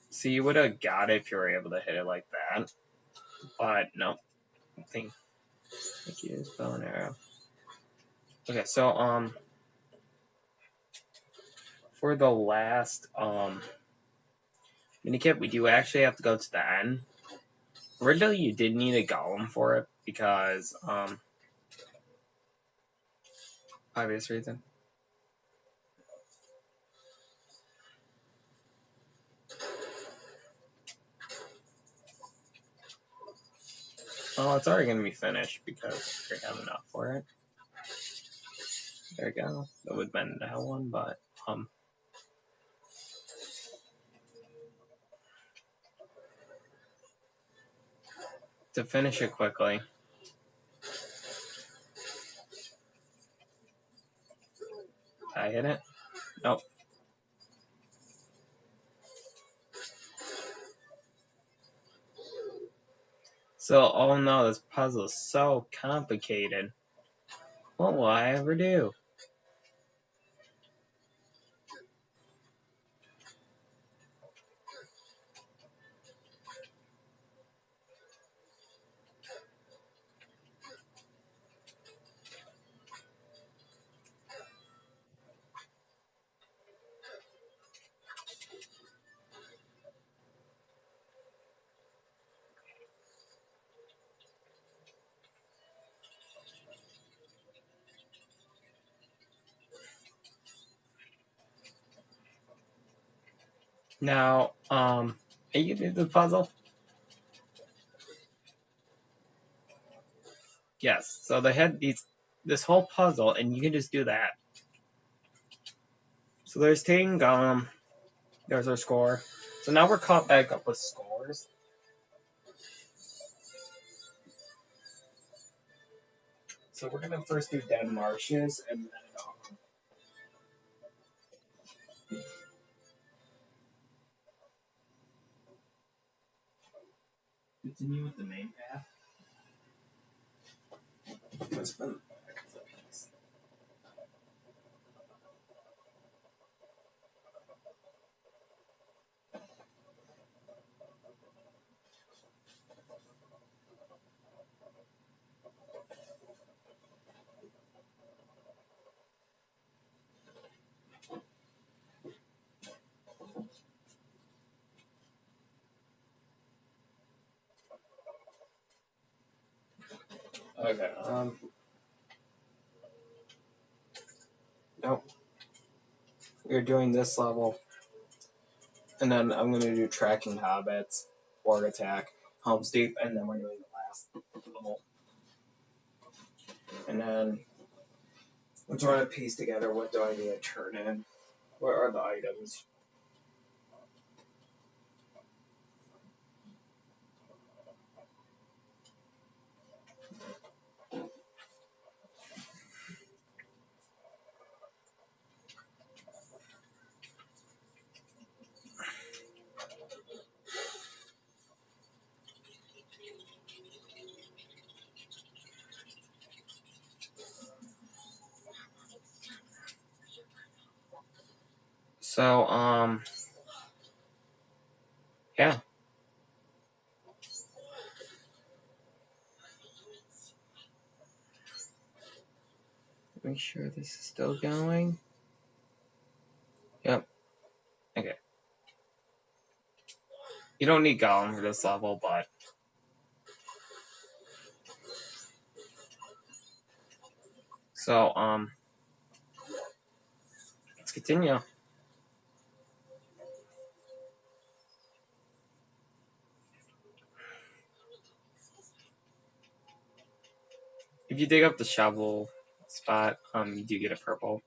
Speaker 3: See, you would have got it if you were able to hit it like that. But no. Thank you, bow and arrow. Okay, so for the last minikit, we do actually have to go to the end. Originally, you did need a golem for it because obvious reason. Oh, it's already gonna be finished because we have enough for it. There we go. That would have been that one, but to finish it quickly. Did I hit it? Nope. So, oh no, this puzzle is so complicated. What will I ever do? Now, are you gonna do the puzzle? Yes. So they had this whole puzzle, and you can just do that. So there's King Golem. There's our score. So now we're caught back up with scores. So we're gonna first do Dead Marshes, and then continue with the main path. Let's put it back to the piece. Okay. Nope. We're doing this level, and then I'm gonna do Tracking Hobbits, Orc Attack, Helm's Deep, and then we're doing the last level. And then I'm trying to piece together what do I need to turn in. What are the items? So, yeah. Make sure this is still going. Yep. Okay. You don't need Gollum for this level, but so let's continue. If you dig up the shovel spot, you do get a purple.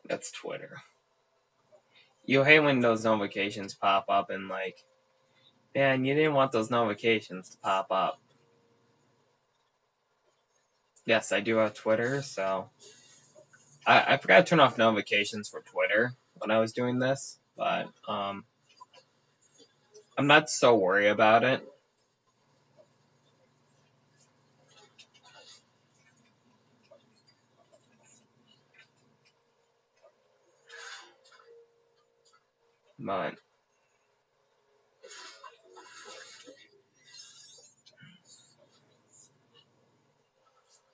Speaker 3: That's Twitter. You hate when those notifications pop up and like, man, you didn't want those notifications to pop up. Yes, I do have Twitter, so I forgot to turn off notifications for Twitter when I was doing this, but I'm not so worried about it. But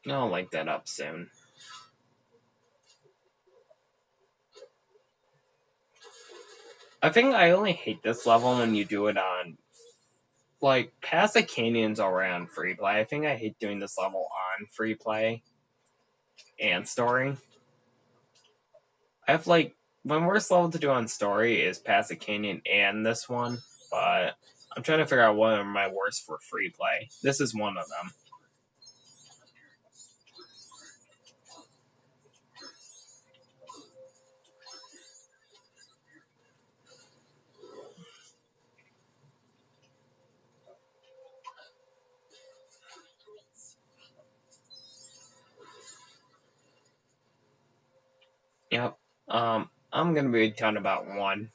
Speaker 3: I'll link that up soon. I think I only hate this level when you do it on, like, past the canyons already on free play. I think I hate doing this level on free play and story. I have, like, my worst level to do on story is past the canyon and this one, but I'm trying to figure out what are my worst for free play. This is one of them. Yep. I'm gonna be done about one.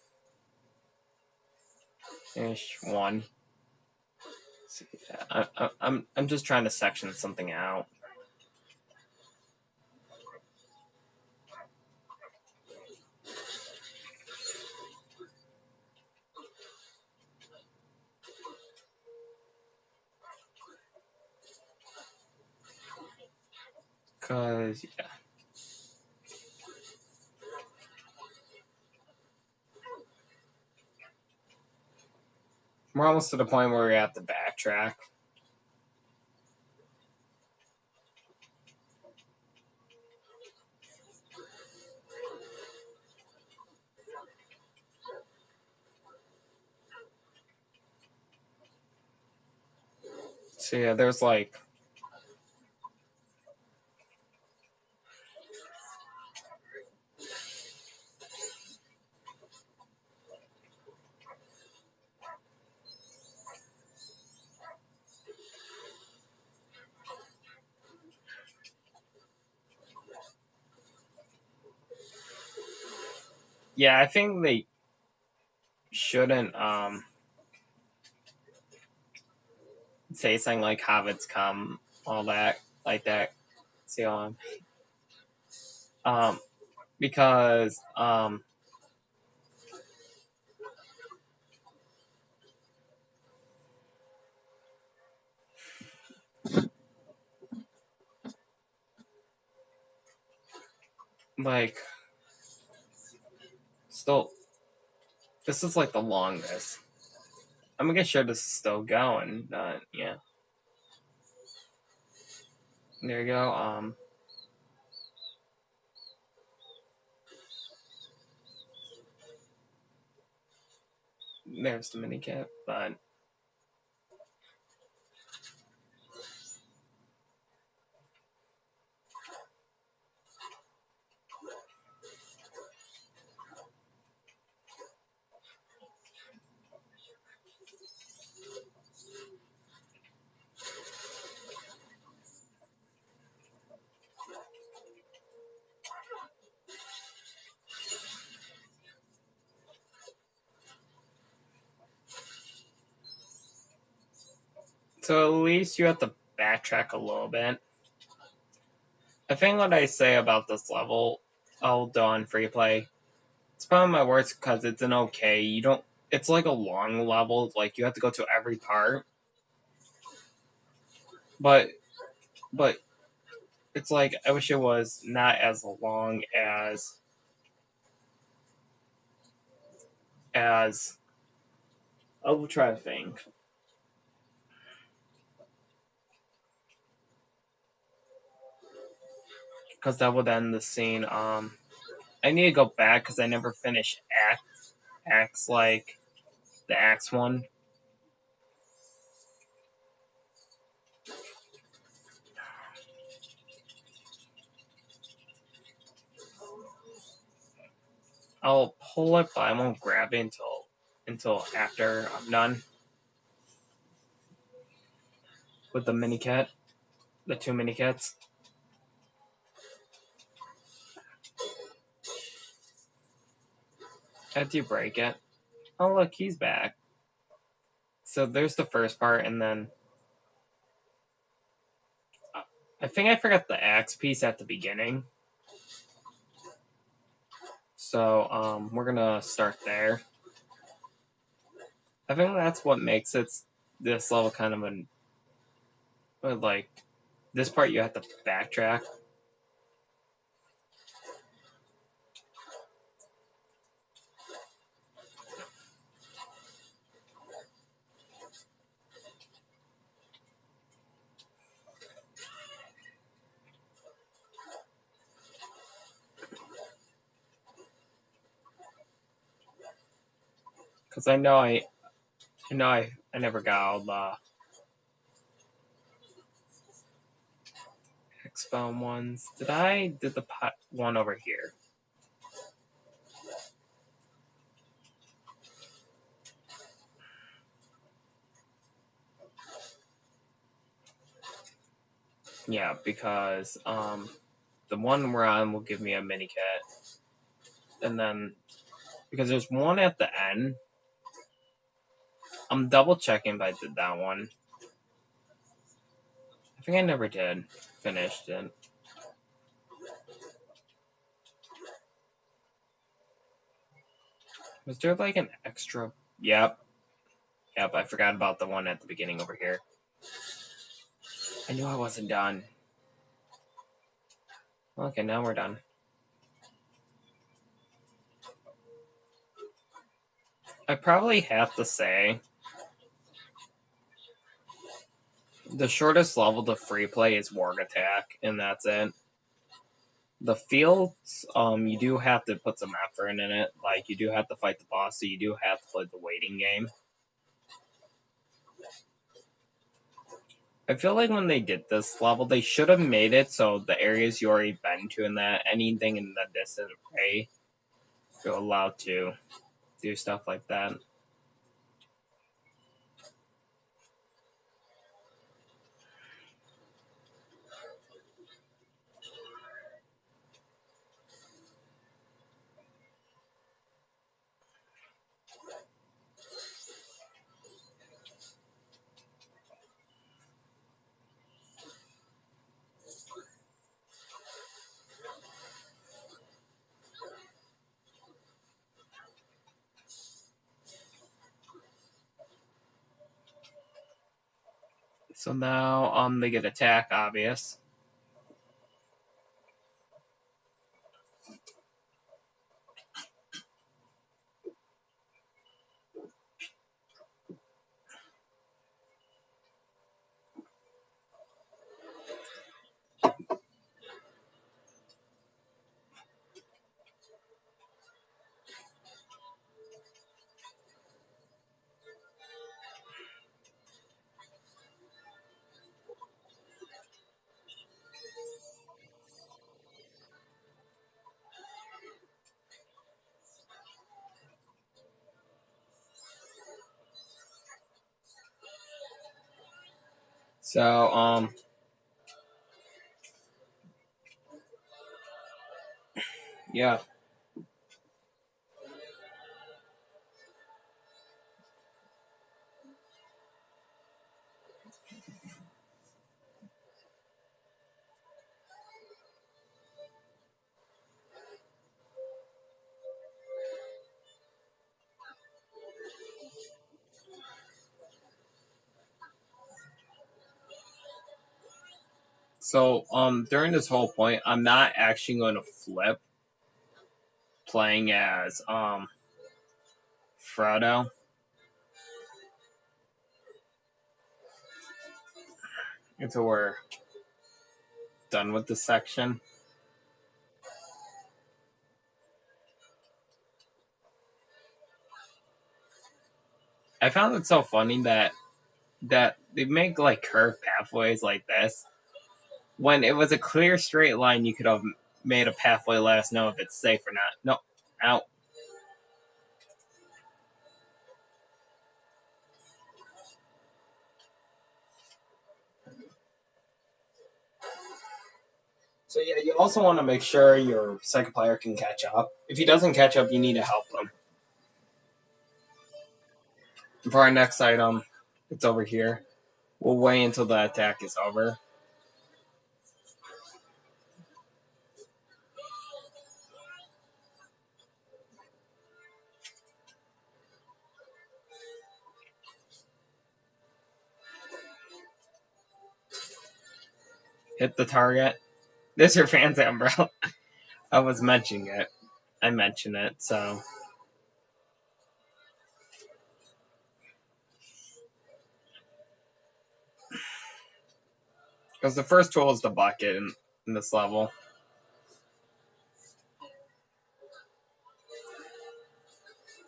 Speaker 3: Ish, one. See, I'm just trying to section something out. Cause yeah. We're almost to the point where we have to backtrack. So yeah, there's like yeah, I think they shouldn't say something like hobbits come, all that like that. See because like, still, this is like the longest. I'm gonna get sure this is still going. Yeah. There you go. There's the mini cap, but so at least you have to backtrack a little bit. I think what I say about this level, although on free play, it's probably my worst because it's an okay. You don't. It's like a long level. Like you have to go to every part, but it's like I wish it was not as long as I will try to think. Because that would end the scene. I need to go back because I never finished acts like the acts one. I'll pull it, but I won't grab it until after I'm done with the mini cat, the 2 mini cats. After you break it, oh look, he's back. So there's the first part, and then I think I forgot the axe piece at the beginning. So we're gonna start there. I think that's what makes this level kind of like this part you have to backtrack. Because I know I never got all the X-Bound ones. Did the pot one over here? Yeah, because the one we're on will give me a mini kit, and then because there's one at the end. I'm double checking if I did that one. I think I never did. Finished it. Was there like an extra? Yep. I forgot about the one at the beginning over here. I knew I wasn't done. Okay, now we're done. I probably have to say the shortest level to free play is Warg Attack, and that's it. The fields, you do have to put some effort in it. Like, you do have to fight the boss, so you do have to play the waiting game. I feel like when they did this level, they should have made it so the areas you already been to and that anything in the distant prey, you're allowed to do stuff like that. So now they get attack, obvious. So, yeah. So, during this whole point, I'm not actually going to flip playing as, Frodo. Until we're done with this section. I found it so funny that they make like curved pathways like this. When it was a clear straight line, you could have made a pathway let us know if it's safe or not. No, out. So yeah, you also want to make sure your second player can catch up. If he doesn't catch up, you need to help him. For our next item, it's over here. We'll wait until the attack is over. Hit the target. This is your fancy umbrella. I was mentioning it. I mentioned it, so. Because the first tool is the bucket in this level.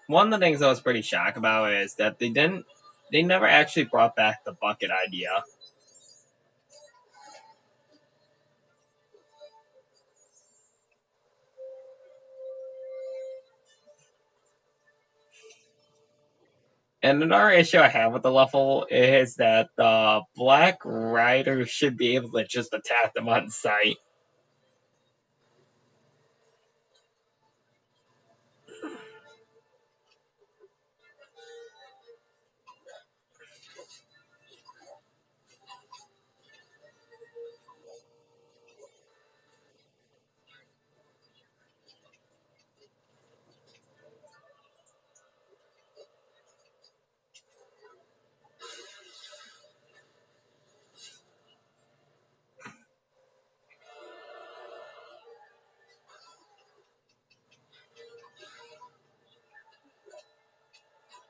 Speaker 3: One of the things I was pretty shocked about is that they never actually brought back the bucket idea. And another issue I have with the level is that the Black Rider should be able to just attack them on sight.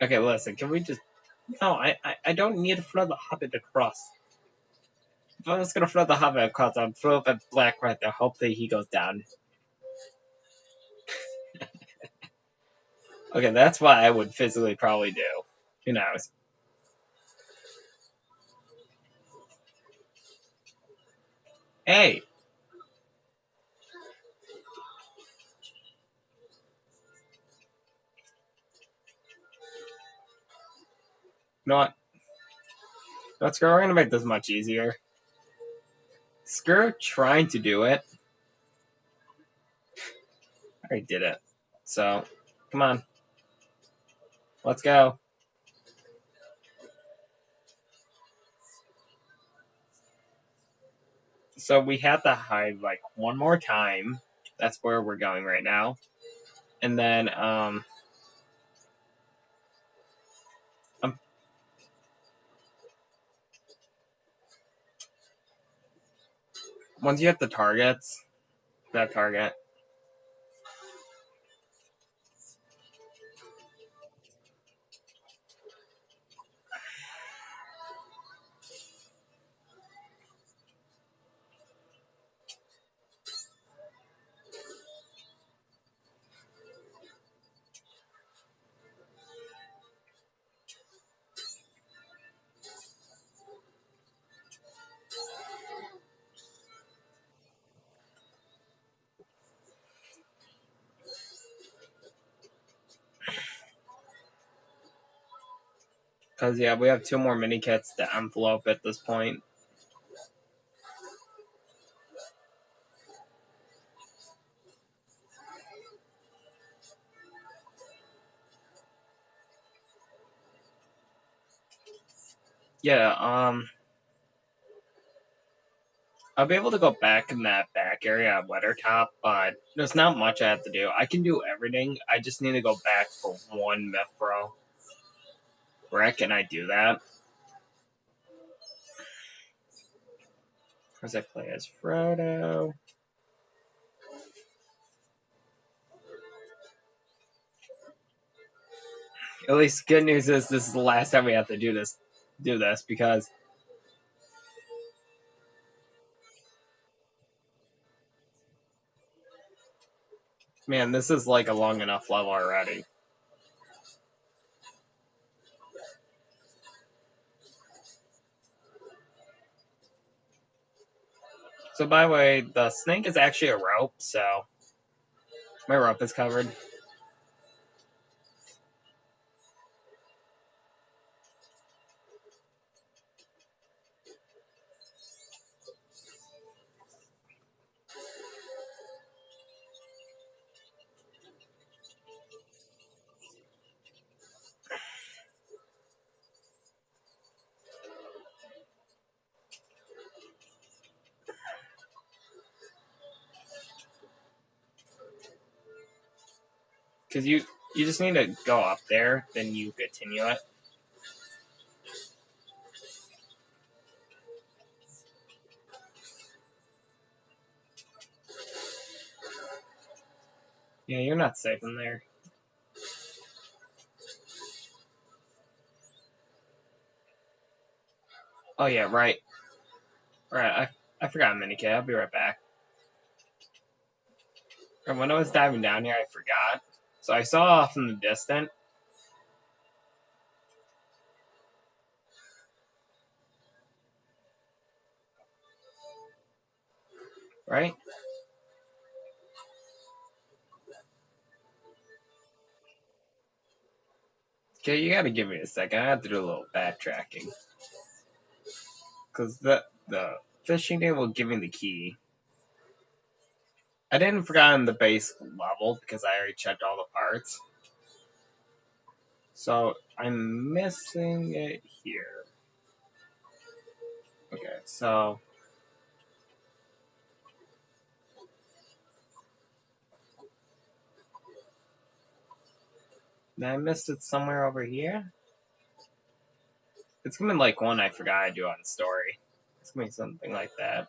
Speaker 3: Okay, listen, can we just... No, I don't need to throw the Hobbit across. If I was going to throw the Hobbit across, I'd throw the Black Rider. Hopefully he goes down. Okay, that's what I would physically probably do. Who knows? Hey! You know what? Let's go. We're going to make this much easier. Screw trying to do it. I already did it. So, come on. Let's go. So we have to hide like one more time. That's where we're going right now. And then once you hit the targets, that target. Because, yeah, we have 2 more mini kits to envelope at this point. yeah, I'll be able to go back in that back area at Weathertop, but there's not much I have to do. I can do everything. I just need to go back for one Mithra. Where can I do that? Because I play as Frodo. At least good news is this is the last time we have to do this because man, this is like a long enough level already. So by the way, the snake is actually a rope, so my rope is covered. Because you just need to go up there, then you continue it. Yeah, you're not safe in there. Oh yeah, right. Right, I forgot Minikit. I'll be right back. And when I was diving down here, I forgot. So I saw off in the distance. Right? Okay, you gotta give me a second. I have to do a little backtracking. Because the fishing day will give me the key. I didn't forget on the base level because I already checked all the parts. So I'm missing it here. Okay, so I missed it somewhere over here. It's gonna be like one I forgot to do on story. It's gonna be something like that.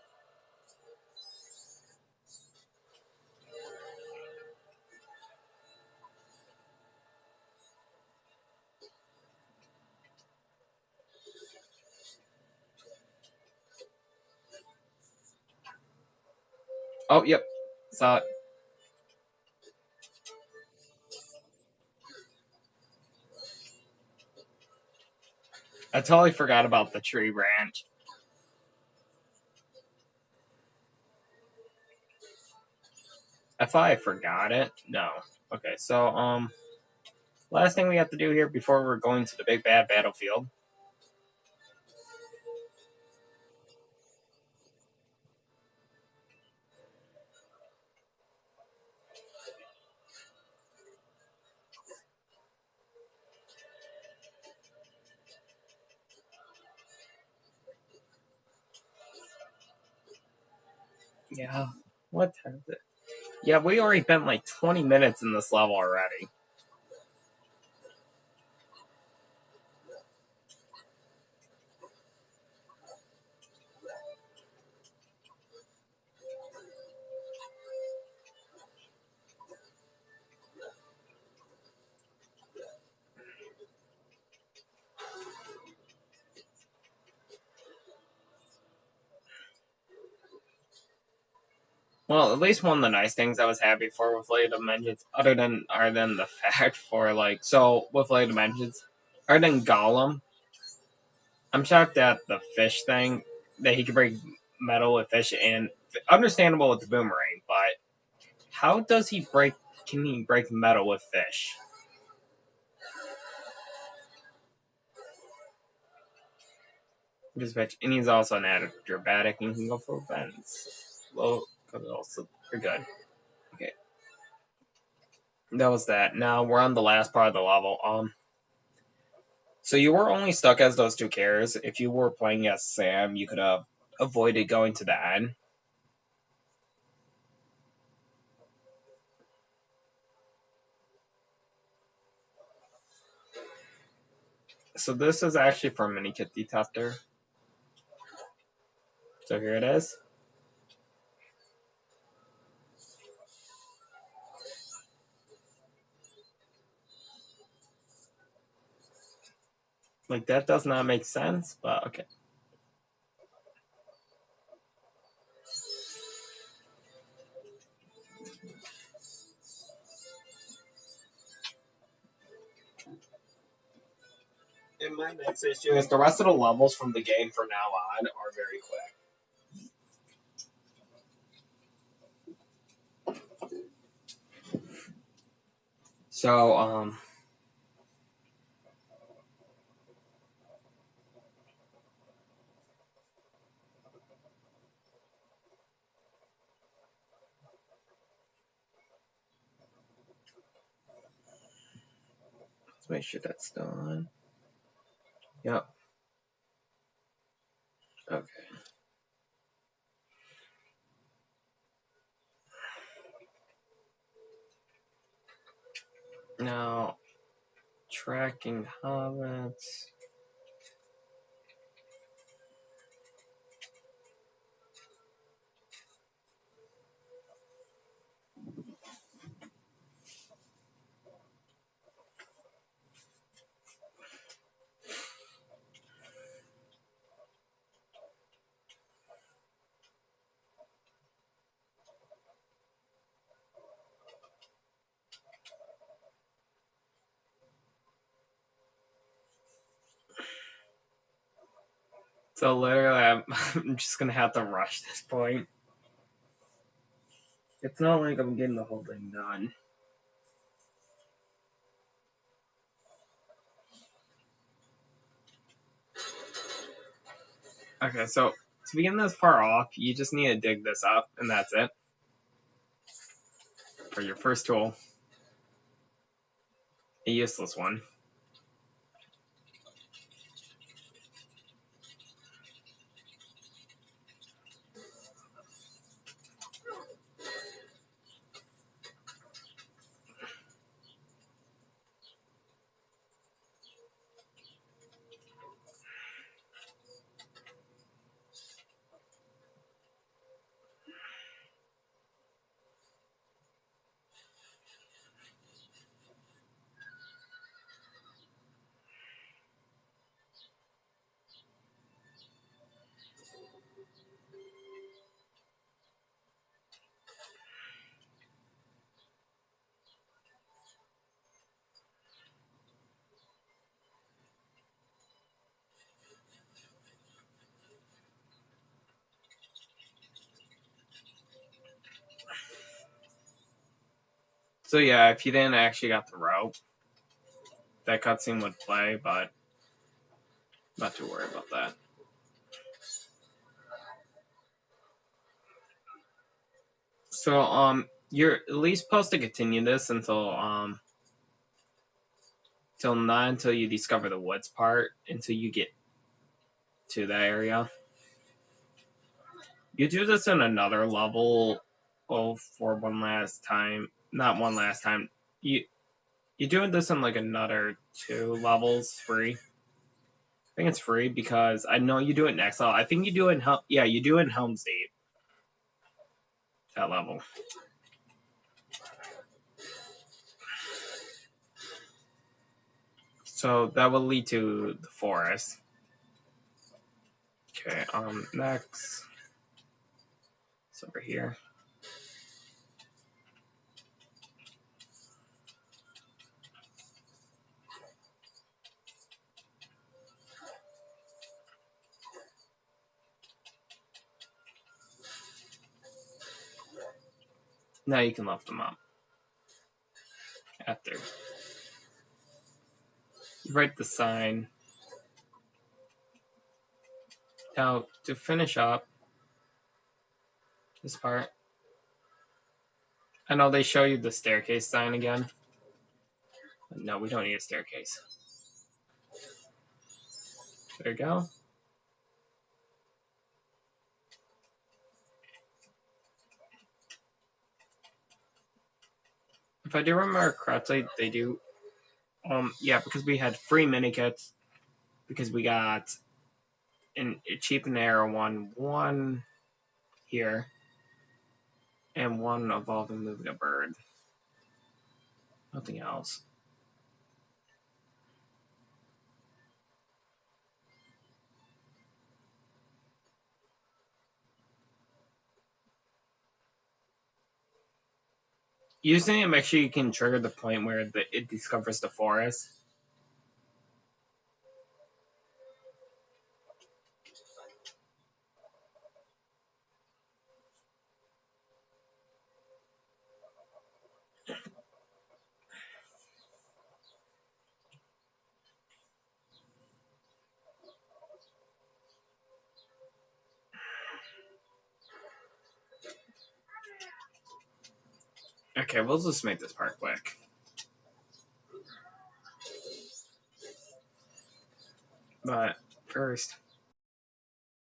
Speaker 3: Oh, yep. Saw it. I totally forgot about the tree branch. I thought I forgot it. No. Okay, so last thing we have to do here before we're going to the big bad battlefield. Yeah. What time is it? Yeah, we already spent like 20 minutes in this level already. Well, at least one of the nice things I was happy for with Late Dimensions, other than the fact for like so with Late Dimensions, other than Gollum, I'm shocked at the fish thing that he could break metal with fish and understandable with the boomerang, but how does he break? Can he break metal with fish? Just fish, and he's also an acrobatic and can go for vents. Well, also you're good. Okay, that was that. Now we're on the last part of the level. So you were only stuck as those two characters. If you were playing as Sam, you could have avoided going to the end. So this is actually from Minikit Detector. So here it is. Like, that does not make sense, but okay. And my next issue is the rest of the levels from the game from now on are very quick. So, let's make sure that's done. Yep. Okay. Now, tracking hobbits. So literally, I'm just gonna have to rush this point. It's not like I'm getting the whole thing done. Okay, so to begin this far off, you just need to dig this up, and that's it. For your first tool. A useless one. So yeah, if you didn't actually got the rope, that cutscene would play, but not to worry about that. So you're at least supposed to continue this until not until you discover the woods part, until you get to that area. You do this in another level for one last time. Not one last time. You're doing this in like another 2 levels free. I think it's free because I know you do it in Exile. I think you do it in you do it in Helm's Deep. That level. So that will lead to the forest. Okay, next. It's over here. Now you can lift them up. After. You write the sign. Now, to finish up this part, I know they show you the staircase sign again. But no, we don't need a staircase. There you go. If I do remember correctly, they do. Yeah, because we had free mini kits. Because we got a cheap and arrow one here, and one evolving moving a bird. Nothing else. Using it, make sure you can trigger the point where it discovers the forest. Okay, we'll just make this part quick. But first,